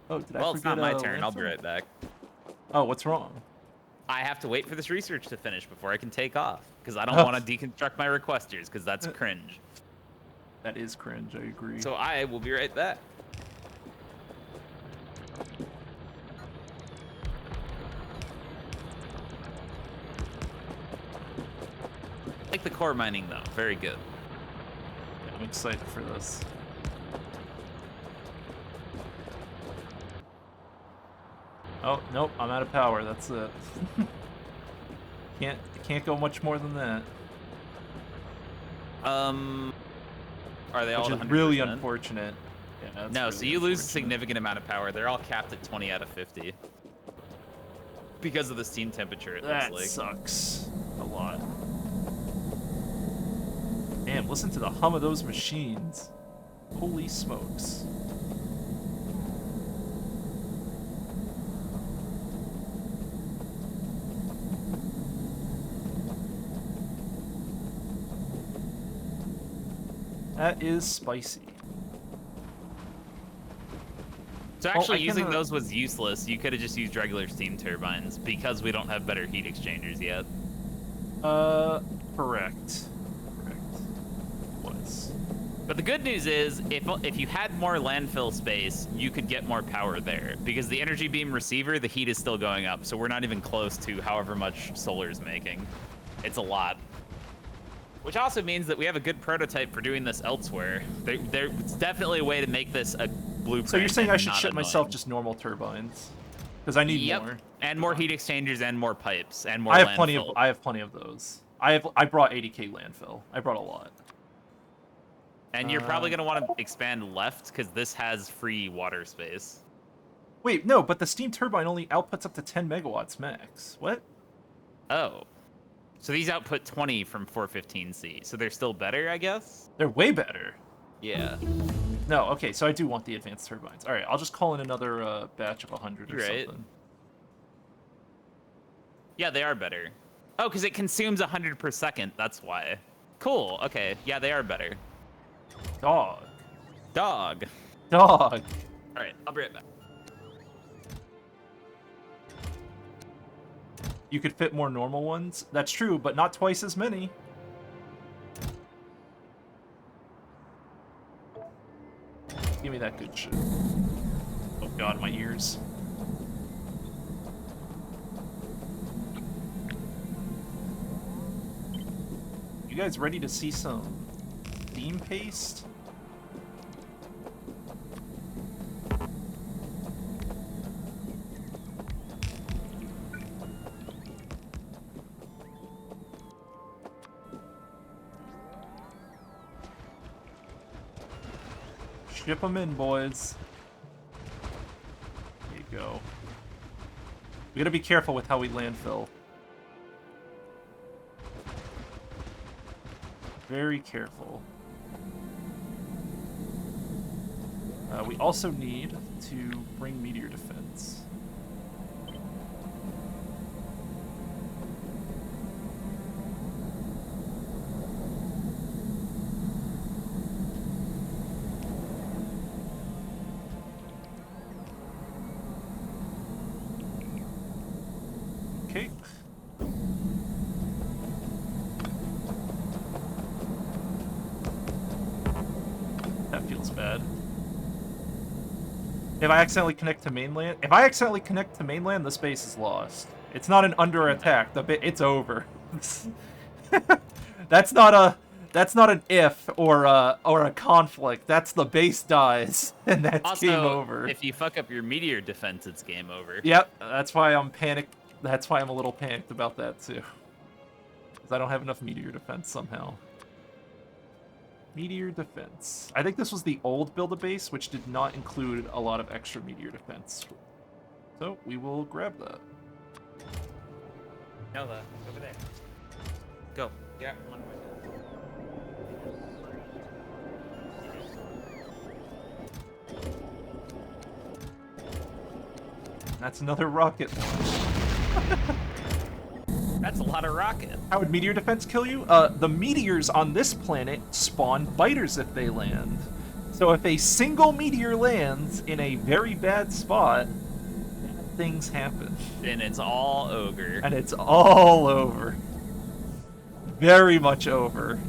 A: Oh, did I
C: well, it's
A: forget
C: not my turn. I'll be right back.
A: Oh, what's wrong?
C: I have to wait for this research to finish before I can take off, because I don't want to deconstruct my requesters, because that's cringe.
A: That is cringe, I agree.
C: So I will be right back. I like the core mining, though. Very good.
A: Yeah, I'm excited for this. Oh, nope, I'm out of power. That's it. Can't go much more than that.
C: Are they all
A: Which is
C: 100%?
A: really unfortunate. Yeah,
C: no,
A: really
C: so you lose a significant amount of power. They're all capped at 20 out of 50. Because of the steam temperature, it looks like.
A: That sucks a lot. Damn, listen to the hum of those machines. Holy smokes. That is spicy.
C: So actually, using those was useless. You could have just used regular steam turbines because we don't have better heat exchangers yet.
A: Correct. Was.
C: But the good news is, if you had more landfill space, you could get more power there. Because the energy beam receiver, the heat is still going up, so we're not even close to however much solar's making. It's a lot. Which also means that we have a good prototype for doing this elsewhere. It's definitely a way to make this a blueprint.
A: So you're saying I should ship myself just normal turbines? Because I need more.
C: And more heat exchangers and more pipes and more
A: I have
C: landfill.
A: I have plenty of those. I brought 80k landfill. I brought a lot.
C: And you're probably going to want to expand left because this has free water space.
A: Wait, no, but the steam turbine only outputs up to 10 megawatts max. What?
C: Oh. So these output 20 from 415C. So they're still better, I guess?
A: They're way better.
C: Yeah.
A: No, okay, so I do want the advanced turbines. All right, I'll just call in another batch of 100 or
C: Right.
A: something.
C: Yeah, they are better. Oh, because it consumes 100 per second. That's why. Cool. Okay. Yeah, they are better.
A: Dog.
C: Dog.
A: Dog.
C: All right, I'll be right back.
A: You could fit more normal ones. That's true, but not twice as many. Give me that good shit. Oh god, my ears. You guys ready to see some theme paste? Ship them in, boys. There you go. We gotta be careful with how we landfill. Very careful. We also need to bring meteor defense. Okay. That feels bad. If I accidentally connect to mainland, this base is lost. It's not an under attack. It's over. That's not an if or a conflict. That's the base dies and that's
C: Also,
A: game over.
C: if you fuck up your meteor defense, it's game over.
A: Yep, that's why I'm panicked. That's why I'm a little panicked about that too. Because I don't have enough meteor defense somehow. Meteor defense. I think this was the old Build-A-Base, which did not include a lot of extra meteor defense. So we will grab that.
C: No, over there. Go. Yeah.
A: That's another rocket launch.
C: That's a lot of rocket.
A: How would meteor defense kill you? The meteors on this planet spawn biters if they land. So if a single meteor lands in a very bad spot, bad things happen.
C: And it's all ogre.
A: And it's all over. Very much over.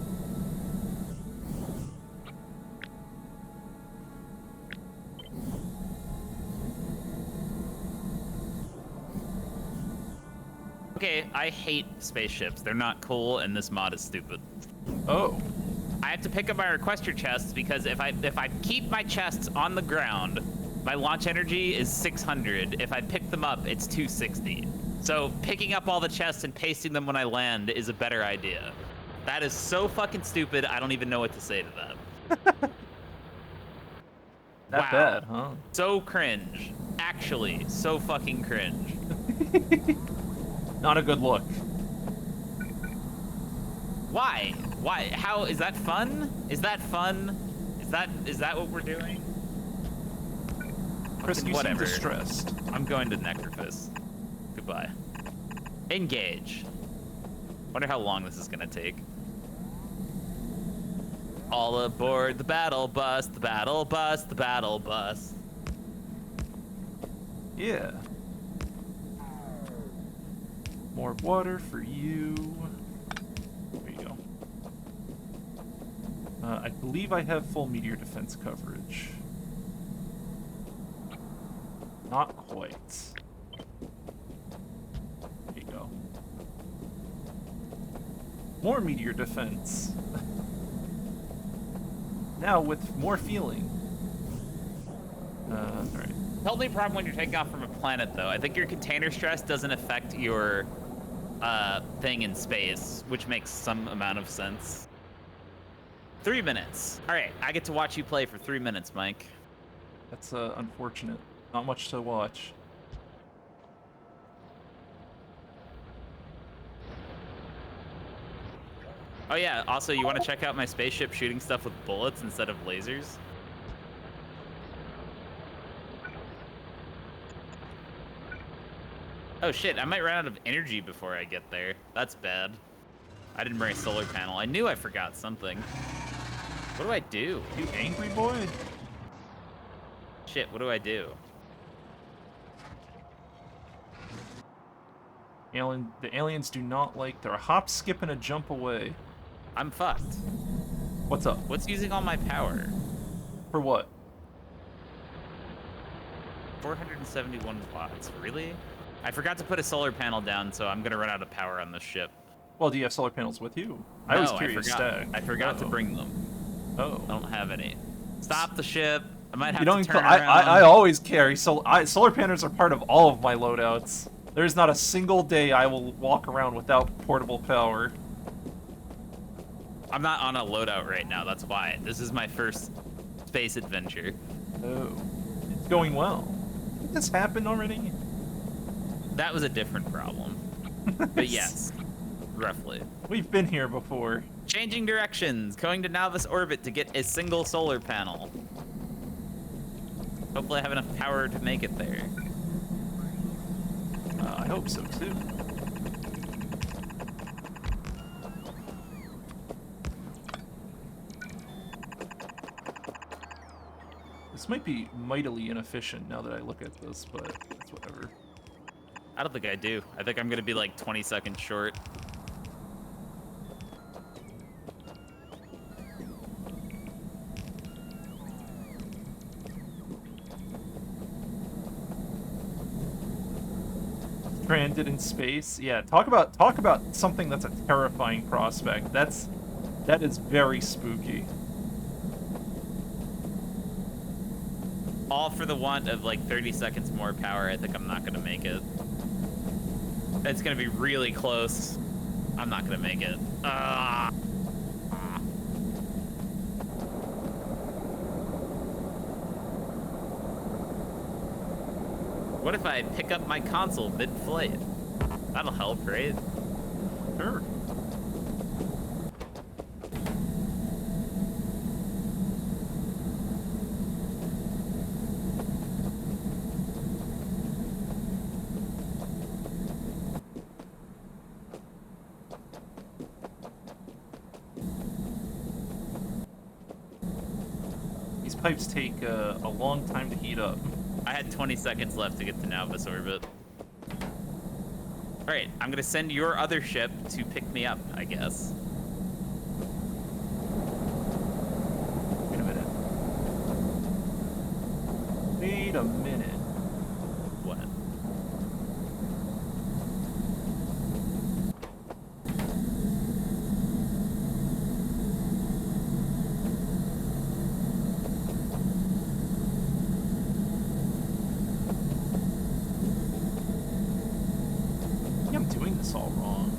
C: Okay, I hate spaceships. They're not cool, and this mod is stupid.
A: Oh.
C: I have to pick up my requester chests because if I keep my chests on the ground, my launch energy is 600. If I pick them up, it's 260. So picking up all the chests and pasting them when I land is a better idea. That is so fucking stupid. I don't even know what to say to that.
A: Not bad, huh?
C: So cringe. Actually, so fucking cringe.
A: Not a good look.
C: Why? Why? How is that fun? Is that fun? Is that what we're doing?
A: Chris, you
C: Whatever.
A: seem distressed.
C: I'm going to Necrophis. Goodbye. Engage. Wonder how long this is gonna take. All aboard the battle bus, the battle bus, the battle bus.
A: Yeah. More water for you. There you go. I believe I have full meteor defense coverage. Not quite. There you go. More meteor defense. Now with more feeling. Alright.
C: The only problem when you're taking off from a planet, though, I think your container stress doesn't affect your thing in space, which makes some amount of sense. 3 minutes. All right, I get to watch you play for 3 minutes, Mike.
A: That's unfortunate. Not much to watch.
C: Oh yeah, also you want to check out my spaceship shooting stuff with bullets instead of lasers? Oh shit, I might run out of energy before I get there. That's bad. I didn't bring a solar panel. I knew I forgot something. What do I do?
A: You angry boy?
C: Shit, what do I do?
A: The aliens do not like. They're a hop, skip, and a jump away.
C: I'm fucked.
A: What's up?
C: What's using all my power?
A: For what?
C: 471 watts. Really? I forgot to put a solar panel down, so I'm gonna run out of power on this ship.
A: Well, do you have solar panels with you?
C: No,
A: I was curious.
C: I forgot to bring them.
A: Oh.
C: I don't have any. Stop the ship. I might have
A: You don't
C: to turn
A: I
C: around.
A: always carry solar panels are part of all of my loadouts. There's not a single day I will walk around without portable power.
C: I'm not on a loadout right now, that's why. This is my first space adventure.
A: Oh. It's going well. Did this happen already?
C: That was a different problem. But yes, roughly.
A: We've been here before.
C: Changing directions, going to Nauvis orbit to get a single solar panel. Hopefully I have enough power to make it there.
A: I hope so too. This might be mightily inefficient now that I look at this, but it's whatever.
C: I don't think I do. I think I'm gonna be like 20 seconds short.
A: Stranded in space. Yeah, talk about something that's a terrifying prospect. That is very spooky.
C: All for the want of like 30 seconds more power. I think I'm not gonna make it. It's gonna be really close. I'm not gonna make it. What if I pick up my console mid-flight? That'll help, right?
A: Sure. These pipes take a long time to heat up.
C: I had 20 seconds left to get to Nauvis orbit. Alright, I'm gonna send your other ship to pick me up, I guess.
A: Wait a minute. Wait a minute.
C: What?
A: I think I'm doing this all wrong.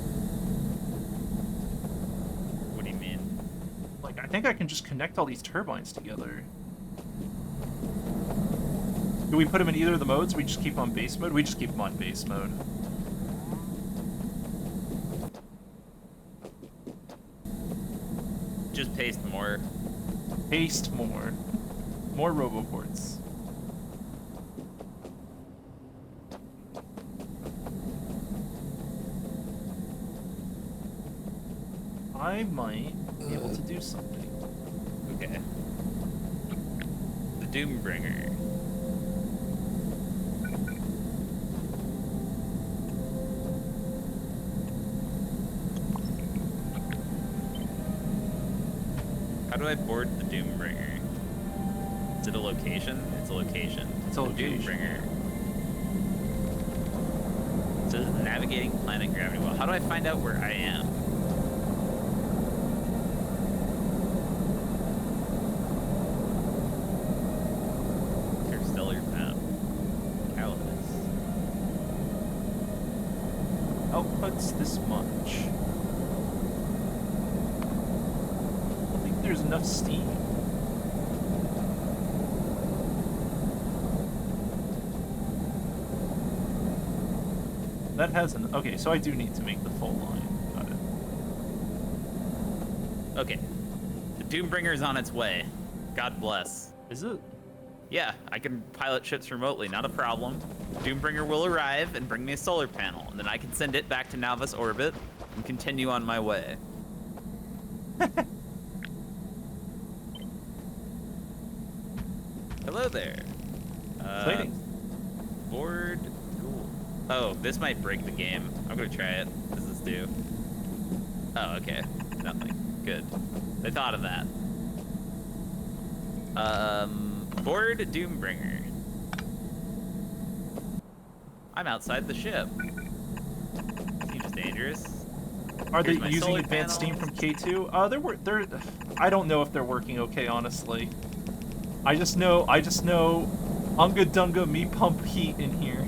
C: What do you mean?
A: Like, I think I can just connect all these turbines together. Do we put them in either of the modes? We just keep on base mode? We just keep them on base mode.
C: Just paste more.
A: Paste more. More roboports. I might be able to do something.
C: Okay. The Doombringer. How do I board the Doombringer? Is it a location? It's a location.
A: It's a location.
C: Doombringer. So this is navigating planet gravity well. How do I find out where I am? Interstellar map. Calidus.
A: Outputs this much. I don't think there's enough steam. That has an... Okay, so I do need to make the full line. Got it.
C: Okay. The Doombringer's on its way. God bless.
A: Is it?
C: Yeah, I can pilot ships remotely, not a problem. Doombringer will arrive and bring me a solar panel, and then I can send it back to Navas orbit and continue on my way. Hello there.
A: Exciting.
C: Board. Cool. Oh, this might break the game. I'm gonna try it. What does this do? Oh, okay. Nothing. Good. I thought of that. Board Doombringer. I'm outside the ship. Seems dangerous.
A: Are they
C: Here's my
A: using
C: solar
A: advanced steam
C: panels.
A: from K2? They're. I don't know if they're working okay, honestly. I just know Unga Dunga me pump heat in here.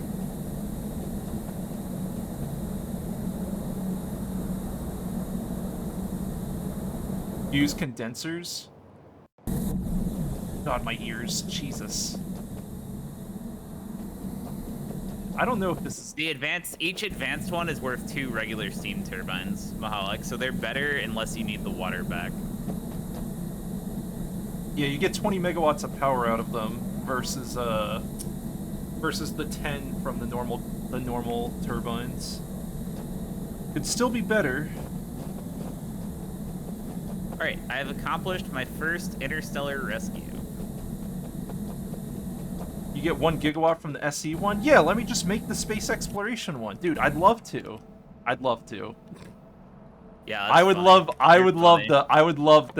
A: Use condensers? God, my ears. Jesus. I don't know if this is...
C: Each advanced one is worth 2 regular steam turbines, Mahalik, so they're better unless you need the water back.
A: Yeah, you get 20 megawatts of power out of them versus the 10 from the normal turbines. Could still be better.
C: All right, I have accomplished my first interstellar rescue.
A: You get 1 gigawatt from the SE one? Yeah, let me just make the space exploration one. Dude, I'd love to. I'd love to.
C: Yeah,
A: I would
C: funny.
A: love
C: You're
A: I would love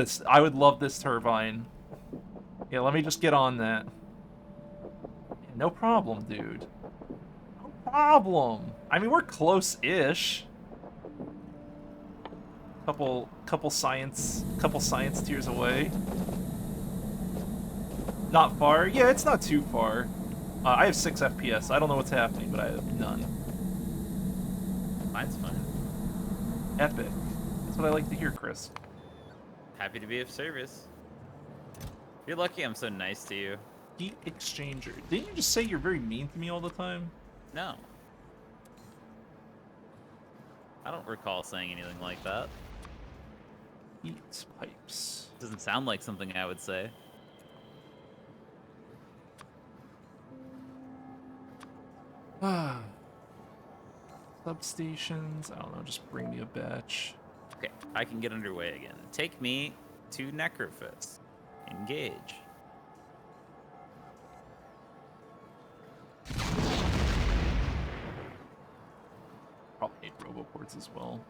A: this turbine. Yeah, let me just get on that. Yeah, no problem, dude. No problem. I mean, we're close-ish. Couple science tiers away. Not far. Yeah, it's not too far. I have 6 FPS. I don't know what's happening, but I have none.
C: Mine's fine.
A: Epic. That's what I like to hear, Chris.
C: Happy to be of service. You're lucky I'm so nice to you.
A: Heat exchanger. Didn't you just say you're very mean to me all the time?
C: No. I don't recall saying anything like that.
A: Heat pipes.
C: Doesn't sound like something I would say.
A: Substations. I don't know. Just bring me a batch.
C: Okay, I can get underway again. Take me to Necrophis. Engage.
A: Probably need roboports as well.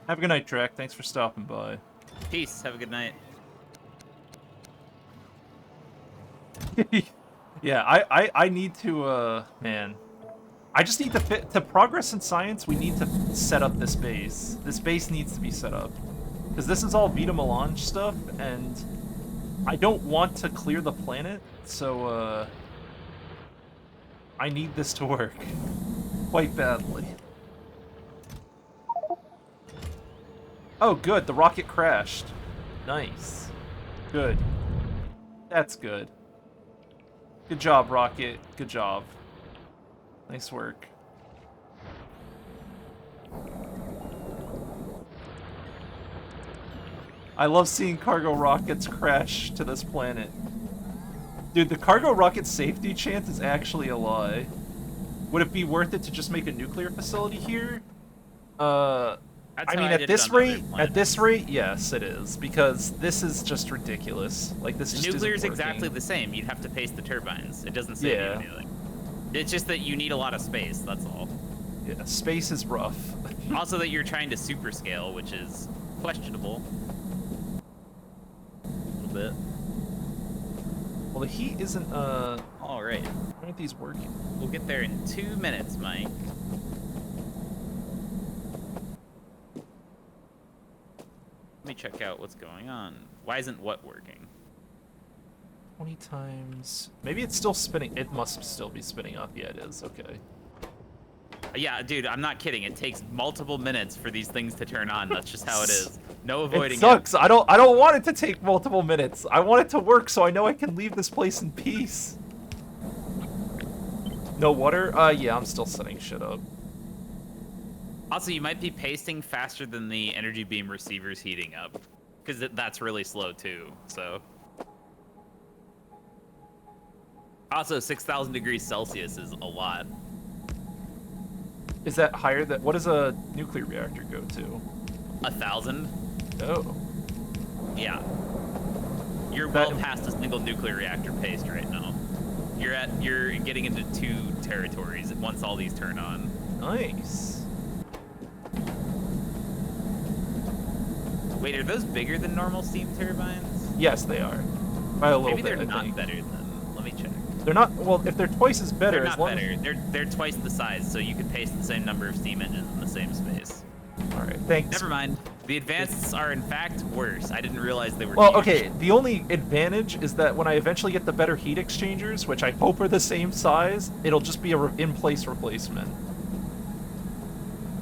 A: Have a good night, Trek. Thanks for stopping by.
C: Peace. Have a good night.
A: Yeah, I need to, man. I just need to progress in science, we need to set up this base. This base needs to be set up. Because this is all Vita Melange stuff, and I don't want to clear the planet, so, I need this to work. Quite badly. Oh, good, the rocket crashed. Nice. Good. That's good. Good job, Rocket. Good job. Nice work. I love seeing cargo rockets crash to this planet. Dude, the cargo rocket safety chance is actually a lie. Would it be worth it to just make a nuclear facility here?
C: That's
A: I
C: how
A: mean,
C: did it on other planets.
A: yes, it is, because this is just ridiculous. Like, this just
C: Nuclear is
A: isn't
C: exactly
A: working.
C: the same. You'd have to pace the turbines. It doesn't save you
A: Yeah.
C: anything. It's just that you need a lot of space, that's all.
A: Yeah, space is rough.
C: Also that you're trying to super scale, which is questionable. A little bit.
A: Well, the heat isn't,
C: Alright.
A: aren't these working?
C: We'll get there in 2 minutes, Mike. Let me check out what's going on. Why isn't what working?
A: 20 times... Maybe it's still spinning. It must still be spinning up. Yeah, it is. Okay.
C: Yeah, dude, I'm not kidding. It takes multiple minutes for these things to turn on. That's just how it is. No avoiding
A: It sucks. I don't want it to take multiple minutes. I want it to work so I know I can leave this place in peace. No water? Yeah, I'm still setting shit up.
C: Also, you might be pasting faster than the energy beam receiver's heating up, because that's really slow too. So. Also, 6,000 degrees Celsius is a lot.
A: Is that higher than... What does a nuclear reactor go to?
C: 1,000.
A: Oh.
C: Yeah. You're well past a single nuclear reactor pace right now. You're getting into 2 territories once all these turn on.
A: Nice.
C: Wait, are those bigger than normal steam turbines?
A: Yes, they are. By a little
C: Maybe
A: bit,
C: they're
A: I
C: not
A: think.
C: better than. Let me check.
A: They're not... Well, if they're twice as better...
C: They're
A: as
C: not
A: long
C: better. They're twice the size, so you could paste the same number of steam engines in the same space.
A: Alright, thanks.
C: Never mind. The advanceds are in fact worse. I didn't realize they were.
A: Well,
C: huge.
A: okay, the only advantage is that when I eventually get the better heat exchangers, which I hope are the same size, it'll just be a in-place replacement.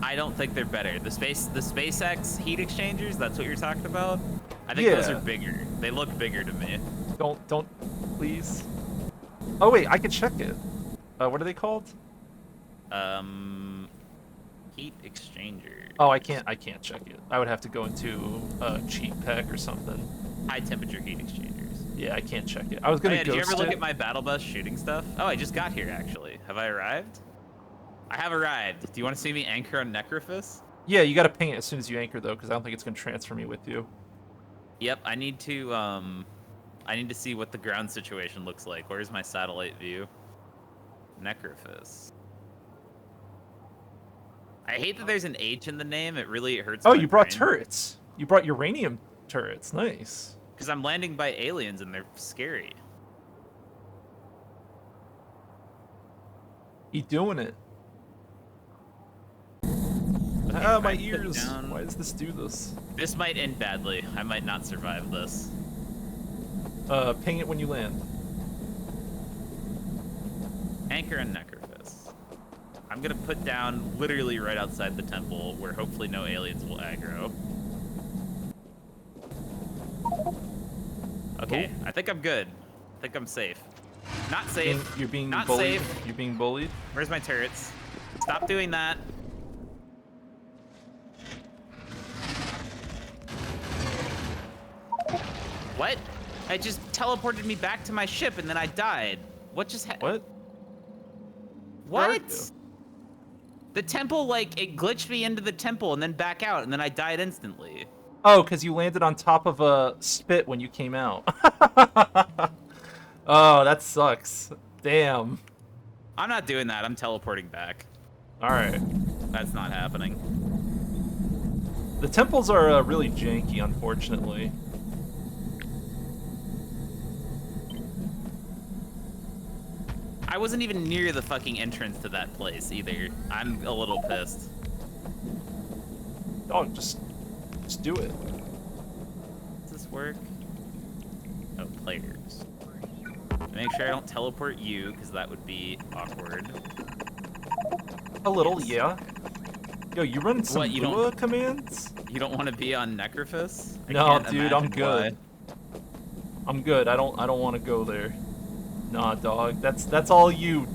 C: I don't think they're better. The SpaceX heat exchangers, that's what you're talking about? I think those are bigger. They look bigger to me.
A: Don't, please. Oh wait, I can check it. What are they called?
C: Heat exchanger.
A: Oh, I can't check it. I would have to go into cheat pack or something.
C: High temperature heat exchangers.
A: Yeah, I can't check it. I was gonna
C: Did you ever look
A: it.
C: at my battle bus shooting stuff? Oh, I just got here actually. Have I arrived? I have arrived. Do you want to see me anchor on Necrophis?
A: Yeah, you gotta ping it as soon as you anchor though, because I don't think it's gonna transfer me with you.
C: Yep, I need to see what the ground situation looks like. Where's my satellite view? Necrophis. I hate that there's an H in the name. It really hurts.
A: Oh, you brought turrets. You brought uranium turrets. Nice.
C: Because I'm landing by aliens and they're scary.
A: You doing it?
C: Okay,
A: Ah, my ears.
C: Down.
A: Why does this do this?
C: This might end badly. I might not survive this.
A: Ping it when you land.
C: Anchor and Necrophis. I'm gonna put down literally right outside the temple where hopefully no aliens will aggro. Okay, I think I'm good. I think I'm safe. Not safe.
A: You're being
C: not
A: bullied.
C: safe.
A: You're being bullied.
C: Where's my turrets? Stop doing that. What? It just teleported me back to my ship and then I died. What just happened?
A: What? Where are you?
C: What? The temple, like, it glitched me into the temple and then back out, and then I died instantly.
A: Oh, because you landed on top of a spit when you came out. Oh, that sucks. Damn.
C: I'm not doing that. I'm teleporting back.
A: Alright.
C: That's not happening.
A: The temples are really janky, unfortunately.
C: I wasn't even near the fucking entrance to that place either. I'm a little pissed.
A: Oh, just do it.
C: Does this work? Oh, players. Make sure I don't teleport you, because that would be awkward.
A: A little,
C: Yes.
A: yeah. Yo, you run some
C: What, you
A: Lua commands?
C: You don't want to be on Necrophis? I
A: No,
C: can't
A: dude, I'm
C: imagine
A: good.
C: why.
A: I'm good. I don't want to go there. Nah, dog. That's all you.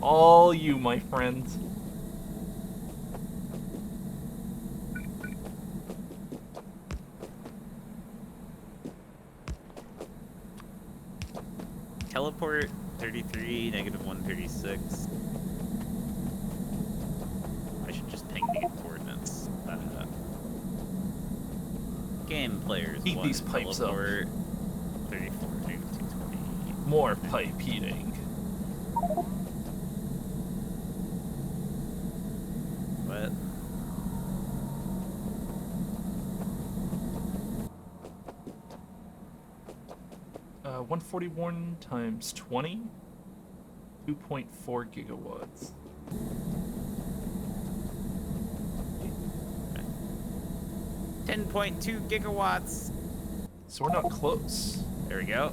A: All you, my friend.
C: Teleport 33, negative 136. I should just ping the coordinates. Game players.
A: Heat these pipes up.
C: teleport, 34, negative 220.
A: More pipe heating.
C: What?
A: Uh, 141 times 20, 2.4 gigawatts.
C: Okay. 10.2 gigawatts.
A: So we're not close.
C: There we go.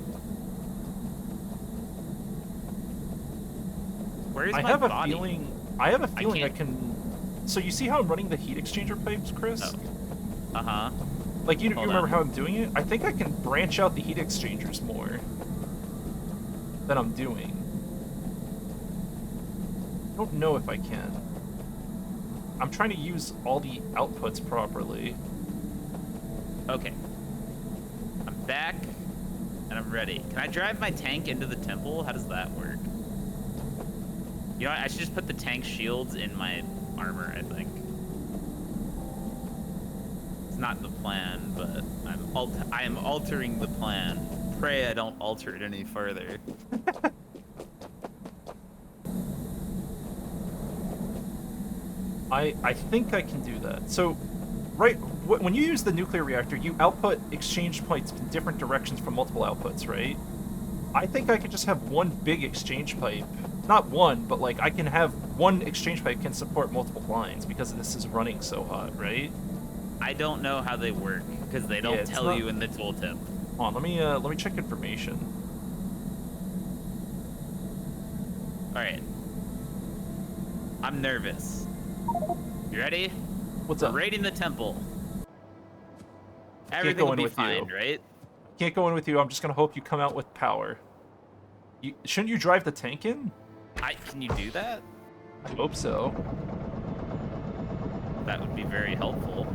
C: Where's
A: I
C: my
A: have a
C: body?
A: feeling I have a feeling I can... So you see how I'm running the heat exchanger pipes, Chris?
C: Oh. Uh-huh.
A: Like, you remember how I'm doing it? I think I can branch out the heat exchangers more than I'm doing. I don't know if I can. I'm trying to use all the outputs properly.
C: Okay. I'm back, and I'm ready. Can I drive my tank into the temple? How does that work? You know what? I should just put the tank shields in my armor, I think. It's not the plan, but I am altering the plan. Pray I don't alter it any further.
A: I think I can do that. So, right, when you use the nuclear reactor, you output exchange points in different directions from multiple outputs, right? I think I could just have one big exchange pipe. Not one, but like I can have one exchange pipe can support multiple lines because this is running so hot, right?
C: I don't know how they work because they don't tell you in the tooltip.
A: Hold on, let me check information.
C: All right. I'm nervous. You ready?
A: What's
C: We're
A: up?
C: raiding the temple. Everything will be fine, right?
A: Can't go in with you. I'm just gonna hope you come out with power. Shouldn't you drive the tank in?
C: Can you do that?
A: I hope so.
C: That would be very helpful.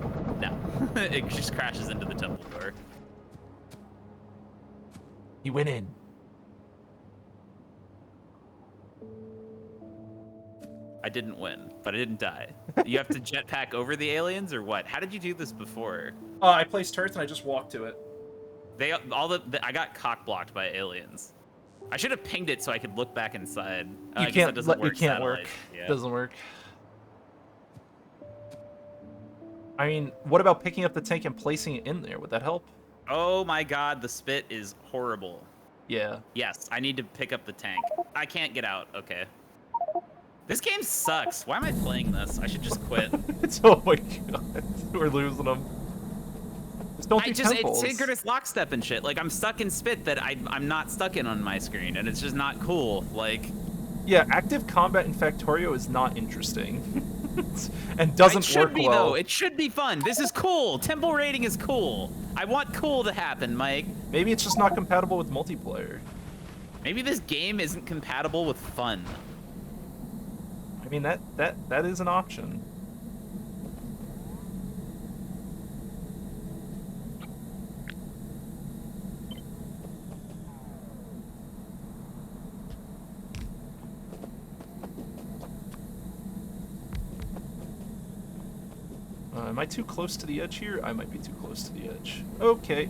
C: No, it just crashes into the temple door.
A: He went in.
C: I didn't win, but I didn't die. You have to jetpack over the aliens, or what? How did you do this before?
A: I placed turrets and I just walked to it.
C: I got cock blocked by aliens. I should have pinged it so I could look back inside.
A: You can't. It can't work.
C: Yeah.
A: Doesn't work. I mean, what about picking up the tank and placing it in there? Would that help?
C: Oh my god, the spit is horrible.
A: Yeah.
C: Yes, I need to pick up the tank. I can't get out. Okay. This game sucks. Why am I playing this? I should just quit.
A: Oh my god, we're losing them. Just don't do temples.
C: It's synchronous lockstep and shit. Like, I'm stuck in spit that I'm not stuck in on my screen, and it's just not cool. Like,
A: yeah, active combat in Factorio is not interesting. And doesn't work well.
C: Though. It should be fun. This is cool. Temple raiding is cool. I want cool to happen, Mike.
A: Maybe it's just not compatible with multiplayer.
C: Maybe this game isn't compatible with fun.
A: I mean, that is an option. Am I too close to the edge here? I might be too close to the edge. Okay.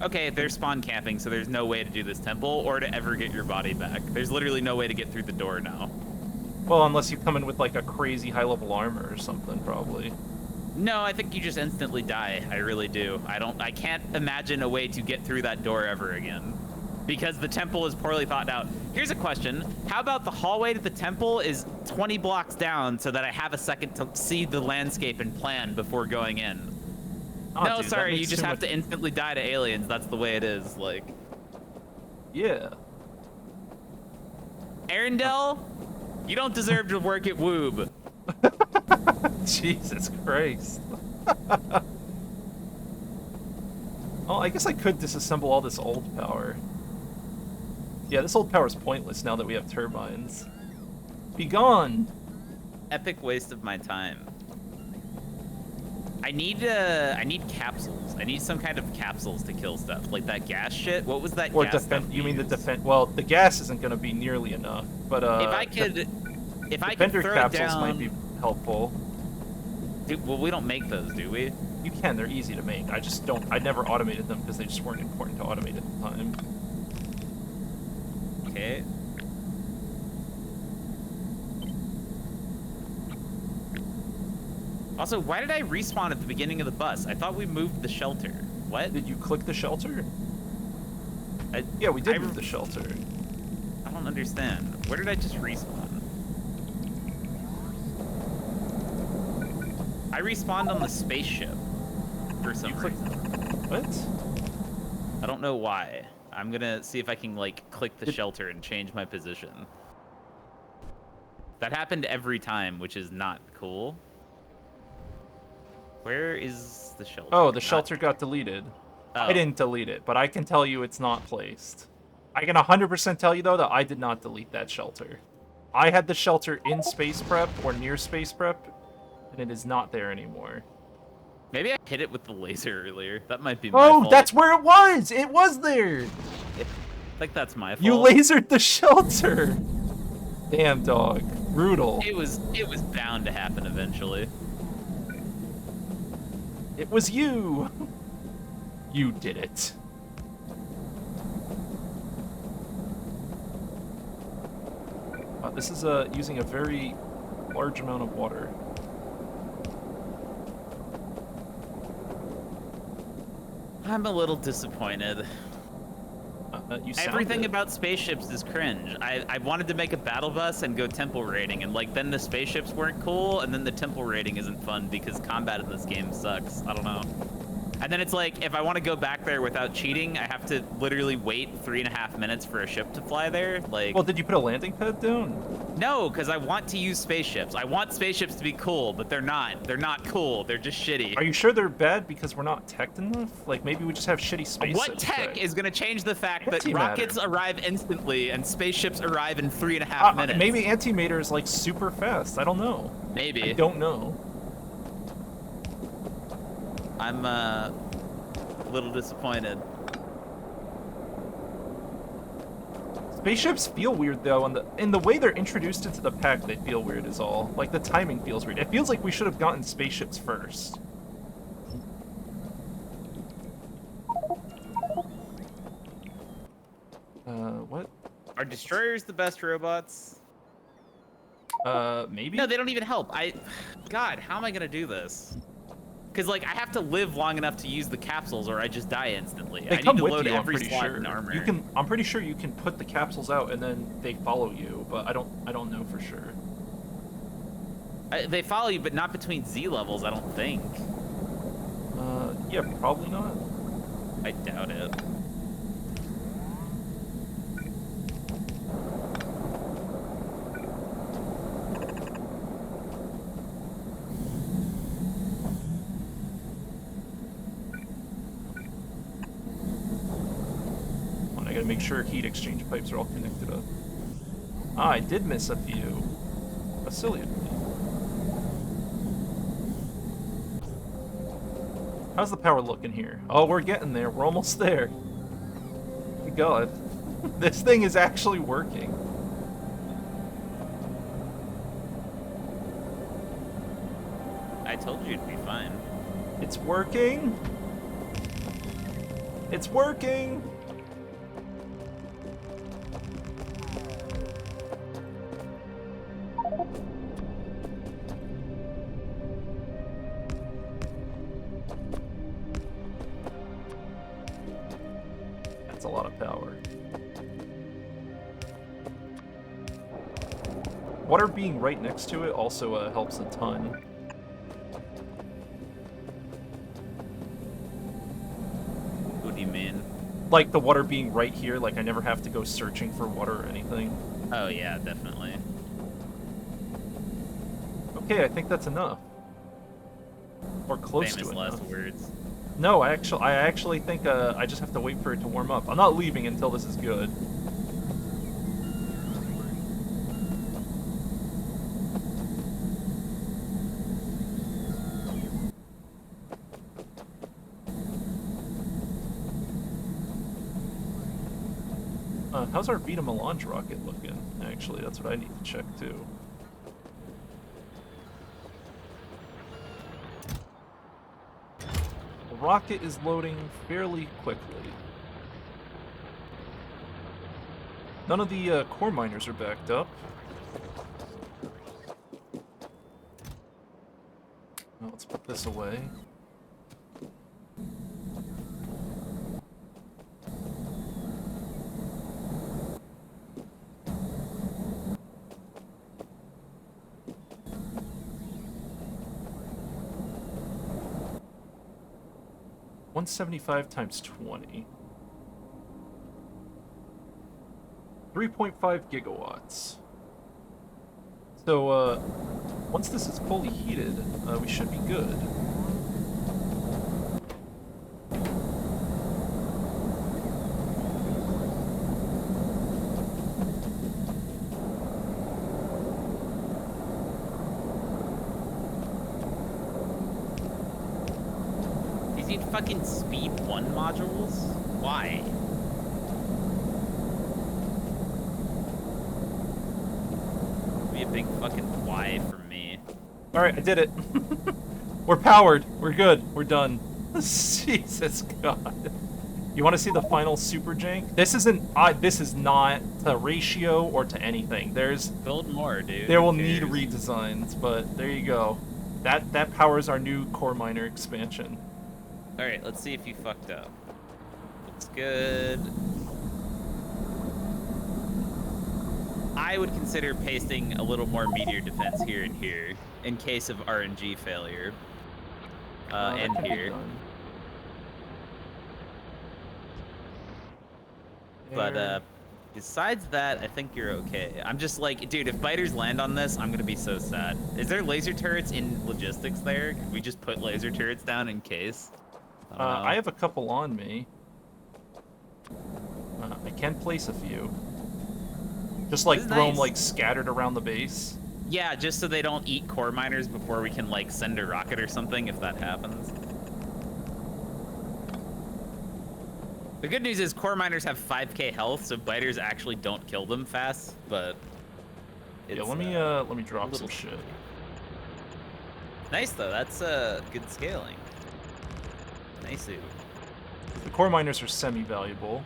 C: Okay, they're spawn camping, so there's no way to do this temple or to ever get your body back. There's literally no way to get through the door now.
A: Well, unless you come in with like a crazy high-level armor or something, probably.
C: No, I think you just instantly die. I really do. I can't imagine a way to get through that door ever again. Because the temple is poorly thought out. Here's a question. How about the hallway to the temple is 20 blocks down so that I have a second to see the landscape and plan before going in?
A: Oh,
C: no,
A: dude,
C: sorry, you just have to instantly die to aliens. That's the way it is, like.
A: Yeah.
C: Arendelle, you don't deserve to work at Woob.
A: Jesus Christ. Oh, I guess I could disassemble all this old power. Yeah, this old power is pointless now that we have turbines. Be gone!
C: Epic waste of my time. I need capsules. I need some kind of capsules to kill stuff, like that gas shit. What was that?
A: Or
C: gas
A: defend? You mean the defend? Well, the gas isn't going to be nearly enough, but
C: if I could throw
A: capsules
C: it down,
A: might be helpful.
C: Dude, well, we don't make those, do we?
A: You can. They're easy to make. I just don't. I never automated them because they just weren't important to automate at the time.
C: Okay. Also, why did I respawn at the beginning of the bus? I thought we moved the shelter. What?
A: Did you click the shelter? Yeah, we did move the shelter.
C: I don't understand. Where did I just respawn? I respawned on the spaceship for some reason.
A: What?
C: I don't know why. I'm gonna see if I can like click the shelter and change my position. That happened every time, which is not cool. Where is the shelter?
A: Oh, the shelter got deleted.
C: Oh.
A: I didn't delete it, but I can tell you it's not placed. I can 100% tell you, though, that I did not delete that shelter. I had the shelter in space prep or near space prep, and it is not there anymore.
C: Maybe I hit it with the laser earlier. That might be my fault.
A: Oh, that's where it was! It was there!
C: I think that's my fault.
A: You lasered the shelter! Damn, dog. Brutal.
C: It was bound to happen eventually.
A: It was you! You did it. This is using a very large amount of water.
C: I'm a little disappointed.
A: You sound
C: Everything
A: it.
C: about spaceships is cringe. I wanted to make a battle bus and go temple raiding, and like then the spaceships weren't cool, and then the temple raiding isn't fun because combat in this game sucks. I don't know. And then it's like, if I want to go back there without cheating, I have to literally wait 3.5 minutes for a ship to fly there. Like,
A: Well, did you put a landing pad down?
C: no, because I want to use spaceships. I want spaceships to be cool, but they're not. They're not cool. They're just shitty.
A: Are you sure they're bad because we're not teched enough? Like, maybe we just have shitty space
C: What
A: ships,
C: tech
A: right?
C: is going to change the fact that
A: Antimatter.
C: rockets arrive instantly and spaceships arrive in 3.5 minutes?
A: Maybe antimatter is, like, super fast. I don't know.
C: Maybe.
A: I don't know.
C: I'm a little disappointed.
A: Spaceships feel weird, though, and in the way they're introduced into the pack, they feel weird is all. Like, the timing feels weird. It feels like we should have gotten spaceships first. What?
C: Are destroyers the best robots?
A: Maybe?
C: No, they don't even help. God, how am I gonna do this? Because like I have to live long enough to use the capsules, or I just die instantly.
A: They
C: I
A: come
C: need to
A: with
C: load
A: you, I'm
C: every
A: pretty
C: slot
A: sure.
C: in armor.
A: You can. I'm pretty sure you can put the capsules out and then they follow you, but I don't know for sure.
C: They follow you, but not between Z levels. I don't think.
A: Yeah, probably not.
C: I doubt it.
A: I gotta make sure heat exchange pipes are all connected up. Ah, I did miss a few. That's silly of me. How's the power looking here? Oh, we're getting there. We're almost there. Thank God. This thing is actually working.
C: I told you it'd be fine.
A: It's working. It's working. That's a lot of power. Water being right next to it also helps a ton.
C: What do you mean?
A: Like the water being right here, like I never have to go searching for water or anything.
C: Oh yeah, definitely.
A: Okay, I think that's enough. Or close
C: Famous
A: to
C: last
A: enough.
C: words.
A: No, I actually think I just have to wait for it to warm up. I'm not leaving until this is good. How's our Beta Melange rocket looking? Actually, that's what I need to check too. The rocket is loading fairly quickly. None of the core miners are backed up. Well, let's put this away. $175 times 20. 3.5 gigawatts. So, once this is fully heated, we should be good.
C: These need fucking speed 1 modules? Why? Be a big fucking why for me.
A: Alright, I did it. We're powered. We're good. We're done. Jesus God. You want to see the final super jank? This isn't. This is not to ratio or to anything.
C: Build more, dude.
A: There will need redesigns, but there you go. That powers our new core miner expansion.
C: All right, let's see if you fucked up. Looks good. I would consider pasting a little more meteor defense here and here in case of RNG failure. And here. But besides that, I think you're okay. I'm just like, dude, if biters land on this, I'm gonna be so sad. Is there laser turrets in logistics there? Could we just put laser turrets down in case?
A: I have a couple on me. I can place a few. Just like throw them like scattered around the base.
C: Yeah, just so they don't eat core miners before we can like send a rocket or something if that happens. The good news is core miners have 5k health, so biters actually don't kill them fast, but it's,
A: yeah, let me drop some shit.
C: Nice though, that's good scaling. Nice.
A: The core miners are semi-valuable.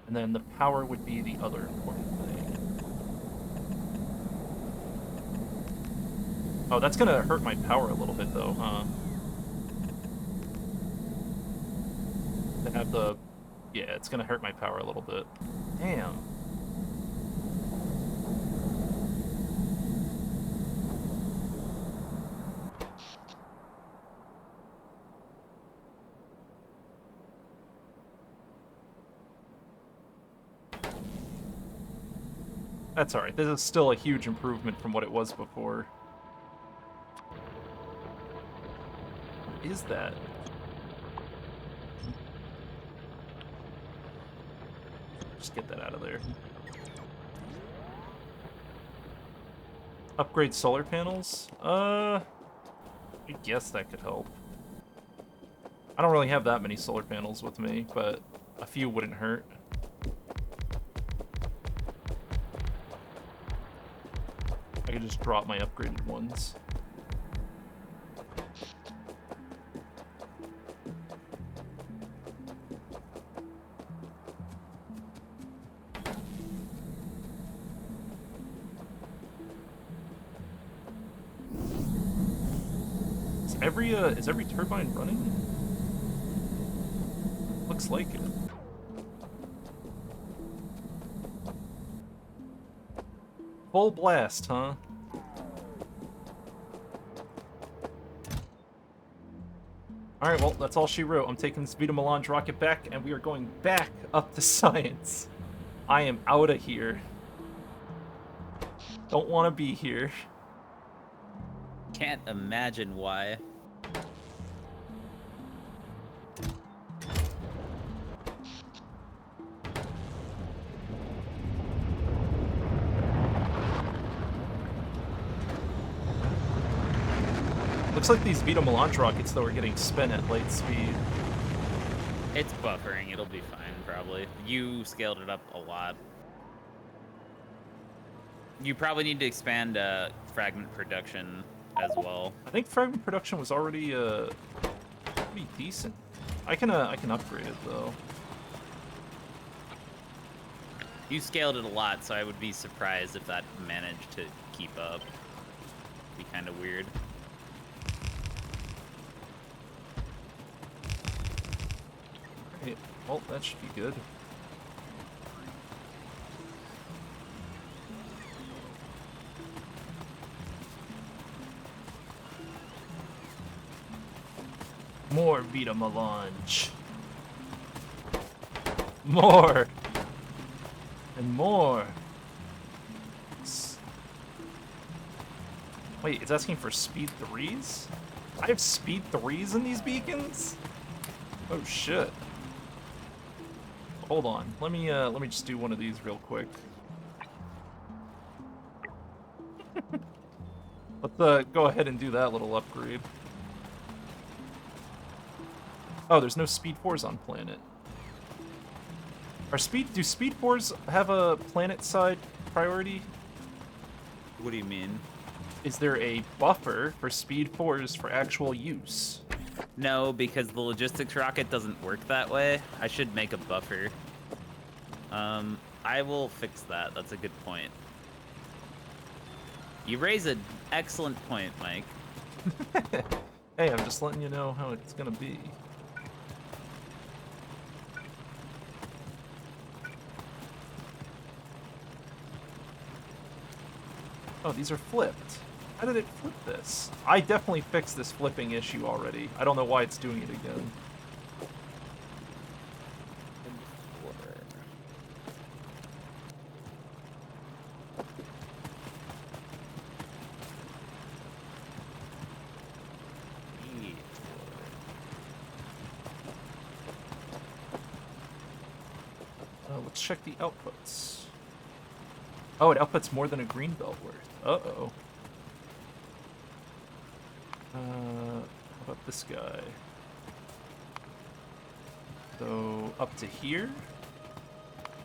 A: And then the power would be the other important thing. Oh, that's gonna hurt my power a little bit though, huh? To have the... Yeah, it's gonna hurt my power a little bit. Damn. That's alright. This is still a huge improvement from what it was before. What is that? Just get that out of there. Upgrade solar panels? I guess that could help. I don't really have that many solar panels with me, but a few wouldn't hurt. I could just drop my upgraded ones. Is every turbine running? Looks like it. Full blast, huh? Alright, well, that's all she wrote. I'm taking this Vita Melange rocket back, and we are going back up to science. I am out of here. Don't want to be here.
C: Can't imagine why.
A: Looks like these Vita Melange rockets, though, are getting spent at light speed.
C: It's buffering. It'll be fine, probably. You scaled it up a lot. You probably need to expand fragment production as well.
A: I think fragment production was already pretty decent. I can upgrade it though.
C: You scaled it a lot, so I would be surprised if that managed to keep up. Be kind of weird.
A: Right. Well, that should be good. More Vita Melange. More. And more. Wait, it's asking for speed 3s? I have speed 3s in these beacons? Oh shit. Hold on. Let me just do one of these real quick. Let's go ahead and do that little upgrade. Oh, there's no speed 4s on planet. Do speed 4s have a planet side priority?
C: What do you mean?
A: Is there a buffer for speed 4s for actual use?
C: No, because the logistics rocket doesn't work that way. I should make a buffer. I will fix that. That's a good point. You raise an excellent point, Mike.
A: Hey, I'm just letting you know how it's gonna be. Oh, these are flipped. How did it flip this? I definitely fixed this flipping issue already. I don't know why it's doing it again. Let's check the outputs. Oh, it outputs more than a green belt worth. Uh-oh. How about this guy? So, up to here?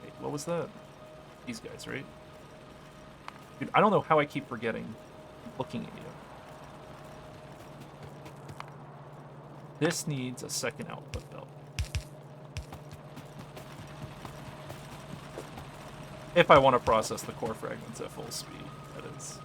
A: Wait, what was that? These guys, right? Dude, I don't know how I keep forgetting. Looking at you. This needs a second output belt. If I want to process the core fragments at full speed, that is.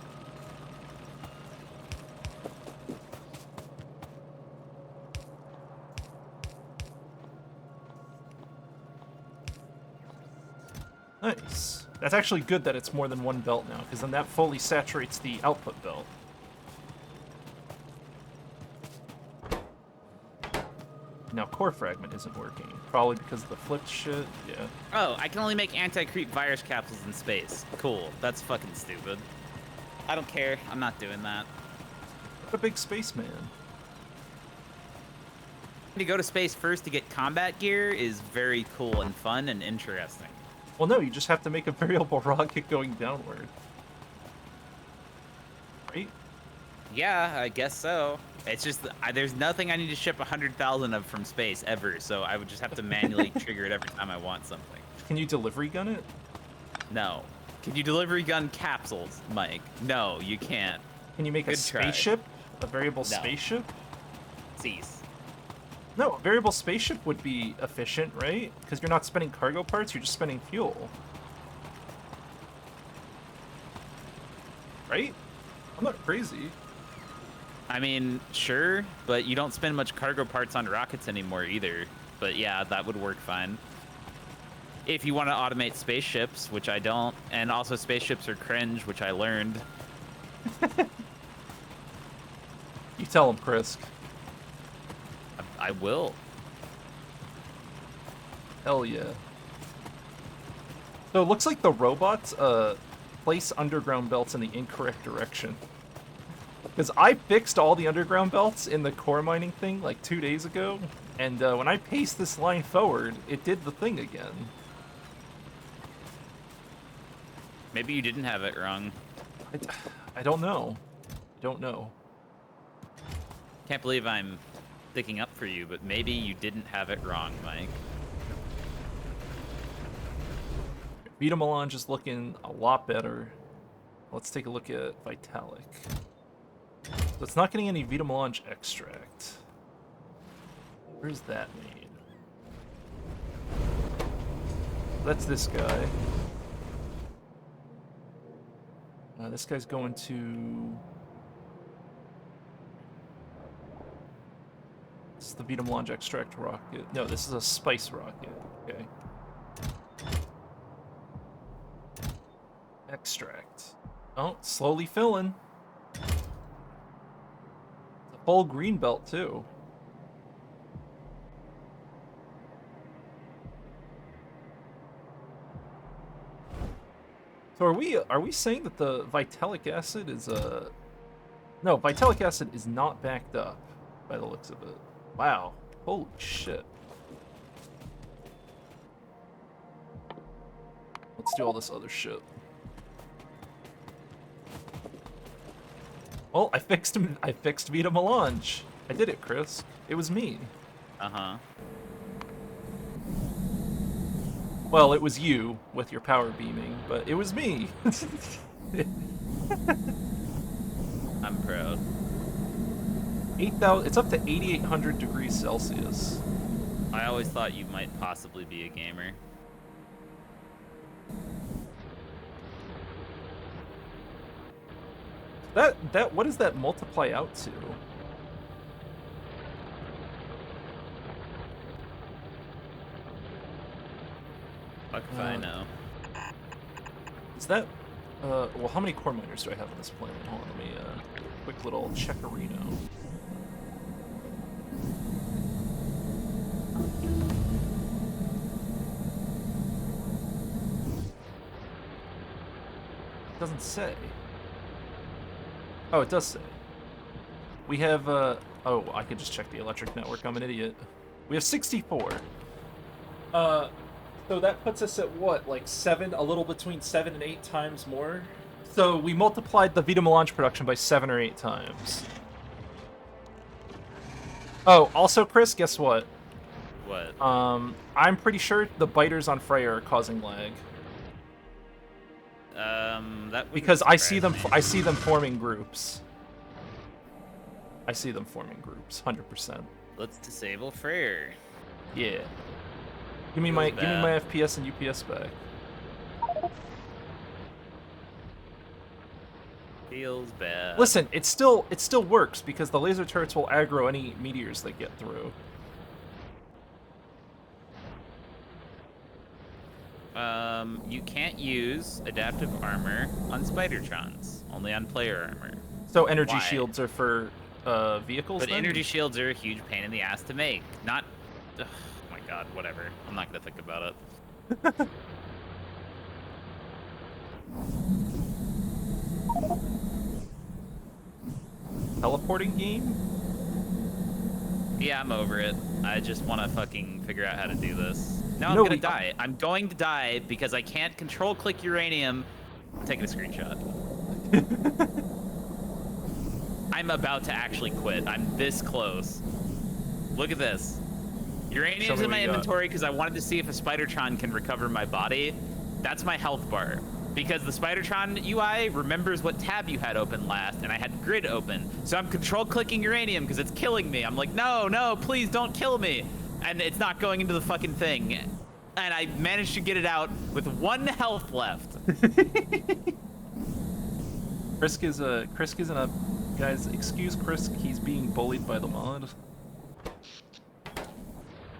A: Nice. That's actually good that it's more than one belt now, because then that fully saturates the output belt. Now core fragment isn't working. Probably because of the flipped shit. Yeah.
C: Oh, I can only make anti-creep virus capsules in space. Cool. That's fucking stupid. I don't care. I'm not doing that.
A: What a big spaceman.
C: To go to space first to get combat gear is very cool and fun and interesting.
A: Well, no, you just have to make a variable rocket going downward. Right?
C: Yeah, I guess so. It's just, there's nothing I need to ship 100,000 of from space ever, so I would just have to manually trigger it every time I want something.
A: Can you delivery gun it?
C: No. Can you delivery gun capsules, Mike? No, you can't.
A: Can you make a
C: Good try.
A: spaceship? A variable
C: No.
A: spaceship?
C: Cease.
A: No, a variable spaceship would be efficient, right? Because you're not spending cargo parts, you're just spending fuel. Right? I'm not crazy.
C: I mean, sure, but you don't spend much cargo parts on rockets anymore either. But yeah, that would work fine. If you want to automate spaceships, which I don't, and also spaceships are cringe, which I learned.
A: You tell him, Chris.
C: I will.
A: Hell yeah. So it looks like the robots place underground belts in the incorrect direction. Because I fixed all the underground belts in the core mining thing like 2 days ago, and when I paced this line forward, it did the thing again.
C: Maybe you didn't have it wrong.
A: I don't know. I don't know.
C: Can't believe I'm sticking up for you, but maybe you didn't have it wrong, Mike.
A: Vita Melange is looking a lot better. Let's take a look at Vitalik. So it's not getting any Vita Melange extract. Where's that made? That's this guy. This guy's going to... This is the Vita Melange extract rocket. No, this is a spice rocket. Okay. Extract. Oh, slowly filling. It's a full green belt too. So are we saying that the Vitalic acid is No, vitalic acid is not backed up by the looks of it. Wow. Holy shit. Let's do all this other shit. Well, I fixed Vita Melange. I did it, Chris. It was me.
C: Uh-huh.
A: Well, it was you with your power beaming, but it was me.
C: I'm proud.
A: 8,000. It's up to 8,800 degrees Celsius.
C: I always thought you might possibly be a gamer.
A: What does that multiply out to?
C: Fuck if I know.
A: Is that well, how many core miners do I have on this planet? Hold on, let me quick little checkerino. It doesn't say. Oh, it does say. We have, oh, I could just check the electric network. I'm an idiot. We have 64. So that puts us at what, like 7, a little between 7 and 8 times more? So we multiplied the Vita Melange production by 7 or 8 times. Oh, also, Chris, guess what?
C: What?
A: I'm pretty sure the biters on Freya are causing lag.
C: That
A: Because I see them
C: me.
A: forming groups. I see them forming groups, 100%.
C: Let's disable Freyr.
A: Yeah. Give me my FPS and UPS back.
C: Feels bad.
A: Listen, it still works because the laser turrets will aggro any meteors that get through.
C: You can't use adaptive armor on Spidertrons, only on player armor.
A: So energy
C: Why?
A: shields are for vehicles.
C: But
A: then?
C: energy shields are a huge pain in the ass to make. Not. Ugh, oh my god, whatever. I'm not gonna think about it.
A: Teleporting game?
C: Yeah, I'm over it. I just want to fucking figure out how to do this. No, I'm
A: No,
C: gonna
A: we-
C: die. I'm going to die because I can't control click uranium. I'm taking a screenshot. I'm about to actually quit. I'm this close. Look at this.
A: Show
C: Uranium's
A: me
C: in
A: what
C: my
A: you got.
C: inventory because I wanted to see if a Spidertron can recover my body. That's my health bar. Because the Spidertron UI remembers what tab you had open last, and I had grid open. So I'm control clicking uranium because it's killing me. I'm like, no, please don't kill me. And it's not going into the fucking thing. And I managed to get it out with 1 health left.
A: Krisk isn't a guys. Excuse Krisk. He's being bullied by the mod.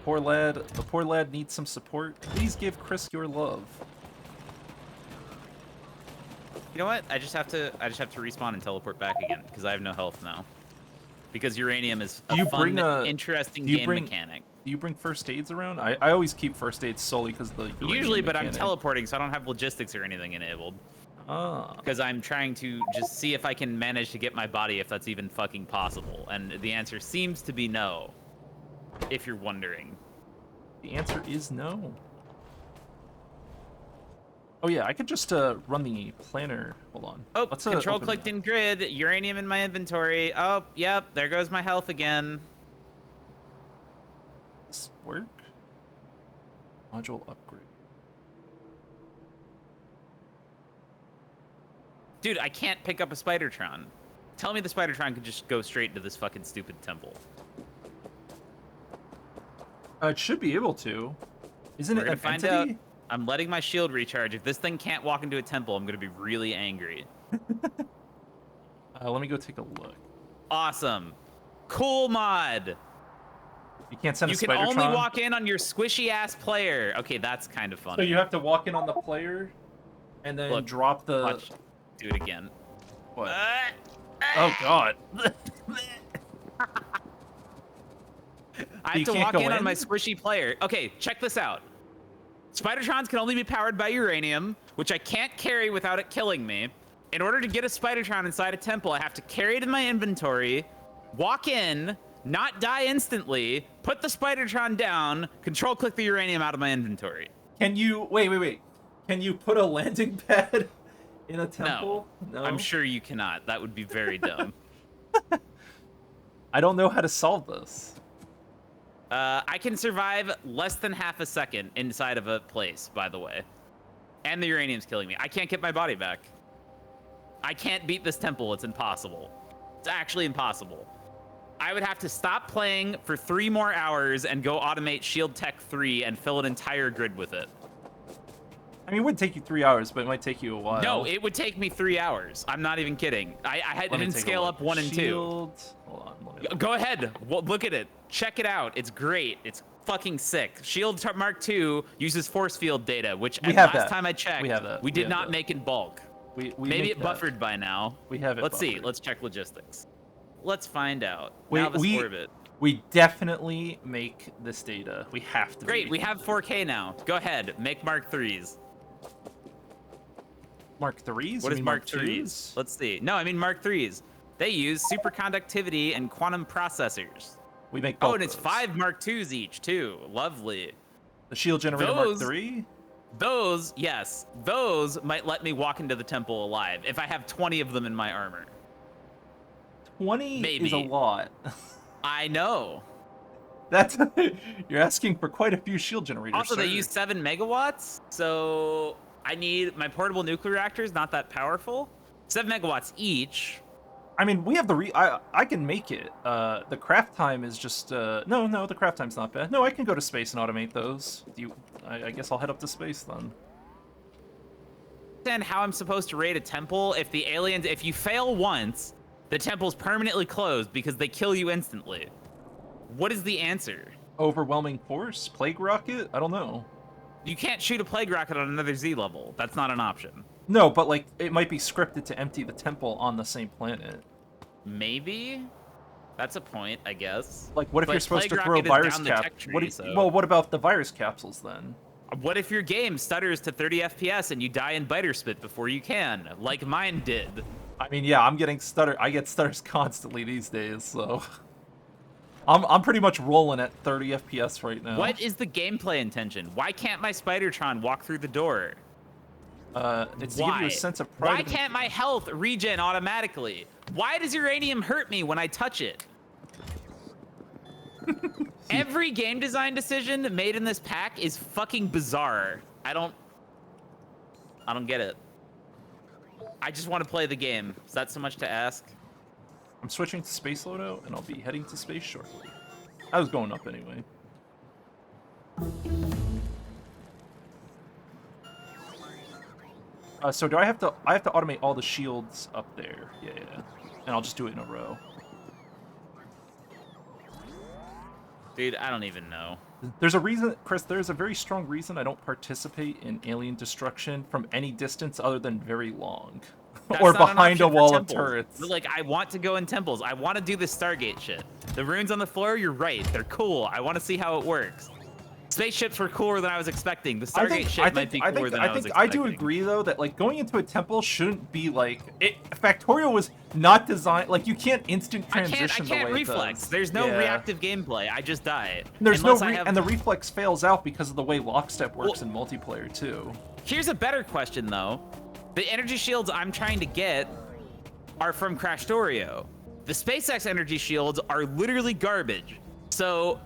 A: The poor lad needs some support. Please give Krisk your love.
C: You know what? I just have to respawn and teleport back again because I have no health now. Because uranium is a fun, interesting game mechanic.
A: Do you bring first aids around? I always keep first aids solely because the
C: Usually, but
A: mechanic.
C: I'm teleporting, so I don't have logistics or anything enabled.
A: Ah.
C: Because I'm trying to just see if I can manage to get my body, if that's even fucking possible. And the answer seems to be no. If you're wondering.
A: The answer is no. Oh yeah, I could just run the planner. Hold on.
C: Oh,
A: Let's,
C: control
A: open
C: clicked
A: that.
C: in grid, uranium in my inventory. Oh, yep, there goes my health again.
A: This work? Module upgrade.
C: Dude, I can't pick up a Spidertron. Tell me the Spidertron could just go straight into this fucking stupid temple.
A: It should be able to. Isn't
C: We're
A: it
C: gonna
A: an
C: find
A: entity?
C: out. I'm letting my shield recharge. If this thing can't walk into a temple, I'm gonna be really angry.
A: Let me go take a look.
C: Awesome. Cool mod.
A: You can't send
C: You
A: a
C: can
A: Spidertron?
C: only walk in on your squishy ass player. Okay, that's kind of funny.
A: So you have to walk in on the player, and then
C: Look,
A: drop the...
C: Watch. Do it again.
A: What? Oh god.
C: I have to walk in on my squishy player. Okay, check this out. Spidertrons can only be powered by uranium, which I can't carry without it killing me.
B: In order to get a Spidertron inside a temple, I have to carry it in my inventory, walk in, not die instantly, put the Spidertron down, control click the uranium out of my inventory.
A: Can you wait? Can you put a landing pad in a temple?
B: No, I'm sure you cannot. That would be very dumb.
A: I don't know how to solve this.
B: I can survive less than half a second inside of a place, by the way. And the uranium's killing me. I can't get my body back. I can't beat this temple. It's impossible. It's actually impossible. I would have to stop playing for 3 more hours and go automate Shield Tech 3 and fill an entire grid with it.
A: I mean, it would take you 3 hours, but it might take you a while.
B: No, it would take me 3 hours. I'm not even kidding. I didn't scale up 1 and 2.
A: Hold on.
B: Go ahead. Well, look at it. Check it out. It's great. It's fucking sick. Shield Mark II uses force field data, which last time I checked, we did not make in bulk. Maybe it buffered by now.
A: We have it.
B: Let's see. Let's check logistics. Let's find out.
A: Wait, we definitely make this data. We have to.
B: Great. We have 4K now. Go ahead. Make Mark IIIs.
A: Mark IIIs?
B: What is Mark IIIs? Let's see. No, I mean Mark IIIs. They use superconductivity and quantum processors.
A: We make both.
B: Oh, and it's 5 Mark IIs each, too. Lovely.
A: The shield generator Mark III?
B: Those, yes. Those might let me walk into the temple alive if I have 20 of them in my armor.
A: 20
B: Maybe.
A: is a lot.
B: I know.
A: That's you're asking for quite a few shield generators.
B: Also, they use 7 megawatts, so I need my portable nuclear reactors. Not that powerful. 7 megawatts each.
A: I mean, we have the I can make it. The craft time is just no, the craft time's not bad. No, I can go to space and automate those. I guess I'll head up to space then.
B: Understand how I'm supposed to raid a temple if the aliens, if you fail once, the temple's permanently closed because they kill you instantly. What is the answer?
A: Overwhelming force? Plague rocket? I don't know.
B: You can't shoot a plague rocket on another Z level. That's not an option.
A: No, but like it might be scripted to empty the temple on the same planet.
B: Maybe. That's a point, I guess.
A: Like, what if
B: but
A: you're supposed to throw virus capsules? Well, what about the virus capsules then?
B: What if your game stutters to 30 FPS and you die in biter spit before you can, like mine did?
A: I mean, yeah, I'm getting stutter. I get stutters constantly these days, so I'm pretty much rolling at 30 FPS right now.
B: What is the gameplay intention? Why can't my Spidertron walk through the door?
A: It's to give you a sense of pride.
B: Why can't my health regen automatically? Why does uranium hurt me when I touch it? Every game design decision made in this pack is fucking bizarre. I don't get it. I just want to play the game. Is that so much to ask?
A: I'm switching to space loadout, and I'll be heading to space shortly. I was going up anyway. So do I have to automate all the shields up there? Yeah. And I'll just do it in a row.
B: Dude, I don't even know.
A: There's a reason, Chris, there's a very strong reason I don't participate in alien destruction from any distance other than very long. Or behind a wall of turrets.
B: Like, I want to go in temples. I want to do this Stargate shit. The runes on the floor, you're right. They're cool. I want to see how it works. Spaceships were cooler than I was expecting. The Stargate shit might be cooler than I was expecting.
A: I do agree, though, that, like, going into a temple shouldn't be, like... Factorio was not designed... Like, you can't instant transition the way it does.
B: I can't reflex. There's no reactive gameplay. I just die.
A: There's no... And the reflex fails out because of the way lockstep works in multiplayer, too.
B: Here's a better question, though. The energy shields I'm trying to get are from Factorio. The SpaceX energy shields are literally garbage. So...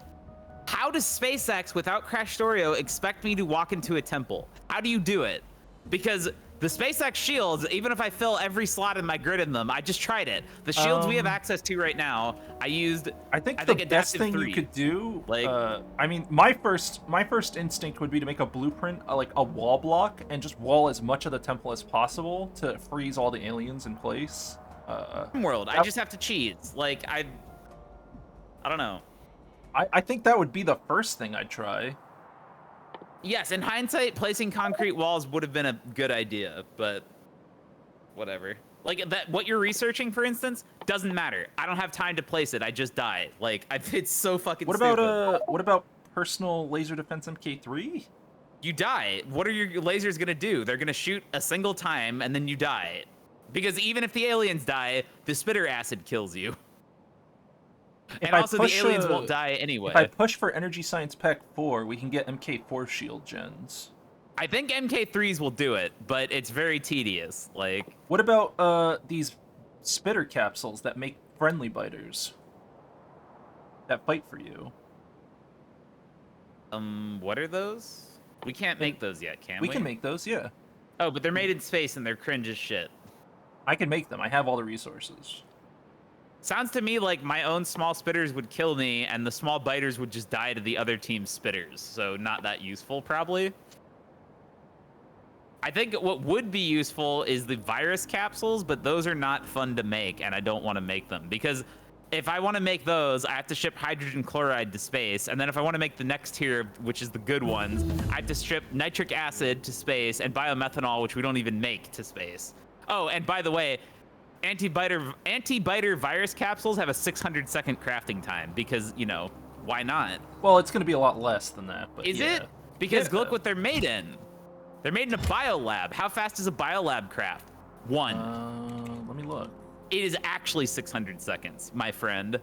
B: how does SpaceX, without Factorio, expect me to walk into a temple? How do you do it? Because the SpaceX shields, even if I fill every slot in my grid in them, I just tried it. The shields we have access to right now, I used. I think
A: the best thing you could do, I mean, my first instinct would be to make a blueprint, like a wall block, and just wall as much of the temple as possible to freeze all the aliens in place.
B: World, I just have to cheese. Like I don't know.
A: I think that would be the first thing I'd try.
B: Yes, in hindsight, placing concrete walls would have been a good idea, but whatever. Like, that, what you're researching, for instance, doesn't matter. I don't have time to place it. I just die. Like, it's so fucking stupid.
A: What about personal laser defense MK3?
B: You die. What are your lasers gonna do? They're gonna shoot a single time, and then you die.
C: Because even if the aliens die, the spitter acid kills you.
A: If
C: And
A: I
C: also the
A: push,
C: aliens won't die anyway.
A: If I push for Energy Science Pack 4, we can get MK4 shield gens.
C: I think MK3s will do it, but it's very tedious. Like,
A: what about these spitter capsules that make friendly biters that fight for you?
C: What are those? We can't make those yet, can we?
A: We can make those, yeah.
C: Oh, but they're made in space and they're cringe as shit.
A: I can make them. I have all the resources.
C: Sounds to me like my own small spitters would kill me, and the small biters would just die to the other team's spitters. So not that useful, probably. I think what would be useful is the virus capsules, but those are not fun to make, and I don't want to make them. Because if I want to make those, I have to ship hydrogen chloride to space, and then if I want to make the next tier, which is the good ones, I have to ship nitric acid to space and biomethanol, which we don't even make, to space. Oh, and by the way, anti-biter virus capsules have a 600-second crafting time because, you know, why not?
A: Well, it's going to be a lot less than that, but
C: Is
A: yeah.
C: it? Because look what they're made in. They're made in a biolab. How fast does a biolab craft? 1.
A: Let me look.
C: It is actually 600 seconds, my friend.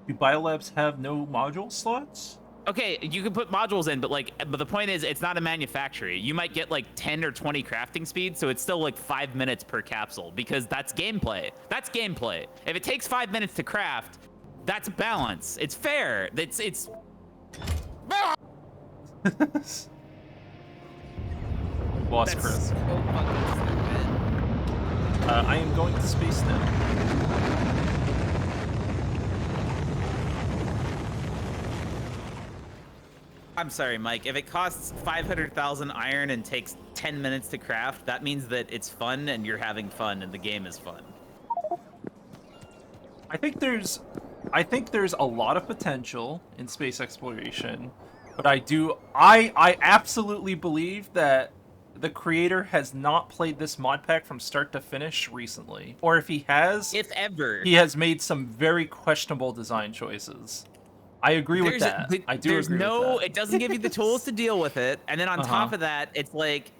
A: Do biolabs have no module slots?
C: Okay, you can put modules in, but the point is, it's not a manufacturer. You might get like 10 or 20 crafting speed, so it's still like 5 minutes per capsule because that's gameplay. That's gameplay. If it takes 5 minutes to craft, that's balance. It's fair. It's.
A: Boss
C: That's
A: Chris.
C: so fucking stupid.
A: I am going to space now.
C: I'm sorry, Mike. If it costs 500,000 iron and takes 10 minutes to craft, that means that it's fun and you're having fun and the game is fun.
A: I think there's a lot of potential in space exploration, but I absolutely believe that the creator has not played this mod pack from start to finish recently. Or if he has,
C: If ever.
A: he has made some very questionable design choices. I agree with that. I do agree with that.
C: It doesn't give you the tools to deal with it. And then on top of that, it's like,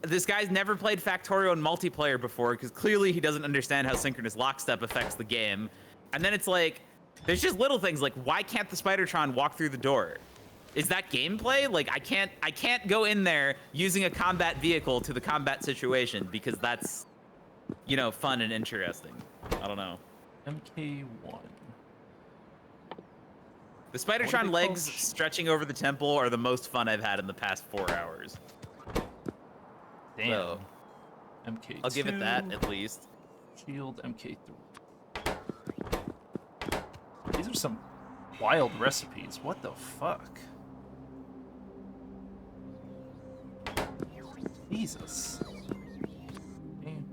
C: this guy's never played Factorio in multiplayer before because clearly he doesn't understand how synchronous lockstep affects the game. And then it's like, there's just little things like, why can't the Spidertron walk through the door? Is that gameplay? Like, I can't go in there using a combat vehicle to the combat situation because that's, you know, fun and interesting. I don't know.
A: MK1.
C: The Spidertron legs stretching over the temple are the most fun I've had in the past 4 hours.
A: Damn.
C: So,
A: MK2.
C: I'll give it that, at least.
A: Shield, MK3. These are some wild recipes. What the fuck? Jesus. Man.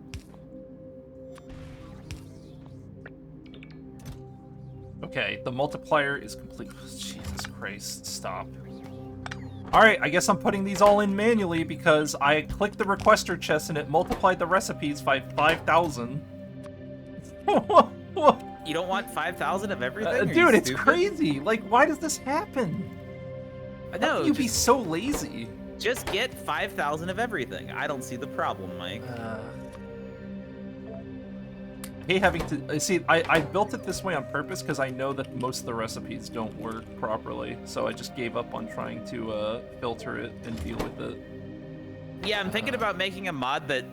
A: Okay, the multiplier is complete. Jesus Christ, stop. Alright, I guess I'm putting these all in manually because I clicked the requester chest and it multiplied the recipes by 5,000.
C: You don't want 5,000 of everything?
A: Dude, it's crazy. Like, why does this happen?
C: I know.
A: How can you be so lazy?
C: Just get 5,000 of everything. I don't see the problem, Mike.
A: I hate having to... See, I built it this way on purpose because I know that most of the recipes don't work properly, so I just gave up on trying to filter it and deal with it.
C: Yeah, I'm thinking about making a mod that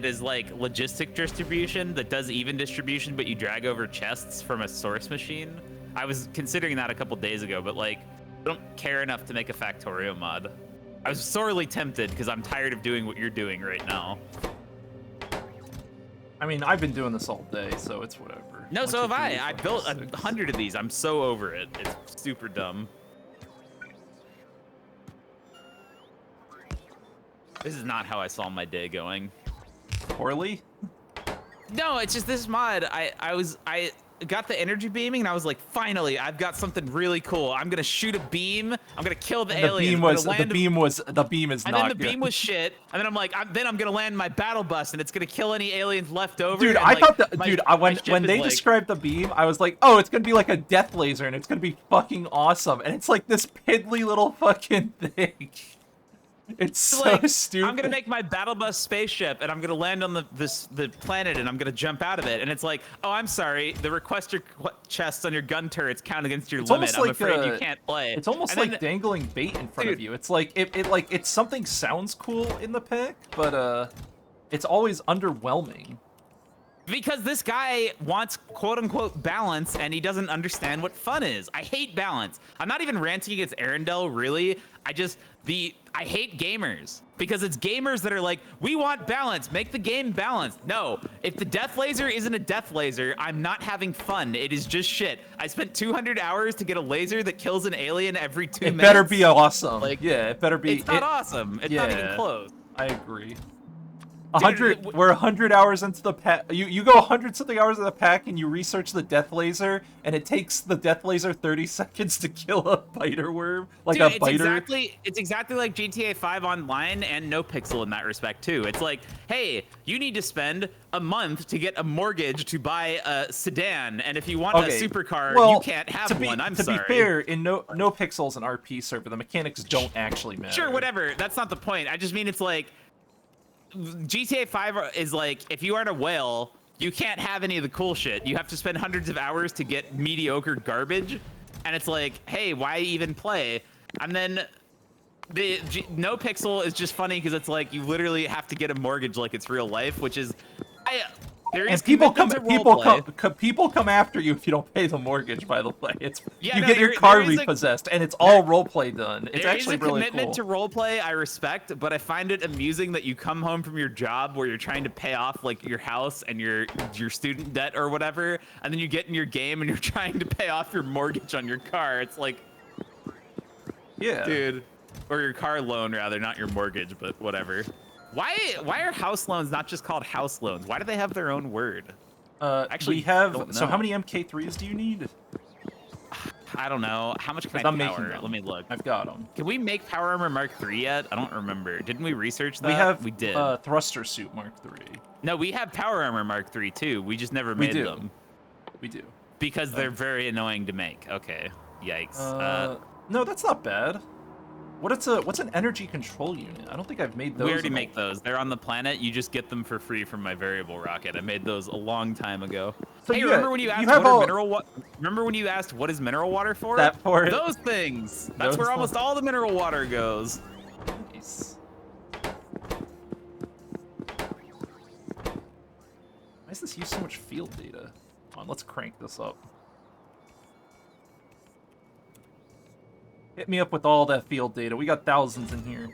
C: is like logistic distribution, that does even distribution, but you drag over chests from a source machine. I was considering that a couple days ago, but like, I don't care enough to make a Factorio mod. I was sorely tempted because I'm tired of doing what you're doing right now.
A: I mean, I've been doing this all day, so it's whatever.
C: No, so have I. I built
A: 6.
C: 100 of these. I'm so over it. It's super dumb. This is not how I saw my day going.
A: Poorly?
C: No, it's just this mod. I got the energy beaming and I was like, finally, I've got something really cool. I'm gonna shoot a beam. I'm gonna kill the alien.
A: The beam is
C: and
A: not
C: then the
A: good.
C: beam was shit. And then I'm like, I'm gonna land my battle bus and it's gonna kill any aliens left over.
A: Dude,
C: and,
A: I
C: like,
A: thought that.
C: my-
A: Dude,
C: my
A: when
C: ship
A: they
C: is, like-
A: described the beam, I was like, oh, it's gonna be like a death laser, and it's gonna be fucking awesome. And it's like this piddly little fucking thing. It's so
C: like,
A: stupid.
C: I'm gonna make my battle bus spaceship and I'm gonna land on the planet and I'm gonna jump out of it, and it's like, oh, I'm sorry, the requester chests on your gun turrets count against your limit. I'm afraid you can't play.
A: It's almost
C: and
A: like
C: then,
A: dangling bait in front of
C: dude,
A: you. It's like it's something sounds cool in the pack, but it's always underwhelming.
C: because this guy wants quote-unquote balance and he doesn't understand what fun is. I hate balance. I'm not even ranting against Arendelle, really. I hate gamers because it's gamers that are like, we want balance, make the game balanced. No, if the death laser isn't a death laser, I'm not having fun. It is just shit. I spent 200 hours to get a laser that kills an alien every 2 minutes.
A: It better be awesome.
C: Like,
A: yeah, it better be.
C: It's not awesome. It's not even close.
A: I agree. 100. We're 100 hours into the pack. You go 100 something hours in the pack and you research the death laser, and it takes the death laser 30 seconds to kill a biter worm, like
C: Dude,
A: a biter.
C: It's exactly like GTA 5 Online and No Pixel in that respect too. It's like, hey, you need to spend a month to get a mortgage to buy a sedan, and if you want a supercar, you can't have one.
A: To be fair, in No Pixel's an RP server, the mechanics don't actually matter.
C: Sure, whatever. That's not the point. I just mean it's like GTA 5 is like, if you aren't a whale, you can't have any of the cool shit. You have to spend hundreds of hours to get mediocre garbage, and it's like, hey, why even play? And then No Pixel is just funny because it's like you literally have to get a mortgage like it's real life, which is
A: people come after you if you don't pay the mortgage. By the way, get your car repossessed, and it's all roleplay done. It's actually really cool.
C: There is a commitment to roleplay I respect, but I find it amusing that you come home from your job where you're trying to pay off like your house and your student debt or whatever, and then you get in your game and you're trying to pay off your mortgage on your car. It's like,
A: yeah,
C: dude, or your car loan rather, not your mortgage, but whatever. Why are house loans not just called house loans? Why do they have their own word?
A: Actually, we have. So how many MK3s do you need?
C: I don't know. How much can I power? Let me look.
A: I've got them.
C: Can we make Power Armor Mark III yet? I don't remember. Didn't we research that?
A: We did. Thruster Suit Mark III.
C: No, we have Power Armor Mark III too. We just never made them.
A: We do.
C: Because they're very annoying to make. Okay. Yikes.
A: No, that's not bad. What's an energy control unit? I don't think I've made those.
C: We already make those. They're on the planet. You just get them for free from my variable rocket. I made those a long time ago. So hey, remember when you asked Remember when you asked what is mineral water for?
A: That for
C: those things. That's where almost all the mineral water goes.
A: Nice. Why does this use so much field data? Come on, let's crank this up. Hit me up with all that field data. We got thousands in here.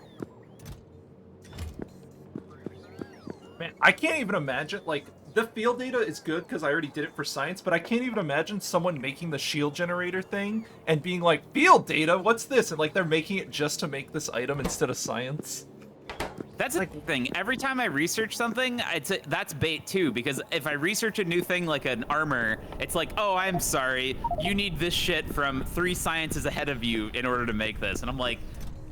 A: Man, I can't even imagine, like, the field data is good because I already did it for science, but I can't even imagine someone making the shield generator thing and being like, field data, what's this? And, like, they're making it just to make this item instead of science.
C: That's like the thing. Every time I research something, that's bait too, because if I research a new thing like an armor, it's like, oh, I'm sorry, you need this shit from 3 sciences ahead of you in order to make this. And I'm like,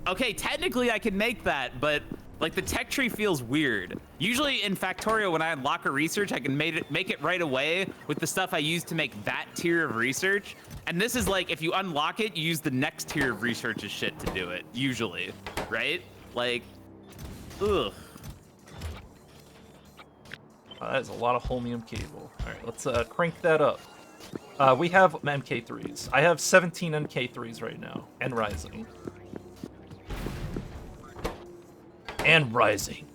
C: okay, technically I can make that, but like the tech tree feels weird. Usually in Factorio, when I unlock a research, I can make it right away with the stuff I use to make that tier of research. And this is like, if you unlock it, you use the next tier of research's shit to do it, usually, right? Like, ugh.
A: That is a lot of holmium cable. All right, let's crank that up. We have MK3s. I have 17 MK3s right now, and rising. And rising.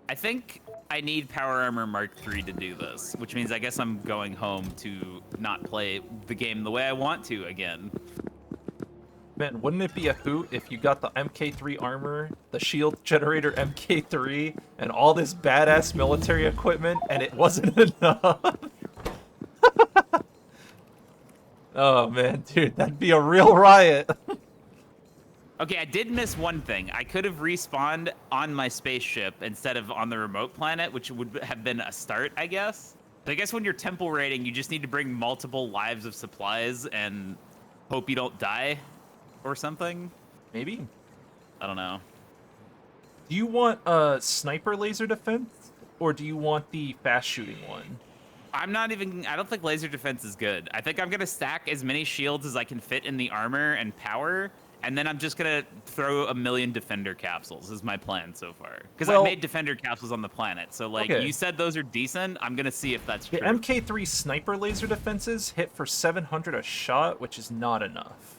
C: I think I need Power Armor Mark III to do this, which means I guess I'm going home to not play the game the way I want to again.
A: Man, wouldn't it be a hoot if you got the MK3 armor, the shield generator MK3, and all this badass military equipment, and it wasn't enough? Oh man, dude, that'd be a real riot.
C: Okay, I did miss one thing. I could have respawned on my spaceship instead of on the remote planet, which would have been a start, I guess. But I guess when you're temple raiding, you just need to bring multiple lives of supplies and hope you don't die. Or something?
A: Maybe?
C: I don't know.
A: Do you want a sniper laser defense? Or do you want the fast shooting one?
C: I don't think laser defense is good. I think I'm gonna stack as many shields as I can fit in the armor and power, and then I'm just gonna throw a million defender capsules. Is my plan so far? Because
A: Well,
C: I made defender capsules on the planet. So like
A: okay.
C: you said, those are decent. I'm gonna see if that's
A: The
C: true.
A: MK3 sniper laser defenses hit for 700 a shot, which is not enough.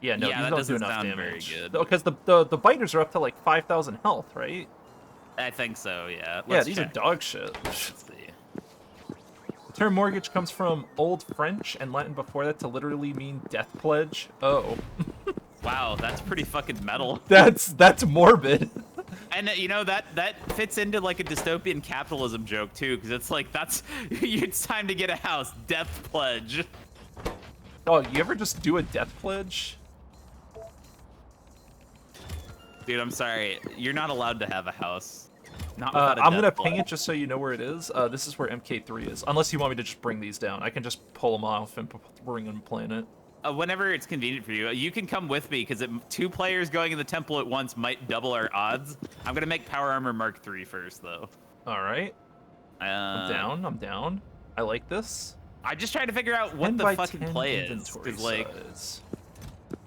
A: Yeah, no,
C: Yeah,
A: these
C: that
A: don't do
C: doesn't
A: enough
C: sound
A: damage.
C: very good.
A: Because the biters are up to like 5,000 health, right?
C: I think so. Yeah.
A: Yeah,
C: Let's
A: these
C: check.
A: are dog shit.
C: Let's see.
A: The term mortgage comes from Old French and Latin before that to literally mean death pledge. Oh.
C: Wow, that's pretty fucking metal.
A: That's morbid.
C: And you know that fits into like a dystopian capitalism joke too, because it's like it's time to get a house. Death pledge.
A: Oh, you ever just do a death pledge?
C: Dude, I'm sorry. You're not allowed to have a house. Not without a
A: I'm
C: death
A: gonna
C: pledge.
A: ping it just so you know where it is. This is where MK3 is. Unless you want me to just bring these down, I can just pull them off and bring them planet.
C: Whenever it's convenient for you, you can come with me because 2 players going in the temple at once might double our odds. I'm gonna make Power Armor Mark III first, though.
A: All right. I'm down. I'm down. I like this.
C: I'm just trying to figure out what
A: 10
C: the
A: by
C: fucking
A: 10
C: play is,
A: inventory
C: because like
A: size.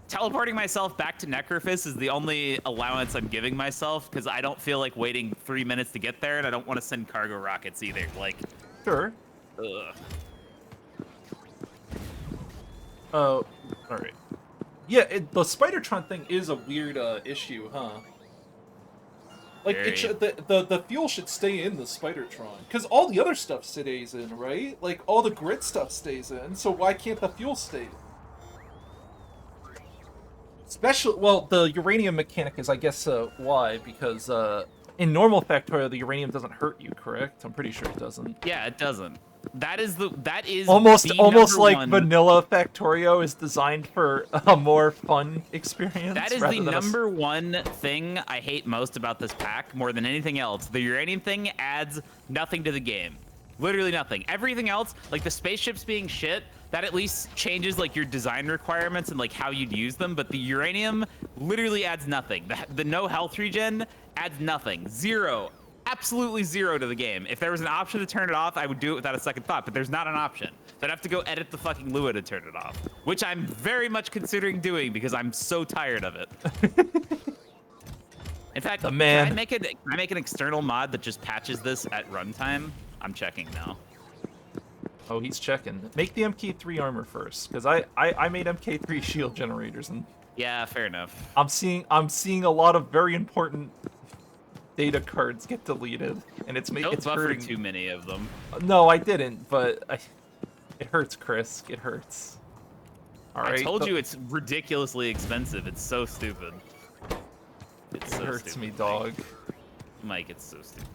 C: teleporting myself back to Necrophis is the only allowance I'm giving myself because I don't feel like waiting 3 minutes to get there, and I don't want to send cargo rockets either. Like,
A: Sure.
C: ugh.
A: Oh, all right. Yeah, the Spidertron thing is a weird issue, huh? Like,
C: Very.
A: it should, the fuel should stay in the Spidertron, because all the other stuff stays in, right? Like, all the grid stuff stays in, so why can't the fuel stay in? Especially, well, the uranium mechanic is, I guess, why, because in normal Factorio, the uranium doesn't hurt you, correct? I'm pretty sure it doesn't.
C: Yeah, it doesn't. That is
A: Almost
C: the
A: like
C: #1.
A: vanilla Factorio is designed for a more fun experience.
C: That is
A: rather
C: the
A: than
C: #1 thing I hate most about this pack, more than anything else. The uranium thing adds nothing to the game. Literally nothing. Everything else, like the spaceships being shit, that at least changes like your design requirements and like how you'd use them, but the uranium literally adds nothing. The no health regen adds nothing. Zero. Absolutely zero to the game. If there was an option to turn it off, I would do it without a second thought, but there's not an option. So I'd have to go edit the fucking Lua to turn it off, which I'm very much considering doing because I'm so tired of it. In fact,
A: The man.
C: Can I make an external mod that just patches this at runtime? I'm checking now.
A: Oh, he's checking. Make the MK3 armor first, because I made MK3 shield generators, and
C: Yeah, fair enough.
A: I'm seeing a lot of very important data cards get deleted, and it's
C: Don't
A: it's
C: buffer
A: hurting.
C: too many of them.
A: No, I didn't, but it hurts, Chris. It hurts. All right.
C: I told you it's ridiculously expensive. It's so stupid. It's
A: It
C: so
A: hurts
C: stupid,
A: me, dog.
C: Mike, it's so stupid.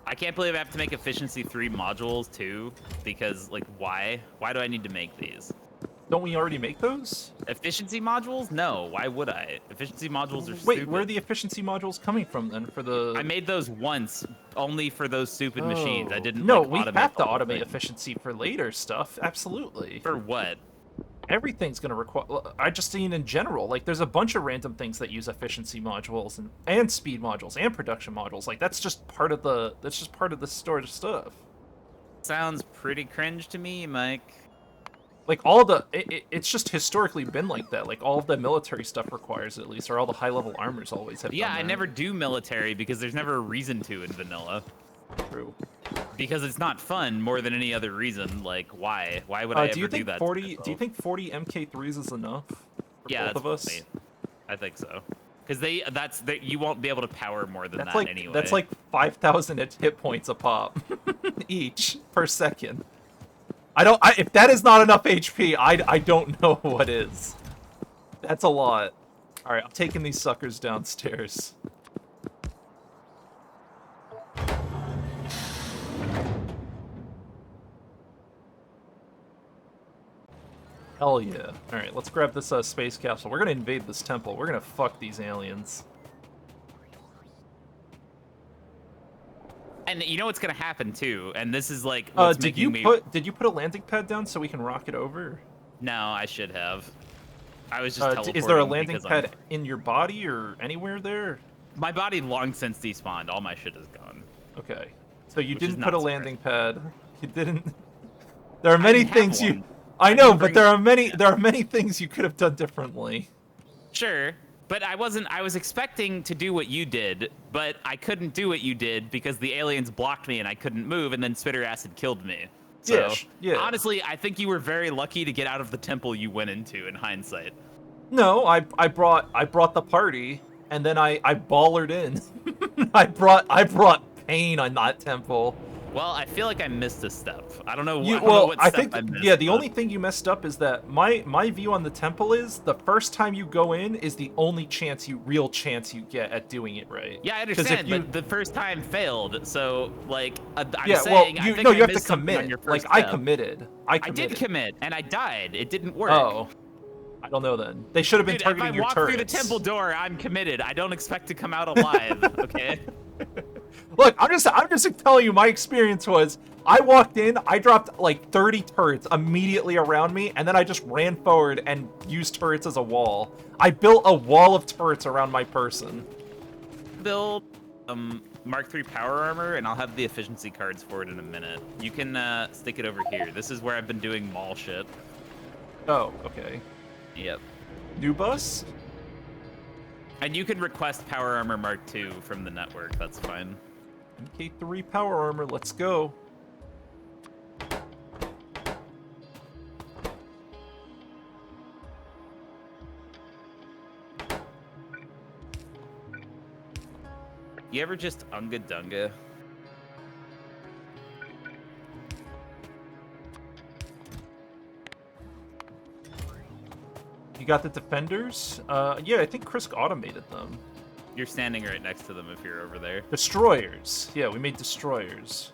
C: I can't believe I have to make efficiency 3 modules too, because like why? Why do I need to make these?
A: Don't we already make those?
C: Efficiency modules? No, why would I? Efficiency modules are
A: Wait,
C: stupid.
A: where are the efficiency modules coming from then for the?
C: I made those once, only for those stupid machines. I
A: Oh.
C: didn't.
A: No,
C: like,
A: we
C: automate
A: have to
C: the whole
A: automate
C: thing.
A: efficiency for later stuff. Absolutely.
C: For what?
A: Everything's gonna require. I just mean in general. Like, there's a bunch of random things that use efficiency modules and speed modules and production modules. Like, that's just part of the. That's just part of the storage stuff.
C: Sounds pretty cringe to me, Mike.
A: Like all the, it's just historically been like that. Like all of the military stuff requires it, at least, or all the high-level armors always have.
C: Yeah,
A: done
C: I
A: that.
C: never do military because there's never a reason to in vanilla.
A: True.
C: Because it's not fun more than any other reason. Like, why? Why would I ever
A: do you
C: do
A: think
C: that? to
A: 40? Do you
C: myself?
A: think 40 MK3s is enough? For
C: Yeah,
A: both of us.
C: that's funny. I think so. Because you won't be able to power more than
A: That's
C: that
A: like
C: anyway.
A: that's like 5,000 hit points a pop each per second. If that is not enough HP, I don't know what is. That's a lot. All right, I'm taking these suckers downstairs. Hell yeah. All right, let's grab this space capsule. We're gonna invade this temple. We're gonna fuck these aliens.
C: And you know what's gonna happen too, and this is like what's
A: Did you put a landing pad down so we can rocket over?
C: No, I should have. I was just teleporting
A: Is there a landing
C: because I'm-
A: pad in your body or anywhere there?
C: My body long since despawned. All my shit is gone.
A: Okay. So you
C: Which is
A: didn't put a
C: not
A: landing pad. You didn't. There are many
C: didn't have
A: things
C: one.
A: you. I know,
C: didn't
A: but
C: bring-
A: there are many things you could have done differently.
C: Sure, but I was expecting to do what you did, but I couldn't do what you did because the aliens blocked me and I couldn't move, and then Spitter Acid killed me. So,
A: Yeah.
C: honestly, I think you were very lucky to get out of the temple you went into in hindsight.
A: No, I brought the party, and then I ballered in. I brought pain on that temple.
C: Well, I feel like I missed a step. I don't know.
A: I think the only thing you messed up is that my view on the temple is the first time you go in is the only real chance you get at doing it right.
C: Yeah, I understand, but the first time failed. So, like, I'm
A: yeah,
C: saying,
A: well,
C: I think
A: you
C: I
A: have to
C: missed something on
A: commit.
C: your
A: Like
C: first
A: I
C: step.
A: committed.
C: I did commit, and I died. It didn't work.
A: Oh, I don't know then. They should have been
C: Dude,
A: targeting
C: if I
A: your
C: walk
A: turrets.
C: through the temple door, I'm committed. I don't expect to come out alive. Okay.
A: Look, I'm just telling you my experience was I walked in, I dropped like 30 turrets immediately around me, and then I just ran forward and used turrets as a wall. I built a wall of turrets around my person.
C: Build Mark III power armor, and I'll have the efficiency cards for it in a minute. You can stick it over here. This is where I've been doing mall shit.
A: Oh, okay.
C: Yep.
A: New bus?
C: And you can request power armor Mark II from the network. That's fine.
A: K3 power armor, let's go.
C: You ever just unga dunga?
A: You got the defenders? Yeah, I think Chris automated them.
C: You're standing right next to them if you're over there.
A: Destroyers. Yeah, we made destroyers.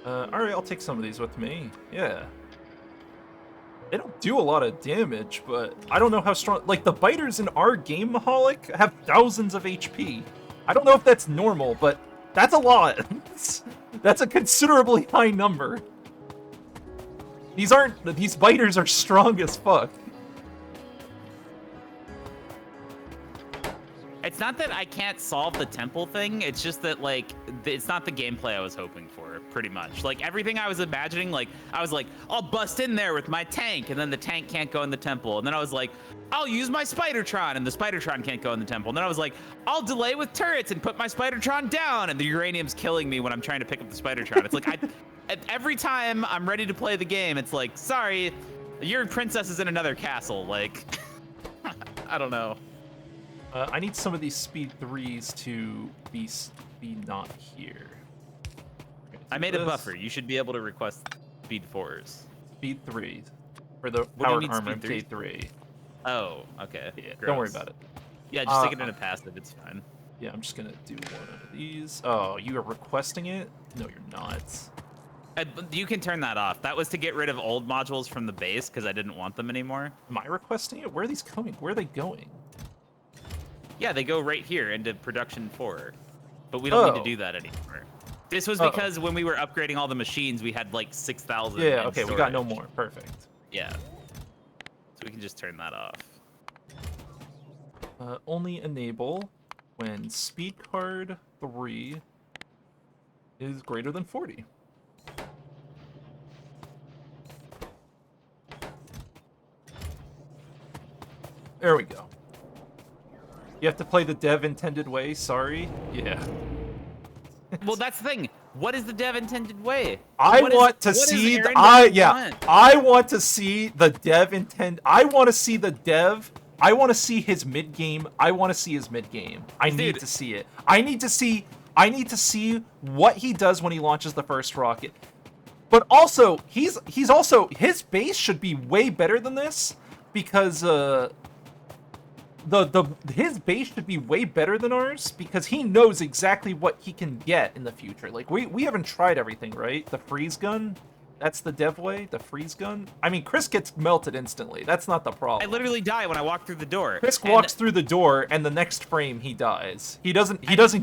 A: Alright, I'll take some of these with me. Yeah. They don't do a lot of damage, but I don't know how strong... Like, the biters in our game, Mahalik, have thousands of HP. I don't know if that's normal, but that's a lot. That's a considerably high number. These biters are strong as fuck.
C: It's not that I can't solve the temple thing. It's just that, like, it's not the gameplay I was hoping for, pretty much. Like, everything I was imagining, like, I was like, I'll bust in there with my tank, and then the tank can't go in the temple. And then I was like, I'll use my Spidertron, and the Spidertron can't go in the temple. And then I was like, I'll delay with turrets and put my Spidertron down, and the uranium's killing me when I'm trying to pick up the Spidertron. It's like, every time I'm ready to play the game, it's like, sorry, your princess is in another castle. Like, I don't know.
A: I need some of these speed 3s to be not here.
C: I made a buffer. You should be able to request speed 4s.
A: Speed 3 for the
C: do you
A: powered
C: mean
A: armor in
C: speed
A: K3.
C: Oh, okay.
A: Yeah,
C: Gross.
A: don't worry about it.
C: Yeah, just stick it in a passive. It's fine.
A: Yeah, I'm just gonna do one of these. Oh, you are requesting it? No, you're not.
C: You can turn that off. That was to get rid of old modules from the base because I didn't want them anymore.
A: Am I requesting it? Where are these coming? Where are they going?
C: Yeah, they go right here into production 4. But we don't need
A: Oh.
C: to do that anymore. This was because when we were upgrading all the machines, we had like 6,000.
A: Yeah,
C: in
A: okay, we got no
C: storage.
A: more. Perfect.
C: Yeah. So we can just turn that off.
A: Only enable when speed card 3 is greater than 40. There we go. You have to play the dev intended way, sorry. Yeah.
C: Well, that's the thing. What is the dev intended way?
A: I
C: What
A: want to
C: what does
A: see
C: Aaron
A: I
C: want?
A: want to see the dev intend. I want to see the dev. I want to see his mid game. I want to see his mid game. I need
C: Dude.
A: to see it. I need to see what he does when he launches the first rocket. But also, he's also his base should be way better than this because his base should be way better than ours because he knows exactly what he can get in the future. Like we haven't tried everything, right? The freeze gun, that's the dev way. The freeze gun. I mean, Chris gets melted instantly. That's not the
C: I
A: problem.
C: literally die when I walk through the door.
A: Chris
C: And
A: walks through the door, and the next frame he dies. He doesn't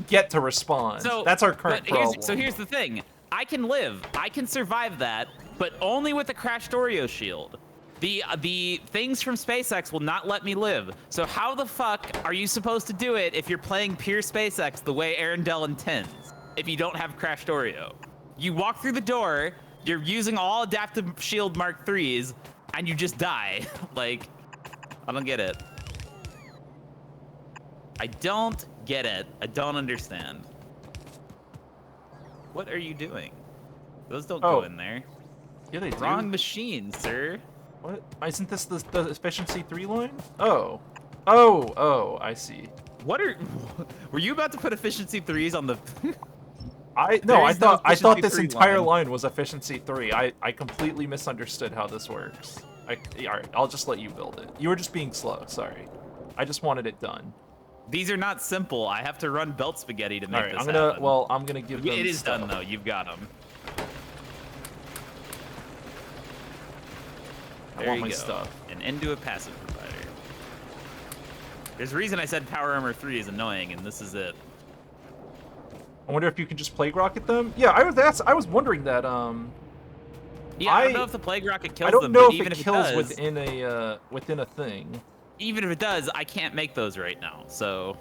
A: get to respawn.
C: So
A: that's our current
C: but
A: problem.
C: So here's the thing. I can live. I can survive that, but only with a crashed Oreo shield. The things from SpaceX will not let me live. So how the fuck are you supposed to do it if you're playing pure SpaceX the way Arendelle intends? If you don't have Crashed Oreo, you walk through the door, you're using all adaptive shield Mark IIIs, and you just die. Like, I don't get it. I don't get it. I don't understand. What are you doing? Those don't go in there.
A: Yeah, they do.
C: Wrong machine, sir.
A: What? Isn't this the efficiency 3 line? Oh. Oh, I see.
C: What are... Were you about to put efficiency 3s on the...
A: I thought this entire line was efficiency 3. I completely misunderstood how this works. Alright, I'll just let you build it. You were just being slow, sorry. I just wanted it done.
C: These are not simple. I have to run belt spaghetti to make this happen.
A: I'm gonna give them
C: It is
A: stuff.
C: done though, you've got them.
A: I want my stuff.
C: And into a passive provider. There's a reason I said Power Armor 3 is annoying, and this is it.
A: I wonder if you can just Plague Rocket them? Yeah, I was wondering that,
C: Yeah, I don't know if the Plague Rocket kills them,
A: I don't know
C: but
A: if
C: even
A: it
C: if
A: kills
C: it does,
A: within a thing.
C: even if it does, I can't make those right now, so...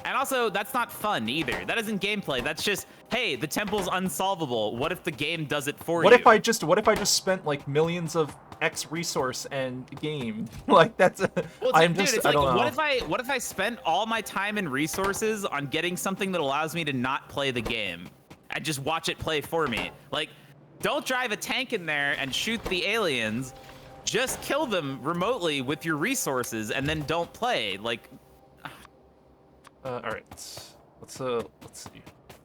C: And also, that's not fun either. That isn't gameplay. That's just, hey, the temple's unsolvable. What if the game does it for you?
A: What if I just spent like millions of X resource and game? Like that's
C: Well,
A: I'm
C: dude,
A: just
C: it's
A: I
C: like,
A: don't know.
C: what if I spent all my time and resources on getting something that allows me to not play the game and just watch it play for me? Like, don't drive a tank in there and shoot the aliens. Just kill them remotely with your resources and then don't play. Like,
A: all right, let's see.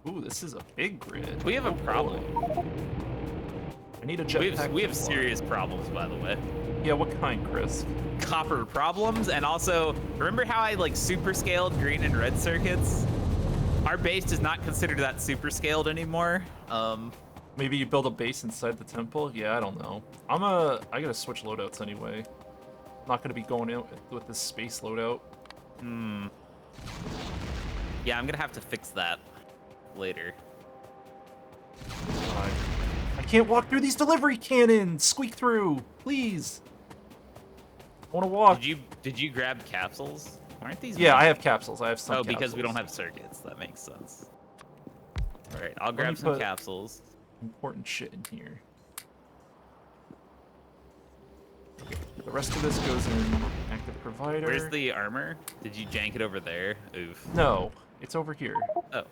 A: Ooh, this is a big grid.
C: we have a problem.
A: I need a jetpack.
C: We have serious problems, by the way.
A: Yeah, what kind, Chris?
C: Copper problems, and also remember how I like super scaled green and red circuits? Our base does not consider that super scaled anymore.
A: Maybe you build a base inside the temple? Yeah, I don't know. I gotta switch loadouts anyway. I'm not gonna be going out with this space loadout.
C: Yeah, I'm gonna have to fix that later.
A: God. I can't walk through these delivery cannons! Squeak through, please! I wanna walk.
C: Did you grab capsules? Aren't these?
A: Yeah, I have capsules. I have some
C: because
A: capsules.
C: we don't have circuits. That makes sense. All right, I'll grab some capsules.
A: Important shit in here. Okay, the rest of this goes in active provider.
C: Where's the armor? Did you jank it over there? Oof.
A: No, it's over here.
C: Oh.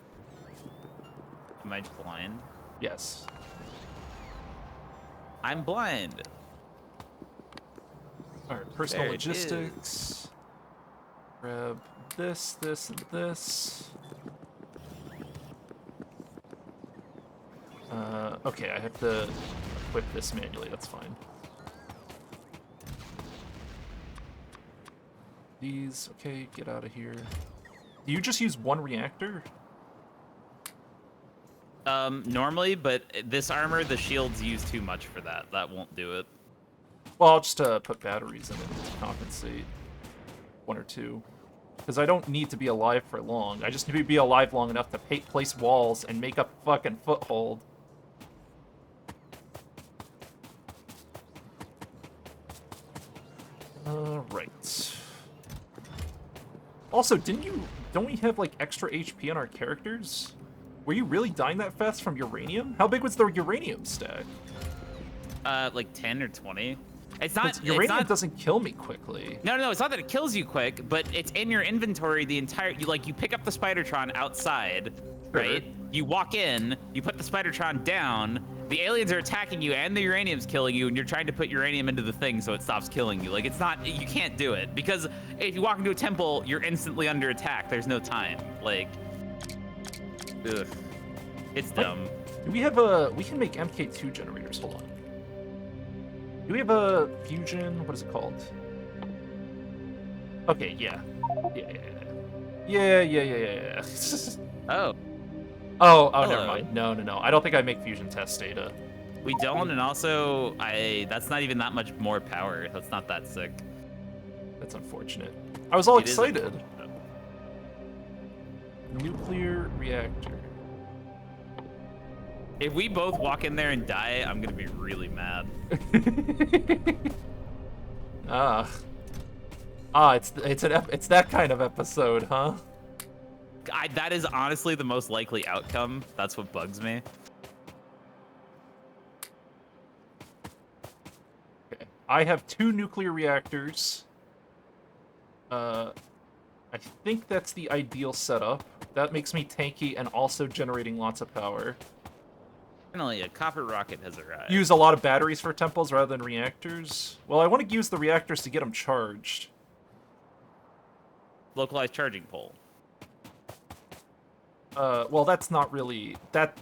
C: Am I blind?
A: Yes.
C: I'm blind.
A: All right, personal
C: There it
A: logistics. Grab this, this, and this. Okay, I have to equip this manually. That's fine. These, okay, get out of here. Do you just use one reactor?
C: Normally, but this armor, the shields use too much for that. That won't do it.
A: Well, I'll just put batteries in it to compensate. 1 or 2. Because I don't need to be alive for long. I just need to be alive long enough to place walls and make a fucking foothold. Right. Also, don't we have, like, extra HP on our characters? Were you really dying that fast from uranium? How big was the uranium stack?
C: Like 10 or 20. It's not.
A: Uranium doesn't kill me quickly.
C: No, it's not that it kills you quick, but it's in your inventory the entire. You pick up the Spidertron outside, right? You walk in, you put the Spidertron down. The aliens are attacking you, and the uranium's killing you, and you're trying to put uranium into the thing so it stops killing you. Like, it's not. You can't do it because if you walk into a temple, you're instantly under attack. There's no time. Like, ugh, it's dumb.
A: Do we have a? We can make MK2 generators. Hold on. Do we have a fusion? What is it called? Okay, yeah. Yeah.
C: Oh.
A: Oh, never mind. No. I don't think I make fusion test data.
C: We don't, and also, that's not even that much more power. That's not that sick.
A: That's unfortunate. I was all excited. Nuclear reactor.
C: If we both walk in there and die, I'm gonna be really mad.
A: It's that kind of episode, huh?
C: That is honestly the most likely outcome. That's what bugs me.
A: Okay. I have 2 nuclear reactors. I think that's the ideal setup. That makes me tanky and also generating lots of power.
C: Finally, a copper rocket has arrived.
A: Use a lot of batteries for temples rather than reactors. Well, I want to use the reactors to get them charged.
C: Localized charging pole.
A: Well, that's not really that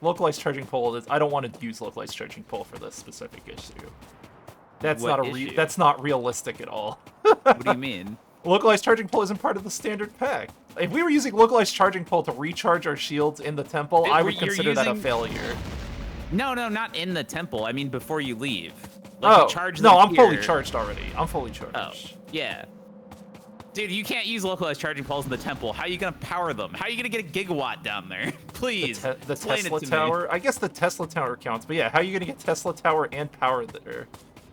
A: localized charging pole is. I don't want to use localized charging pole for this specific issue. That's
C: What
A: not
C: issue?
A: that's not realistic at all.
C: What do you mean?
A: Localized charging pole isn't part of the standard pack. If we were using localized charging pole to recharge our shields in the temple, I would consider that a failure.
C: No, not in the temple. I mean before you leave.
A: Oh,
C: you charge
A: no,
C: them
A: I'm fully
C: here.
A: charged already. I'm fully charged.
C: Oh, yeah. Dude, you can't use localized charging poles in the temple. How are you gonna power them? How are you gonna get a gigawatt down there? Please.
A: The
C: explain
A: Tesla
C: it to
A: tower?
C: Me.
A: I guess the Tesla tower counts, but yeah, how are you gonna get Tesla tower and power there?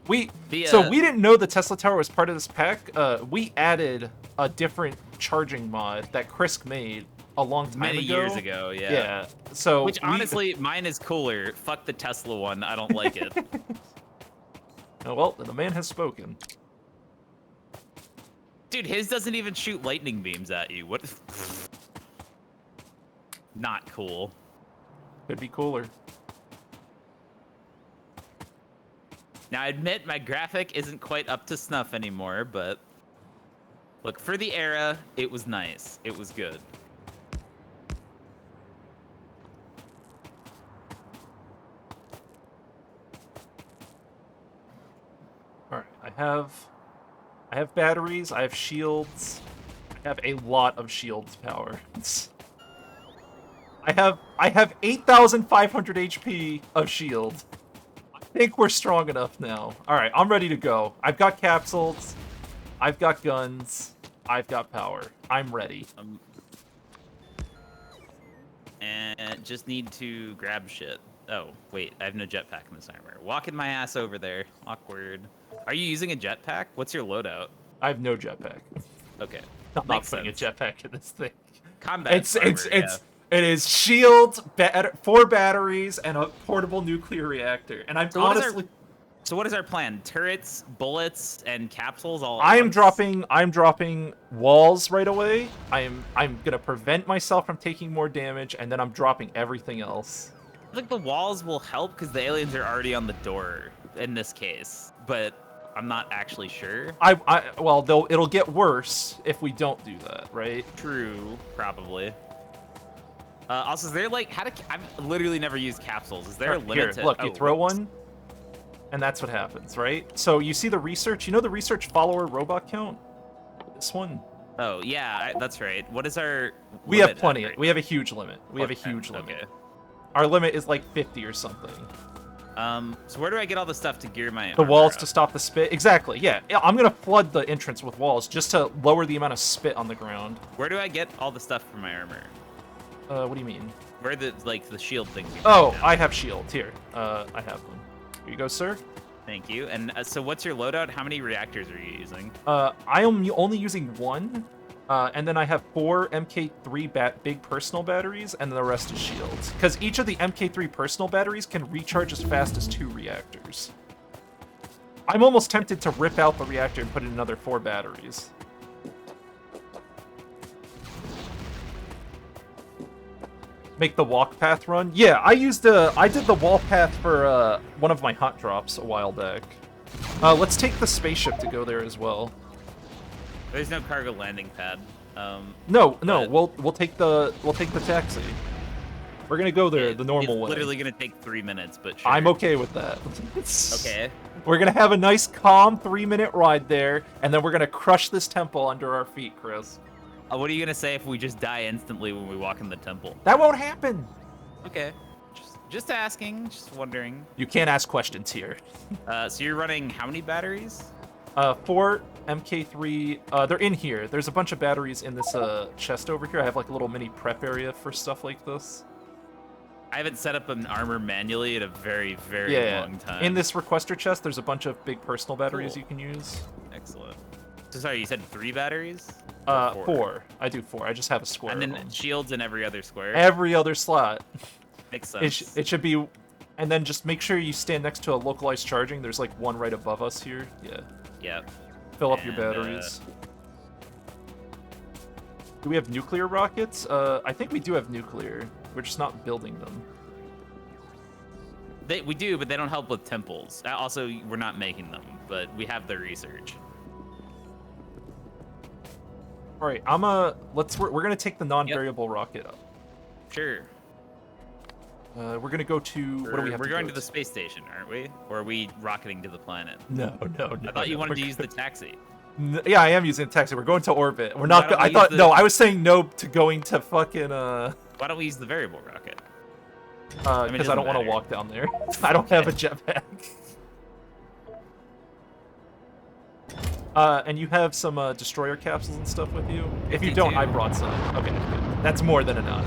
C: The,
A: So we didn't know the Tesla tower was part of this pack. We added a different charging mod that Chris made a long time
C: many
A: ago.
C: years ago, yeah.
A: Yeah. So
C: Which honestly, mine is cooler. Fuck the Tesla one. I don't like it.
A: Oh, well, the man has spoken.
C: Dude, his doesn't even shoot lightning beams at you. What? Not cool.
A: Could be cooler.
C: Now, I admit my graphic isn't quite up to snuff anymore, but look, for the era, it was nice. It was good.
A: All right, I have batteries. I have shields. I have a lot of shields power. I have 8,500 HP of shield. I think we're strong enough now. All right, I'm ready to go. I've got capsules. I've got guns. I've got power. I'm ready.
C: And just need to grab shit. Oh, wait, I have no jetpack in this armor. Walking my ass over there. Awkward. Are you using a jetpack? What's your loadout?
A: I have no jetpack.
C: Okay.
A: I'm not
C: Makes
A: putting
C: sense.
A: a jetpack in this thing.
C: Combat armor, yeah.
A: It is shield, 4 batteries, and a portable nuclear reactor. And I'm honestly.
C: So what is our plan? Turrets, bullets, and capsules all at
A: I'm
C: once?
A: dropping walls right away. I'm gonna prevent myself from taking more damage, and then I'm dropping everything else.
C: I think the walls will help because the aliens are already on the door in this case, but I'm not actually sure.
A: Well, it'll get worse if we don't do that, right?
C: True, probably. Also, is there like I've literally never used capsules. Is there a limit
A: Here,
C: to?
A: look, you throw one, and that's what happens, right? So you see the research. You know the research follower robot count? This one.
C: Oh yeah, that's right. What is our?
A: We have
C: limit
A: plenty.
C: at?
A: We have a huge limit. We have a
C: Okay,
A: huge limit.
C: Okay.
A: Our limit is like 50 or something.
C: So where do I get all the stuff to gear my?
A: The
C: armor
A: walls
C: up?
A: to stop the spit. Exactly. Yeah. I'm gonna flood the entrance with walls just to lower the amount of spit on the ground.
C: Where do I get all the stuff for my armor?
A: What do you mean?
C: Where the shield things? You
A: Oh,
C: down?
A: I have shields here. I have them. Here you go, sir.
C: Thank you. And so what's your loadout? How many reactors are you using?
A: I am only using 1, and then I have 4 MK3 big personal batteries, and the rest is shields. Because each of the MK3 personal batteries can recharge as fast as 2 reactors. I'm almost tempted to rip out the reactor and put in another 4 batteries. Make the walk path run? Yeah, I did the wall path for one of my hot drops a while back. Let's take the spaceship to go there as well.
C: There's no cargo landing pad.
A: No,
C: but-
A: we'll take the taxi. We're gonna go there the normal
C: it's
A: way.
C: literally gonna take 3 minutes, but sure.
A: I'm okay with that.
C: Okay.
A: We're gonna have a nice, calm 3-minute ride there, and then we're gonna crush this temple under our feet, Chris.
C: What are you gonna say if we just die instantly when we walk in the temple?
A: That won't happen.
C: Okay. Just asking, just wondering.
A: You can't ask questions here.
C: So you're running how many batteries?
A: 4 MK3. They're in here. There's a bunch of batteries in this chest over here. I have like a little mini prep area for stuff like this.
C: I haven't set up an armor manually in a very, very long time.
A: In this requester chest, there's a bunch of big personal batteries
C: Cool.
A: you can use.
C: Excellent. So sorry, you said 3 batteries?
A: 4. I do 4. I just have a square.
C: And
A: of
C: then
A: them.
C: shields in every other square?
A: Every other slot.
C: Makes sense.
A: It should be, and then just make sure you stand next to a localized charging. There's like one right above us here. Yeah.
C: Yep.
A: Fill up your
C: And,
A: batteries. Do we have nuclear rockets? I think we do have nuclear. We're just not building them.
C: We do, but they don't help with temples. Also, we're not making them, but we have the research.
A: All right, we're gonna take the non-variable rocket up.
C: Sure.
A: We're gonna go to what do we have?
C: We're going to the space station, aren't we? Or are we rocketing to the planet?
A: No.
C: I thought you wanted to use the taxi.
A: Yeah, I am using the taxi. We're going to orbit. We're not. I was saying no to going to fucking.
C: Why don't we use the variable rocket?
A: Because I don't want to walk down there. I don't have a jetpack. And you have some destroyer capsules and stuff with you? If you don't, I brought some. Okay, good. That's more than enough.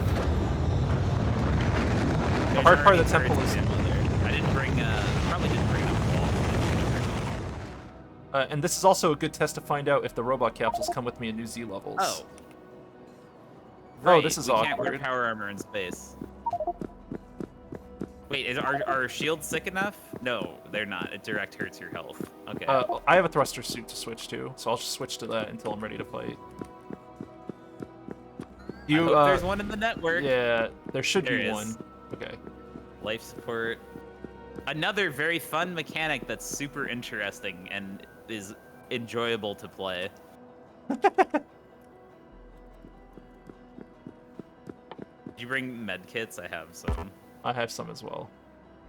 A: The hard part of the temple is...
C: I didn't bring, probably didn't bring enough wall.
A: And this is also a good test to find out if the robot capsules come with me in new Z levels.
C: Oh.
A: Right,
C: Oh,
A: this is
C: we
A: awkward.
C: can't wear power armor in space. Wait, are shields sick enough? No, they're not. It direct hurts your health. Okay.
A: I have a thruster suit to switch to, so I'll just switch to that until I'm ready to fight.
C: I hope there's one in the network.
A: Yeah, there should
C: There
A: be
C: is.
A: one. Okay.
C: Life support. Another very fun mechanic that's super interesting and is enjoyable to play. Did you bring med kits? I have some.
A: I have some as well.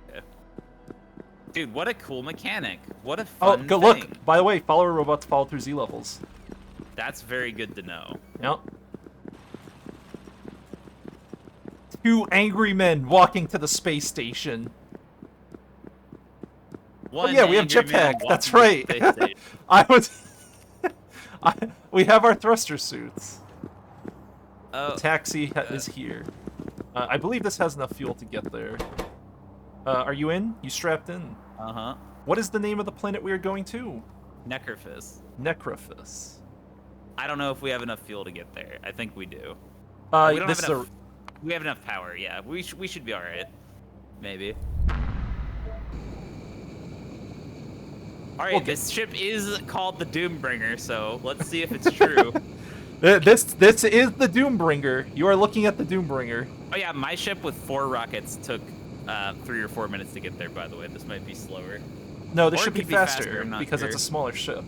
C: Okay. Dude, what a cool mechanic. What a
A: Oh,
C: fun
A: good
C: thing.
A: look. By the way, follower robots follow through Z levels.
C: That's very good to know.
A: Yep. 2 angry men walking to the space station.
C: One
A: yeah, we have
C: angry man
A: jetpack. That's
C: walking to
A: right.
C: the space station.
A: I was. We have our thruster suits.
C: Oh,
A: Taxi is here. I believe this has enough fuel to get there. Are you in? You strapped in?
C: uh-huh.
A: What is the name of the planet we are going to?
C: Necrophis.
A: Necrophis.
C: I don't know if we have enough fuel to get there. I think we do.
A: We
C: We don't
A: this
C: have
A: is
C: enough. We have enough power. Yeah, we should be all right. Maybe. All right,
A: Okay.
C: this ship is called the Doombringer, so let's see if it's true.
A: This is the Doombringer. You are looking at the Doombringer.
C: Oh yeah, my ship with 4 rockets took 3 or 4 minutes to get there. By the way, this might be slower.
A: No, this
C: Or it
A: should be
C: could be faster,
A: faster
C: I'm not
A: because
C: sure.
A: it's a smaller ship.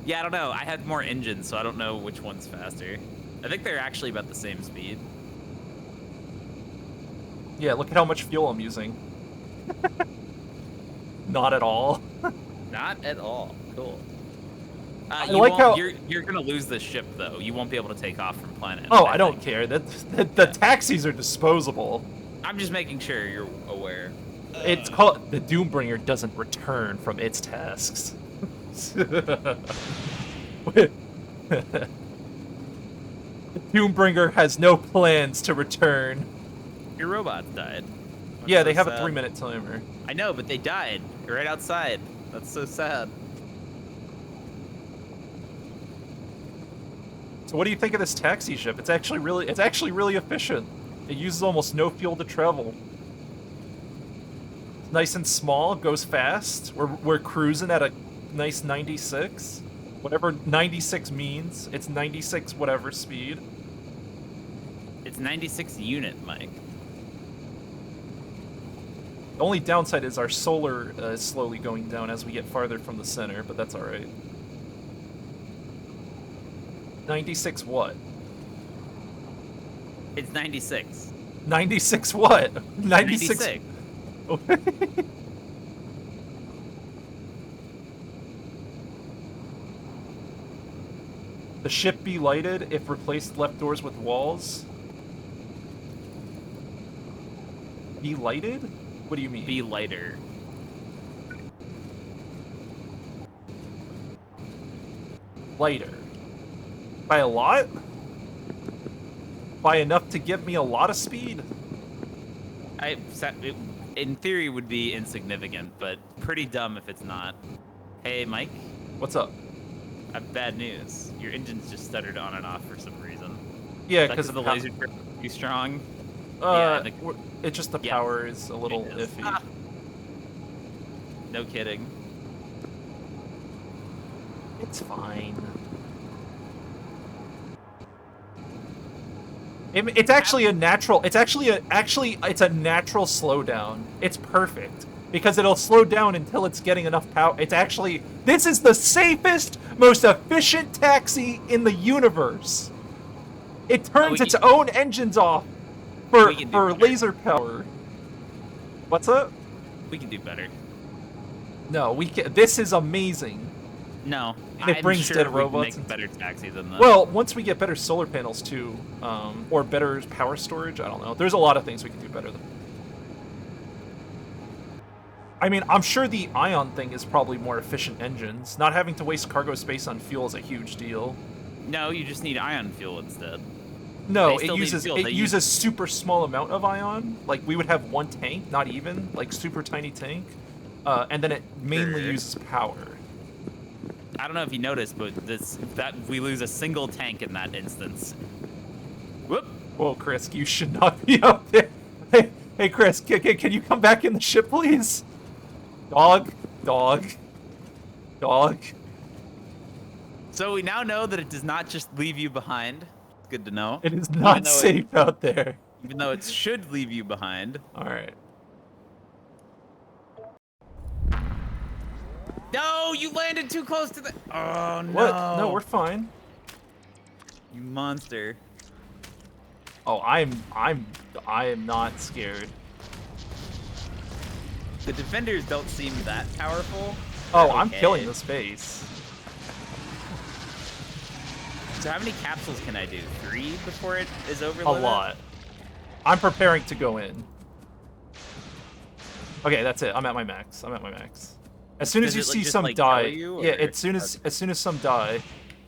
C: Yeah, I don't know. I had more engines, so I don't know which one's faster. I think they're actually about the same speed.
A: Yeah, look at how much fuel I'm using. Not at all.
C: Not at all. Cool.
A: I like how
C: you're gonna lose this ship though. You won't be able to take off from planet.
A: Oh, I don't care. The taxis are disposable.
C: I'm just making sure you're aware.
A: It's called the Doombringer doesn't return from its tasks. The Doombringer has no plans to return.
C: Your robots died. That's
A: Yeah,
C: so
A: they have
C: sad.
A: a 3-minute timer.
C: I know, but they died right outside. That's so sad.
A: So what do you think of this taxi ship? It's actually really efficient. It uses almost no fuel to travel. It's nice and small, goes fast. We're cruising at a nice 96. Whatever 96 means. It's 96 whatever speed.
C: It's 96 unit, Mike.
A: The only downside is our solar is slowly going down as we get farther from the center, but that's alright. 96 what?
C: It's 96.
A: 96 what? 96. The ship be lighted if replaced left doors with walls? Be lighted? What do you mean?
C: Be lighter.
A: Lighter. By a lot? By enough to give me a lot of speed?
C: in theory would be insignificant, but pretty dumb if it's not. Hey, Mike.
A: What's up?
C: I have bad news. Your engine's just stuttered on and off for some reason.
A: Yeah, because
C: the laser trip too strong.
A: It's just the power is a little iffy.
C: Ah. No kidding.
A: It's fine. It's actually a natural. It's actually it's a natural slowdown. It's perfect because it'll slow down until it's getting enough power. This is the safest, most efficient taxi in the universe. It turns its own engines off for laser power. What's up?
C: We can do better.
A: No, we can. This is amazing.
C: No,
A: and it brings dead robots.
C: Make a better taxi than that.
A: Well, once we get better solar panels too, or better power storage, I don't know. There's a lot of things we can do better than. I mean, I'm sure the Ion thing is probably more efficient engines. Not having to waste cargo space on fuel is a huge deal.
C: No, you just need Ion fuel instead.
A: No, it uses super small amount of Ion. Like we would have one tank, not even like super tiny tank, and then it mainly uses power.
C: I don't know if you noticed, but we lose a single tank in that instance. Whoop!
A: Whoa, Chris, you should not be up there. Hey, Chris, can you come back in the ship, please? Dog.
C: So we now know that it does not just leave you behind. It's good to know.
A: It is not safe out there.
C: Even though it should leave you behind.
A: All right.
C: No, you landed too close to the. Oh no!
A: What? No, we're fine.
C: You monster!
A: Oh, I am not scared.
C: The defenders don't seem that powerful.
A: Oh, I'm killing the space.
C: So how many capsules can I do? 3 before it is over?
A: A lot. I'm preparing to go in. Okay, that's it. I'm at my max. As soon as you see some die, as soon as some die,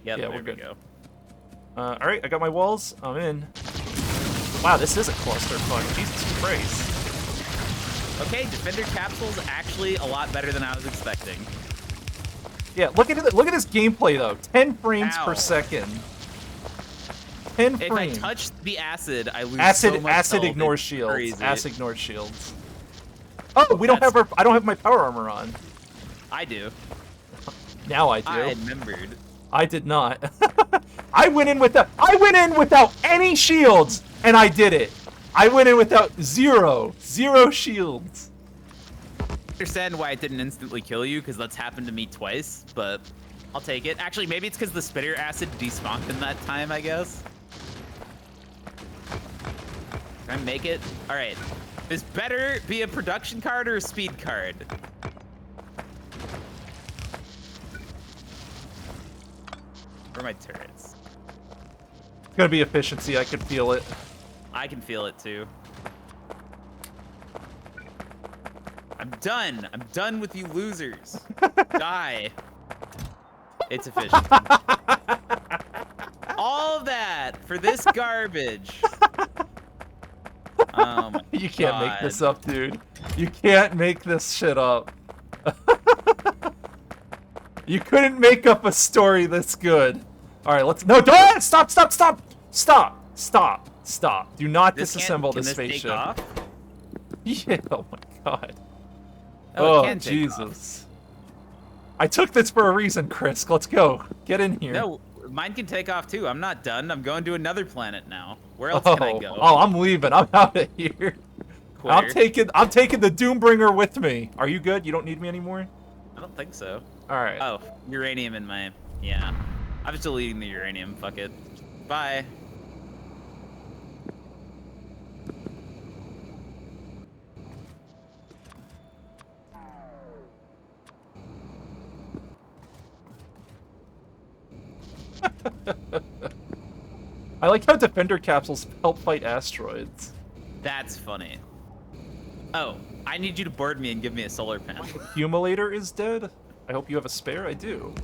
A: we're good.
C: Go.
A: All right, I got my walls. I'm in. Wow, this is a clusterfuck. Jesus Christ.
C: Okay, defender capsules actually a lot better than I was expecting.
A: Yeah, look at it. Look at this gameplay though. 10 frames per second. 10 frames.
C: If I touch the acid, I lose
A: acid.
C: So much
A: acid
C: health.
A: ignores
C: It's
A: shields.
C: crazy.
A: Acid ignores shields. Oh, I don't have my power armor on.
C: I do.
A: Now I do.
C: I remembered.
A: I did not. I went in without any shields, and I did it. I went in without zero shields.
C: I understand why it didn't instantly kill you, because that's happened to me twice, but I'll take it. Actually, maybe it's because the spitter acid despawned in that time, I guess. Can I make it? All right. This better be a production card or a speed card. Where are my turrets?
A: It's gonna be efficiency. I can feel it.
C: I can feel it too. I'm done. I'm done with you losers. Die. It's efficient. All of that for this garbage. Oh my
A: You can't
C: God.
A: make this up, dude. You can't make this shit up. You couldn't make up a story this good. All right, don't stop. Do not disassemble this spaceship.
C: Take off?
A: Yeah, oh my God.
C: Oh,
A: Oh, Jesus. I took this for a reason, Chris. Let's go. Get in here.
C: No, mine can take off too. I'm not done. I'm going to another planet now. Where else can I go?
A: Oh, I'm leaving. I'm out of here. I'm taking the Doombringer with me. Are you good? You don't need me anymore?
C: I don't think so.
A: All right.
C: Oh, uranium in my... Yeah. I'm just deleting the uranium. Fuck it. Bye.
A: I like how defender capsules help fight asteroids.
C: That's funny. Oh, I need you to board me and give me a solar panel.
A: Accumulator is dead. I hope you have a spare. I do.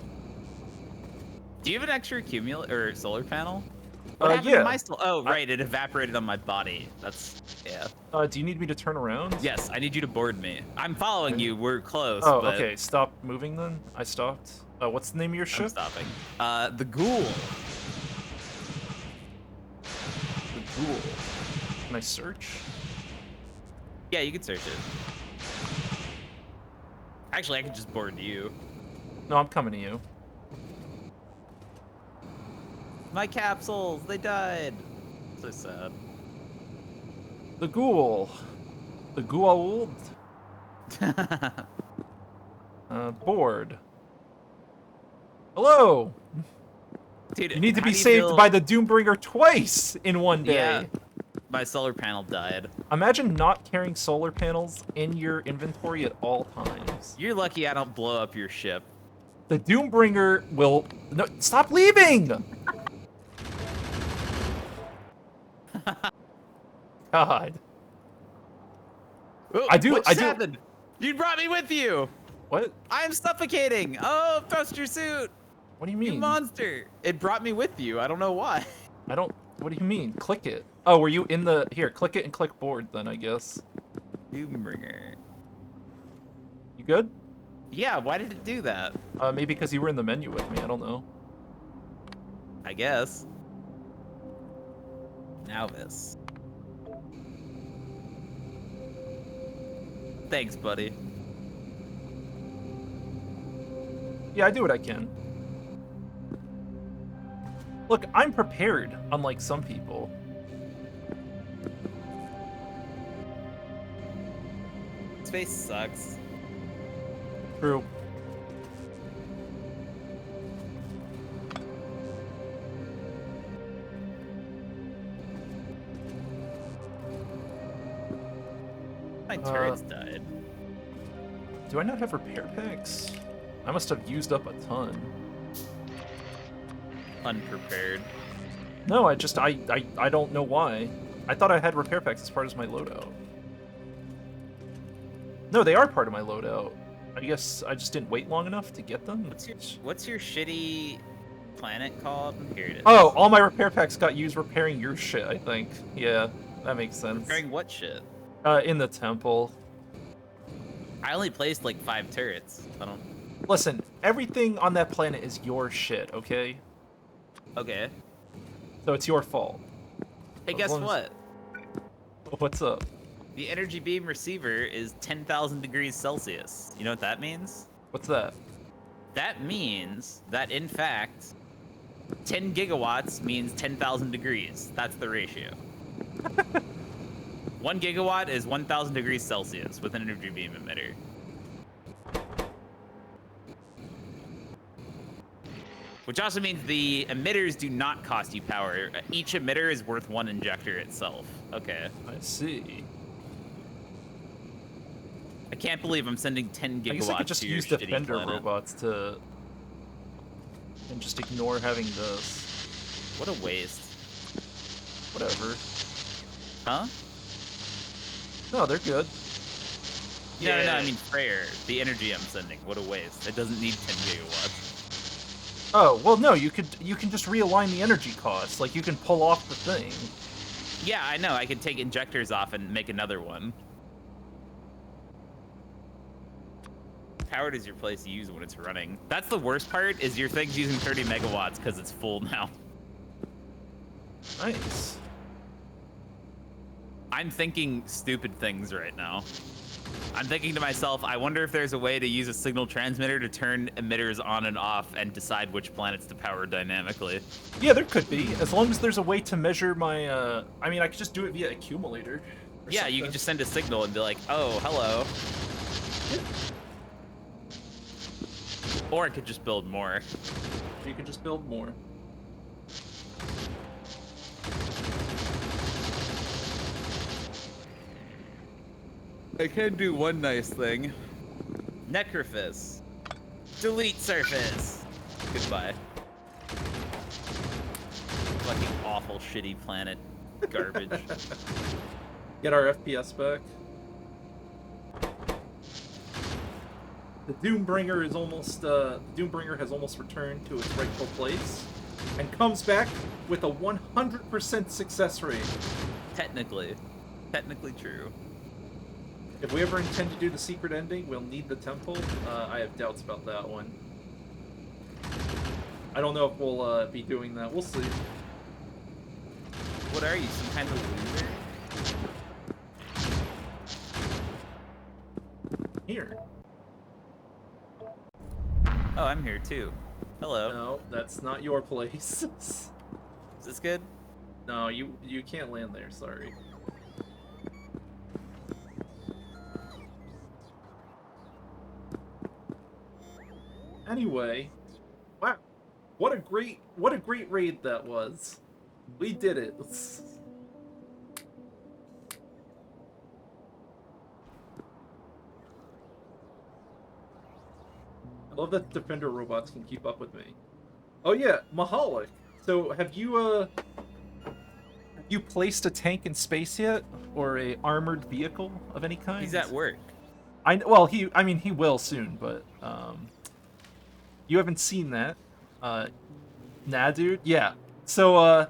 C: Do you have an extra accumulator or solar panel?
B: What happened
A: yeah.
B: to my soul? Oh, right, it evaporated on my body. That's, yeah.
A: Do you need me to turn around?
B: Yes, I need you to board me. I'm following you. We're close,
A: Oh,
B: but
A: okay. Stop moving then. I stopped. What's the name of your
B: I'm
A: ship?
B: stopping. The Ghoul.
A: The Ghoul. Can I search?
B: Yeah, you can search it. Actually, I could just board you.
A: No, I'm coming to you.
B: My capsules, they died. So sad.
A: The Ghoul. The Ghoul. Board. Hello.
B: Dude,
A: You need to
B: how
A: be
B: do you
A: saved
B: feel-
A: by the Doombringer twice in one day.
B: Yeah, my solar panel died.
A: Imagine not carrying solar panels in your inventory at all times.
B: You're lucky I don't blow up your ship.
A: The Doombringer will... No, stop leaving! God.
B: Oh,
A: I do-
B: what
A: I
B: just
A: do-
B: happened? You brought me with you.
A: What?
B: I'm suffocating. Oh, thrust your suit.
A: What do you
B: You
A: mean?
B: monster. It brought me with you. I don't know why.
A: I don't... What do you mean? Click it. Oh, were you in the... Here, click it and click board then, I guess.
B: Doombringer.
A: You good?
B: Yeah, why did it do that?
A: Maybe because you were in the menu with me. I don't know.
B: I guess. Now this. Thanks, buddy.
A: Yeah, I do what I can. Look, I'm prepared, unlike some people.
B: Space sucks.
A: True.
B: My turrets died.
A: Do I not have repair packs? I must have used up a ton.
B: Unprepared.
A: No, I don't know why. I thought I had repair packs as part of my loadout. No, they are part of my loadout. I guess I just didn't wait long enough to get them.
B: What's your shitty planet called? Here it is.
A: Oh, all my repair packs got used repairing your shit, I think. Yeah, that makes sense.
B: Repairing what shit?
A: In the temple.
B: I only placed like 5 turrets. I don't.
A: Listen, everything on that planet is your shit, okay?
B: Okay.
A: So it's your fault.
B: Hey,
A: As
B: guess
A: long as-
B: what?
A: What's up?
B: The energy beam receiver is 10,000 degrees Celsius. You know what that means?
A: What's that?
B: That means that, in fact, 10 gigawatts means 10,000 degrees. That's the ratio. 1 gigawatt is 1,000 degrees Celsius with an energy beam emitter. Which also means the emitters do not cost you power. Each emitter is worth 1 injector itself. Okay.
A: I see.
B: I can't believe I'm sending 10 gigawatts
A: I guess I could just
B: to your
A: use
B: shitty
A: defender
B: planet.
A: robots to... and just ignore having this.
B: What a waste.
A: Whatever.
B: Huh?
A: No, they're good.
B: No, I mean Freyr. The energy I'm sending. What a waste. It doesn't need 10 gigawatts.
A: Oh, well, no, you can just realign the energy costs. Like, you can pull off the thing.
B: Yeah, I know. I could take injectors off and make another one. How does your place use when it's running? That's the worst part, is your thing's using 30 megawatts because it's full now.
A: Nice.
B: I'm thinking stupid things right now. I'm thinking to myself, I wonder if there's a way to use a signal transmitter to turn emitters on and off and decide which planets to power dynamically.
A: Yeah, there could be. As long as there's a way to measure my, I mean, I could just do it via accumulator. or
B: Yeah, you
A: something.
B: can just send a signal and be like, oh, hello. Or I could just build more.
A: You can just build more.
B: I can do one nice thing. Necrophis. Delete surface. Goodbye. Fucking awful, shitty planet. Garbage.
A: Get our FPS back. The Doombringer is almost, Doombringer has almost returned to its rightful place. and comes back with a 100% success rate.
C: Technically true.
A: If we ever intend to do the secret ending, we'll need the temple. I have doubts about that one. I don't know if we'll be doing that. We'll see.
C: What are you, some kind of loser?
A: Here.
C: Oh, I'm here too. Hello.
A: No, that's not your place.
C: Is this good?
A: No, you can't land there, sorry. Anyway, wow. What a great raid that was. We did it. I love that defender robots can keep up with me. Oh yeah, Mahalik. So have you placed a tank in space yet, or a armored vehicle of any kind?
C: He's at work.
A: I mean he will soon, but you haven't seen that. Nah, dude. Yeah. So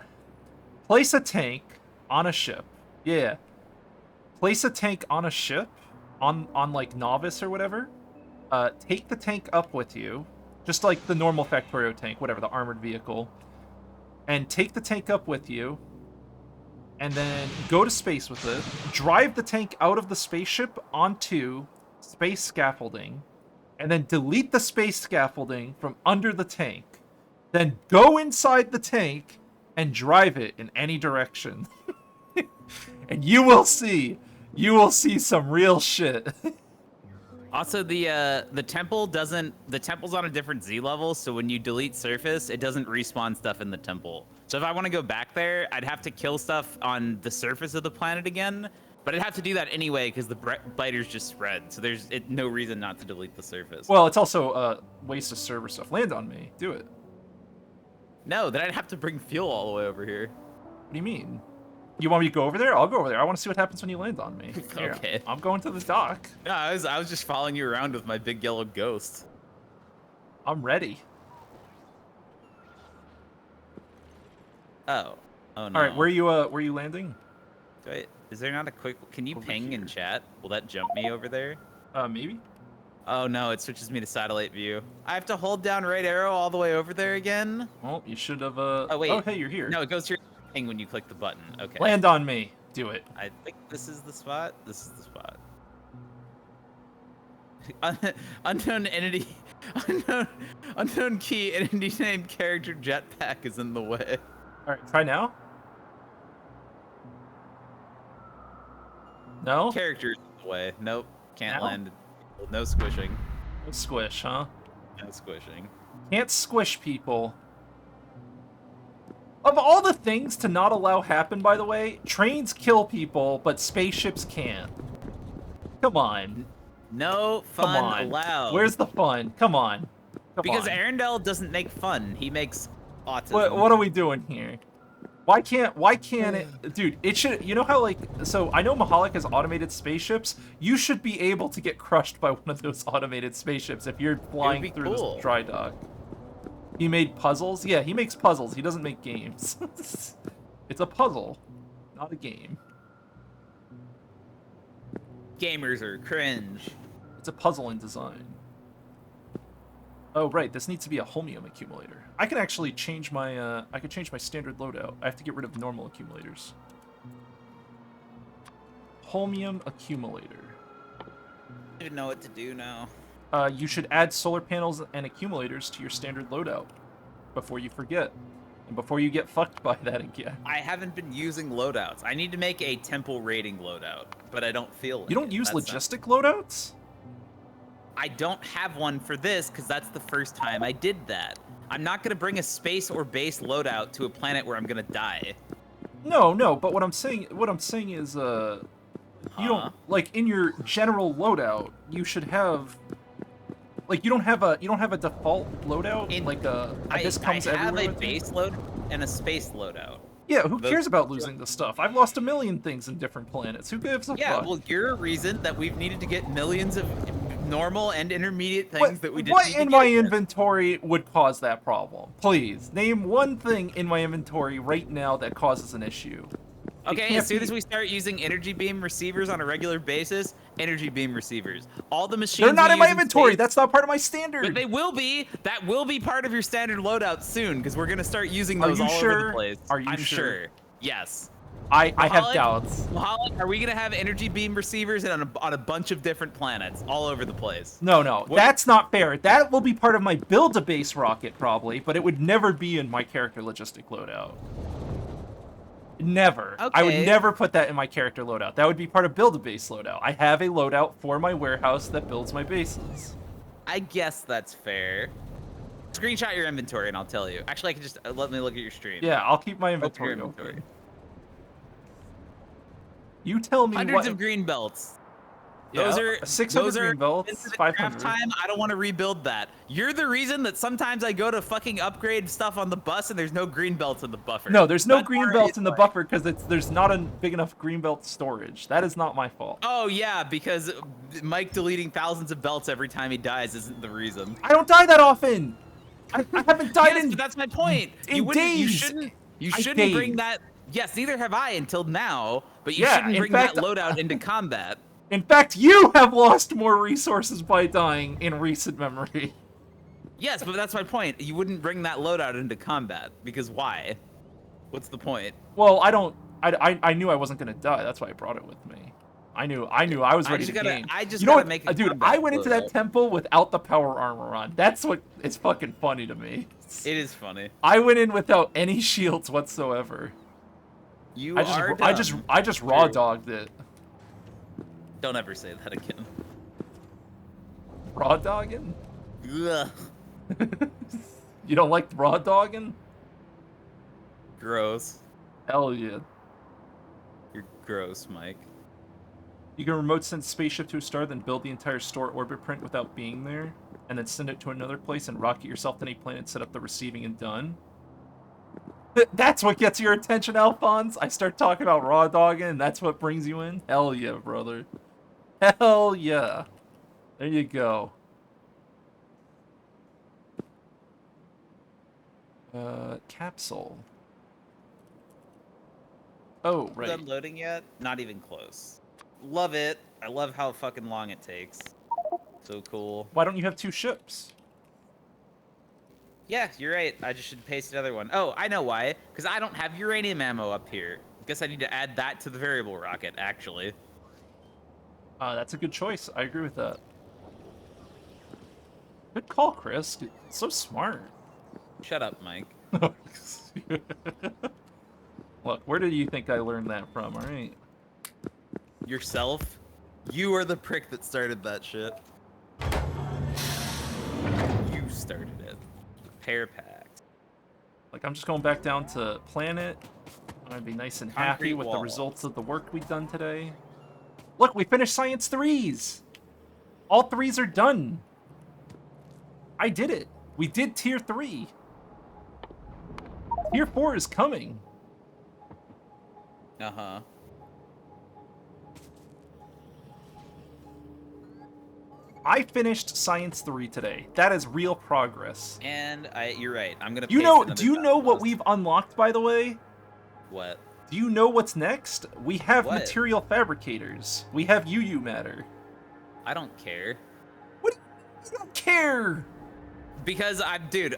A: place a tank on a ship. Yeah. Place a tank on a ship, on like Novice or whatever. Take the tank up with you, just like the normal Factorio tank, whatever, the armored vehicle, and take the tank up with you, and then go to space with it, drive the tank out of the spaceship onto space scaffolding, and then delete the space scaffolding from under the tank, then go inside the tank and drive it in any direction. And you will see some real shit.
C: Also, the temple's on a different Z level, so when you delete surface, it doesn't respawn stuff in the temple. So if I want to go back there, I'd have to kill stuff on the surface of the planet again, but I'd have to do that anyway because the biters just spread. So there's no reason not to delete the surface.
A: Well, it's also a waste of server stuff. Land on me. Do it.
C: No, then I'd have to bring fuel all the way over here.
A: What do you mean? You want me to go over there? I'll go over there. I want to see what happens when you land on me. Here,
C: Okay.
A: I'm going to the dock.
C: No, I was just following you around with my big yellow ghost.
A: I'm ready.
C: Oh. Oh no.
A: All right, where are you landing?
C: Wait, is there not a quick? Can you
A: Over
C: ping
A: here.
C: in chat? Will that jump me over there?
A: Maybe.
C: Oh no, it switches me to satellite view. I have to hold down right arrow all the way over there again.
A: Well, you should have.
C: Oh wait.
A: Oh, hey, you're here.
C: No, it goes to your ping when you click the button. Okay.
A: Land on me. Do it.
C: I think this is the spot. This is the spot. Unknown entity, unknown key, entity named character jetpack is in the way.
A: All right, try now. No.
C: Character's in the way. Nope, can't
A: Now?
C: land. No squishing.
A: No squish, huh?
C: No squishing.
A: Can't squish people. Of all the things to not allow happen, by the way, trains kill people, but spaceships can't. Come on.
C: No
A: Come
C: fun
A: on.
C: allowed.
A: Where's the fun? Come on. Come
C: Because
A: on.
C: Arendelle doesn't make fun. He makes autism.
A: What are we doing here? Why can't it, dude, it should, you know how like, so I know Mahalik has automated spaceships. You should be able to get crushed by one of those automated spaceships if you're flying
C: be
A: through
C: cool.
A: this dry dock. He made puzzles? Yeah, he makes puzzles. He doesn't make games. It's a puzzle, not a game.
C: Gamers are cringe.
A: It's a puzzle in design. Oh, right, this needs to be a holmium accumulator. I can actually change my, I can change my standard loadout. I have to get rid of normal accumulators. Holmium accumulator.
C: I don't even know what to do now.
A: You should add solar panels and accumulators to your standard loadout before you forget. And before you get fucked by that again.
C: I haven't been using loadouts. I need to make a temple rating loadout, but I don't feel like
A: You don't
C: it.
A: use
C: That's
A: logistic loadouts?
C: I don't have one for this because that's the first time I did that. I'm not gonna bring a space or base loadout to a planet where I'm gonna die.
A: No, but what I'm saying is, you don't, like, in your general loadout, you should have, like, you don't have a default loadout, like this comes
C: I have
A: everywhere
C: a
A: with it?
C: base load and a space loadout.
A: Yeah, who
C: Those-
A: cares about losing the stuff? I've lost a million things in different planets. Who gives a
C: Yeah,
A: fuck?
C: well, you're a reason that we've needed to get millions of normal and intermediate things that we didn't
A: What
C: need to
A: in my
C: get yet.
A: inventory would cause that problem? Please, name one thing in my inventory right now that causes an issue. It
C: Okay,
A: can't
C: as soon
A: be-
C: as we start using energy beam receivers on a regular basis, energy beam receivers. All the machines
A: They're not
C: we
A: in my
C: use
A: inventory.
C: space-
A: That's not part of my standard.
C: But they will be. That will be part of your standard loadout soon, because we're gonna start using
A: Are
C: those
A: you
C: all over
A: sure?
C: the place.
A: Are you
C: I'm
A: sure?
C: Yes.
A: I have
C: Mulholland-
A: doubts.
C: Mulholland, are we gonna have energy beam receivers on a bunch of different planets all over the place?
A: No,
C: What-
A: that's not fair. That will be part of my build-a-base rocket probably, but it would never be in my character logistic loadout. Never. I would
C: Okay.
A: never put that in my character loadout. That would be part of build-a-base loadout. I have a loadout for my warehouse that builds my bases.
C: I guess that's fair. Screenshot your inventory and I'll tell you. Actually, I can just let me look at your stream.
A: Yeah, I'll keep my
C: Open your
A: inventory
C: inventory.
A: open. You tell me
C: Hundreds
A: what...
C: of green belts.
A: Yeah,
C: Those are
A: 600
C: those are
A: green belts,
C: infinite
A: 500.
C: craft time. I don't want to rebuild that. You're the reason that sometimes I go to fucking upgrade stuff on the bus and there's no green belts in the buffer.
A: No, there's no
C: That's
A: green
C: already
A: belts in the
C: like-
A: buffer because there's not a big enough green belt storage. That is not my fault.
C: Oh yeah, because Mike deleting thousands of belts every time he dies isn't the reason.
A: I don't die that often. I haven't died
C: Yes,
A: in...
C: but that's my point.
A: in
C: You wouldn't. You
A: days.
C: shouldn't. You
A: I
C: shouldn't bring
A: days.
C: that. Yes, neither have I until now. But you
A: Yeah,
C: shouldn't
A: in
C: bring
A: fact-
C: that loadout into combat.
A: In fact, you have lost more resources by dying in recent memory.
C: Yes, but that's my point. You wouldn't bring that loadout into combat because why? What's the point?
A: Well, I knew I wasn't gonna die. That's why I brought it with me. I knew I was ready to game.
C: I just
A: You know
C: gotta
A: what,
C: make a
A: dude?
C: combat
A: I went into that
C: loadout.
A: temple without the power armor on. That's what is fucking funny to me.
C: It is funny.
A: I went in without any shields whatsoever.
C: You
A: I
C: are
A: just raw
C: True.
A: dogged it.
C: Don't ever say that again.
A: Raw dogging?
C: Ugh.
A: You don't like raw dogging?
C: Gross.
A: Hell yeah.
C: You're gross, Mike.
A: You can remote send spaceship to a star, then build the entire store orbit print without being there, and then send it to another place and rocket yourself to any planet, set up the receiving, and done. That's what gets your attention, Alphonse? I start talking about raw dogging, and that's what brings you in? Hell yeah, brother. Hell yeah. There you go. Capsule. Oh, right.
C: Done loading yet? Not even close. Love it. I love how fucking long it takes. So cool.
A: Why don't you have two ships?
C: Yeah, you're right. I just should paste another one. Oh, I know why. Because I don't have uranium ammo up here. Guess I need to add that to the variable rocket, actually.
A: That's a good choice. I agree with that. Good call, Chris. So smart.
C: Shut up, Mike.
A: Look, where do you think I learned that from? All right.
C: Yourself? You are the prick that started that shit. You started it. Pair packed.
A: Like, I'm just going back down to planet. I'm gonna be nice and happy
C: Concrete
A: with the
C: wall.
A: results of the work we've done today. Look, we finished Science 3s! All 3s are done! I did it! We did Tier 3! Tier 4 is coming!
C: Uh-huh.
A: I finished Science 3 today. That is real progress.
C: And you're right. I'm gonna.
A: You
C: paste
A: know,
C: another
A: do you know what
C: document.
A: we've unlocked, by the way?
C: What?
A: Do you know what's next? We have
C: What?
A: material fabricators. We have UU matter.
C: I don't care.
A: What? You don't care!
C: Because dude,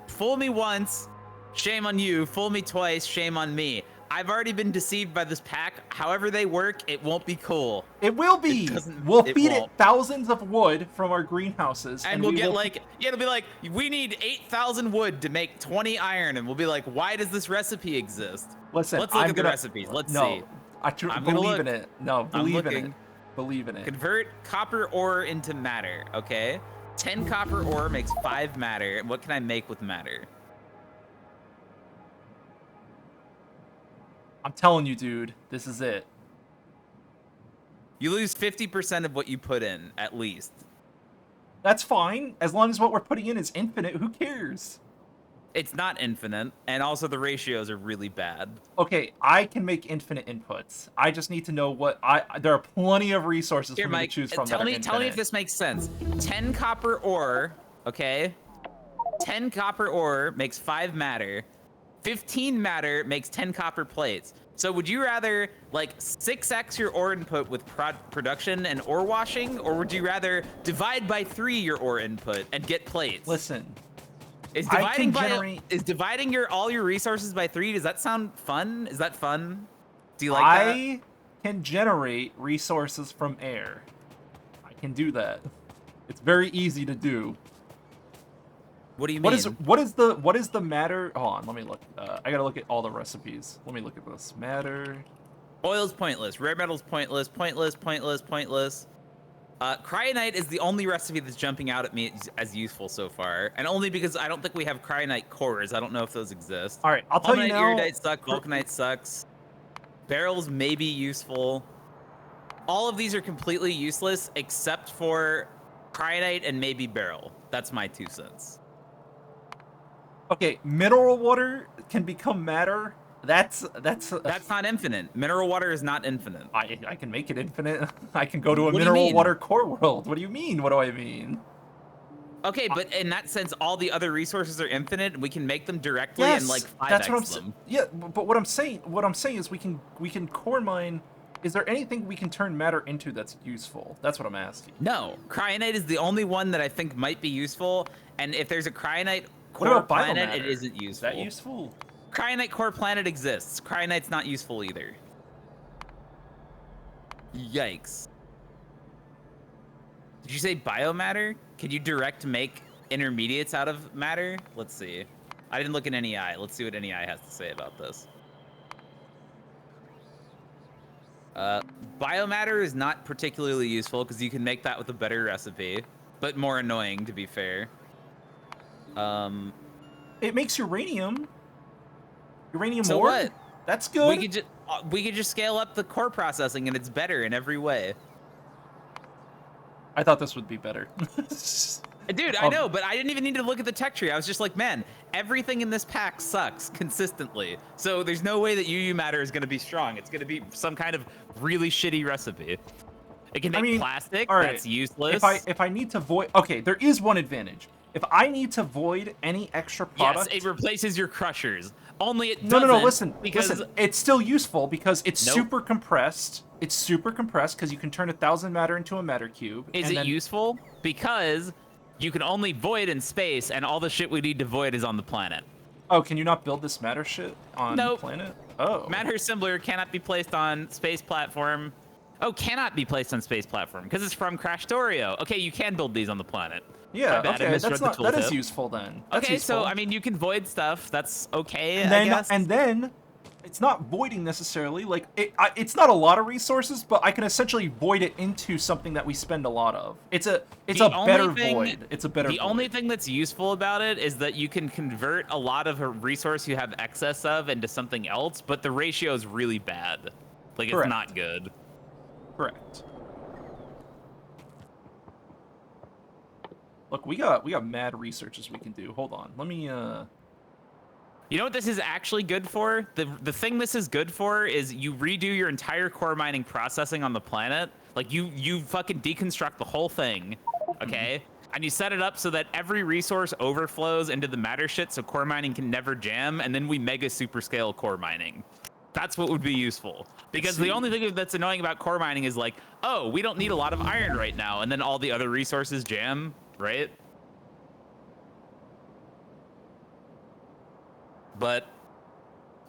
C: fool me once, shame on you. Fool me twice, shame on me. I've already been deceived by this pack. However they work, it won't be cool.
A: It will be.
C: doesn't-
A: We'll
C: it
A: feed it
C: won't.
A: thousands of wood from our greenhouses,
C: And we'll
A: we
C: get
A: will-
C: like, yeah, it'll be like, we need 8,000 wood to make 20 iron, and we'll be like, why does this recipe exist?
A: Listen,
C: Let's look
A: I'm
C: at the
A: gonna-
C: recipes. Let's
A: no,
C: see.
A: I
C: I'm gonna
A: believe in
C: look.
A: it. No,
C: I'm
A: believe in it.
C: looking.
A: Believe in it.
C: Convert copper ore into matter, okay? 10 copper ore makes 5 matter. And what can I make with matter?
A: I'm telling you, dude, this is it.
C: You lose 50% of what you put in, at least.
A: That's fine, as long as what we're putting in is infinite. Who cares?
C: It's not infinite, and also the ratios are really bad.
A: Okay, I can make infinite inputs. I just need to know what there are plenty of resources
C: Here,
A: for me
C: Mike,
A: to choose from that are
C: tell me if
A: infinite.
C: this makes sense. 10 copper ore, okay? 10 copper ore makes 5 matter. 15 matter makes 10 copper plates. So would you rather like 6x your ore input with production and ore washing, or would you rather divide by 3 your ore input and get plates?
A: Listen,
C: Is
A: I can
C: dividing all your resources by 3? Does that sound fun? Is that fun? Do you like that?
A: I can generate resources from air. I can do that. It's very easy to do.
C: What do you mean?
A: What is the matter? Hold on, let me look. I gotta look at all the recipes. Let me look at this. Matter.
C: Oil's pointless. Rare metal's pointless. Pointless. Cryonite is the only recipe that's jumping out at me as useful so far, and only because I don't think we have cryonite cores. I don't know if those exist.
A: All right, I'll tell you now.
C: Iridite sucks. Vulcanite sucks. Barrels may be useful. All of these are completely useless except for cryonite and maybe barrel. That's my 2 cents.
A: Okay, mineral water can become matter. That's
C: not infinite. Mineral water is not infinite.
A: I can make it infinite. I can go to a
C: What do you
A: mineral
C: mean?
A: water core world. What do you mean? What do I mean?
C: Okay, but in that sense, all the other resources are infinite, and we can make them directly
A: Yes,
C: and like 5x
A: that's what I'm
C: them.
A: saying. Yeah, but what I'm saying is we can core mine. Is there anything we can turn matter into that's useful? That's what I'm asking.
C: No, cryonite is the only one that I think might be useful, and if there's a cryonite
A: What
C: core
A: about
C: planet,
A: biomatter?
C: it isn't useful.
A: Is that useful?
C: Cryonite core planet exists. Cryonite's not useful either. Yikes. Did you say biomatter? Can you direct make intermediates out of matter? Let's see. I didn't look at NEI. Let's see what NEI has to say about this. Biomatter is not particularly useful because you can make that with a better recipe, but more annoying to be fair.
A: It makes uranium. Uranium
C: So
A: ore?
C: what?
A: That's good.
C: We could just scale up the core processing and it's better in every way.
A: I thought this would be better.
C: Dude, I know, but I didn't even need to look at the tech tree. I was just like, man, everything in this pack sucks consistently. So there's no way that UU matter is going to be strong. It's going to be some kind of really shitty recipe. It can make plastic.
A: All right.
C: That's useless.
A: If I need to void, okay, there is one advantage. If I need to void any extra product,
C: yes, it replaces your crushers. Only it doesn't.
A: No. Listen,
C: because
A: listen. It's still useful because it's super compressed. It's super compressed because you can turn 1,000 matter into a matter cube.
C: Is it useful? Because you can only void in space, and all the shit we need to void is on the planet.
A: Oh, can you not build this matter shit on the planet? Oh.
C: Matter assembler cannot be placed on space platform. Oh, cannot be placed on space platform because it's from Factorio. Okay, you can build these on the planet.
A: Yeah,
C: bad,
A: okay, that is useful then. That's
C: okay,
A: useful.
C: so I mean, you can void stuff. That's okay.
A: And then it's not voiding necessarily. Like it's not a lot of resources, but I can essentially void it into something that we spend a lot of. It's a better void. It's a better.
C: The only thing that's useful about it is that you can convert a lot of a resource you have excess of into something else, but the ratio is really bad. Like it's not good.
A: Correct. Look, we got mad researches we can do. Hold on. Let me
C: You know what this is actually good for? The thing this is good for is you redo your entire core mining processing on the planet. Like you fucking deconstruct the whole thing, okay? And you set it up so that every resource overflows into the matter shit so core mining can never jam, and then we mega super scale core mining. That's what would be useful. Because the only thing that's annoying about core mining is like, oh, we don't need a lot of iron right now, and then all the other resources jam, right? But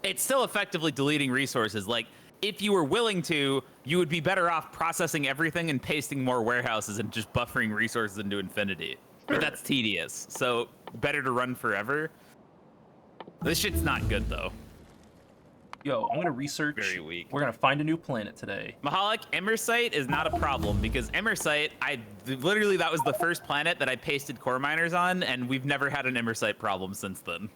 C: it's still effectively deleting resources. Like, if you were willing to, you would be better off processing everything and pasting more warehouses and just buffering resources into infinity. But that's tedious, so better to run forever. This shit's not good, though.
A: Yo, I'm gonna research.
C: Very weak.
A: We're gonna find a new planet today.
C: Mahalik, Emersite is not a problem because Emersite, literally that was the first planet that I pasted core miners on, and we've never had an Emersite problem since then.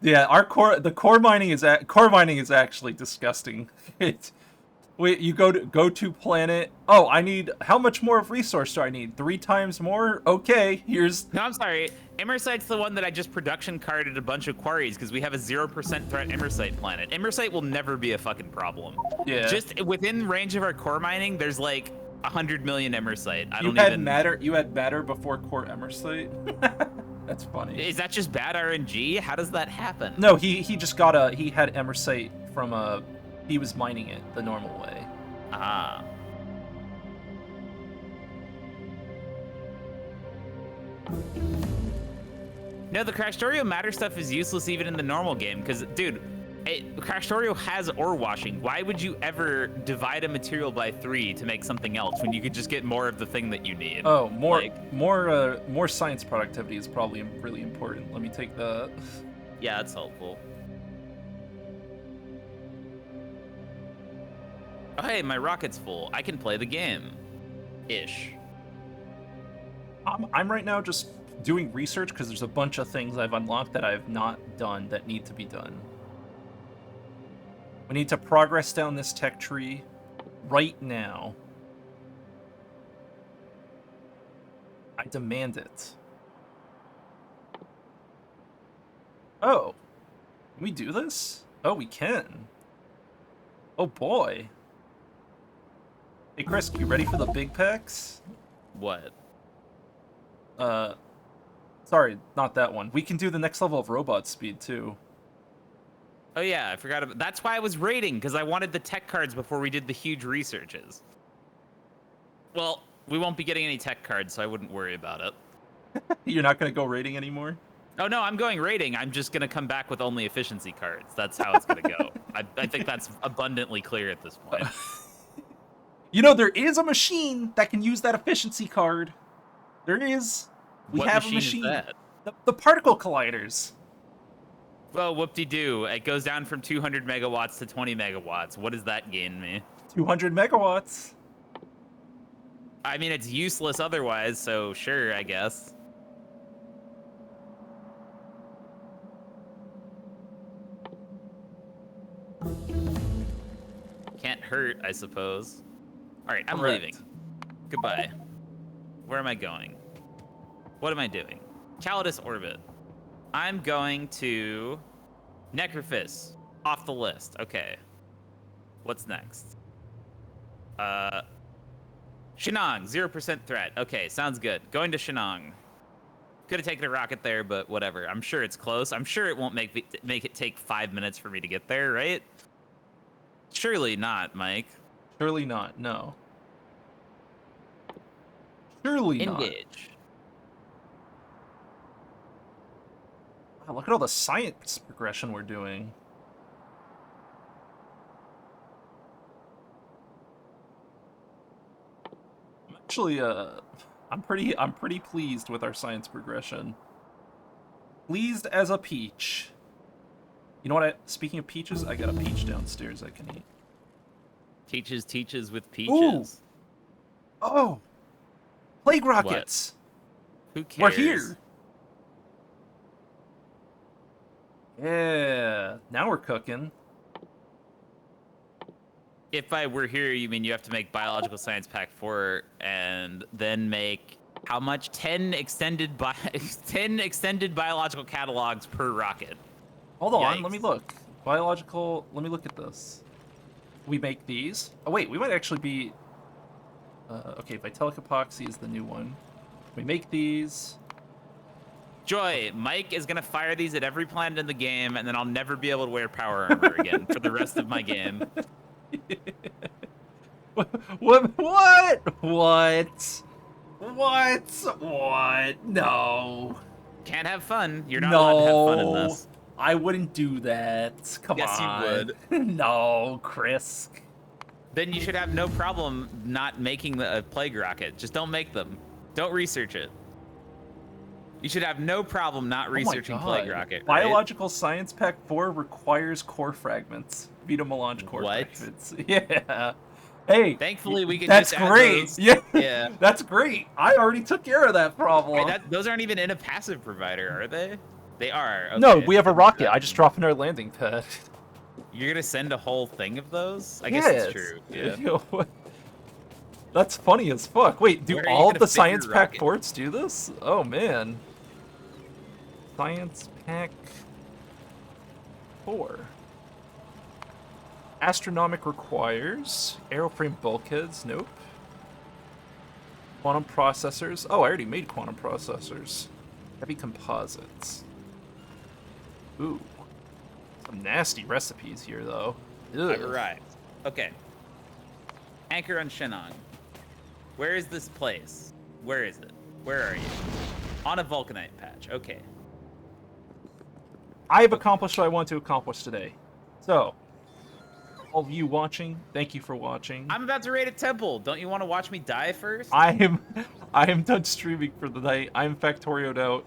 A: Yeah, the core mining is actually disgusting. You go to planet. Oh, I need how much more of resource do I need? 3 times more? Okay, here's.
C: No, I'm sorry. Immersite's the one that I just production carded a bunch of quarries because we have a 0% threat Immersite planet. Immersite will never be a fucking problem.
A: Yeah.
C: Just within range of our core mining, there's like 100 million Immersite.
A: You had matter before core Emersite? That's funny.
C: Is that just bad RNG? How does that happen?
A: No, he just he had Emersite from he was mining it the normal way.
C: Ah. No, the Factorio matter stuff is useless even in the normal game, because, dude, Factorio has ore washing. Why would you ever divide a material by 3 to make something else when you could just get more of the thing that you need?
A: Oh, more science productivity is probably really important. Let me take the...
C: Yeah, that's helpful. Oh, hey, my rocket's full. I can play the game. Ish.
A: I'm right now just doing research because there's a bunch of things I've unlocked that I've not done that need to be done. We need to progress down this tech tree right now. I demand it. Oh. Can we do this? Oh, we can. Oh, boy. Hey, Chris, you ready for the big packs?
C: What?
A: Sorry, not that one. We can do the next level of robot speed, too.
C: Oh yeah, I forgot about. That's why I was raiding, because I wanted the tech cards before we did the huge researches. Well, we won't be getting any tech cards, so I wouldn't worry about it.
A: You're not gonna go raiding anymore?
C: Oh no, I'm going raiding. I'm just gonna come back with only efficiency cards. That's how it's gonna go. I think that's abundantly clear at this point.
A: You know, there is a machine that can use that efficiency card. There is. We have a machine.
C: Is that?
A: The particle colliders.
C: Well, whoop-de-doo. It goes down from 200 megawatts to 20 megawatts. What does that gain me?
A: 200 megawatts.
C: I mean, it's useless otherwise, so sure, I guess. Can't hurt, I suppose. All right, I'm
A: Correct.
C: leaving. Goodbye. Where am I going? What am I doing? Calidus Orbit. I'm going to Necrophis. Off the list. Okay. What's next? Shenong, 0% threat. Okay, sounds good. Going to Shenong. Could have taken a rocket there, but whatever. I'm sure it's close. I'm sure it won't make it take 5 minutes for me to get there, right? Surely not, Mike.
A: Surely not, no. Surely not.
C: Engage.
A: Wow, look at all the science progression we're doing. Actually, I'm pretty pleased with our science progression. Pleased as a peach. You know what? Speaking of peaches, I got a peach downstairs I can eat.
C: Teaches with peaches.
A: Ooh. Oh, plague rockets.
C: Who cares?
A: We're here. Yeah, now we're cooking.
C: If I were here, you mean you have to make Biological Science Pack 4 and then make how much? 10 extended biological catalogs per rocket.
A: Hold on,
C: Yikes.
A: let me look. Biological, let me look at this. We make these? Oh wait, we might actually be... okay, Vitalic Epoxy is the new one. We make these.
C: Joy, Mike is gonna fire these at every planet in the game, and then I'll never be able to wear power armor again for the rest of my game.
A: What? No.
C: Can't have fun. You're not allowed to have fun in this.
A: I wouldn't do that. Come
C: Yes, you
A: on.
C: would.
A: No, Chris.
C: Then you should have no problem not making the plague rocket. Just don't make them. Don't research it. You should have no problem not researching plague rocket. Right?
A: Biological Science Pack 4 requires core fragments. Vita Melange core fragments. Yeah. Hey.
C: Thankfully, we can
A: that's
C: just add
A: great.
C: those.
A: Yeah.
C: Yeah.
A: That's great. I already took care of that problem.
C: Wait, those aren't even in a passive provider, are they? They are. Okay.
A: No, we have a rocket. I just drop in our landing pad.
C: You're gonna send a whole thing of those? I guess that's true. Yeah.
A: That's funny as fuck. Wait, do
C: Where are you
A: all of
C: gonna
A: the
C: fit your
A: Science Pack
C: rocket?
A: ports do this? Oh man. Science Pack 4. Astronomic requires. Aeroframe bulkheads, nope. Quantum processors. Oh, I already made quantum processors. Heavy composites. Ooh. Some nasty recipes here, though. Ugh.
C: I've arrived. Okay. Anchor on Shenong. Where is this place? Where is it? Where are you? On a vulcanite patch. Okay.
A: I have accomplished what I want to accomplish today. So, all of you watching, thank you for watching.
C: I'm about to raid a temple. Don't you want to watch me die first?
A: I am done streaming for the night. I'm Factorio'd out.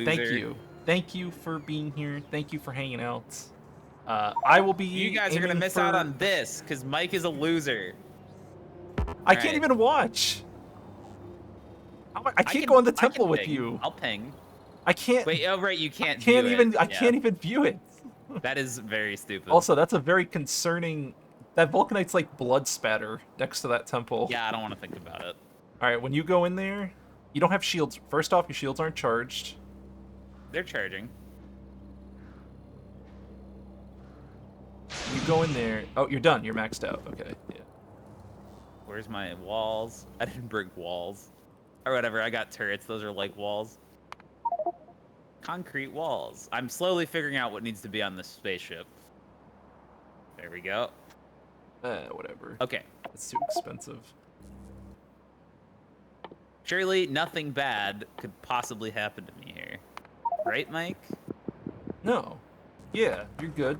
A: Thank you. Thank you for being here. Thank you for hanging out. I will be.
C: You guys are gonna miss out on this because Mike is a loser.
A: I can't even watch. I can't go in the temple with you.
C: I'll ping.
A: I can't.
C: Wait, oh right, you can't.
A: I can't even view it.
C: That is very stupid.
A: Also, that's a very concerning. That Vulcanite's like blood spatter next to that temple.
C: Yeah, I don't want to think about it.
A: All right, when you go in there, you don't have shields. First off, your shields aren't charged.
C: They're charging.
A: You go in there. Oh, you're done. You're maxed out. Okay. Yeah.
C: Where's my walls? I didn't bring walls. Or whatever, I got turrets. Those are like walls. Concrete walls. I'm slowly figuring out what needs to be on this spaceship. There we go.
A: Whatever.
C: Okay.
A: It's too expensive.
C: Surely nothing bad could possibly happen to me here. Right, Mike?
A: No. Yeah, you're good.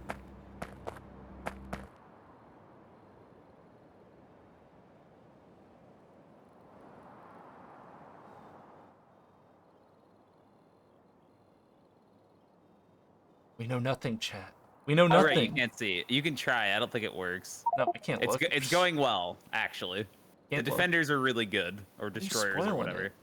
A: We know nothing, chat. We know nothing.
C: Oh, right, you can't see. You can try. I don't think it works.
A: No, I can't look.
C: It's going well, actually.
A: Can't
C: The
A: look.
C: defenders are really good, or destroyers, or
A: spoiling
C: whatever.
A: it.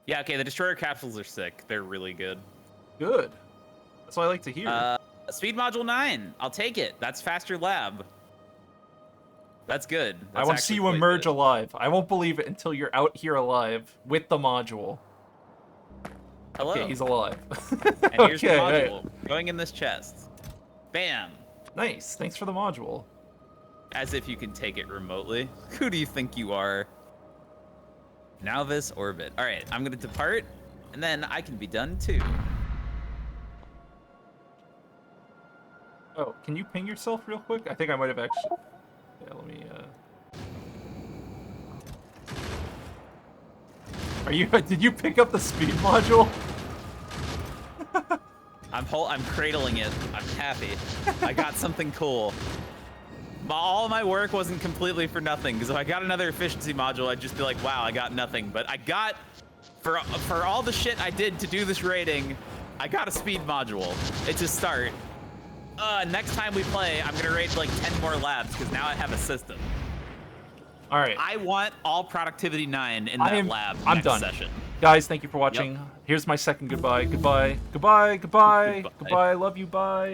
C: Yeah, okay, the destroyer capsules are sick. They're really good.
A: Good. That's what I like to hear.
C: Speed module 9. I'll take it. That's faster lab. That's good.
A: I want to see you emerge alive. I won't believe it until you're out here alive with the module.
C: Hello.
A: Okay, he's alive.
C: And here's the module.
A: Right.
C: Going in this chest. Bam.
A: Nice. Thanks for the module.
C: As if you can take it remotely. Who do you think you are? Now this orbit. All right, I'm gonna depart, and then I can be done too.
A: Oh, can you ping yourself real quick? I think I might have actually. Yeah, let me. Are you? Did you pick up the speed module?
C: I'm cradling it. I'm happy. I got something cool. All my work wasn't completely for nothing, because if I got another efficiency module, I'd just be like, wow, I got nothing. But I got, for all the shit I did to do this raiding, I got a speed module. It's a start. Next time we play, I'm gonna raid like 10 more labs, because now I have a system.
A: All right.
C: I want all productivity 9 in that lab
A: I'm
C: next
A: done.
C: session.
A: Guys, thank you for watching. Here's my second goodbye. Goodbye. Goodbye. Goodbye. Goodbye. Love you. Bye.